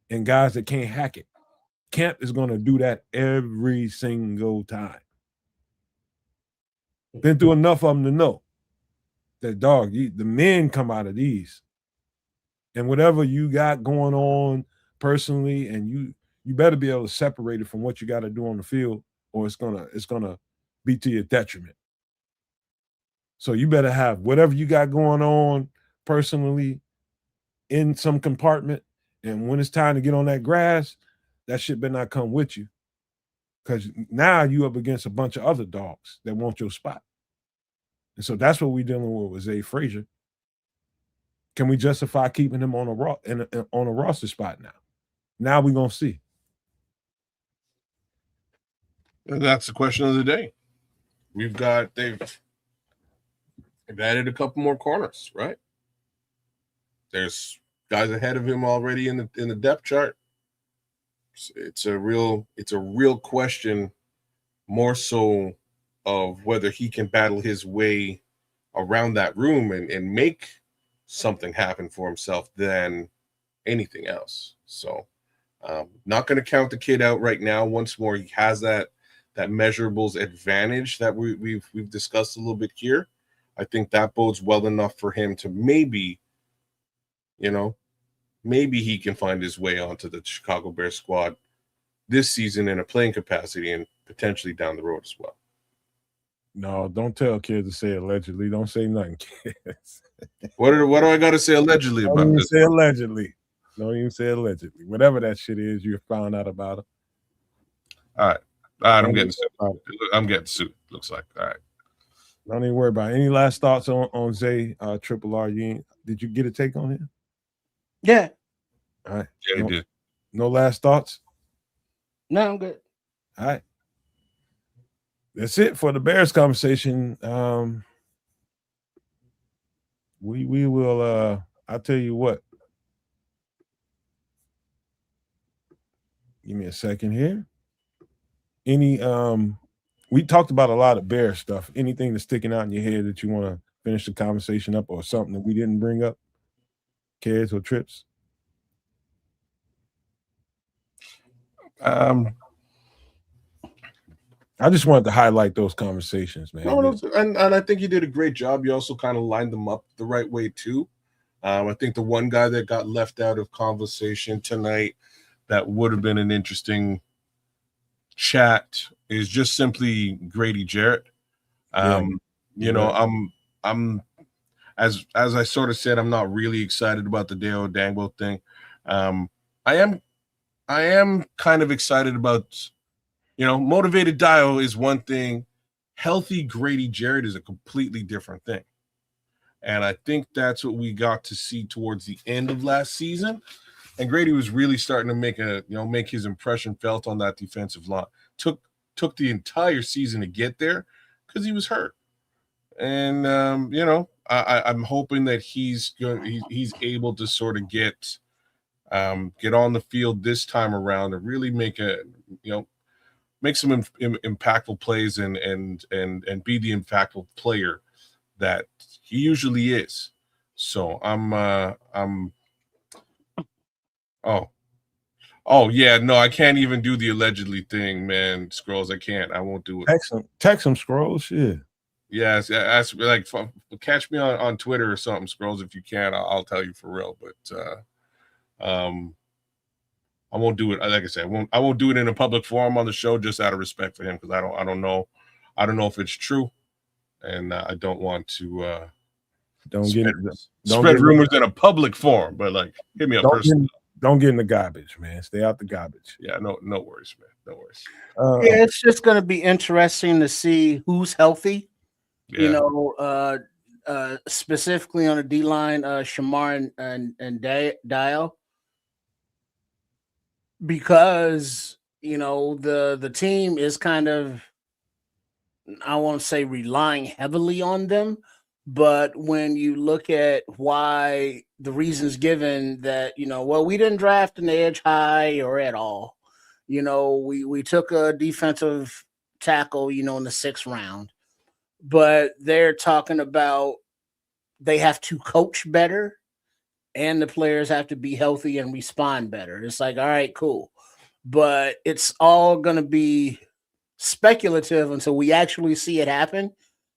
and guys that can't hack it. Camp is going to do that every single time. Been through enough of them to know that, dog, the men come out of these. And whatever you got going on personally, and you better be able to separate it from what you got to do on the field, or it's gonna be to your detriment. So you better have whatever you got going on personally in some compartment, and when it's time to get on that grass, that shit better not come with you. because now you up against a bunch of other dogs that want your spot. And so that's what we're dealing with Zay Frazier. Can we justify keeping him on a roster spot now? Now we're gonna see. And that's the question of the day. They've added a couple more corners, right? There's guys ahead of him already in the depth chart. It's a real question, more so of whether he can battle his way around that room and make something happen for himself than anything else. So not going to count the kid out right now. Once more, he has that measurables advantage that we've discussed a little bit here. I think that bodes well enough for him to maybe he can find his way onto the Chicago Bears squad this season in a playing capacity and potentially down the road as well. No, don't tell kids to say allegedly. Don't say nothing, kids. What do I got to say allegedly Don't about even this? say allegedly. Don't even say allegedly. Whatever that shit is, you found out about it. All right, I'm getting sued. I'm getting sued. Looks like. All right. Don't even worry about it. Any last thoughts on Zay Triple R? Did you get a take on him? Yeah. All right. Yeah, he did. No last thoughts? No, I'm good. All right. That's it for the Bears conversation. We will I'll tell you what. Give me a second here. We talked about a lot of Bear stuff. Anything that's sticking out in your head that you want to finish the conversation up, or something that we didn't bring up? Cares or trips? I just wanted to highlight those conversations, man. No, and I think you did a great job. You also kind of lined them up the right way too. I think the one guy that got left out of conversation tonight that would have been an interesting chat is just simply Grady Jarrett. I'm as I sort of said, I'm not really excited about the Deo Dangbo thing. I am kind of excited about, motivated Dio is one thing. Healthy Grady Jarrett is a completely different thing. And I think that's what we got to see towards the end of last season. And Grady was really starting to make his impression felt on that defensive line. Took the entire season to get there because he was hurt. And I'm hoping that he's able to sort of get on the field this time around and really make some impactful plays and be the impactful player that he usually is. So Oh yeah, no, I can't even do the allegedly thing, man. Scrolls, I can't. I won't do it. Text him, Scrolls. Yeah. Yes, ask like catch me on Twitter or something, Scrolls. If you can, I'll tell you for real. But I won't do it. Like I said, I won't do it in a public forum on the show just out of respect for him, because I don't know if it's true, and I don't want to spread rumors in a public forum. But like, hit me up personally. Don't get in the garbage, man. Stay out the garbage. Yeah, no worries, man. No worries. Yeah, it's just going to be interesting to see who's healthy. Yeah. Specifically on the D line, Shamar and Dio, because the team is kind of, I won't say relying heavily on them, but when you look at why the reasons given that, we didn't draft an edge high or at all. We took a defensive tackle, in the 6th round, but they're talking about they have to coach better and the players have to be healthy and respond better. It's like, all right, cool. But it's all going to be speculative until we actually see it happen.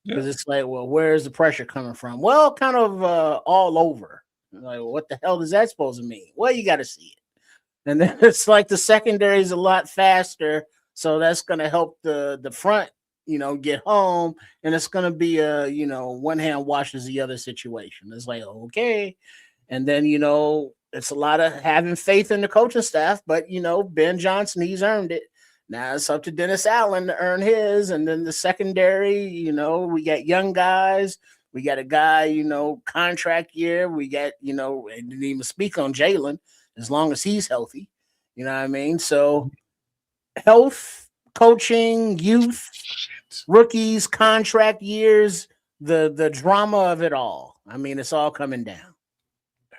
Because it's like, well, where's the pressure coming from? Well, kind of all over. Like, what the hell does that supposed to mean? Well, you got to see it. And then it's like the secondary is a lot faster. So that's going to help the front, get home. And it's going to be a, one hand washes the other situation. It's like, okay. And then, it's a lot of having faith in the coaching staff. But, Ben Johnson, he's earned it. Now it's up to Dennis Allen to earn his. And then the secondary, we got young guys. We got a guy, contract year. We got, I didn't even speak on Jalen as long as he's healthy. You know what I mean? So health, coaching, youth, rookies, contract years, the drama of it all. I mean, it's all coming down.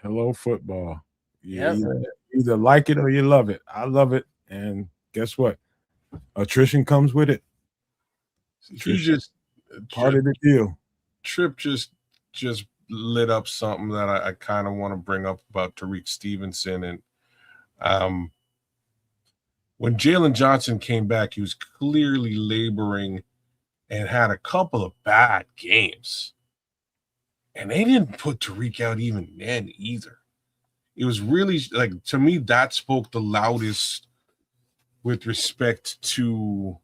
Hello, football. Yep. Either like it or you love it. I love it. And guess what? Attrition comes with it. He just part of the deal. Trip just lit up something that I kind of want to bring up about Tariq Stevenson. And when Jalen Johnson came back, he was clearly laboring and had a couple of bad games. And they didn't put Tariq out even then either. It was really, like, to me, that spoke the loudest with respect to,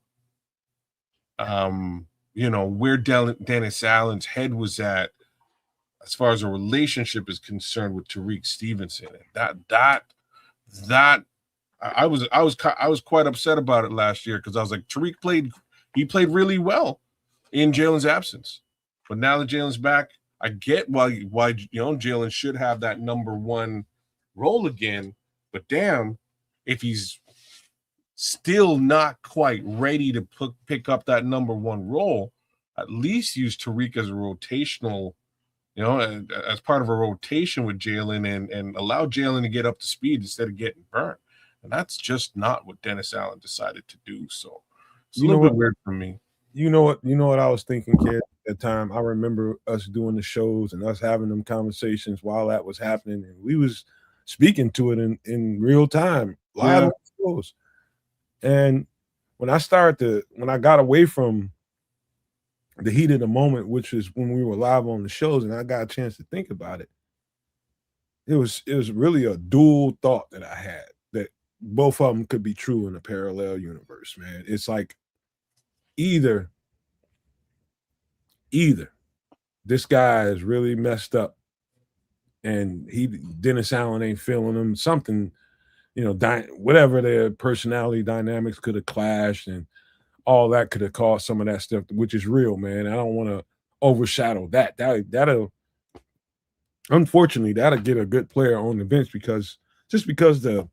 where Dennis Allen's head was at as far as a relationship is concerned with Tariq Stevenson. That I was quite upset about it last year because I was like, Tariq played really well in Jalen's absence, but now that Jalen's back, I get why Jalen should have that number one role again. But damn, if he's still not quite ready to pick up that number one role, at least use Tariq as a rotational, as part of a rotation with Jalen and allow Jalen to get up to speed instead of getting burnt. And that's just not what Dennis Allen decided to do. So it's a little bit weird for me. You know what I was thinking, kid, at the time. I remember us doing the shows and us having them conversations while that was happening. And we was speaking to it in real time, live on the shows. And when I got away from the heat of the moment, which is when we were live on the shows, and I got a chance to think about it, it was really a dual thought that I had, that both of them could be true in a parallel universe, man. It's like either this guy is really messed up and Dennis Allen ain't feeling him, something, whatever their personality dynamics could have clashed and all that could have caused some of that stuff, which is real, man. I don't want to overshadow that. Unfortunately, that'll get a good player on the bench because the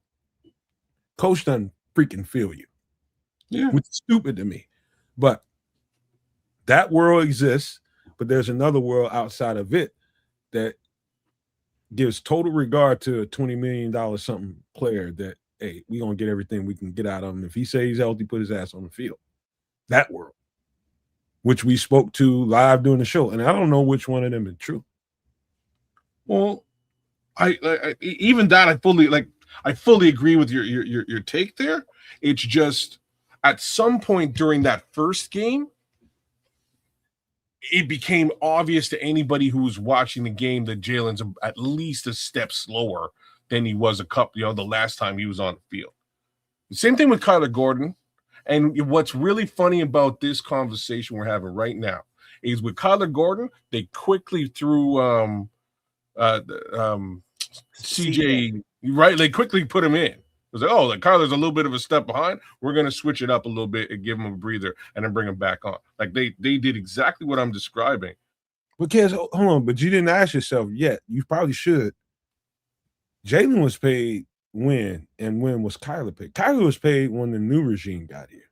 coach doesn't freaking feel you. Yeah. Which is stupid to me. But that world exists, but there's another world outside of it that gives total regard to a $20 million something player that, hey, we're going to get everything we can get out of him. If he says he's healthy, put his ass on the field. That world, which we spoke to live during the show. And I don't know which one of them is true. Well, I even that I fully agree with your take there. It's just at some point during that first game, it became obvious to anybody who was watching the game that Jalen's at least a step slower than he was the last time he was on the field. Same thing with Kyler Gordon. And what's really funny about this conversation we're having right now is with Kyler Gordon, they quickly threw CJ, right? They quickly put him in. It was like, Kyler's a little bit of a step behind. We're going to switch it up a little bit and give him a breather and then bring him back on. Like they did exactly what I'm describing. Because, hold on, but you didn't ask yourself yet. You probably should. Jalen was paid when, and when was Kyler paid? Kyler was paid when the new regime got here.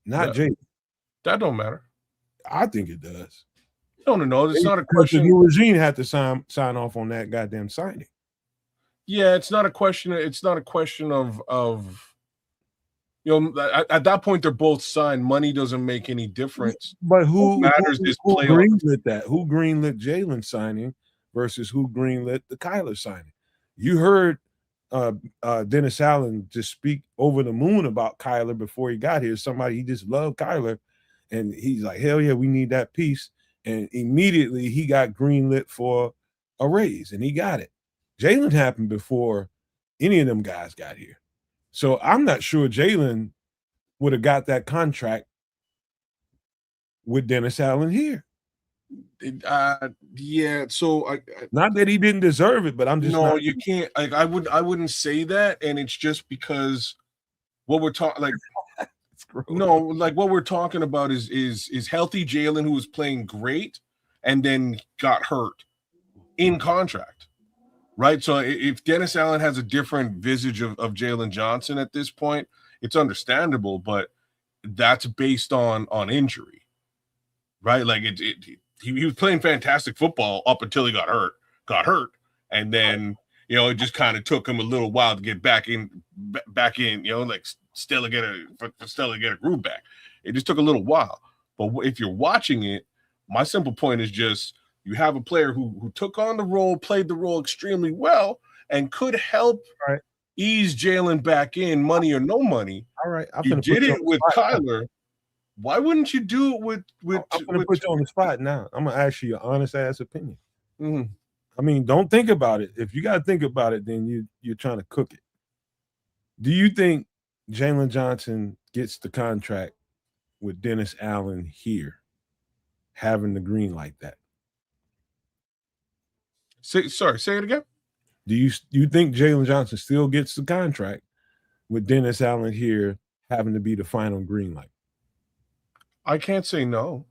Not Jalen. That don't matter. I think it does. No. It's not a question. The new regime had to sign off on that goddamn signing. Yeah, it's not a question. It's not a question of at that point they're both signed. Money doesn't make any difference. But who matters is who playoff. greenlit that? Who greenlit Jalen signing versus who greenlit the Kyler signing? You heard Dennis Allen just speak over the moon about Kyler before he got here. He just loved Kyler, and he's like, hell yeah, we need that piece. And immediately he got greenlit for a raise, and he got it. Jalen happened before any of them guys got here. So I'm not sure Jalen would have got that contract with Dennis Allen here. Yeah. So not that he didn't deserve it, but I'm just you can't. I wouldn't say that, and it's just because what we're talking like. No, like what we're talking about is healthy Jalen, who was playing great and then got hurt in contract, right? So if Dennis Allen has a different visage of Jalen Johnson at this point, it's understandable, but that's based on injury, right? Like he was playing fantastic football up until he got hurt, and then it just kind of took him a little while to get back in, like Stella get a groove back. It just took a little while. But if you're watching it, my simple point is just you have a player who took on the role, played the role extremely well, and could help ease Jalen back in, money or no money. All right, you did it with Kyler. Why wouldn't you do it with? I'm going to put you on the spot now. I'm going to ask you an honest ass opinion. Mm-hmm. I mean, don't think about it. If you got to think about it, then you're trying to cook it. Do you think Jalen Johnson gets the contract with Dennis Allen here, having the green like that? Say it again. Do you think Jalen Johnson still gets the contract with Dennis Allen here, having to be the final green light? I can't say no.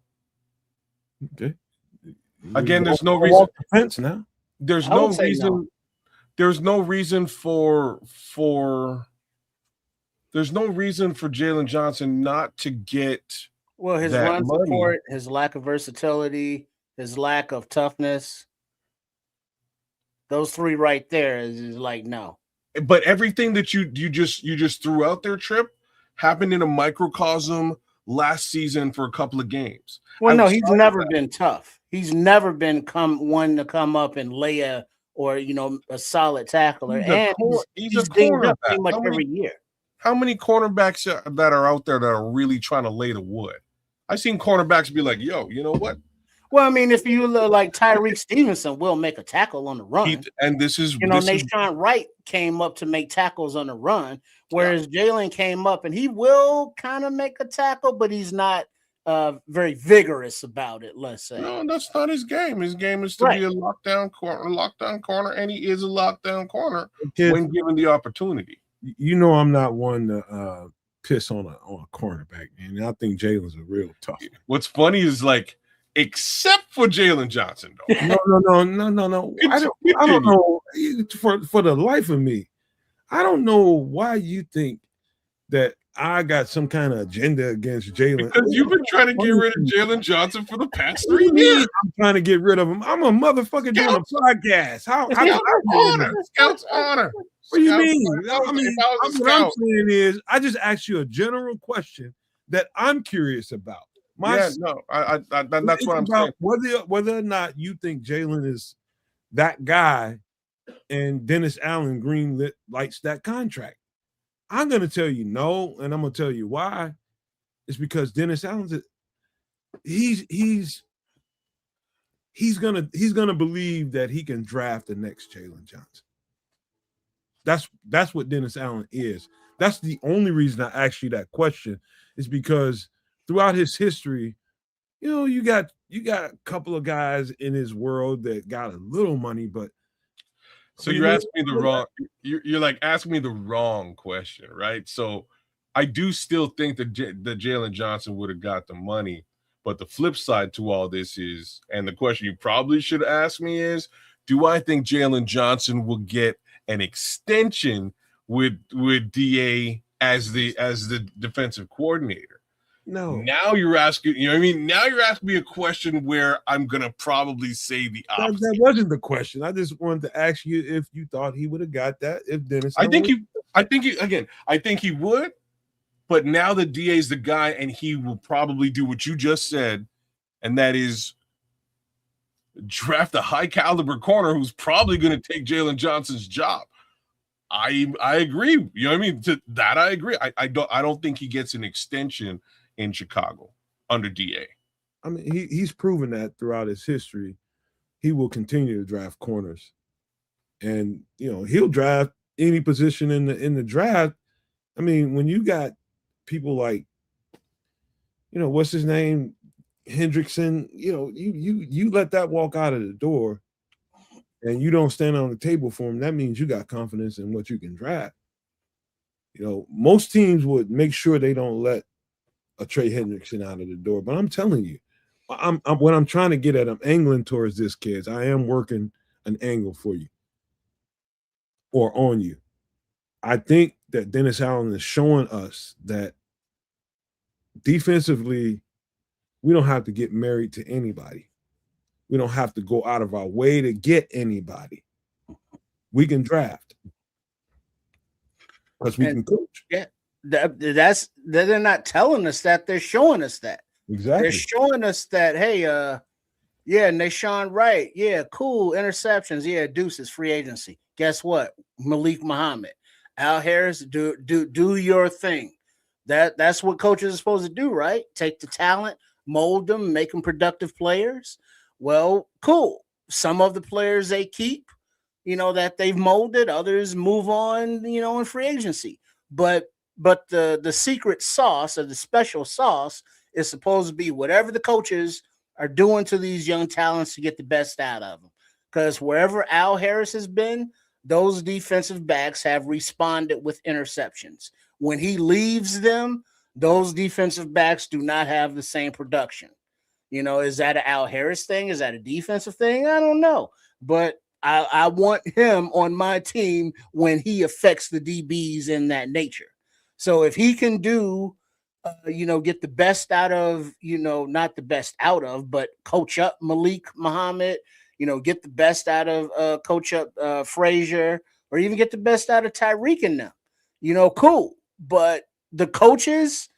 Okay. Again, there's no reason. Fence now. There's no reason. No. There's no reason for. There's no reason for Jalen Johnson not to get. Well, his run support, his lack of versatility, his lack of toughness. Those three right there is like no. But everything that you just threw out there, Trip, happened in a microcosm last season for a couple of games. Well, no, he's never been tough. He's never been one to come up and lay a solid tackler. He's dinged up pretty much every year. How many cornerbacks that are out there that are really trying to lay the wood? I've seen cornerbacks be like, yo, you know what? Well, I mean, if you look like Tyreek Stevenson will make a tackle on the run. And this is Nashawn Wright came up to make tackles on the run, whereas Jalen came up and he will kind of make a tackle, but he's not very vigorous about it, let's say. No, that's not his game. His game is to be a lockdown corner, and he is a lockdown corner when given the opportunity. I'm not one to piss on a cornerback, and I think Jalen's a real tough one. What's funny is like, except for Jalen Johnson, though. No. I don't know. For the life of me, I don't know why you think that I got some kind of agenda against Jalen. Because you've been trying to get rid of Jalen Johnson for the past 3 years. I'm trying to get rid of him. I'm a motherfucker doing a podcast. Scout's honor. What do you mean? What I'm saying is, I just asked you a general question that I'm curious about. That's what I'm saying. Whether or not you think Jalen is that guy and Dennis Allen green lights that contract. I'm going to tell you no, and I'm going to tell you why. It's because Dennis Allen's he's gonna believe that he can draft the next Jalen Johnson. That's what Dennis Allen is. That's the only reason I asked you that question, is because throughout his history, you got a couple of guys in his world that got a little money, but so you're asking me the wrong. You're like asking me the wrong question, right? So I do still think that Jalen Johnson would have got the money, but the flip side to all this is, and the question you probably should ask me is, do I think Jalen Johnson will get an extension with DA as the defensive coordinator? No. Now you're asking, now you're asking me a question where I'm gonna probably say the opposite. That wasn't the question. I just wanted to ask you if you thought he would have got that if Dennis. I think he would, but now the DA is the guy, and he will probably do what you just said, and that is draft a high caliber corner who's probably going to take Jalen Johnson's job. I agree. You know what I mean? To that I agree. I don't think he gets an extension in Chicago under DA. I mean, he's proven that throughout his history, he will continue to draft corners, and he'll draft any position in the draft. I mean, when you got people like, what's his name, Hendrickson, you let that walk out of the door, and you don't stand on the table for him. That means you got confidence in what you can draft. You know, most teams would make sure they don't let a Trey Hendrickson out of the door. But I'm telling you, I'm what I'm trying to get at. I'm angling towards this, kids. I am working an angle for you or on you. I think that Dennis Allen is showing us that defensively, we don't have to get married to anybody. We don't have to go out of our way to get anybody. We can draft because we can coach. Yeah, they're not telling us that. They're showing us that. Exactly. They're showing us that. Hey, yeah, Nashawn Wright. Yeah, cool. Interceptions. Yeah, deuces. Free agency. Guess what? Malik Muhammad, Al Harris. Do your thing. That's what coaches are supposed to do, right? Take the talent, mold them, make them productive players. Well, cool. Some of the players they keep, that they've molded. Others move on, in free agency. But the secret sauce or the special sauce is supposed to be whatever the coaches are doing to these young talents to get the best out of them. Because wherever Al Harris has been, those defensive backs have responded with interceptions. When he leaves them, those defensive backs do not have the same production. Is that an Al Harris thing? Is that a defensive thing? I don't know. But I want him on my team when he affects the DBs in that nature. So if he can do, get the best out of, not the best out of, but coach up Malik Muhammad, get the best out of coach up Frazier, or even get the best out of Tyreek and them, cool. But the coaches,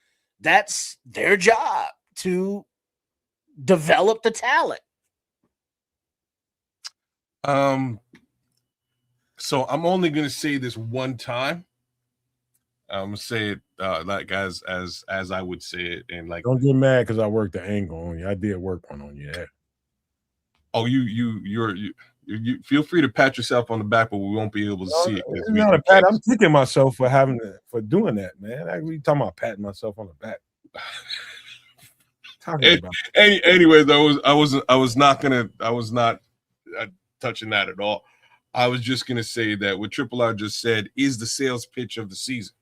that's their job to develop the talent. So I'm only going to say this one time. I'm gonna say it like as I would say it, and like, don't get mad because I worked the angle on you. I did work one on you. Yeah. Oh, you feel free to pat yourself on the back, but we won't be able to see it. It's not a pat. I'm kicking myself for doing that, man. We talking about patting myself on the back. Anyways, I was not touching that at all. I was just gonna say that what Triple R just said is the sales pitch of the season.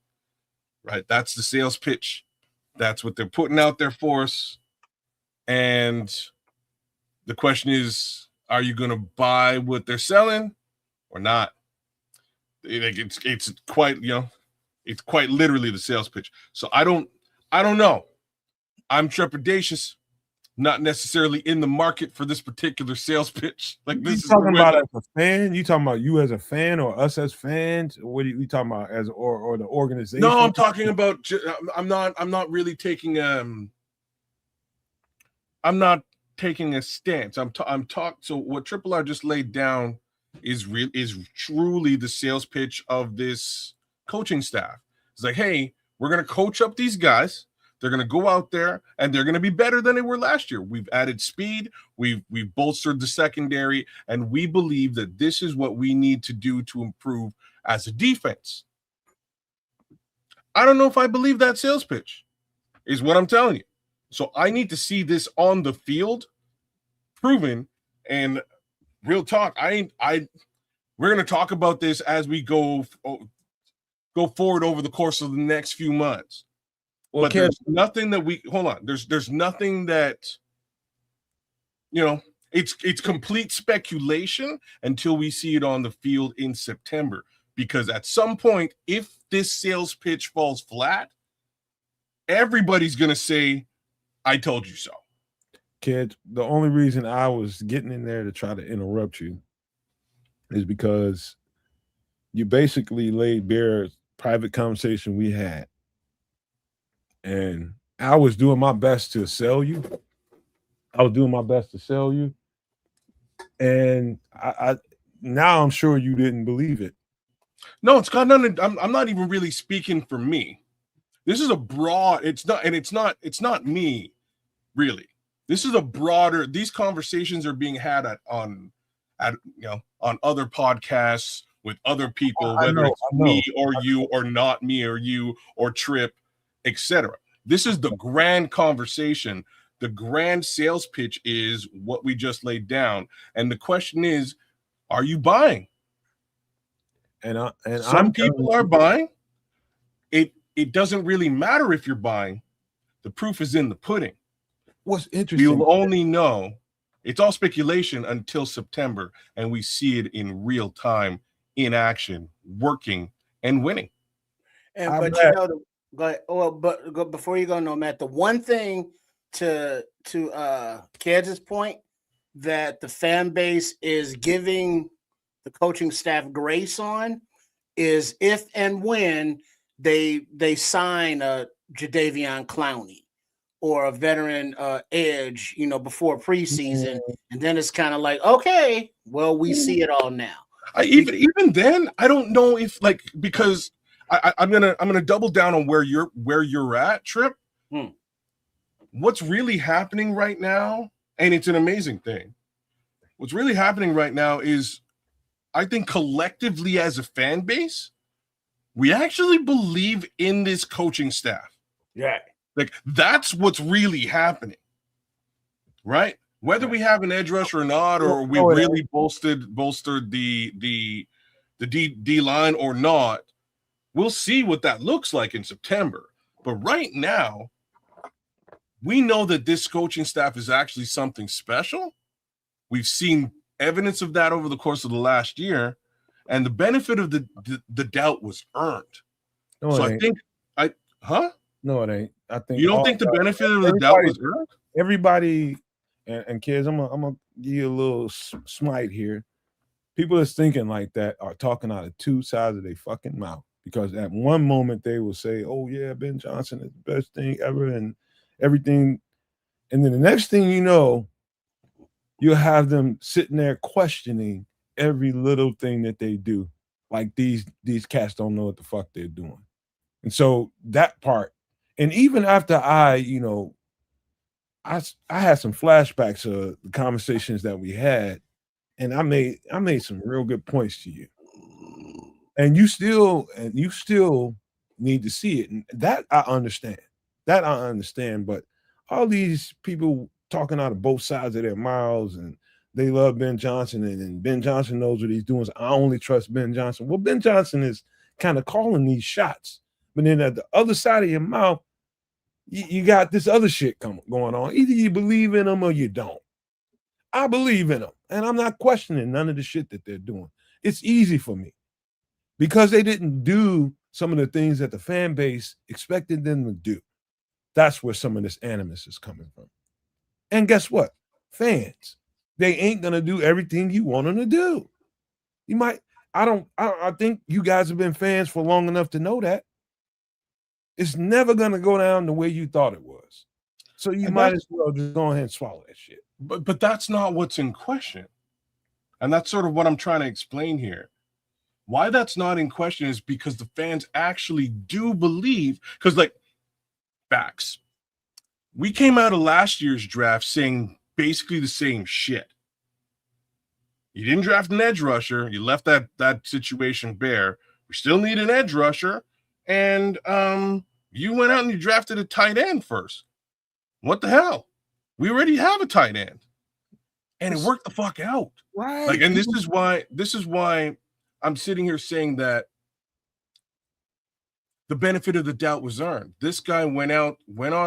Right, that's the sales pitch. That's what they're putting out there for us. And the question is, are you going to buy what they're selling or not? It's quite, it's quite literally the sales pitch. So I don't know. I'm trepidatious, not necessarily in the market for this particular sales pitch. Like, this is talking about as a fan. You talking about you as a fan or us as fans? What are you talking about as or the organization? No, I'm talking about. I'm not really taking I'm not taking a stance. I'm talking. So what Triple R just laid down is truly the sales pitch of this coaching staff. It's like, hey, we're gonna coach up these guys. They're going to go out there and they're going to be better than they were last year. We've added speed. We've bolstered the secondary, and we believe that this is what we need to do to improve as a defense. I don't know if I believe that sales pitch is what I'm telling you. So I need to see this on the field proven. And real talk, we're going to talk about this as we go forward over the course of the next few months. Well, but there's nothing that there's nothing that, it's complete speculation until we see it on the field in September. Because at some point, if this sales pitch falls flat, everybody's going to say, I told you so. Kid, the only reason I was getting in there to try to interrupt you is because you basically laid bare a private conversation we had. And I was doing my best to sell you. And I now I'm sure you didn't believe it. No, it's got nothing. I'm not even really speaking for me. This is a broad, it's not me, really. This is a broader, these conversations are being had on other podcasts with other people, whether it's me or you or not me or you or Trip, etc. This is the grand conversation. The grand sales pitch is what we just laid down. And the question is, are you buying? And some people are buying. it doesn't really matter if you're buying. The proof is in the pudding. What's interesting, We'll only know. It's all speculation until September, and we see it in real time, in action, working and winning. And but you know, go ahead. Well, but before you go, Nomad, the one thing to Kedz's point that the fan base is giving the coaching staff grace on is if and when they sign a Jadeveon Clowney or a veteran edge, you know, before preseason, and then it's kind of like, okay, well, we see it all now. Even then, I don't know if like, because I'm gonna double down on where you're at, Trip. What's really happening right now, and it's an amazing thing. What's really happening right now is, I think collectively as a fan base, we actually believe in this coaching staff. Yeah. Like that's what's really happening, right? Whether we have an edge rush or not, or we really bolstered the D line or not, we'll see what that looks like in September. But right now, we know that this coaching staff is actually something special. We've seen evidence of that over the course of the last year, and the benefit of the doubt was earned. No, so I think No, it ain't. I think you don't think the benefit of the doubt was earned? Everybody and kids, I'm gonna give you a little smite here. People that's thinking like that are talking out of two sides of their fucking mouth, because at one moment they will say, "Oh yeah, Ben Johnson is the best thing ever," and everything, and then the next thing you know, you'll have them sitting there questioning every little thing that they do. Like these cats don't know what the fuck they're doing, and so that part. And even after I had some flashbacks of the conversations that we had, and I made some real good points to you. And you still need to see it. And that I understand. But all these people talking out of both sides of their mouths, and they love Ben Johnson, and Ben Johnson knows what he's doing. So I only trust Ben Johnson. Well, Ben Johnson is kind of calling these shots. But then at the other side of your mouth, you got this other shit going on. Either you believe in them or you don't. I believe in them, and I'm not questioning none of the shit that they're doing. It's easy for me because they didn't do some of the things that the fan base expected them to do. That's where some of this animus is coming from. And guess what? Fans, they ain't going to do everything you want them to do. You might, I think you guys have been fans for long enough to know that. It's never going to go down the way you thought it was. So you might as well just go ahead and swallow that shit. But that's not what's in question. And that's sort of what I'm trying to explain here. Why that's not in question is because the fans actually do believe, because like facts. We came out of last year's draft saying basically the same shit. You didn't draft an edge rusher. You left that situation bare. We still need an edge rusher. And you went out and you drafted a tight end first. What the hell? We already have a tight end. And it worked the fuck out. Right. Like, and this is why I'm sitting here saying that the benefit of the doubt was earned. This guy went on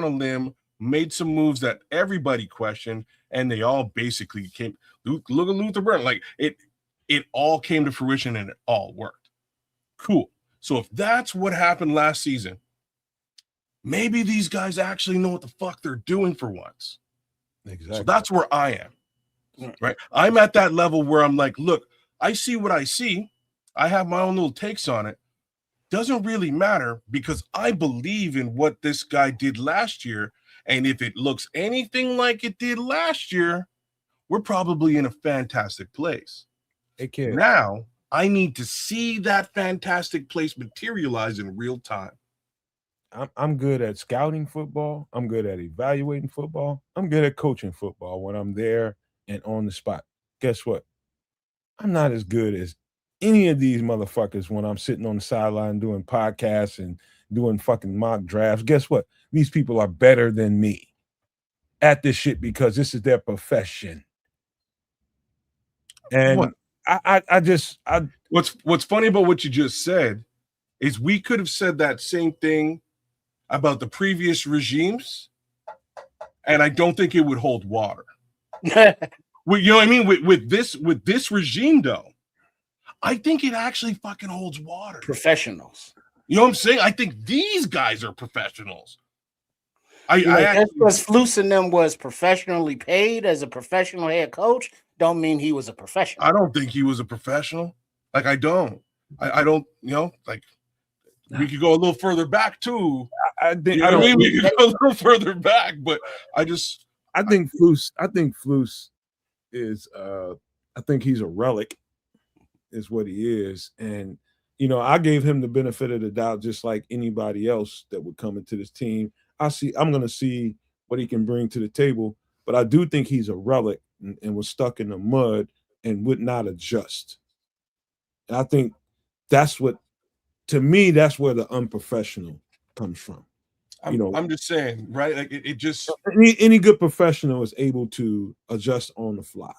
a limb, made some moves that everybody questioned, and they all basically came. Look at Luther Burton. Like it all came to fruition and it all worked. Cool. So if that's what happened last season, maybe these guys actually know what the fuck they're doing for once. Exactly. So that's where I am. Right. I'm at that level where I'm like, look, I see what I see. I have my own little takes on it. Doesn't really matter because I believe in what this guy did last year. And if it looks anything like it did last year, we're probably in a fantastic place. Now, I need to see that fantastic place materialize in real time. I'm good at scouting football. I'm good at evaluating football. I'm good at coaching football when I'm there and on the spot. Guess what? I'm not as good as any of these motherfuckers when I'm sitting on the sideline doing podcasts and doing fucking mock drafts. Guess what? These people are better than me at this shit because this is their profession. And what's funny about what you just said is we could have said that same thing about the previous regimes, and I don't think it would hold water. Well, you know what I mean? With this regime, though, I think it actually fucking holds water. Professionals. You know what I'm saying? I think these guys are professionals. Just because Flus and them was professionally paid as a professional head coach, don't mean he was a professional. I don't think he was a professional. Like, I don't. I don't, you know, like, we could go a little further back too. I think You know what I mean? We could go a little further back, but I think Flus is I think he's a relic, is what he is. And you know, I gave him the benefit of the doubt, just like anybody else that would come into this team. I'm gonna see what he can bring to the table, but I do think he's a relic and was stuck in the mud and would not adjust. And I think that's what, to me, that's where the unprofessional comes from. I'm just saying, right? Like it just any good professional is able to adjust on the fly.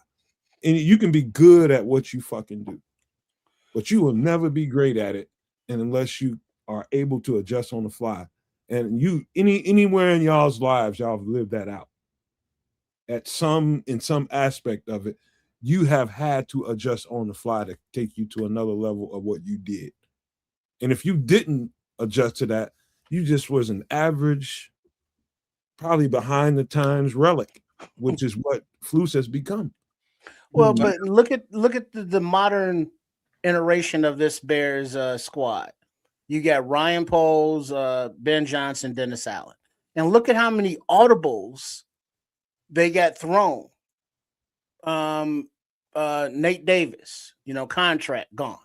And you can be good at what you fucking do, but you will never be great at it, and unless you are able to adjust on the fly. And anywhere in y'all's lives, y'all have lived that out. In some aspect of it, you have had to adjust on the fly to take you to another level of what you did. And if you didn't adjust to that, you just was an average, probably behind the times relic, which is what Flus has become. Well, but look at the modern iteration of this Bears squad. You got Ryan Poles, Ben Johnson, Dennis Allen, and look at how many audibles they got thrown. Nate Davis, contract gone.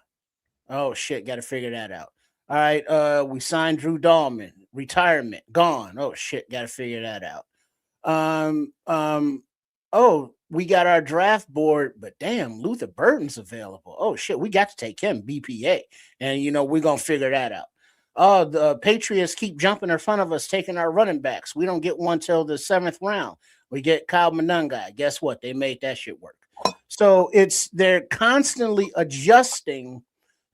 Oh shit, got to figure that out. All right, we signed Drew Dahlman, retirement gone. Oh shit, got to figure that out. Oh, we got our draft board, but damn, Luther Burton's available. Oh shit, we got to take him BPA, and we're gonna figure that out. Oh, the Patriots keep jumping in front of us, taking our running backs. We don't get one till the 7th round. We get Kyle Monunga. Guess what? They made that shit work. So they're constantly adjusting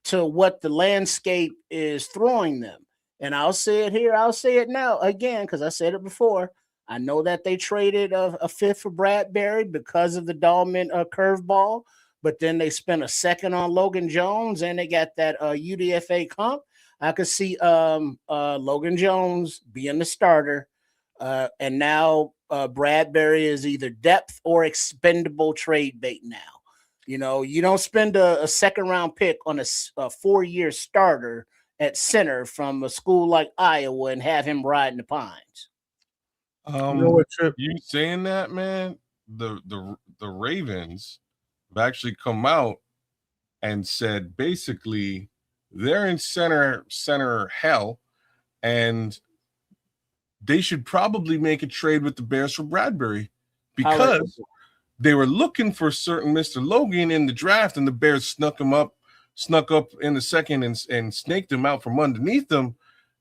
to what the landscape is throwing them. And I'll say it here, I'll say it now again, because I said it before. I know that they traded a 5th for Bradbury because of the Dahlman curveball, but then they spent a 2nd on Logan Jones, and they got that UDFA comp. I could see Logan Jones being the starter, and now Bradbury is either depth or expendable trade bait now. You don't spend a 2nd-round pick on a 4-year starter at center from a school like Iowa and have him riding the pines. You know what, Trip? You saying that, man? The Ravens have actually come out and said basically they're in center hell, and they should probably make a trade with the Bears for Bradbury because they were looking for certain Mr. Logan in the draft, and the Bears snuck up in the 2nd and snaked him out from underneath them,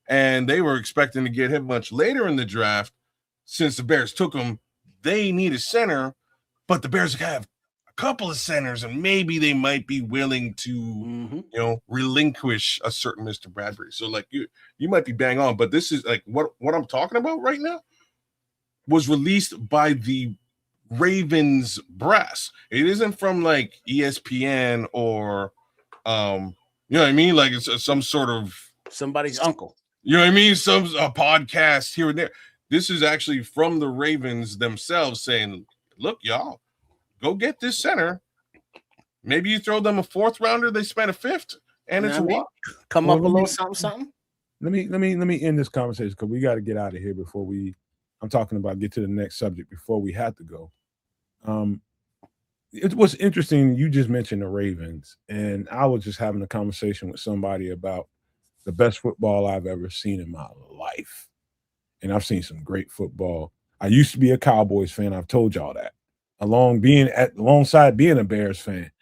and they were expecting to get him much later in the draft. Since the Bears took him, they need a center, but the Bears have a couple of centers, and maybe they might be willing to, relinquish a certain Mr. Bradbury. So, like, you might be bang on, but this is like what I'm talking about right now was released by the Ravens brass. It isn't from like ESPN or, you know what I mean? Like it's some sort of somebody's uncle. You know what I mean? A podcast here and there. This is actually from the Ravens themselves saying, look, y'all, go get this center. Maybe you throw them a 4th rounder, they spent a 5th, and it's a walk. Come up a little something. Let me end this conversation because we got to get out of here before I'm talking about get to the next subject before we have to go. It was interesting. You just mentioned the Ravens, and I was just having a conversation with somebody about the best football I've ever seen in my life. And I've seen some great football. I used to be a Cowboys fan. I've told y'all that. Alongside being a Bears fan.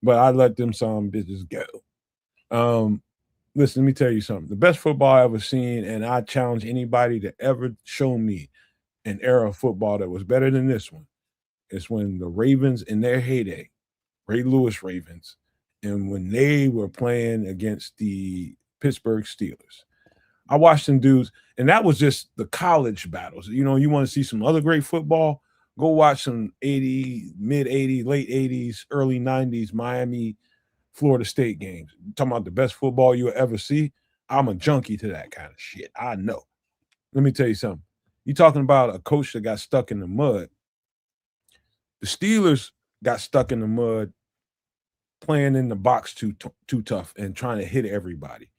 But I let them some bitches go. Listen, let me tell you something. The best football I've ever seen, and I challenge anybody to ever show me an era of football that was better than this one, is when the Ravens in their heyday, Ray Lewis Ravens, and when they were playing against the Pittsburgh Steelers. I watched them dudes, and that was just the college battles. You know, you want to see some other great football, go watch some 80, mid 80s, late 80s, early 90s Miami, Florida State games. I'm talking about the best football you'll ever see. I'm a junkie to that kind of shit. I know. Let me tell you something. You're talking about a coach that got stuck in the mud. The Steelers got stuck in the mud playing in the box too tough and trying to hit everybody.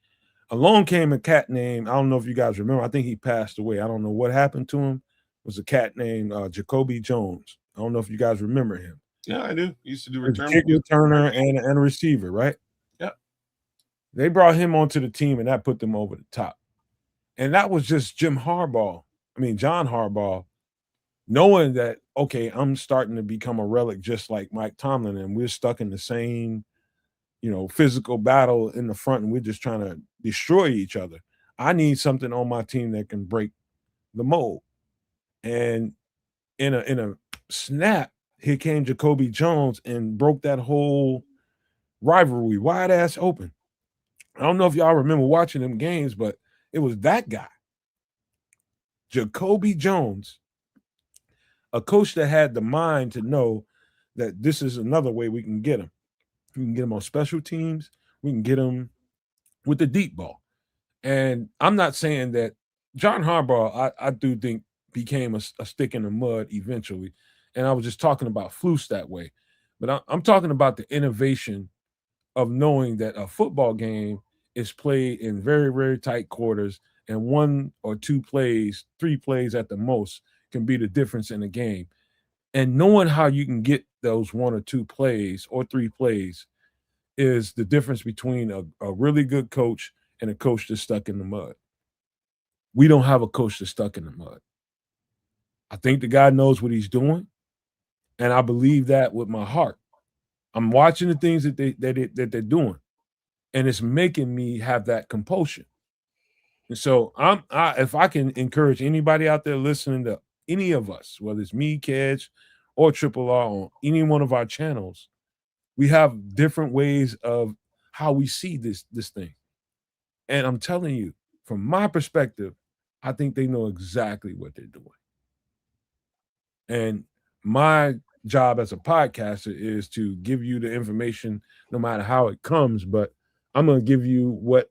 Along came a cat named, I don't know if you guys remember, I think he passed away. I don't know what happened to him. It was a cat named Jacoby Jones. I don't know if you guys remember him. Yeah, I do. He used to do returner and a receiver, right? Yeah. They brought him onto the team, and that put them over the top. And that was just John Harbaugh, knowing that, okay, I'm starting to become a relic just like Mike Tomlin, and we're stuck in the same, physical battle in the front, and we're just trying to destroy each other. I need something on my team that can break the mold. And in a snap, here came Jacoby Jones and broke that whole rivalry wide ass open. I don't know if y'all remember watching them games, but it was that guy, Jacoby Jones, a coach that had the mind to know that this is another way we can get him. We can get him on special teams. We can get him with the deep ball. And I'm not saying that John Harbaugh, I do think, became a stick in the mud eventually. And I was just talking about Flus that way. But I'm talking about the innovation of knowing that a football game is played in very, very tight quarters, and 1 or 2 plays, 3 plays at the most can be the difference in the game. And knowing how you can get those 1 or 2 plays or 3 plays is the difference between a really good coach and a coach that's stuck in the mud. We don't have a coach that's stuck in the mud. I think the guy knows what he's doing, and I believe that with my heart. I'm watching the things that they're doing, and it's making me have that compulsion. And so if I can encourage anybody out there listening to any of us, whether it's me, Kedge, or Triple R on any one of our channels, we have different ways of how we see this thing. And I'm telling you, from my perspective, I think they know exactly what they're doing. And my job as a podcaster is to give you the information no matter how it comes, but I'm going to give you what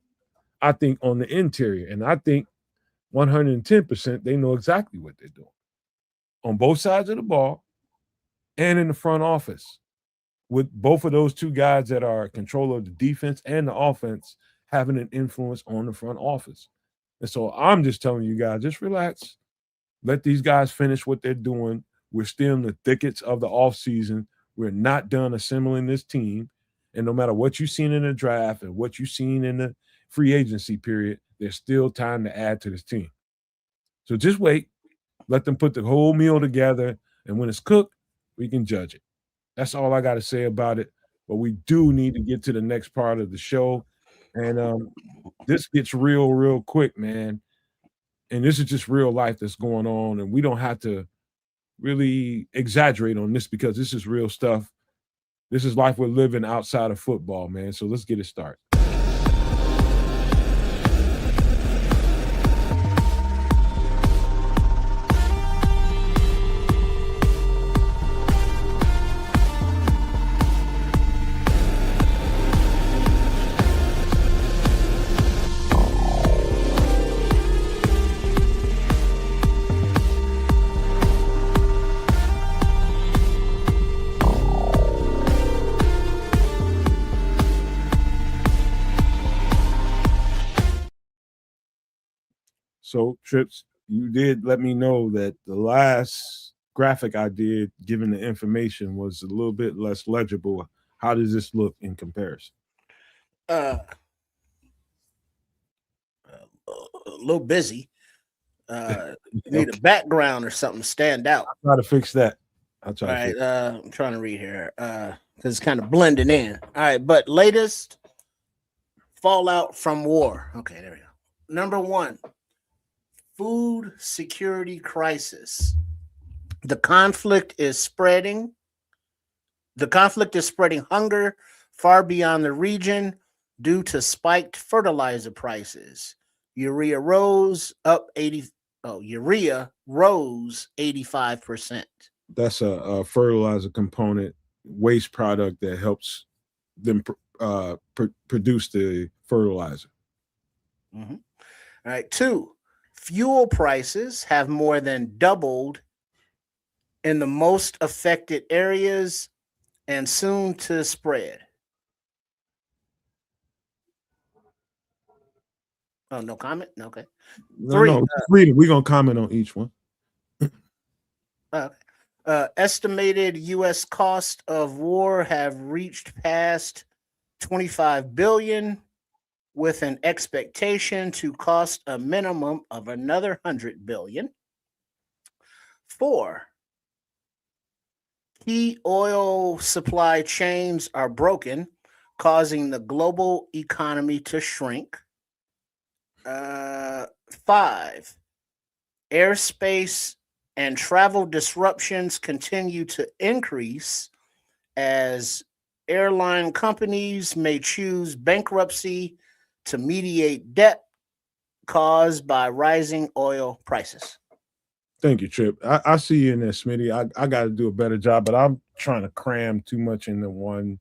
I think on the interior. And I think 110% they know exactly what they're doing on both sides of the ball and in the front office, with both of those two guys that are control of the defense and the offense having an influence on the front office. And so I'm just telling you guys, just relax. Let these guys finish what they're doing. We're still in the thickets of the offseason. We're not done assembling this team. And no matter what you've seen in the draft and what you've seen in the free agency period, there's still time to add to this team. So just wait. Let them put the whole meal together. And when it's cooked, we can judge it. That's all I got to say about it. But we do need to get to the next part of the show. And this gets real quick, man. And this is just real life that's going on. And we don't have to really exaggerate on this because this is real stuff. This is life we're living outside of football, man. So let's get it started. So, Trips, you did let me know that the last graphic I did, given the information, was a little bit less legible. How does this look in comparison? A little busy. Need a background or something to stand out. I'll try to fix that. I'm trying to read here because it's kind of blending in. All right, but latest fallout from war. Okay, there we go. Number 1. Food security crisis. The conflict is spreading hunger far beyond the region, due to spiked fertilizer prices. Urea rose up 80. Oh, urea rose 85%. That's a fertilizer component waste product that helps them produce the fertilizer. Mm-hmm. All right. 2, fuel prices have more than doubled in the most affected areas and soon to spread. Oh, no comment? Okay. No, 3, just read it. We're gonna comment on each one. estimated U.S. cost of war have reached past 25 billion, with an expectation to cost a minimum of another 100 billion. 4, key oil supply chains are broken, causing the global economy to shrink. 5, airspace and travel disruptions continue to increase as airline companies may choose bankruptcy to mediate debt caused by rising oil prices. Thank you, Trip. I see you in there, Smitty. I got to do a better job, but I'm trying to cram too much into one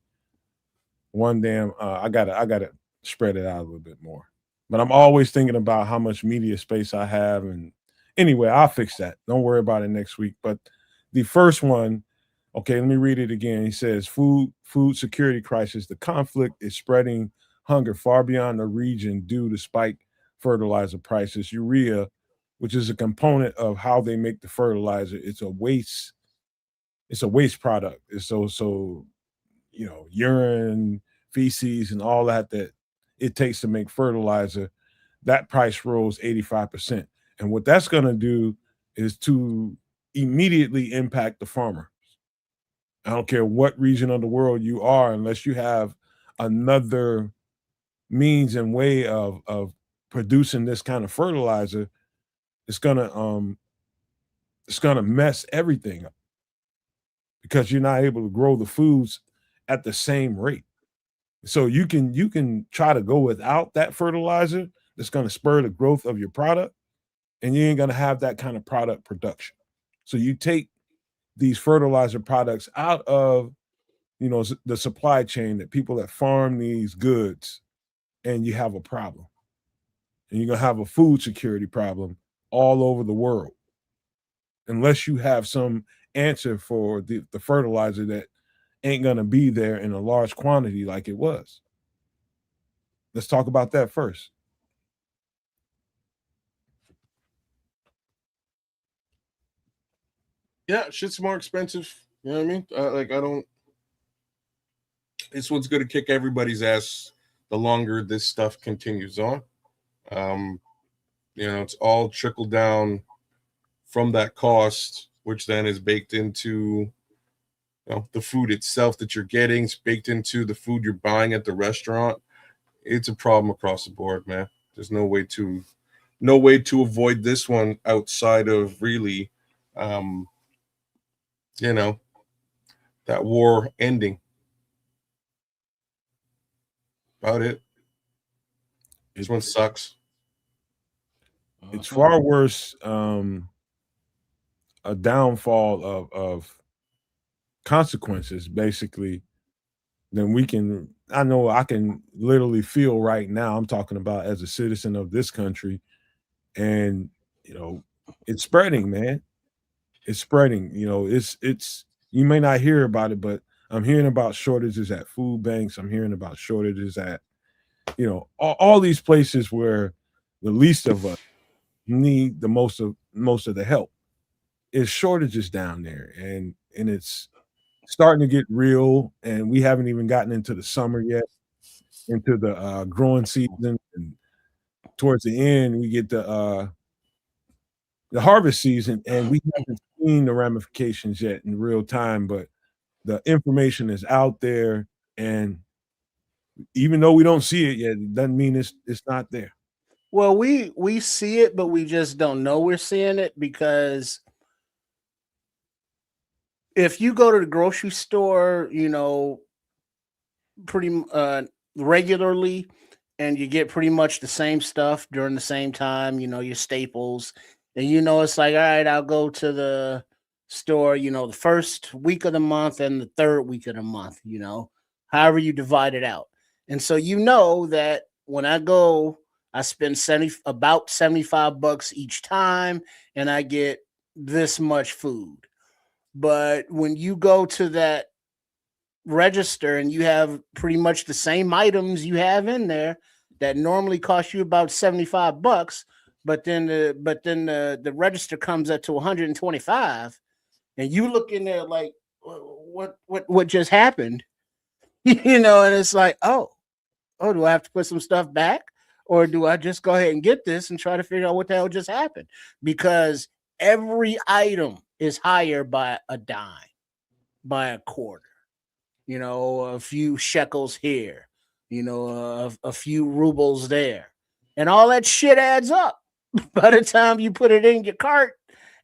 damn. I gotta spread it out a little bit more. But I'm always thinking about how much media space I have, and anyway, I'll fix that. Don't worry about it next week. But the first one, okay, let me read it again. He says, food security crisis. The conflict is spreading hunger far beyond the region due to spike fertilizer prices. Urea, which is a component of how they make the fertilizer, it's a waste. It's a waste product. It's so urine, feces, and all that it takes to make fertilizer. That price rose 85%. And what that's going to do is to immediately impact the farmer. I don't care what region of the world you are, unless you have another means and way of producing this kind of fertilizer, it's gonna mess everything up because you're not able to grow the foods at the same rate. So you can try to go without that fertilizer that's going to spur the growth of your product, and you ain't going to have that kind of product production. So you take these fertilizer products out of the supply chain, that people that farm these goods, and you have a problem, and you're going to have a food security problem all over the world unless you have some answer for the fertilizer that ain't going to be there in a large quantity like it was. Let's talk about that first. Yeah, shit's more expensive. You know what I mean? I don't. It's what's going to kick everybody's ass the longer this stuff continues on. It's all trickled down from that cost, which then is baked into the food itself that you're getting. It's baked into the food you're buying at the restaurant. It's a problem across the board, man. There's no way to avoid this one outside of really, that war ending. About it. This one sucks. It's far worse. A downfall of consequences, basically, than we can. I know I can literally feel right now. I'm talking about as a citizen of this country, and it's spreading, man. It's spreading. It's you may not hear about it, but I'm hearing about shortages at food banks. I'm hearing about shortages at all these places where the least of us need the most of the help. Is shortages down there, and it's starting to get real, and we haven't even gotten into the summer yet, into the growing season, and towards the end we get the harvest season, and we haven't seen the ramifications yet in real time, but the information is out there, and even though we don't see it yet, it doesn't mean it's not there. Well, we see it, but we just don't know we're seeing it, because if you go to the grocery store, pretty regularly, and you get pretty much the same stuff during the same time, your staples. And it's like, all right, I'll go to the store, the first week of the month and the third week of the month, however you divide it out. And so that when I go, I spend about $75 each time, and I get this much food. But when you go to that register and you have pretty much the same items you have in there that normally cost you about $75, but then the register comes up to 125, and you look in there like, what just happened? And it's like, oh, do I have to put some stuff back, or do I just go ahead and get this and try to figure out what the hell just happened? Because every item is higher by a dime, by a quarter, a few shekels here, a few rubles there, and all that shit adds up by the time you put it in your cart.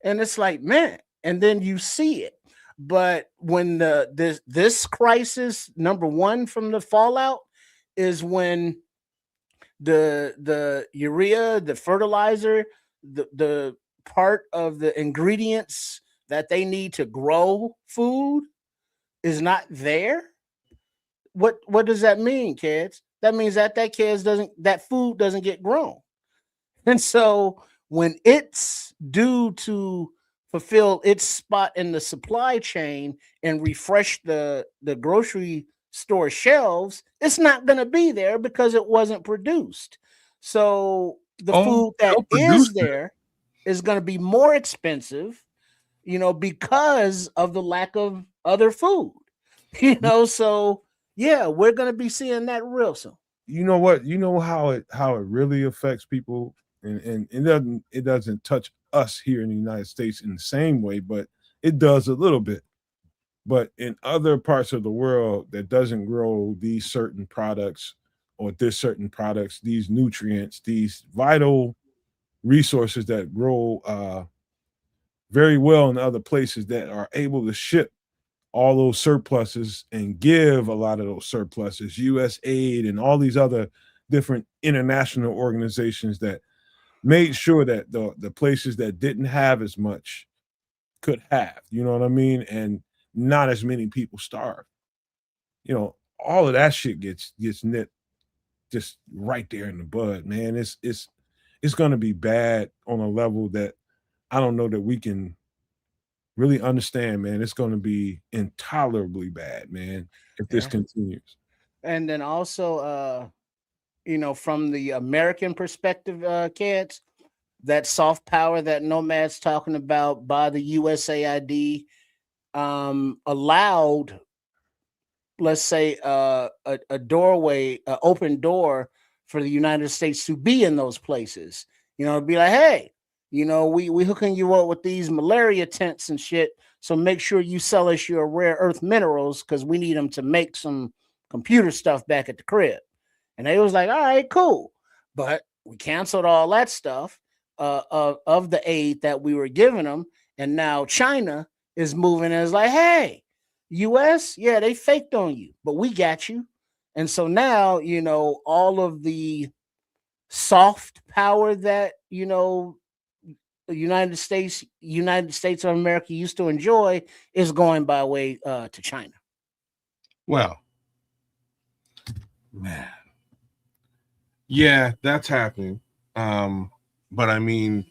And it's like, man, and then you see it. But when this crisis, number one from the fallout, is when the urea, the fertilizer, the part of the ingredients that they need to grow food is not there. What does that mean, kids? That means that that food doesn't get grown. And so when it's due to fulfill its spot in the supply chain and refresh the grocery store shelves, it's not going to be there because it wasn't produced. So the food that is there is going to be more expensive, because of the lack of other food. So yeah, we're going to be seeing that real soon. You know what? You know how it really affects people, and it doesn't touch us here in the United States in the same way, but it does a little bit. But in other parts of the world that doesn't grow these certain products or these nutrients, these vital resources that grow very well in other places, that are able to ship all those surpluses and give a lot of those surpluses, US aid and all these other different international organizations that made sure that the places that didn't have as much could have, you know what I mean? And not as many people starve. All of that shit gets nipped just right there in the bud, man. It's gonna be bad on a level that I don't know that we can really understand, man. It's going to be intolerably bad, man, if this continues. And then also, from the American perspective, kids, that soft power that Nomad's talking about by the USAID allowed, let's say, a doorway, an open door for the United States to be in those places. Be like, hey, we hooking you up with these malaria tents and shit. So make sure you sell us your rare earth minerals, because we need them to make some computer stuff back at the crib. And they was like, all right, cool. But we canceled all that stuff of the aid that we were giving them. And now China is moving and is like, hey, US, yeah, they faked on you, but we got you. And so now, all of the soft power that, the United States of America used to enjoy is going by way to China. Well, man, yeah, that's happening. But I mean,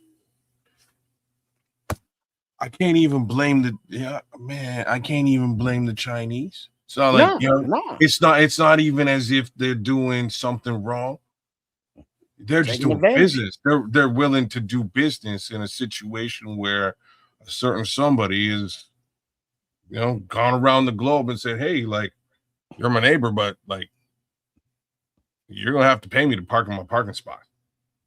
I can't even blame I can't even blame the Chinese. It's not like it's not even as if they're doing something wrong. They're just doing business. They're willing to do business in a situation where a certain somebody is, gone around the globe and said, hey, like, you're my neighbor, but like, you're gonna have to pay me to park in my parking spot.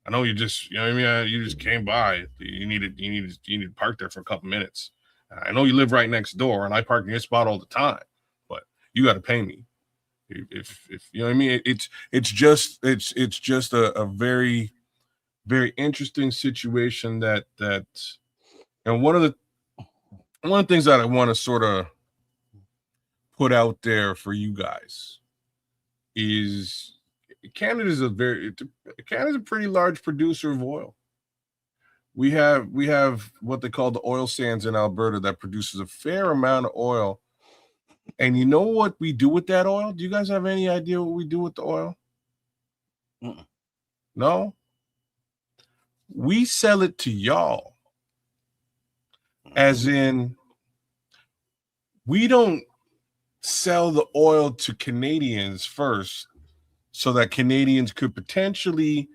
I know you just, you just came by. You need to park there for a couple minutes. I know you live right next door, and I park in your spot all the time, but you got to pay me. If you know what I mean, it's just a very, very interesting situation that and one of the things that I want to sort of put out there for you guys is Canada's a pretty large producer of oil. We have what they call the oil sands in Alberta that produces a fair amount of oil. And you know what we do with that oil? Do you guys have any idea what we do with the oil? No? We sell it to y'all. As in, we don't sell the oil to Canadians first so that Canadians could potentially,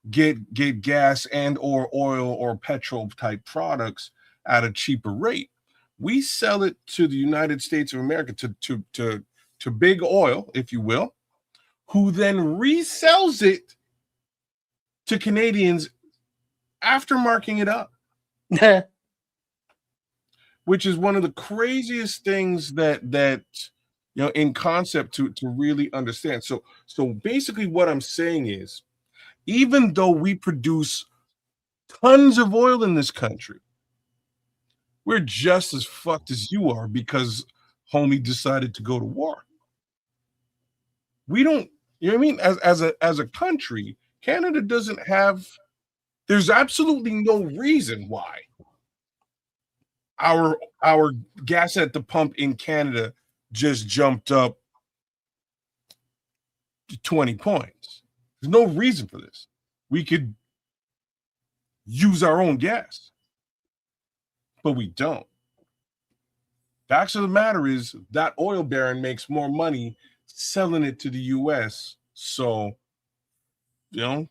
get gas and or oil or petrol type products at a cheaper rate. We sell it to the United States of America, to big oil, if you will, who then resells it to Canadians after marking it up. Which is one of the craziest things that in concept to really understand. So basically what I'm saying is, even though we produce tons of oil in this country, we're just as fucked as you are because homie decided to go to war. We don't, you know what I mean? As a country, Canada doesn't have, there's absolutely no reason why our gas at the pump in Canada just jumped up to 20 points. There's no reason for this. We could use our own gas, but we don't. Fact of the matter is that oil baron makes more money selling it to the U.S. So, middle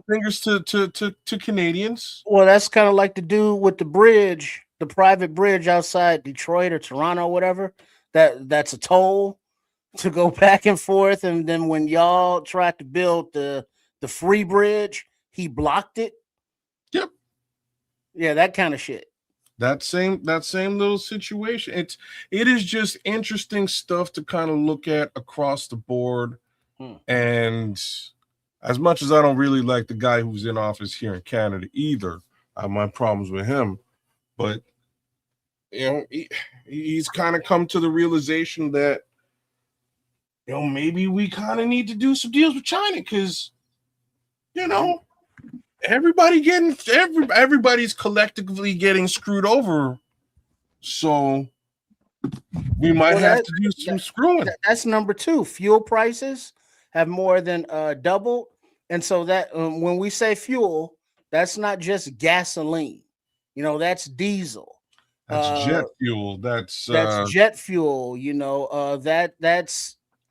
fingers to Canadians. Well, that's kind of like the dude with the bridge, the private bridge outside Detroit or Toronto, or whatever. That's a toll to go back and forth. And then when y'all tried to build the free bridge, he blocked it. Yep. Yeah, that kind of shit. That same little situation. It is just interesting stuff to kind of look at across the board. And as much as I don't really like the guy who's in office here in Canada either, I have my problems with him. But he's kind of come to the realization that maybe we kind of need to do some deals with China because everybody's collectively getting screwed over. So we might have to do some screwing. That's number two. Fuel prices have more than doubled. And so that when we say fuel, that's not just gasoline. That's diesel. That's jet fuel. That's jet fuel.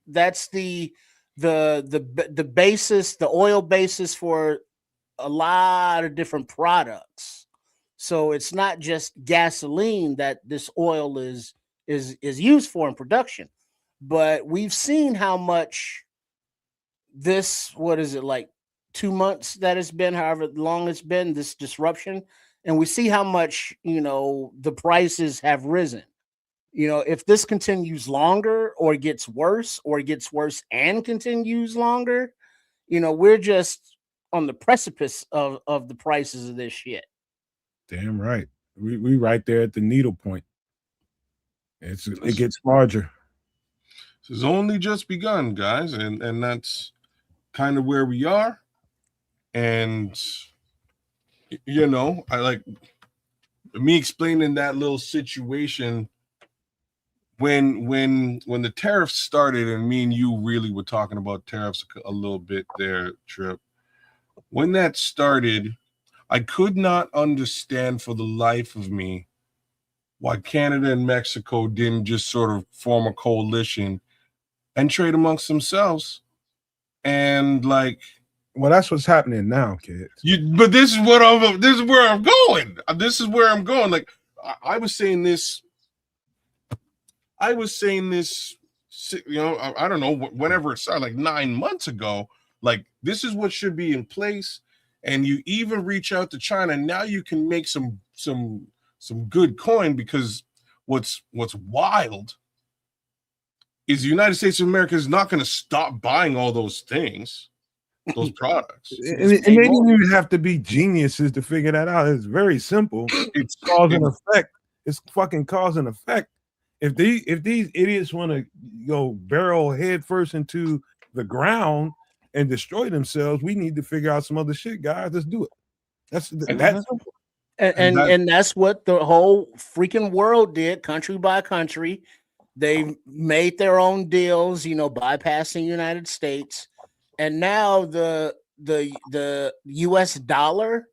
That's the basis, the oil basis for a lot of different products. So it's not just gasoline that this oil is used for in production, but we've seen how much this, what is it, like 2 months that it's been, however long it's been, this disruption, and we see how much the prices have risen. If this continues longer or gets worse and continues longer, we're just on the precipice of the prices of this shit. Damn right. We right there at the needle point. It gets larger. This has only just begun, guys, and that's kind of where we are. And I like me explaining that little situation when the tariffs started, and me and you really were talking about tariffs a little bit there, Trip. When that started, I could not understand for the life of me why Canada and Mexico didn't just sort of form a coalition and trade amongst themselves. And well, that's what's happening now, kids. But this is where I'm going. Like I was saying this. I don't know, whenever it started, like 9 months ago. Like, this is what should be in place. And you even reach out to China. Now you can make some good coin, because what's wild is the United States of America is not going to stop buying all those things, those products. And they don't even have to be geniuses to figure that out. It's very simple. It's cause and effect. It's fucking cause and effect. If these idiots want to go barrel head first into the ground and destroy themselves, we need to figure out some other shit, guys. Let's do it. That's simple. And that's what the whole freaking world did, country by country. They made their own deals, bypassing the United States, and now the U.S. dollar,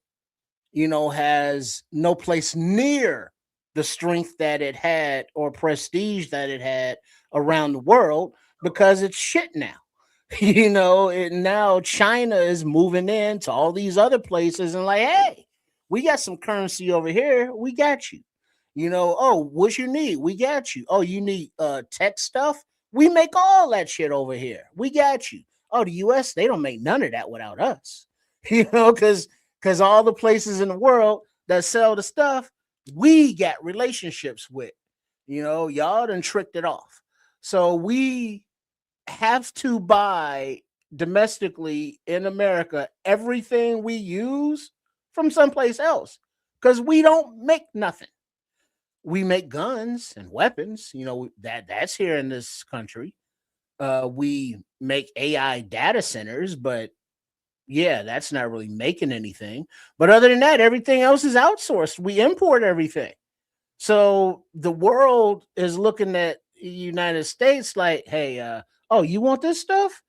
has no place near the strength that it had or prestige that it had around the world because it's shit now. Now China is moving into all these other places and like, hey, we got some currency over here. We got you. Oh, what you need? We got you. Oh, you need tech stuff? We make all that shit over here. We got you. Oh, the US, they don't make none of that without us. Because all the places in the world that sell the stuff, we got relationships with. Y'all done tricked it off. So we have to buy domestically in America everything we use from someplace else because we don't make nothing. We make guns and weapons, that's here in this country. We make AI data centers, but yeah, that's not really making anything. But other than that, everything else is outsourced. We import everything. So the world is looking at the United States like, hey, oh, you want this stuff?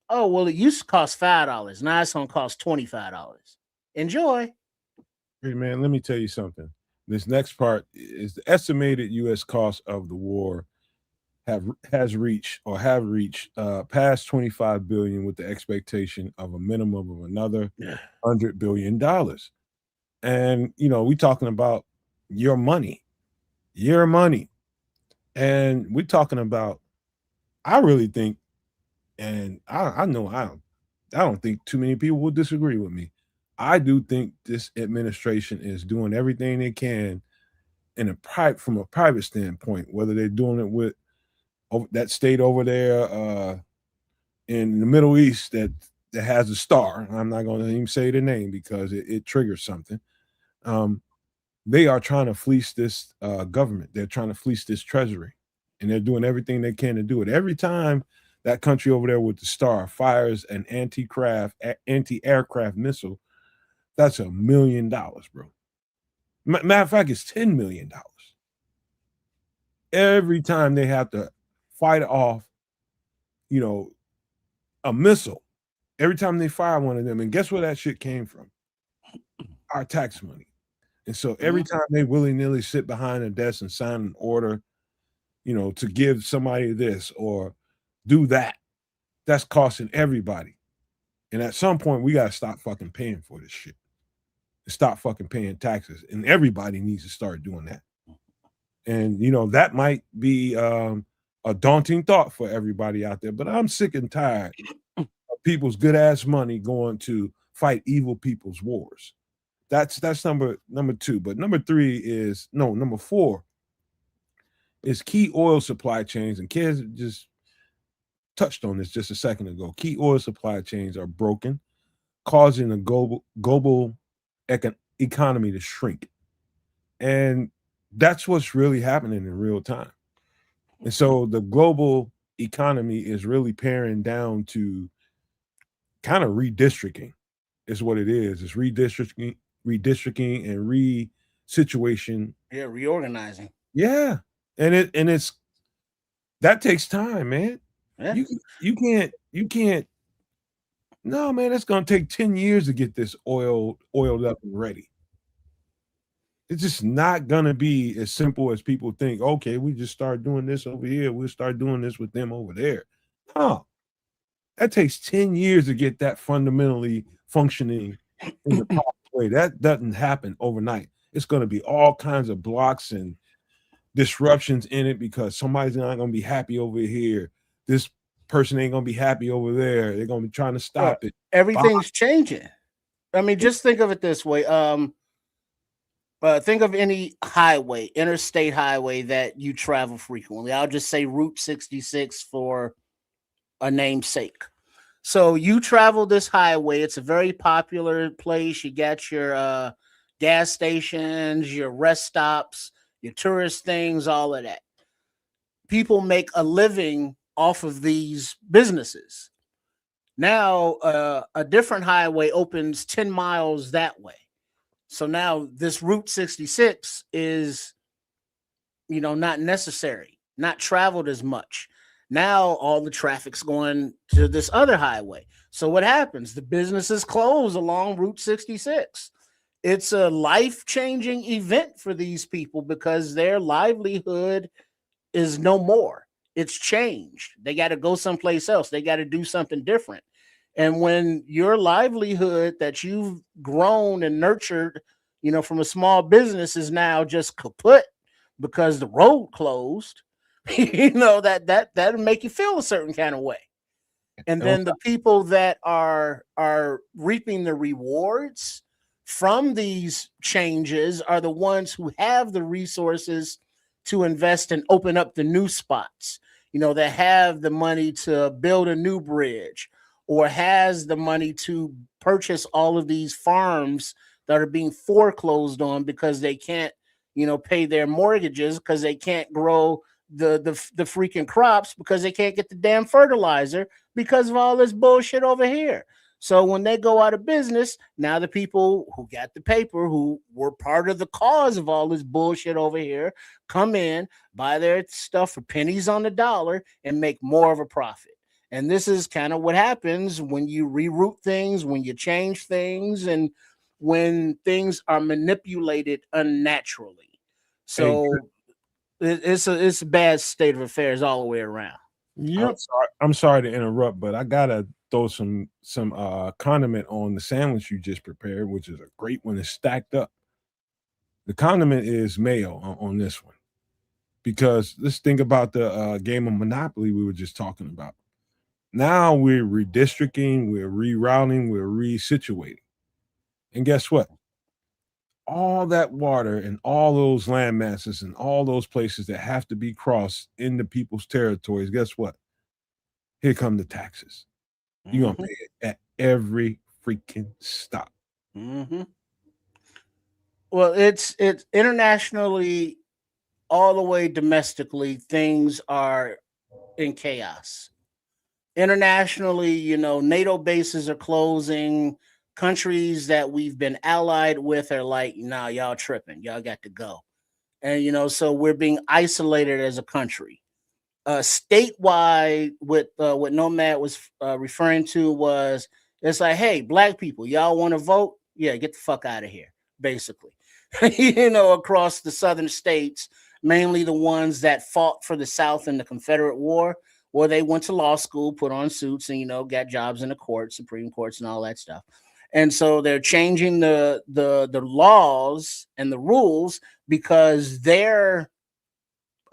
Oh, well, it used to cost $5. Now it's going to cost $25. Enjoy. Hey, man, let me tell you something. This next part is the estimated U.S. cost of the war have reached past 25 billion with the expectation of a minimum of another $100 billion. And, we're talking about your money. And we're talking about, I really think, and I know I don't think too many people will disagree with me. I do think this administration is doing everything they can from a private standpoint, whether they're doing it with that state over there in the Middle East that has a star. I'm not going to even say the name because it triggers something. They are trying to fleece this government. They're trying to fleece this treasury, and they're doing everything they can to do it. Every time that country over there with the star fires an anti-aircraft missile, that's $1 million, bro. Matter of fact, it's $10 million. Every time they have to fight off, a missile, every time they fire one of them, and guess where that shit came from? Our tax money. And so every time they willy-nilly sit behind a desk and sign an order, to give somebody this or do that, that's costing everybody. And at some point, we got to stop fucking paying for this shit. Stop fucking paying taxes. And everybody needs to start doing that. And, that might be a daunting thought for everybody out there, but I'm sick and tired of people's good ass money going to fight evil people's wars. That's number two. But number four is key oil supply chains. And kids just touched on this just a second ago. Key oil supply chains are broken, causing the global economy to shrink. And that's what's really happening in real time. And so the global economy is really paring down to kind of redistricting is what it is. It's redistricting and re-situation. Yeah, reorganizing. Yeah. And it's that takes time, man. Yeah. You can't. No, man, it's gonna take 10 years to get this oiled up and ready. It's just not gonna be as simple as people think. Okay, we just start doing this over here. We'll start doing this with them over there. No, that takes 10 years to get that fundamentally functioning in the proper way. That doesn't happen overnight. It's gonna be all kinds of blocks and disruptions in it because somebody's not gonna be happy over here. This person ain't gonna be happy over there. They're gonna be trying to stop it. Everything's changing. I mean, just think of it this way. Think of any highway, interstate highway that you travel frequently. I'll just say Route 66 for a namesake. So you travel this highway. It's a very popular place. You got your gas stations, your rest stops, your tourist things, all of that. people make a living off of these businesses. Now, a different highway opens 10 miles that way. So now this Route 66 is, not necessary, not traveled as much. Now all the traffic's going to this other highway. So what happens? The businesses close along Route 66. It's a life-changing event for these people because their livelihood is no more. It's changed. They got to go someplace else. They got to do something different. And when your livelihood that you've grown and nurtured, from a small business is now just kaput because the road closed, that'll make you feel a certain kind of way. And then the people that are reaping the rewards from these changes are the ones who have the resources to invest and open up the new spots, that have the money to build a new bridge or has the money to purchase all of these farms that are being foreclosed on because they can't, pay their mortgages because they can't grow the freaking crops because they can't get the damn fertilizer because of all this bullshit over here. So when they go out of business, now the people who got the paper, who were part of the cause of all this bullshit over here, come in, buy their stuff for pennies on the dollar, and make more of a profit. And this is kind of what happens when you reroute things, when you change things, and when things are manipulated unnaturally. So it's a bad state of affairs all the way around. Yep. I'm sorry to interrupt, but I gotta throw some condiment on the sandwich you just prepared, which is a great one. It's stacked up. The condiment is mayo on this one, because let's think about the game of Monopoly we were just talking about. Now we're redistricting, we're rerouting, we're resituating, and guess what? All that water and all those land masses and all those places that have to be crossed into people's territories, guess what? Here come the taxes. You're going to pay it at every freaking stop. Mm-hmm. Well, it's internationally, all the way domestically, things are in chaos. Internationally, NATO bases are closing. Countries that we've been allied with are like, nah, y'all tripping. Y'all got to go. And, so we're being isolated as a country. Statewide, what Nomad was referring to was, it's like, hey, black people, y'all want to vote? Yeah, get the fuck out of here, basically. Across the southern states, mainly the ones that fought for the South in the Confederate War, where they went to law school, put on suits, and, got jobs in the courts, Supreme Courts, and all that stuff. And so they're changing the laws and the rules because their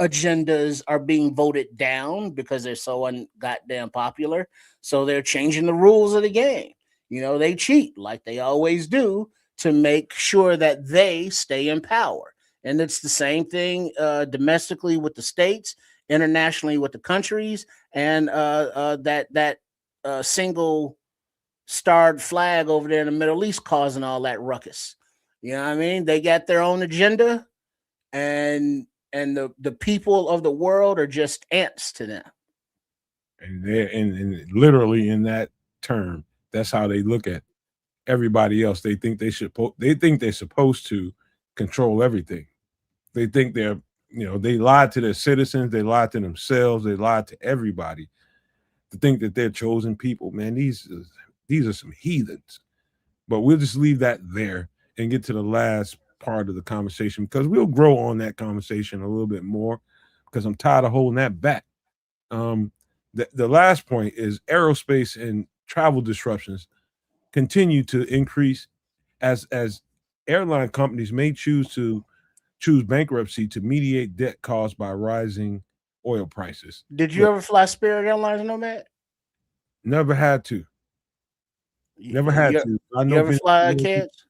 agendas are being voted down because they're so goddamn popular. So they're changing the rules of the game. They cheat like they always do to make sure that they stay in power. And it's the same thing domestically with the states, internationally with the countries, and that single starred flag over there in the Middle East causing all that ruckus. You know what I mean? They got their own agenda, and the people of the world are just ants to them. And they're and literally in that term, that's how they look at everybody else. They think they're supposed to control everything. They think they lied to their citizens, they lied to themselves, they lied to everybody to think that they're chosen people. Man, these are some heathens. But we'll just leave that there and get to the last part of the conversation, because we'll grow on that conversation a little bit more, because I'm tired of holding that back. The last point is aerospace and travel disruptions continue to increase as airline companies may choose bankruptcy to mediate debt caused by rising oil prices. Did you ever fly Spirit Airlines, Nomad? Never had to. Never had to. I know you ever fly kids?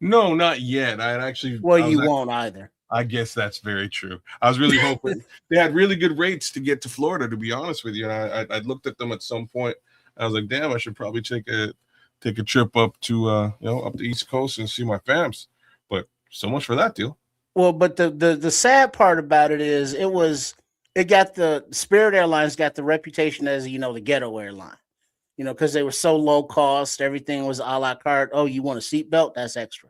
No, not yet. You won't either. I guess that's very true. I was really hoping they had really good rates to get to Florida, to be honest with you. And I looked at them at some point. I was like, damn, I should probably take a trip up to up the East Coast and see my fams. But so much for that deal. Well, but the sad part about it is it was it got the Spirit Airlines got the reputation as, you know, the ghetto airline, you know, because they were so low cost, everything was a la carte. Oh, you want a seatbelt? That's extra.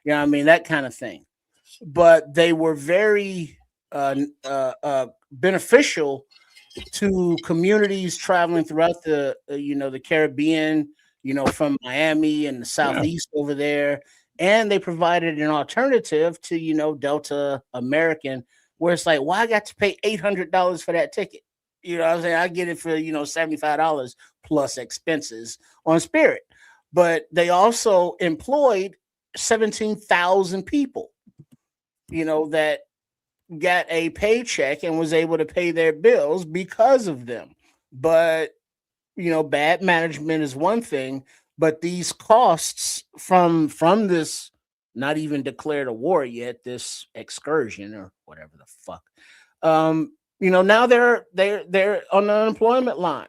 You know what I mean? That kind of thing. But they were very beneficial to communities traveling throughout the you know, the Caribbean, you know, from Miami and the Yeah. southeast over there, and they provided an alternative to, you know, Delta American, where it's like, why I got to pay $800 for that ticket? You know what I'm saying? I get it for, you know, $75 plus expenses on Spirit, but they also employed 17,000 people, you know, that got a paycheck and was able to pay their bills because of them. But, you know, bad management is one thing, but these costs from this not even declared a war yet, this excursion or whatever the fuck. You know, now they're on the unemployment line.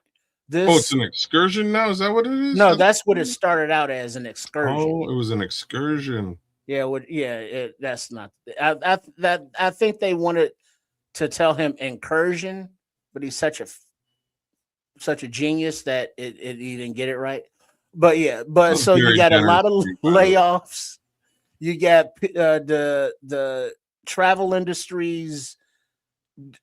Oh, it's This an excursion now. Is that what it is? no, that's what it started out as, an excursion. Oh, it was an excursion. Yeah, that's not. I think they wanted to tell him incursion, but he's such a genius that he didn't get it right. But yeah, but so you Very got a generous lot of people. layoffs. You got the travel industries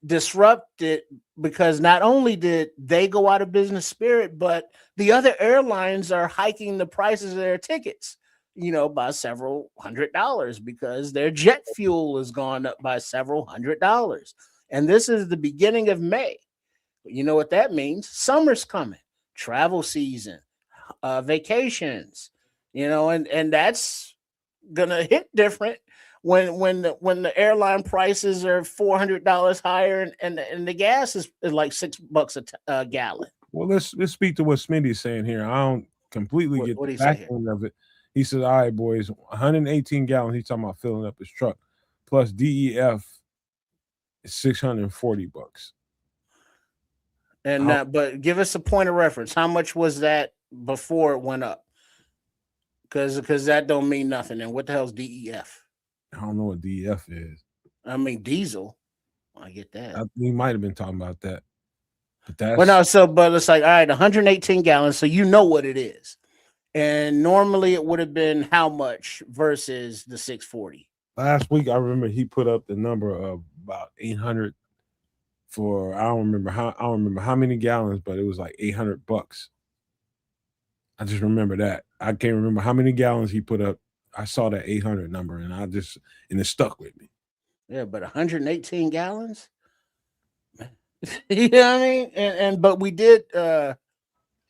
disrupted because not only did they go out of business, Spirit, but the other airlines are hiking the prices of their tickets, you know, by several $100s because their jet fuel has gone up by several $100s. And this is the beginning of May. You know what that means? Summer's coming, travel season, vacations, you know, and that's gonna hit different when the airline prices are $400 higher and the gas is like $6 a gallon. Well, let's speak to what Smitty's saying here. I don't completely get What do the you say back here? end of it. He said, "All right, boys, 118 gallons." He's talking about filling up his truck, plus DEF is $640. And but give us a point of reference. How much was that before it went up? Because that don't mean nothing. And what the hell's DEF? I don't know what DEF is. I mean diesel. I get that. We might have been talking about that, but that's But no, but it's like, all right, 118 gallons, so you know what it is. And normally it would have been how much versus the 640? last week. I remember he put up the number of about 800 for I don't remember how many gallons, but it was like $800. I just remember that. I can't remember how many gallons he put up. I saw that 800 number, and it stuck with me. Yeah, but 118 gallons? You know what I mean? And but we did at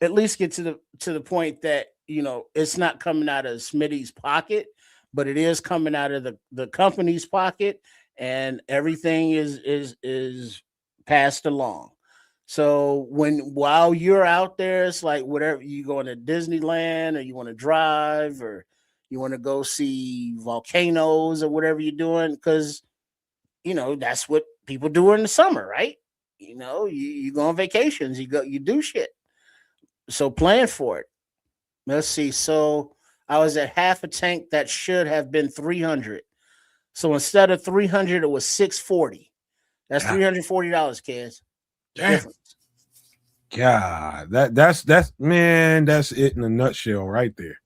least get to the point that, you know, it's not coming out of Smitty's pocket, but it is coming out of the company's pocket, and everything is passed along. So while you're out there, it's like whatever, you going to Disneyland or you want to drive or you want to go see volcanoes or whatever you're doing, because you know that's what people do in the summer, right? You know, you go on vacations, you do shit. So plan for it. Let's see. So I was at half a tank. That should have been 300. So instead of 300, it was 640. That's $340, kids. Difference. God, that's man, that's it in a nutshell right there.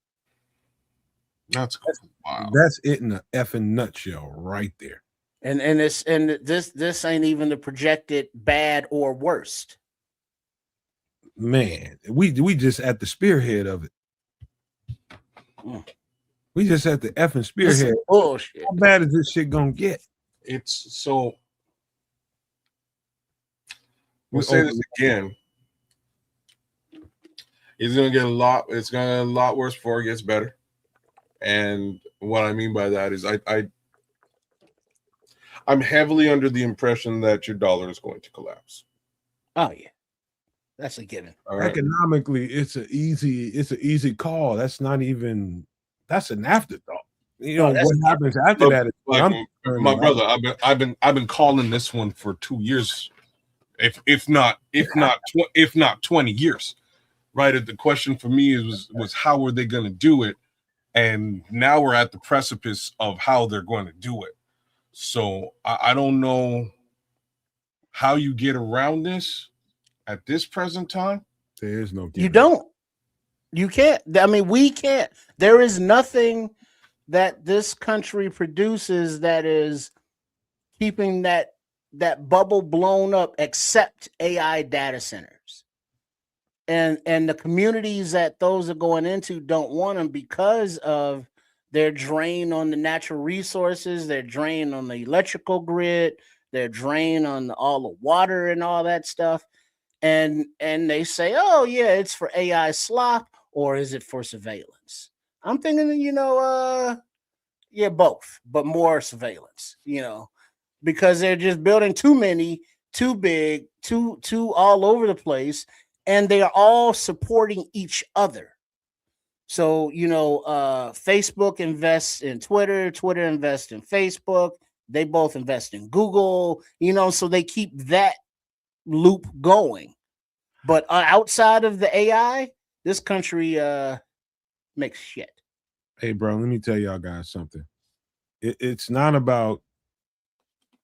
That's wow. That's it in a effing nutshell right there. And this ain't even the projected bad or worst. Man, we just at the spearhead of it. We just at the effing spearhead. Bullshit. How bad is this shit gonna get? It's so. We'll say this again. It's gonna get a lot. It's gonna get a lot worse before it gets better. And what I mean by that is, I'm heavily under the impression that your dollar is going to collapse. Oh yeah, that's a given. Right. Economically, it's an easy call. That's not even. That's an afterthought. You know what happens after that? Like, my brother, I've been calling this one for 2 years, if not 20 years. Right. The question for me was how are they going to do it? And now we're at the precipice of how they're going to do it. So I don't know how you get around this at this present time, There is no You getting don't. You can't. I mean, we can't. There is nothing that this country produces that is keeping that bubble blown up except AI data centers. And the communities that those are going into don't want them because of their drain on the natural resources, their drain on the electrical grid, their drain on all the water and all that stuff. And they say, oh yeah, it's for AI slop, or is it for surveillance? I'm thinking, yeah, both, but more surveillance, because they're just building too many, too big, too all over the place, and they are all supporting each other. So, Facebook invests in Twitter, Twitter invests in Facebook, they both invest in Google, so they keep that loop going. But outside of the AI, this country makes shit. Hey, bro, let me tell y'all guys something. It's not about.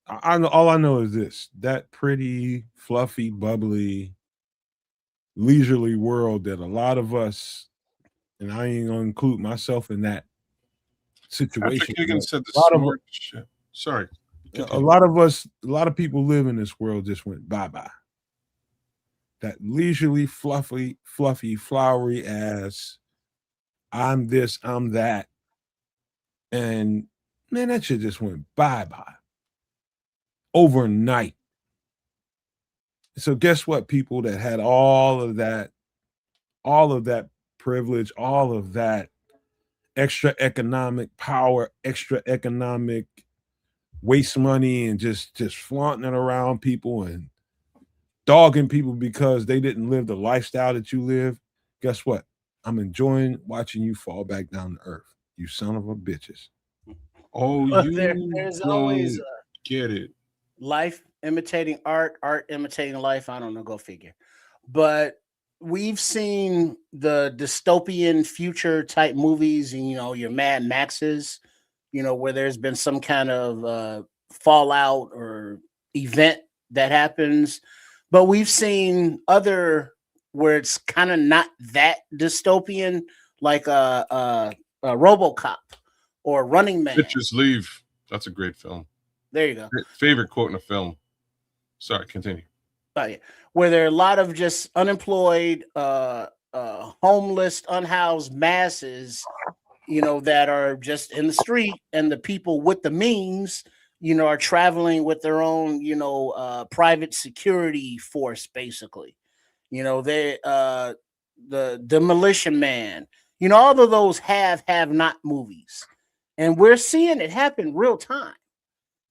I know. All I know is this: that pretty, fluffy, bubbly, leisurely world that a lot of us, and I ain't gonna include myself in that situation. Patrick Higgins said the A lot of smart shit. Sorry. a lot of us, a lot of people live in this world just went bye-bye. That leisurely, fluffy, flowery ass, I'm this, I'm that. And man, that shit just went bye-bye overnight. So guess what, people that had all of that privilege, all of that extra economic power, extra economic waste money, and just flaunting it around people and dogging people because they didn't live the lifestyle that you live. Guess what? I'm enjoying watching you fall back down to earth. You son of a bitches. Oh, Well, you there's always don't get it. life imitating art, art imitating life. I don't know, go figure. But we've seen the dystopian future type movies, and your Mad Maxes, where there's been some kind of fallout or event that happens. But we've seen other where it's kind of not that dystopian, like a RoboCop or Running Man. Bitches Leave. That's a great film. There you go. Favorite quote in a film. Sorry, continue. Oh, yeah. Where there are a lot of just unemployed, homeless, unhoused masses, that are just in the street, and the people with the means, are traveling with their own, private security force, basically. They the Demolition Man, all of those have not movies, and we're seeing it happen real time.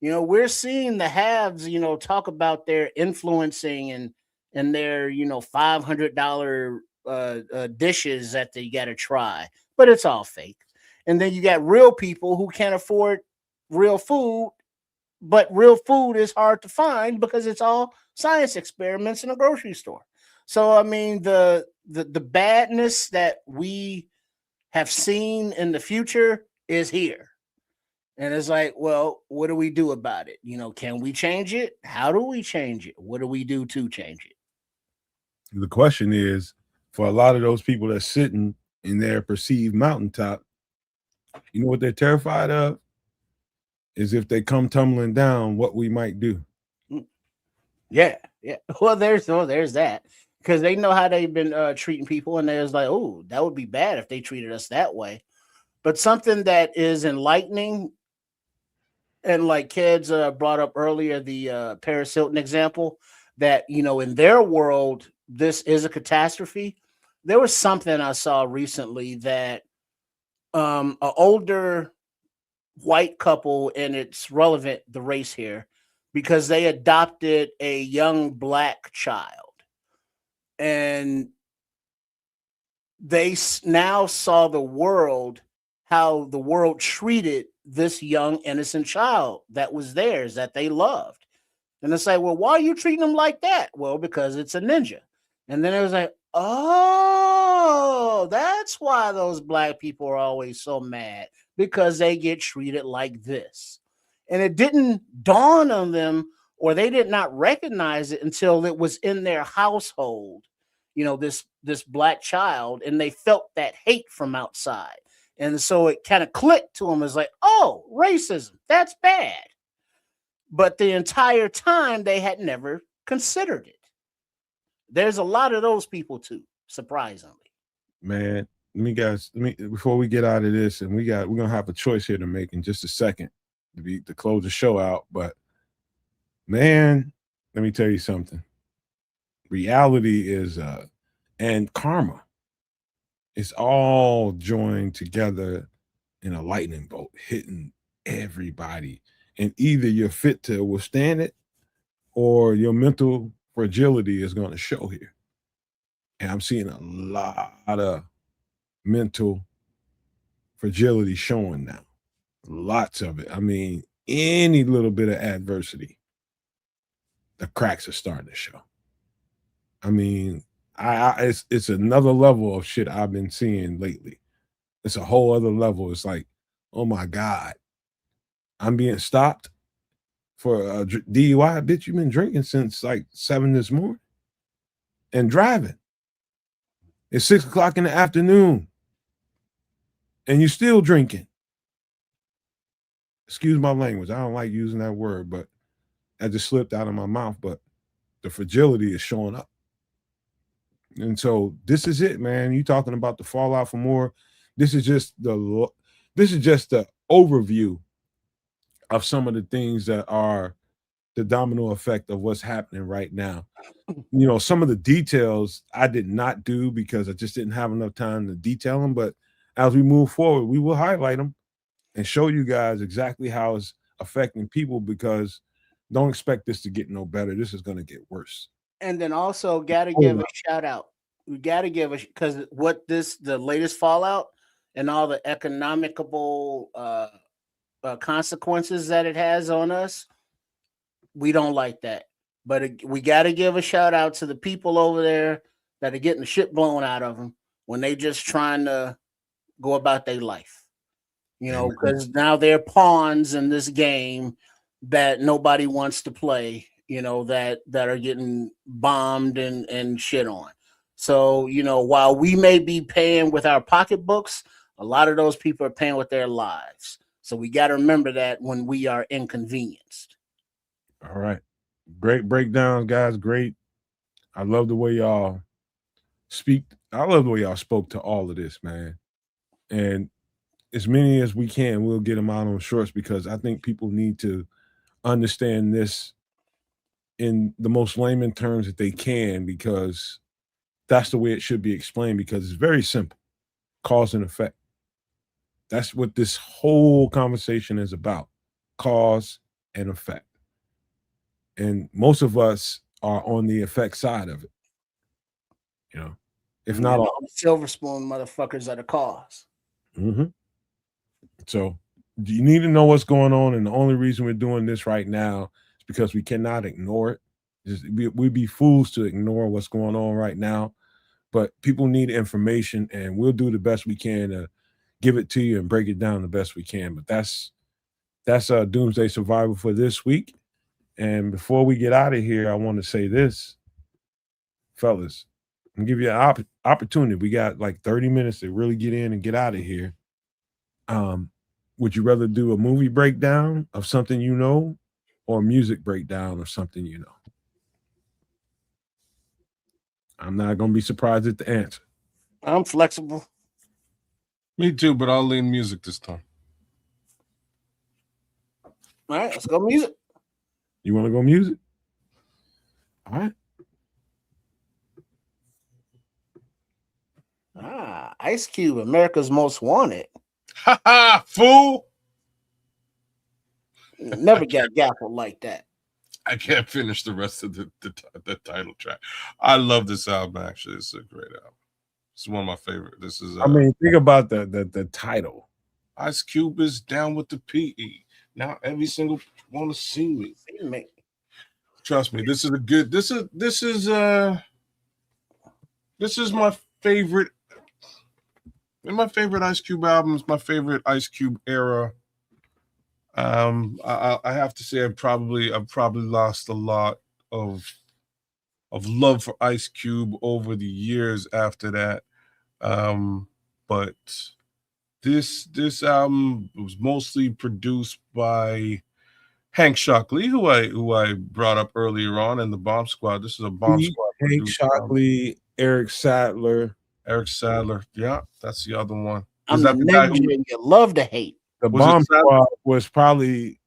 We're seeing the haves, talk about their influencing and their, $500 dishes that they got to try, but it's all fake. And then you got real people who can't afford real food, but real food is hard to find because it's all science experiments in a grocery store. So, I mean, the badness that we have seen in the future is here. And it's like, well, what do we do about it? Can we change it? How do we change it? What do we do to change it? The question is, for a lot of those people that's sitting in their perceived mountaintop, you know what they're terrified of? Is if they come tumbling down, what we might do. Yeah. Well, there's that. Because they know how they've been treating people, and there's like, oh, that would be bad if they treated us that way. But something that is enlightening, and like kids brought up earlier, the Paris Hilton example, that, in their world, this is a catastrophe. There was something I saw recently that an older white couple, and it's relevant, the race here, because they adopted a young black child. And they now saw the world, how the world treated this young innocent child that was theirs, that they loved. And they say, well, why are you treating them like that? Well, because it's a ninja. And then it was like, oh, that's why those black people are always so mad, because they get treated like this. And it didn't dawn on them or they did not recognize it until it was in their household, this black child, and they felt that hate from outside. And so it kind of clicked to them as like, oh, racism, that's bad. But the entire time they had never considered it. There's a lot of those people too, surprisingly. Man, let me before we get out of this, and we're gonna have a choice here to make in just a second to close the show out. But man, let me tell you something. Reality is and karma. It's all joined together in a lightning bolt, hitting everybody. And either you're fit to withstand it or your mental fragility is going to show here. And I'm seeing a lot of mental fragility showing now. Lots of it. I mean, any little bit of adversity, the cracks are starting to show. I mean, it's another level of shit I've been seeing lately. It's a whole other level. It's like, oh my God, I'm being stopped for a DUI. Bitch, you've been drinking since like 7 this morning and driving. It's 6 o'clock in the afternoon and you're still drinking. Excuse my language. I don't like using that word, but I just slipped out of my mouth. But the fragility is showing up. And so this is it, man. You talking about the fallout for more. This is just the overview of some of the things that are the domino effect of what's happening right now. Some of the details I did not do because I just didn't have enough time to detail them. But as we move forward, we will highlight them and show you guys exactly how it's affecting people, because don't expect this to get no better. This is going to get worse. And then also got to give a shout out. We got to give because the latest fallout and all the economical consequences that it has on us, we don't like that. But we got to give a shout out to the people over there that are getting the shit blown out of them when they just trying to go about their life. Because now they're pawns in this game that nobody wants to play, that are getting bombed and shit on. So, while we may be paying with our pocketbooks, a lot of those people are paying with their lives. So we got to remember that when we are inconvenienced. All right. Great breakdowns, guys. Great. I love the way y'all speak. I love the way y'all spoke to all of this, man. And as many as we can, we'll get them out on shorts, because I think people need to understand this in the most layman terms that they can, because that's the way it should be explained, because it's very simple. Cause and effect. That's what this whole conversation is about. Cause and effect. And most of us are on the effect side of it. If not all. Silver spoon motherfuckers are the cause. Mm-hmm. So you need to know what's going on. And the only reason we're doing this right now is because we cannot ignore it. We'd be fools to ignore what's going on right now. But people need information, and we'll do the best we can to give it to you and break it down the best we can. But that's Doomsday Survival for this week. And before we get out of here, I want to say this, fellas. I'm give you an opportunity. We got like 30 minutes to really get in and get out of here. Would you rather do a movie breakdown of something you know, or a music breakdown of something you know? I'm not going to be surprised at the answer. I'm flexible. Me too, but I'll lean music this time. All right, let's go music. You want to go music? All right. Ice Cube, America's Most Wanted. Ha ha, fool! Never got gaffer like that. I can't finish the rest of the title track. I love this album. Actually, it's a great album. It's one of my favorite. This is. Think about the title. Ice Cube is down with the PE. Now every single want to see me. Trust me, this is a good. This is my favorite. My favorite Ice Cube albums. My favorite Ice Cube era I have to say I've probably lost a lot of love for Ice Cube over the years after that. But this album was mostly produced by Hank Shockley, who I brought up earlier on in the Bomb Squad. This is a Bomb Squad Hank produced Shockley, Eric Sadler. Eric Sadler. Yeah, that's the other one. I'm Is the that the guy who ninja you love to hate. The Was it Bomb Sadler? Squad was probably,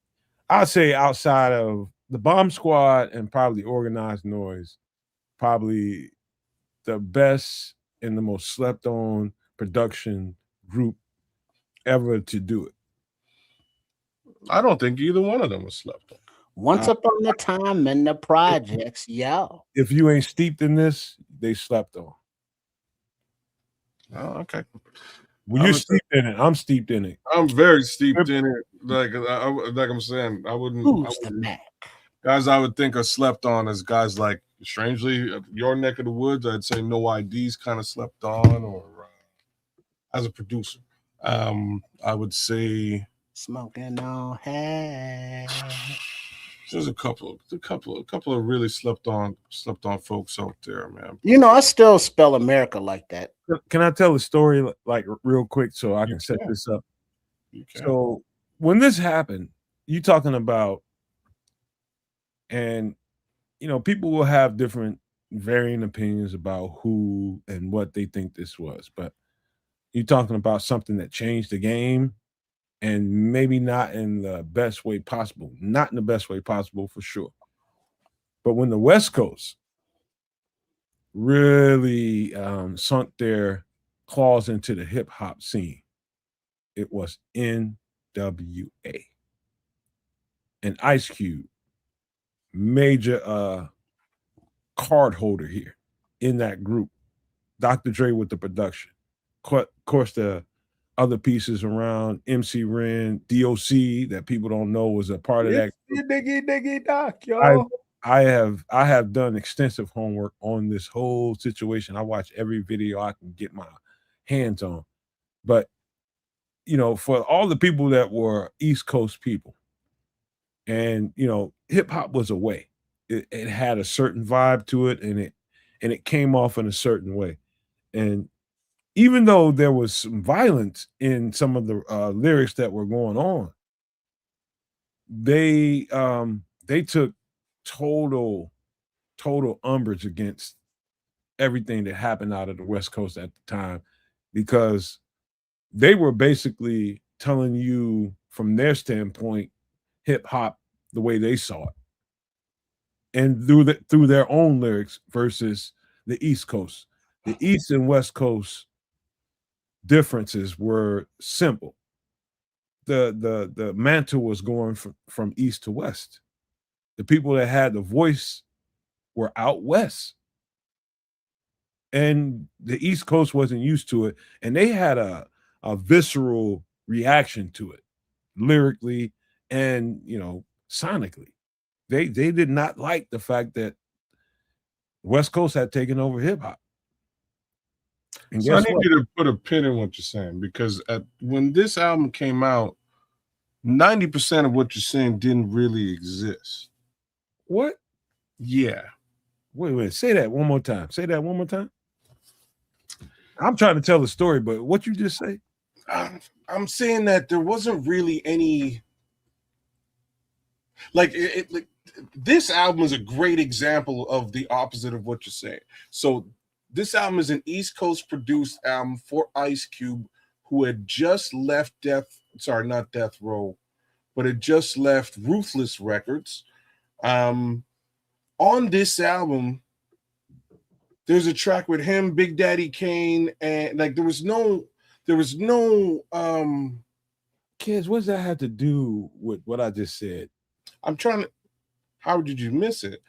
I'd say, outside of the Bomb Squad and probably Organized Noise, probably the best and the most slept on production group ever to do it. I don't think either one of them was slept on. Once upon a time in the projects, yo. If you ain't steeped in this, they slept on. Oh, okay. Well, you're steeped in it. I'm steeped in it. I'm very steeped in it. Like I'm saying, I wouldn't. Who's the Mac? Guys, I would think are slept on as guys like, strangely, your neck of the woods. I'd say No ID's kind of slept on, or as a producer, I would say Smoking on hash. there's a couple of really slept on folks out there, man. You know, I still spell America like that. Can I tell a story like real quick so I can set this up? So when this happened, you talking about, and you know, people will have different varying opinions about who and what they think this was, but you're talking about something that changed the game, and maybe not in the best way possible. Not in the best way possible for sure. But when the West Coast really sunk their claws into the hip hop scene, it was NWA. And Ice Cube, major card holder here in that group. Dr. Dre with the production. Of course, the other pieces around MC Ren, DOC that people don't know was a part of that. Diggy, doc, yo. I have done extensive homework on this whole situation. I watch every video I can get my hands on. But you know, for all the people that were East Coast people, and you know, hip hop was a way. It had a certain vibe to it, and it came off in a certain way. And even though there was some violence in some of the lyrics that were going on, they took total umbrage against everything that happened out of the West Coast at the time, because they were basically telling you from their standpoint hip hop the way they saw it, and through their own lyrics versus the East Coast. The East and West Coast differences were simple. The mantle was going from east to west. The people that had the voice were out west, and the East Coast wasn't used to it, and they had a visceral reaction to it, lyrically and you know sonically. They did not like the fact that West Coast had taken over hip hop. So I need you to put a pin in what you're saying, because when this album came out, 90% of what you're saying didn't really exist. What? Yeah. Wait. Say that one more time. Say that one more time. I'm trying to tell the story, but what you just say? I'm saying that there wasn't really any, like this album is a great example of the opposite of what you're saying. So this album is an East Coast produced album for Ice Cube, who had just left not Death Row, but had just left Ruthless Records. On this album, there's a track with him, Big Daddy Kane, and like there was no Kids, what does that have to do with what I just said? How did you miss it?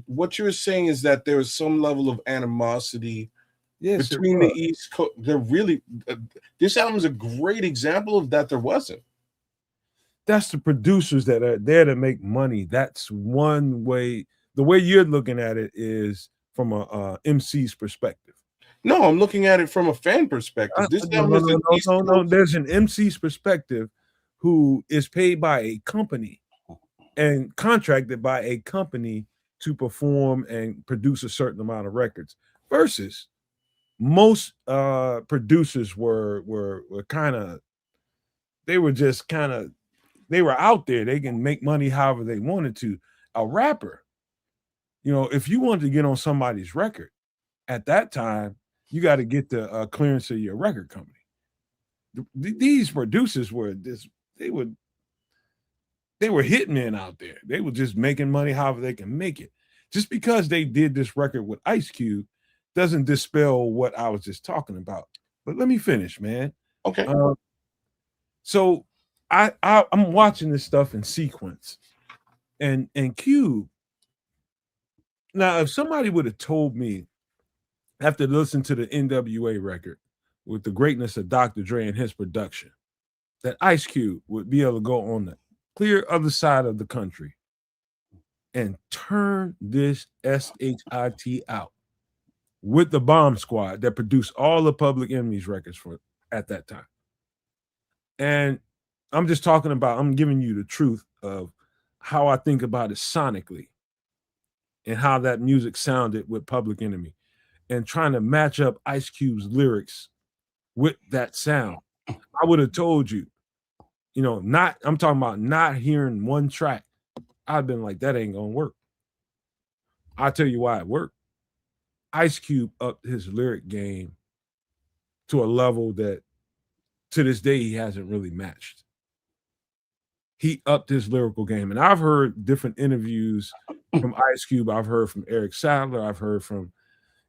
What you're saying is that there is some level of animosity between the East Coast. This album is a great example of that. There wasn't. That's the producers that are there to make money. That's one way. The way you're looking at it is from a MC's perspective. No, I'm looking at it from a fan perspective. This album is no. There's an MC's perspective who is paid by a company and contracted by a company to perform and produce a certain amount of records versus most producers were kind of, they were just kind of, they were out there, they can make money however they wanted to. A rapper, you know, if you wanted to get on somebody's record at that time, you got to get the clearance of your record company. These producers were this, they were hitmen out there. They were just making money however they can make it. Just because they did this record with Ice Cube doesn't dispel what I was just talking about. But let me finish, man. Okay. So I'm watching this stuff in sequence, and Cube. Now, if somebody would have told me after listening to the NWA record with the greatness of Dr. Dre and his production, that Ice Cube would be able to go on the clear other side of the country and turn this SHIT out with the Bomb Squad that produced all the Public Enemy's records for at that time. And I'm just talking about, I'm giving you the truth of how I think about it sonically and how that music sounded with Public Enemy and trying to match up Ice Cube's lyrics with that sound. I would have told you, you know, I'm talking about not hearing one track. I've been like, that ain't gonna work. I'll tell you why it worked. Ice Cube upped his lyric game to a level that to this day he hasn't really matched. He upped his lyrical game. And I've heard different interviews from Ice Cube. I've heard from Eric Sadler. I've heard from,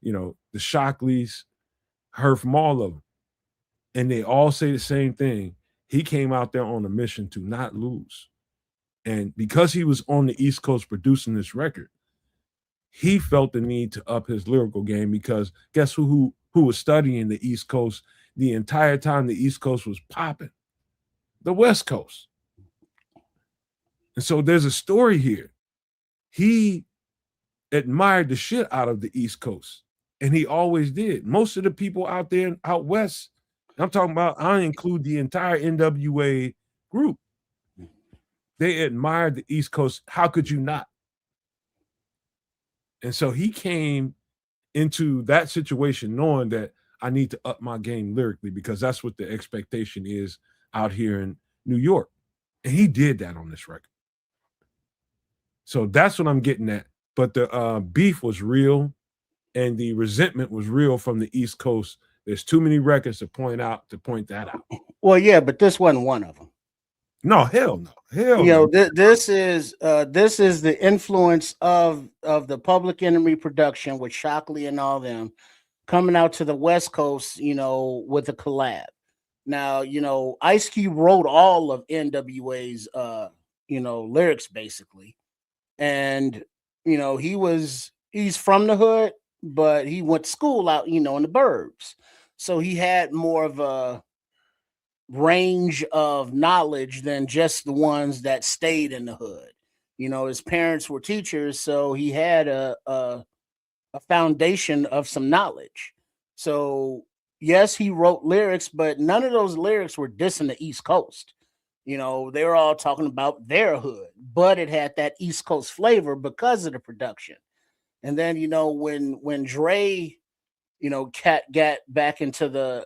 you know, the Shockleys. Heard from all of them. And they all say the same thing. He came out there on a mission to not lose. And because he was on the East Coast producing this record, he felt the need to up his lyrical game because guess who was studying the East Coast the entire time the East Coast was popping? The West Coast. And so there's a story here. He admired the shit out of the East Coast, and he always did. Most of the people out there out West, I'm talking about, I include the entire NWA group. They admired the East Coast. How could you not? And so he came into that situation knowing that I need to up my game lyrically because that's what the expectation is out here in New York. And he did that on this record. So that's what I'm getting at. But the beef was real and the resentment was real from the East Coast. There's too many records to point that out. Well, yeah, but this wasn't one of them. No, hell no. Hell you know, no. this is the influence of the Public Enemy production with Shockley and all them coming out to the West Coast, you know, with a collab. Now, you know, Ice Cube wrote all of NWA's you know, lyrics basically. And, you know, he's from the hood, but he went to school out, you know, in the burbs. So he had more of a range of knowledge than just the ones that stayed in the hood. You know, his parents were teachers, so he had a foundation of some knowledge. So yes, he wrote lyrics, but none of those lyrics were dissing the East Coast. You know, they were all talking about their hood, but it had that East Coast flavor because of the production. And then, you know, when Dre, you know, got back into the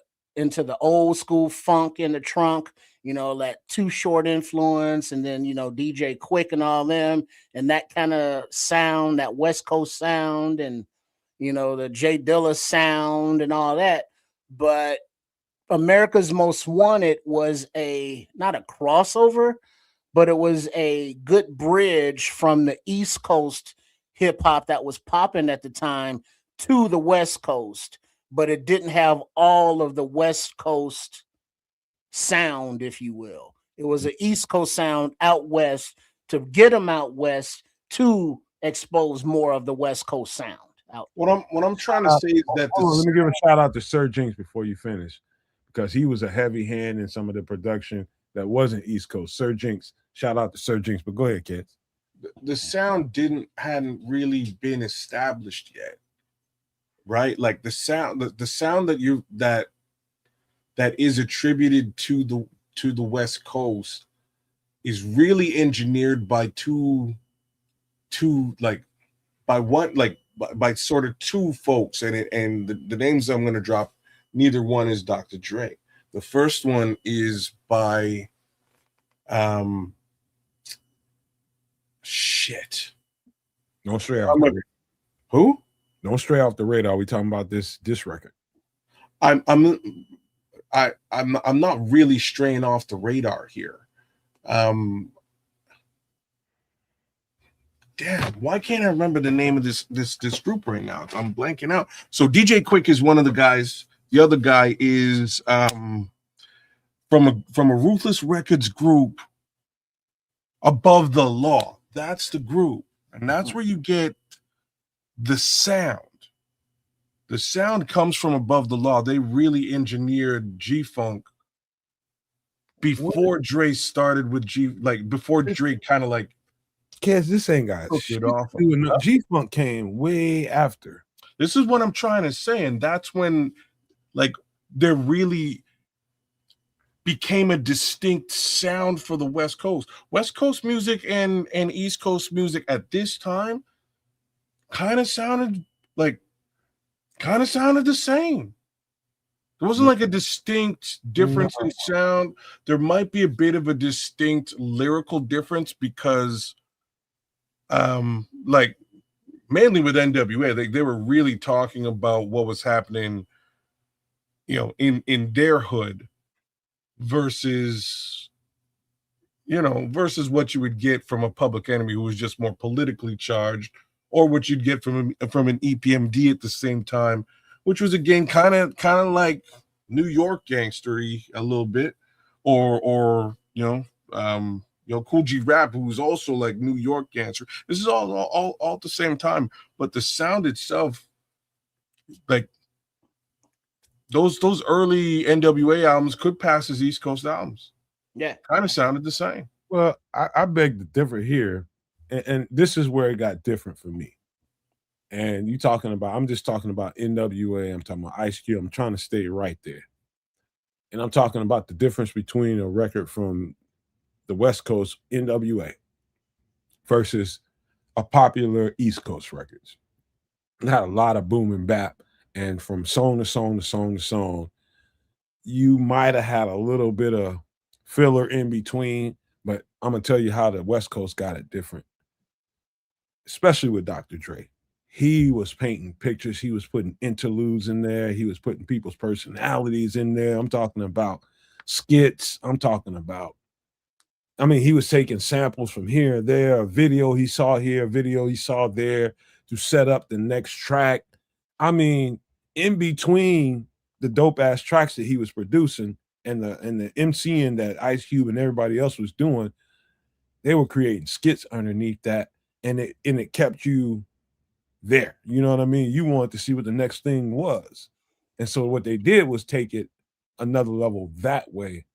old school funk in the trunk, you know, that Too Short influence, and then, you know, DJ Quick and all them, and that kind of sound, that West Coast sound, and, you know, the Jay Dilla sound and all that. But America's Most Wanted was not a crossover, but it was a good bridge from the East Coast hip hop that was popping at the time to the West Coast, but it didn't have all of the West Coast sound, if you will. It was an East Coast sound out West to get them out West to expose more of the West Coast sound. What I'm trying to say is that let me give a shout out to Sir Jinx before you finish, because he was a heavy hand in some of the production that wasn't East Coast. Sir Jinx, shout out to Sir Jinx. But go ahead, kids. The sound hadn't really been established yet, right? Like the sound that is attributed to the West Coast is really engineered by by sort of two folks, and the names I'm going to drop, neither one is Dr. Dre. The first one is by shit. Don't stray off the radar. Who? Don't stray off the radar. We talking about this record. I'm not really straying off the radar here. Damn, why can't I remember the name of this group right now? I'm blanking out. So DJ Quick is one of the guys. The other guy is from a Ruthless Records group, Above the Law. That's the group, and that's where you get the sound. The sound comes from Above the Law. They really engineered G-Funk before Dre started with before Dre kind of like. Kids, this ain't got shit off. G-Funk came way after. This is what I'm trying to say, and that's when there really became a distinct sound for the West Coast. West Coast music and East Coast music at this time kind of sounded the same. There wasn't like a distinct difference in sound. There might be a bit of a distinct lyrical difference because mainly with NWA, they were really talking about what was happening, in their hood versus what you would get from a Public Enemy who was just more politically charged, or what you'd get from an EPMD at the same time, which was again kind of like New York gangstery a little bit, or Cool G Rap, who's also like New York gangster. This is all at the same time, but the sound itself, like those early NWA albums could pass as East Coast albums. Yeah, kind of sounded the same. Well, I beg to differ here, and this is where it got different for me. And I'm just talking about NWA. I'm talking about Ice Cube. I'm trying to stay right there, and I'm talking about the difference between a record from the West Coast NWA versus a popular East Coast records. It had a lot of boom and bap, and from song to song to song to song, you might have had a little bit of filler in between, but I'm gonna tell you how the West Coast got it different, especially with Dr. Dre. He was painting pictures. He was putting interludes in there. He was putting people's personalities in there. I'm talking about skits. He was taking samples from here and there, a video he saw here, a video he saw there to set up the next track. In between the dope ass tracks that he was producing and the MCing that Ice Cube and everybody else was doing, they were creating skits underneath that, and it kept you there. You know what I mean? You wanted to see what the next thing was. And so what they did was take it another level that way.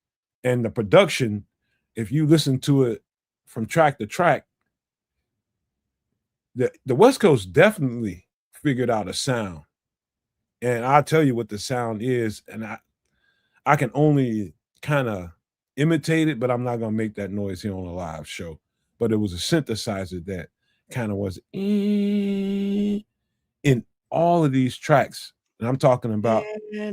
And the production, if you listen to it from track to track, the West Coast definitely figured out a sound. And I'll tell you what the sound is, and I can only kind of imitate it, but I'm not going to make that noise here on a live show. But it was a synthesizer that kind of was in all of these tracks. And I'm talking about, yeah.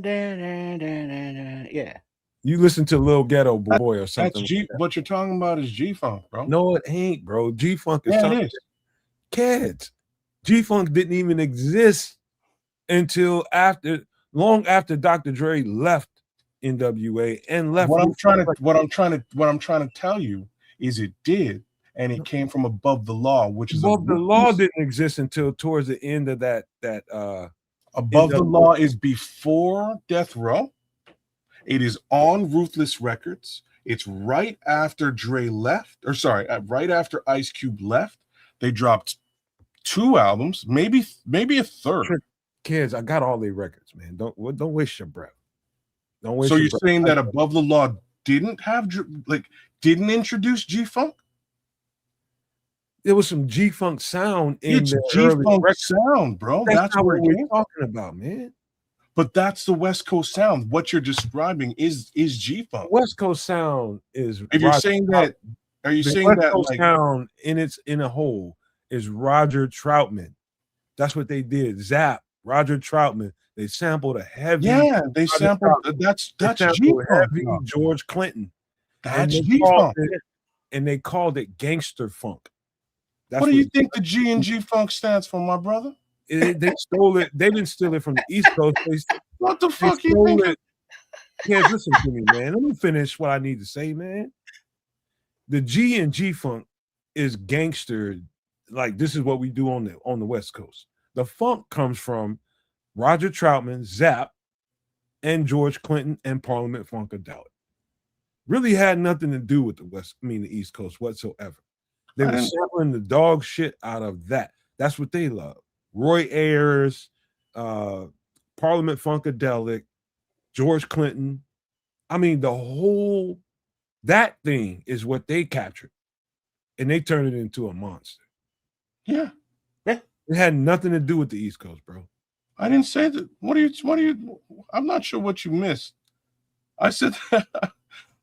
You listen to Lil Ghetto Boy or something. What you're talking about is G-Funk, bro. No, it ain't, bro. G-Funk is it is. Kids. G-Funk didn't even exist until long after Dr. Dre left NWA and left. What I'm trying to tell you is it did, and it came from Above the Law, which is Above the Law didn't exist until towards the end of that. Above the Law is before Death Row. It is on Ruthless Records. It's right after Dre left, right after Ice Cube left. They dropped 2 albums, maybe a third. Kids, I got all their records, man. Don't waste your breath. Don't waste. So you're saying that Above the Law didn't introduce G-Funk? There was some G-Funk sound in it's the G-Funk sound, bro. That's what we're talking about, man. But that's the West Coast sound. What you're describing is G-Funk. West Coast sound is. If you're saying that Are you The saying West that Coast like sound in a whole is Roger Troutman. That's what they did. Zap, Roger Troutman. They sampled a heavy. yeah, they Roger sampled Troutman. that's They sampled G-Funk. heavy George Clinton, and That's G-Funk. they called it gangster funk. That's What do you think the G and G-Funk stands for, my brother? they stole it. They didn't steal it from the East Coast. What the They fuck you stole think? it. Yeah, listen to me, man. Let me finish what I need to say, man. The G and G funk is gangster. Like this is what we do on the West Coast. The funk comes from Roger Troutman, Zapp, and George Clinton and Parliament Funkadelic. Really had nothing to do with the East Coast whatsoever. They were sampling the dog shit out of that. That's what they love. Roy Ayers, Parliament Funkadelic, George Clinton. I mean, that thing is what they captured, and they turned it into a monster. Yeah. It had nothing to do with the East Coast, bro. I didn't say that. What are you? I'm not sure what you missed. I said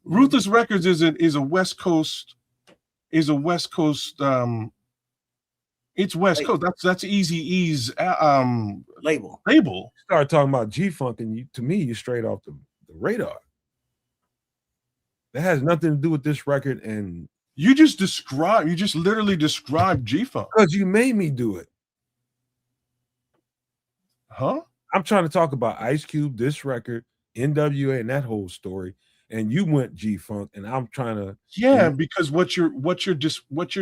Ruthless Records is a West Coast. It's West Coast. That's Easy E's label. Start talking about G-Funk, and to me, you straight off the radar. That has nothing to do with this record, and you just literally described G-Funk. Because you made me do it. Huh? I'm trying to talk about Ice Cube, this record, NWA, and that whole story. And you went G-Funk, and I'm trying to. Yeah, because what you were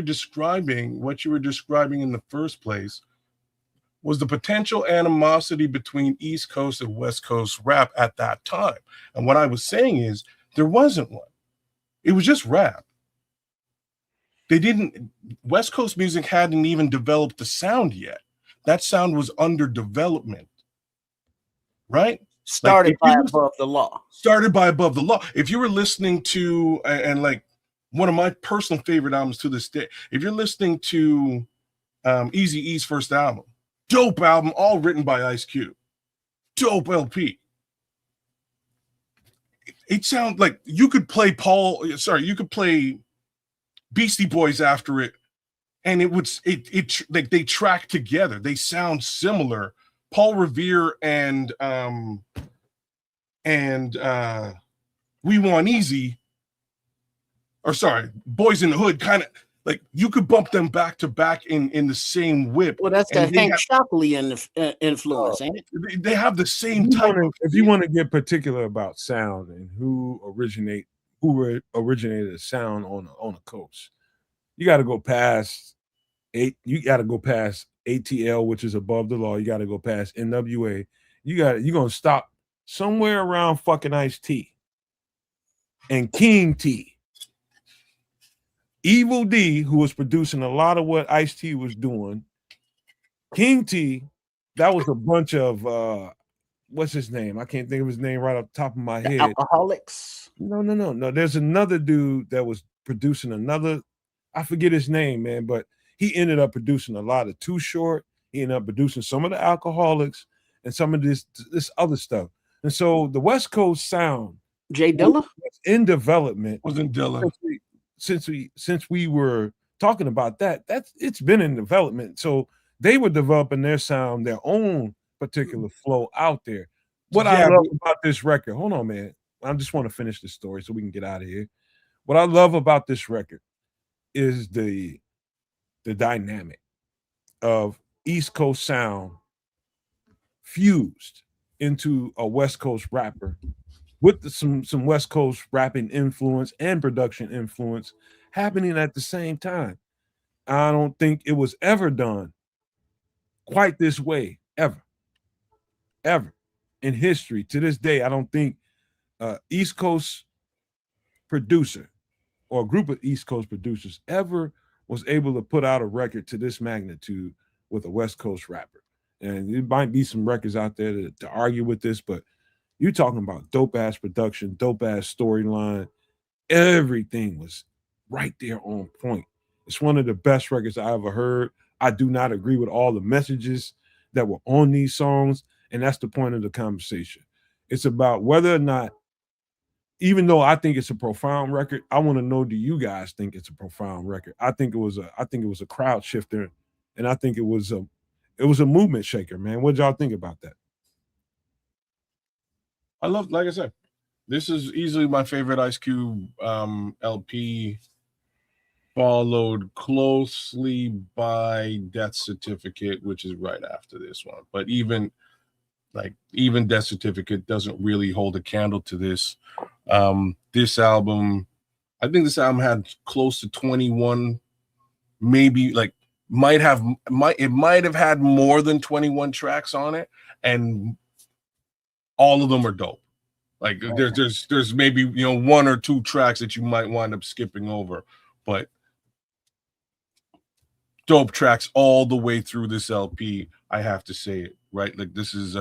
describing in the first place was the potential animosity between East Coast and West Coast rap at that time. And what I was saying is there wasn't one. It was just rap. West Coast music hadn't even developed the sound yet. That sound was under development, right? Started by Above the Law. If you were listening to, and like one of my personal favorite albums to this day, if you're listening to Eazy-E's first album, dope album, all written by Ice Cube, dope LP. It sounds like you could play Beastie Boys after it, and they track together. They sound similar. Paul Revere and We Want Easy, Boys in the Hood, kind of like you could bump them back to back in the same whip. Well, that's that Hank Shockley influence, ain't it? They have the same type. If you want to get particular about sound and who originated a sound on a coast, you got to go past ATL, which is Above the Law. You got to go past NWA. You're gonna stop somewhere around fucking Ice-T and King T. Evil D, who was producing a lot of what Ice-T was doing. King T, that was a bunch of what's his name? I can't think of his name right off the top of my head. Alcoholics. No. There's another dude that was producing I forget his name, man, but he ended up producing a lot of Too Short. He ended up producing some of the Alcoholics and some of this other stuff. And so the West Coast sound, Jay Dilla, was in development. Wasn't Dilla. Since we were talking about it's been in development. So they were developing their sound, their own particular flow out there. What I love about this record, hold on, man. I just want to finish this story so we can get out of here. What I love about this record is the dynamic of East Coast sound fused into a West Coast rapper with some West Coast rapping influence and production influence happening at the same time. I don't think it was ever done quite this way, ever in history. To this day, I don't think East Coast producer or a group of East Coast producers ever was able to put out a record to this magnitude with a West Coast rapper. And there might be some records out there to argue with this, but you're talking about dope ass production, dope ass storyline. Everything was right there on point. It's one of the best records I ever heard. I do not agree with all the messages that were on these songs, and that's the point of the conversation. It's about whether or not even though I think it's a profound record, I want to know, do you guys think it's a profound record? I think it was a crowd shifter, and I think it was a movement shaker, man. What y'all think about that? I love, like I said, this is easily my favorite Ice Cube LP, followed closely by Death Certificate, which is right after this one. But even Death Certificate doesn't really hold a candle to this. This album, I think this album had close to 21, maybe like might have had more than 21 tracks on it, and all of them are dope. Like there's maybe one or two tracks that you might wind up skipping over, but dope tracks all the way through this LP. I have to say it, right? Like this is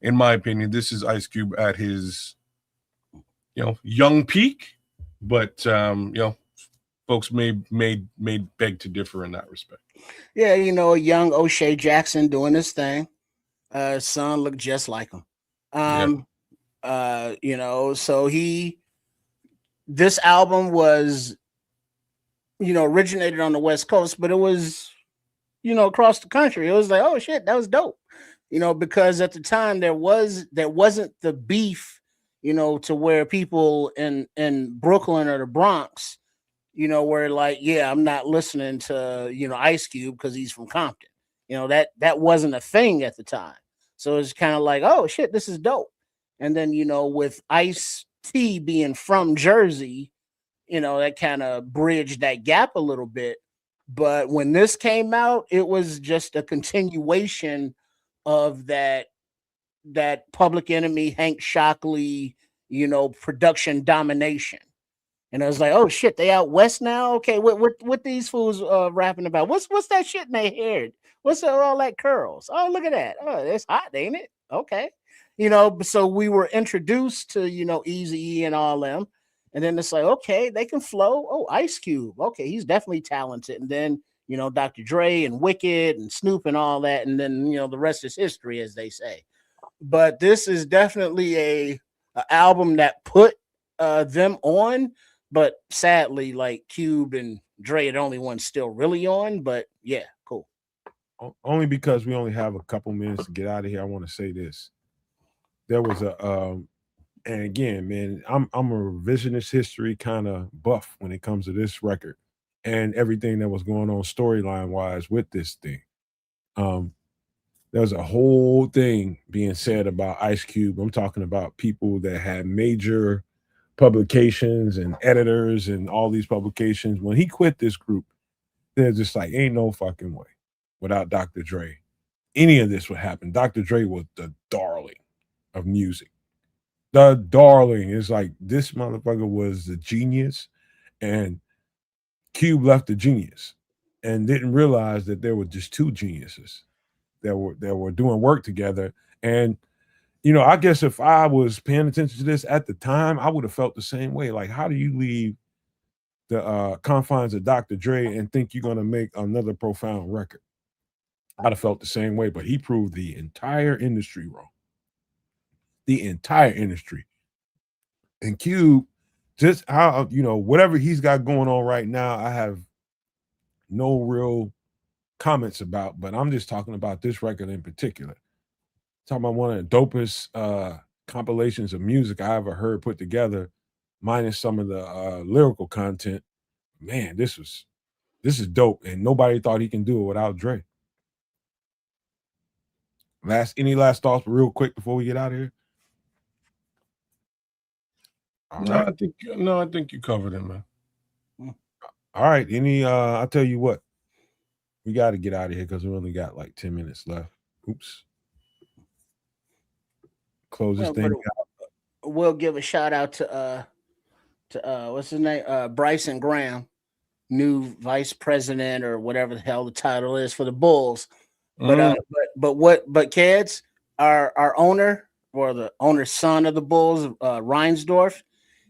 in my opinion, this is Ice Cube at his young peak, but folks may beg to differ in that respect. Yeah, a young O'Shea Jackson doing his thing. Son looked just like him. So this album was, originated on the West Coast, but it was, across the country. It was like, oh shit, that was dope. Because at the time there wasn't the beef, to where people in Brooklyn or the Bronx, were like, yeah, I'm not listening to, Ice Cube because he's from Compton. That wasn't a thing at the time. So it's kind of like, oh shit, this is dope. And then, with Ice-T being from Jersey, that kind of bridged that gap a little bit. But when this came out, it was just a continuation of that Public Enemy, Hank Shockley, production domination. And I was like, oh shit, they out west now? Okay, what these fools rapping about? What's that shit in their hair? What's all that curls? Oh, look at that. Oh, it's hot, ain't it? Okay. So we were introduced to, Eazy-E and all them. And then it's like, okay, they can flow. Oh, Ice Cube. Okay, he's definitely talented. And then, Dr. Dre and Wicked and Snoop and all that. And then, the rest is history, as they say. But this is definitely a album that put them on. But sadly, like Cube and Dre are the only ones still really on. But yeah, cool. Only because we only have a couple minutes to get out of here, I want to say this. There was and again, man, I'm a revisionist history kind of buff when it comes to this record and everything that was going on storyline wise with this thing. There was a whole thing being said about Ice Cube. I'm talking about people that had major publications and editors and all these publications. When he quit this group, they're just like, ain't no fucking way without Dr. Dre any of this would happen. Dr. Dre was the darling of music. The darling is like, this motherfucker was the genius, and Cube left the genius and didn't realize that there were just two geniuses that were doing work together. And I guess if I was paying attention to this at the time, I would have felt the same way. Like, how do you leave the confines of Dr. Dre and think you're going to make another profound record? I'd have felt the same way, but he proved the entire industry wrong. The entire industry. And Cube, just how, whatever he's got going on right now, I have no real comments about, but I'm just talking about this record in particular. Talking about one of the dopest compilations of music I ever heard put together, minus some of the lyrical content. Man, this is dope, and nobody thought he can do it without Dre. Any last thoughts real quick before we get out of here? I think you covered it, man. All right. I'll tell you what. We got to get out of here because we only got like 10 minutes left. Oops. Close this thing out. We'll give a shout out to what's his name? Bryson Graham, new vice president or whatever the hell the title is for the Bulls. But kids, our owner, or the owner's son of the Bulls, Reinsdorf,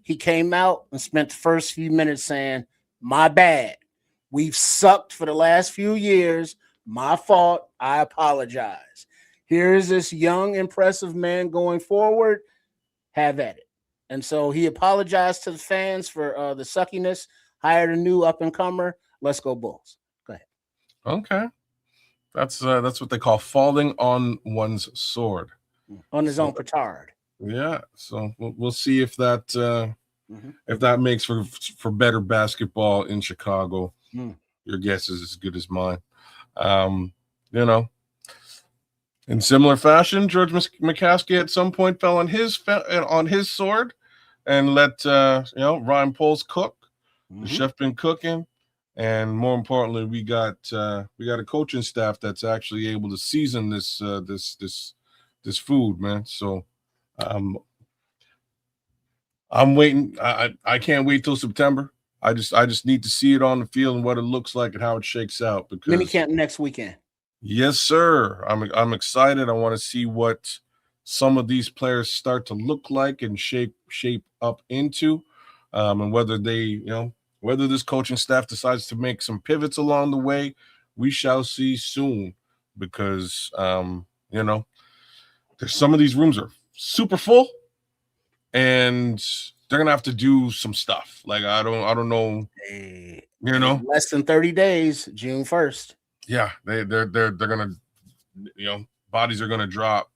he came out and spent the first few minutes saying, "My bad. We've sucked for the last few years. My fault. I apologize. Here's this young, impressive man going forward. Have at it." And so he apologized to the fans for the suckiness, hired a new up and comer. Let's go Bulls. Go ahead. Okay. That's what they call falling on one's sword. On his own petard. Yeah. So we'll see if that makes for better basketball in Chicago. Your guess is as good as mine. In similar fashion, George McCaskey at some point fell on his sword and let Ryan Poles cook. The chef been cooking, and more importantly, we got a coaching staff that's actually able to season this food, man. So I'm waiting. I can't wait till September. I just need to see it on the field and what it looks like and how it shakes out. Because Minicamp next weekend. Yes, sir. I'm excited. I want to see what some of these players start to look like and shape up into, and whether whether this coaching staff decides to make some pivots along the way. We shall see soon, because there's some of these rooms are super full, and they're gonna have to do some stuff. Like I don't know. Less than 30 days, June 1st. Yeah, they're gonna, bodies are gonna drop,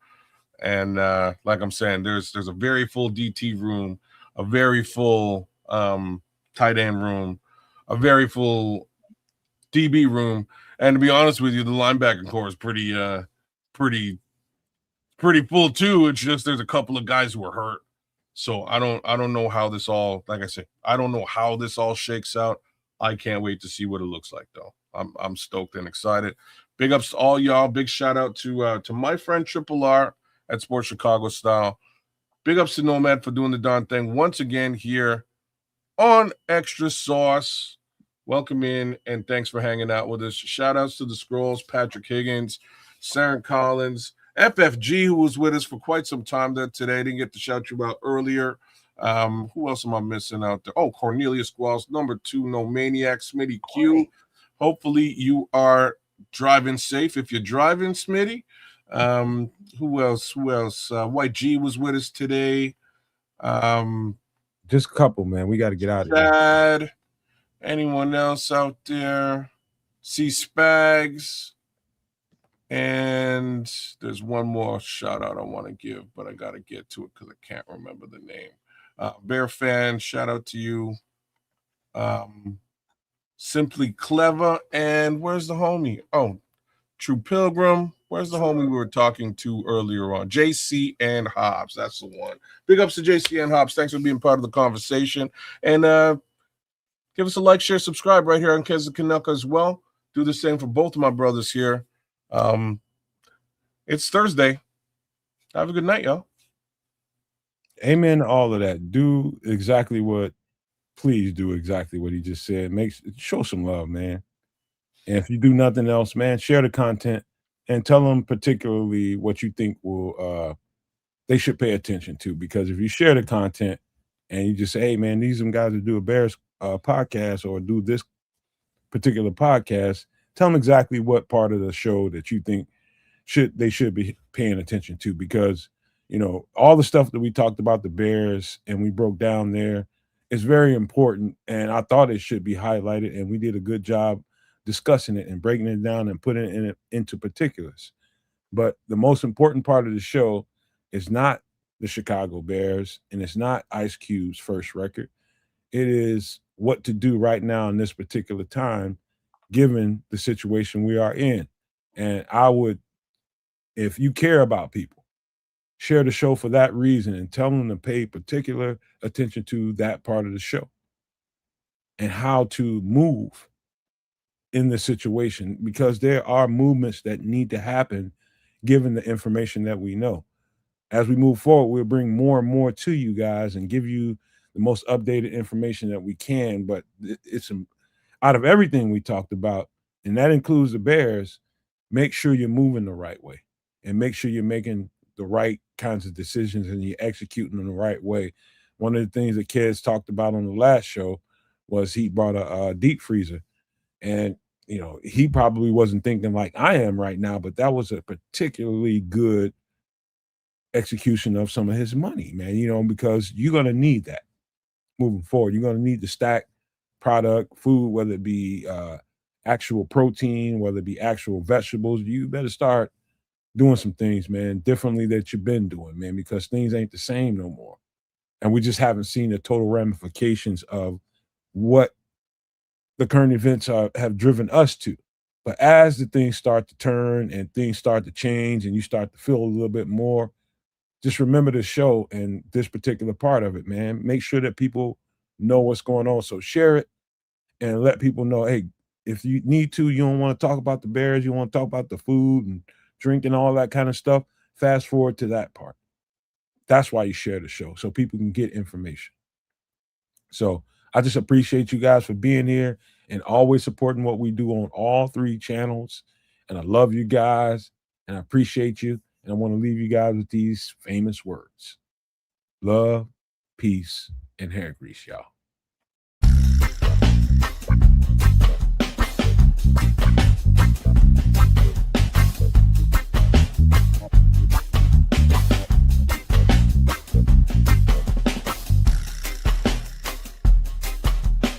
and like I'm saying, there's a very full DT room, a very full tight end room, a very full DB room, and to be honest with you, the linebacking core is pretty full too. It's just there's a couple of guys who are hurt, so I don't know how this all, like I said, I don't know how this all shakes out. I can't wait to see what it looks like, though. I'm stoked and excited. Big ups to all y'all. Big shout out to my friend Triple R at Sports Chicago Style. Big ups to Nomad for doing the darn thing once again here on Extra Sauce. Welcome in, and thanks for hanging out with us. Shout outs to the Scrolls, Patrick Higgins, Saren Collins, FFG, who was with us for quite some time there today. Didn't get to shout you out earlier. Who else am I missing out there? Oh, Cornelius Squalls, number 2, No Maniac, Smitty Q. Hopefully you are driving safe if you're driving, Smitty. Who else? White G was with us today. Just a couple, man. We got to get out of here. Chad. Anyone else out there? C Spags. And there's one more shout out I want to give, but I got to get to it because I can't remember the name. Bear Fan, shout out to you. Simply Clever. And where's the homie? Oh, True Pilgrim. Where's the homie we were talking to earlier on? JC and Hobbs. That's the one. Big ups to JC and Hobbs. Thanks for being part of the conversation. And give us a like, share, subscribe right here on Keza Canucka as well. Do the same for both of my brothers here. It's Thursday. Have a good night, y'all. Amen to all of that. Please do exactly what he just said. Show some love, man. And if you do nothing else, man, share the content and tell them particularly what you think they should pay attention to. Because if you share the content and you just say, hey, man, these are some guys that do a Bears podcast or do this particular podcast, tell them exactly what part of the show that you think they should be paying attention to. Because, all the stuff that we talked about the Bears and we broke down there is very important. And I thought it should be highlighted, and we did a good job discussing it and breaking it down and putting it into particulars. But the most important part of the show is not the Chicago Bears, and it's not Ice Cube's first record. It is what to do right now in this particular time, given the situation we are in. And I would, if you care about people, share the show for that reason and tell them to pay particular attention to that part of the show and how to move in the situation, because there are movements that need to happen given the information that we know. As we move forward, we'll bring more and more to you guys and give you the most updated information that we can. But it's out of everything we talked about, and that includes the Bears, make sure you're moving the right way and make sure you're making the right kinds of decisions and you're executing in the right way. One of the things that Kez talked about on the last show was he brought a deep freezer. And, he probably wasn't thinking like I am right now, but that was a particularly good execution of some of his money, man, you know, because you're going to need that moving forward. You're going to need to stack product, food, whether it be actual protein, whether it be actual vegetables. You better start doing some things, man, differently that you've been doing, man, because things ain't the same no more. And we just haven't seen the total ramifications of what the current events have driven us to. But as the things start to turn and things start to change and you start to feel a little bit more, just remember the show and this particular part of it, man. Make sure that people know what's going on. So share it and let people know, hey, if you need to, you don't want to talk about the Bears, you want to talk about the food and drink and all that kind of stuff, fast forward to that part. That's why you share the show, so people can get information. So I just appreciate you guys for being here and always supporting what we do on all 3 channels. And I love you guys and I appreciate you. And I want to leave you guys with these famous words: love, peace, and hair grease, y'all.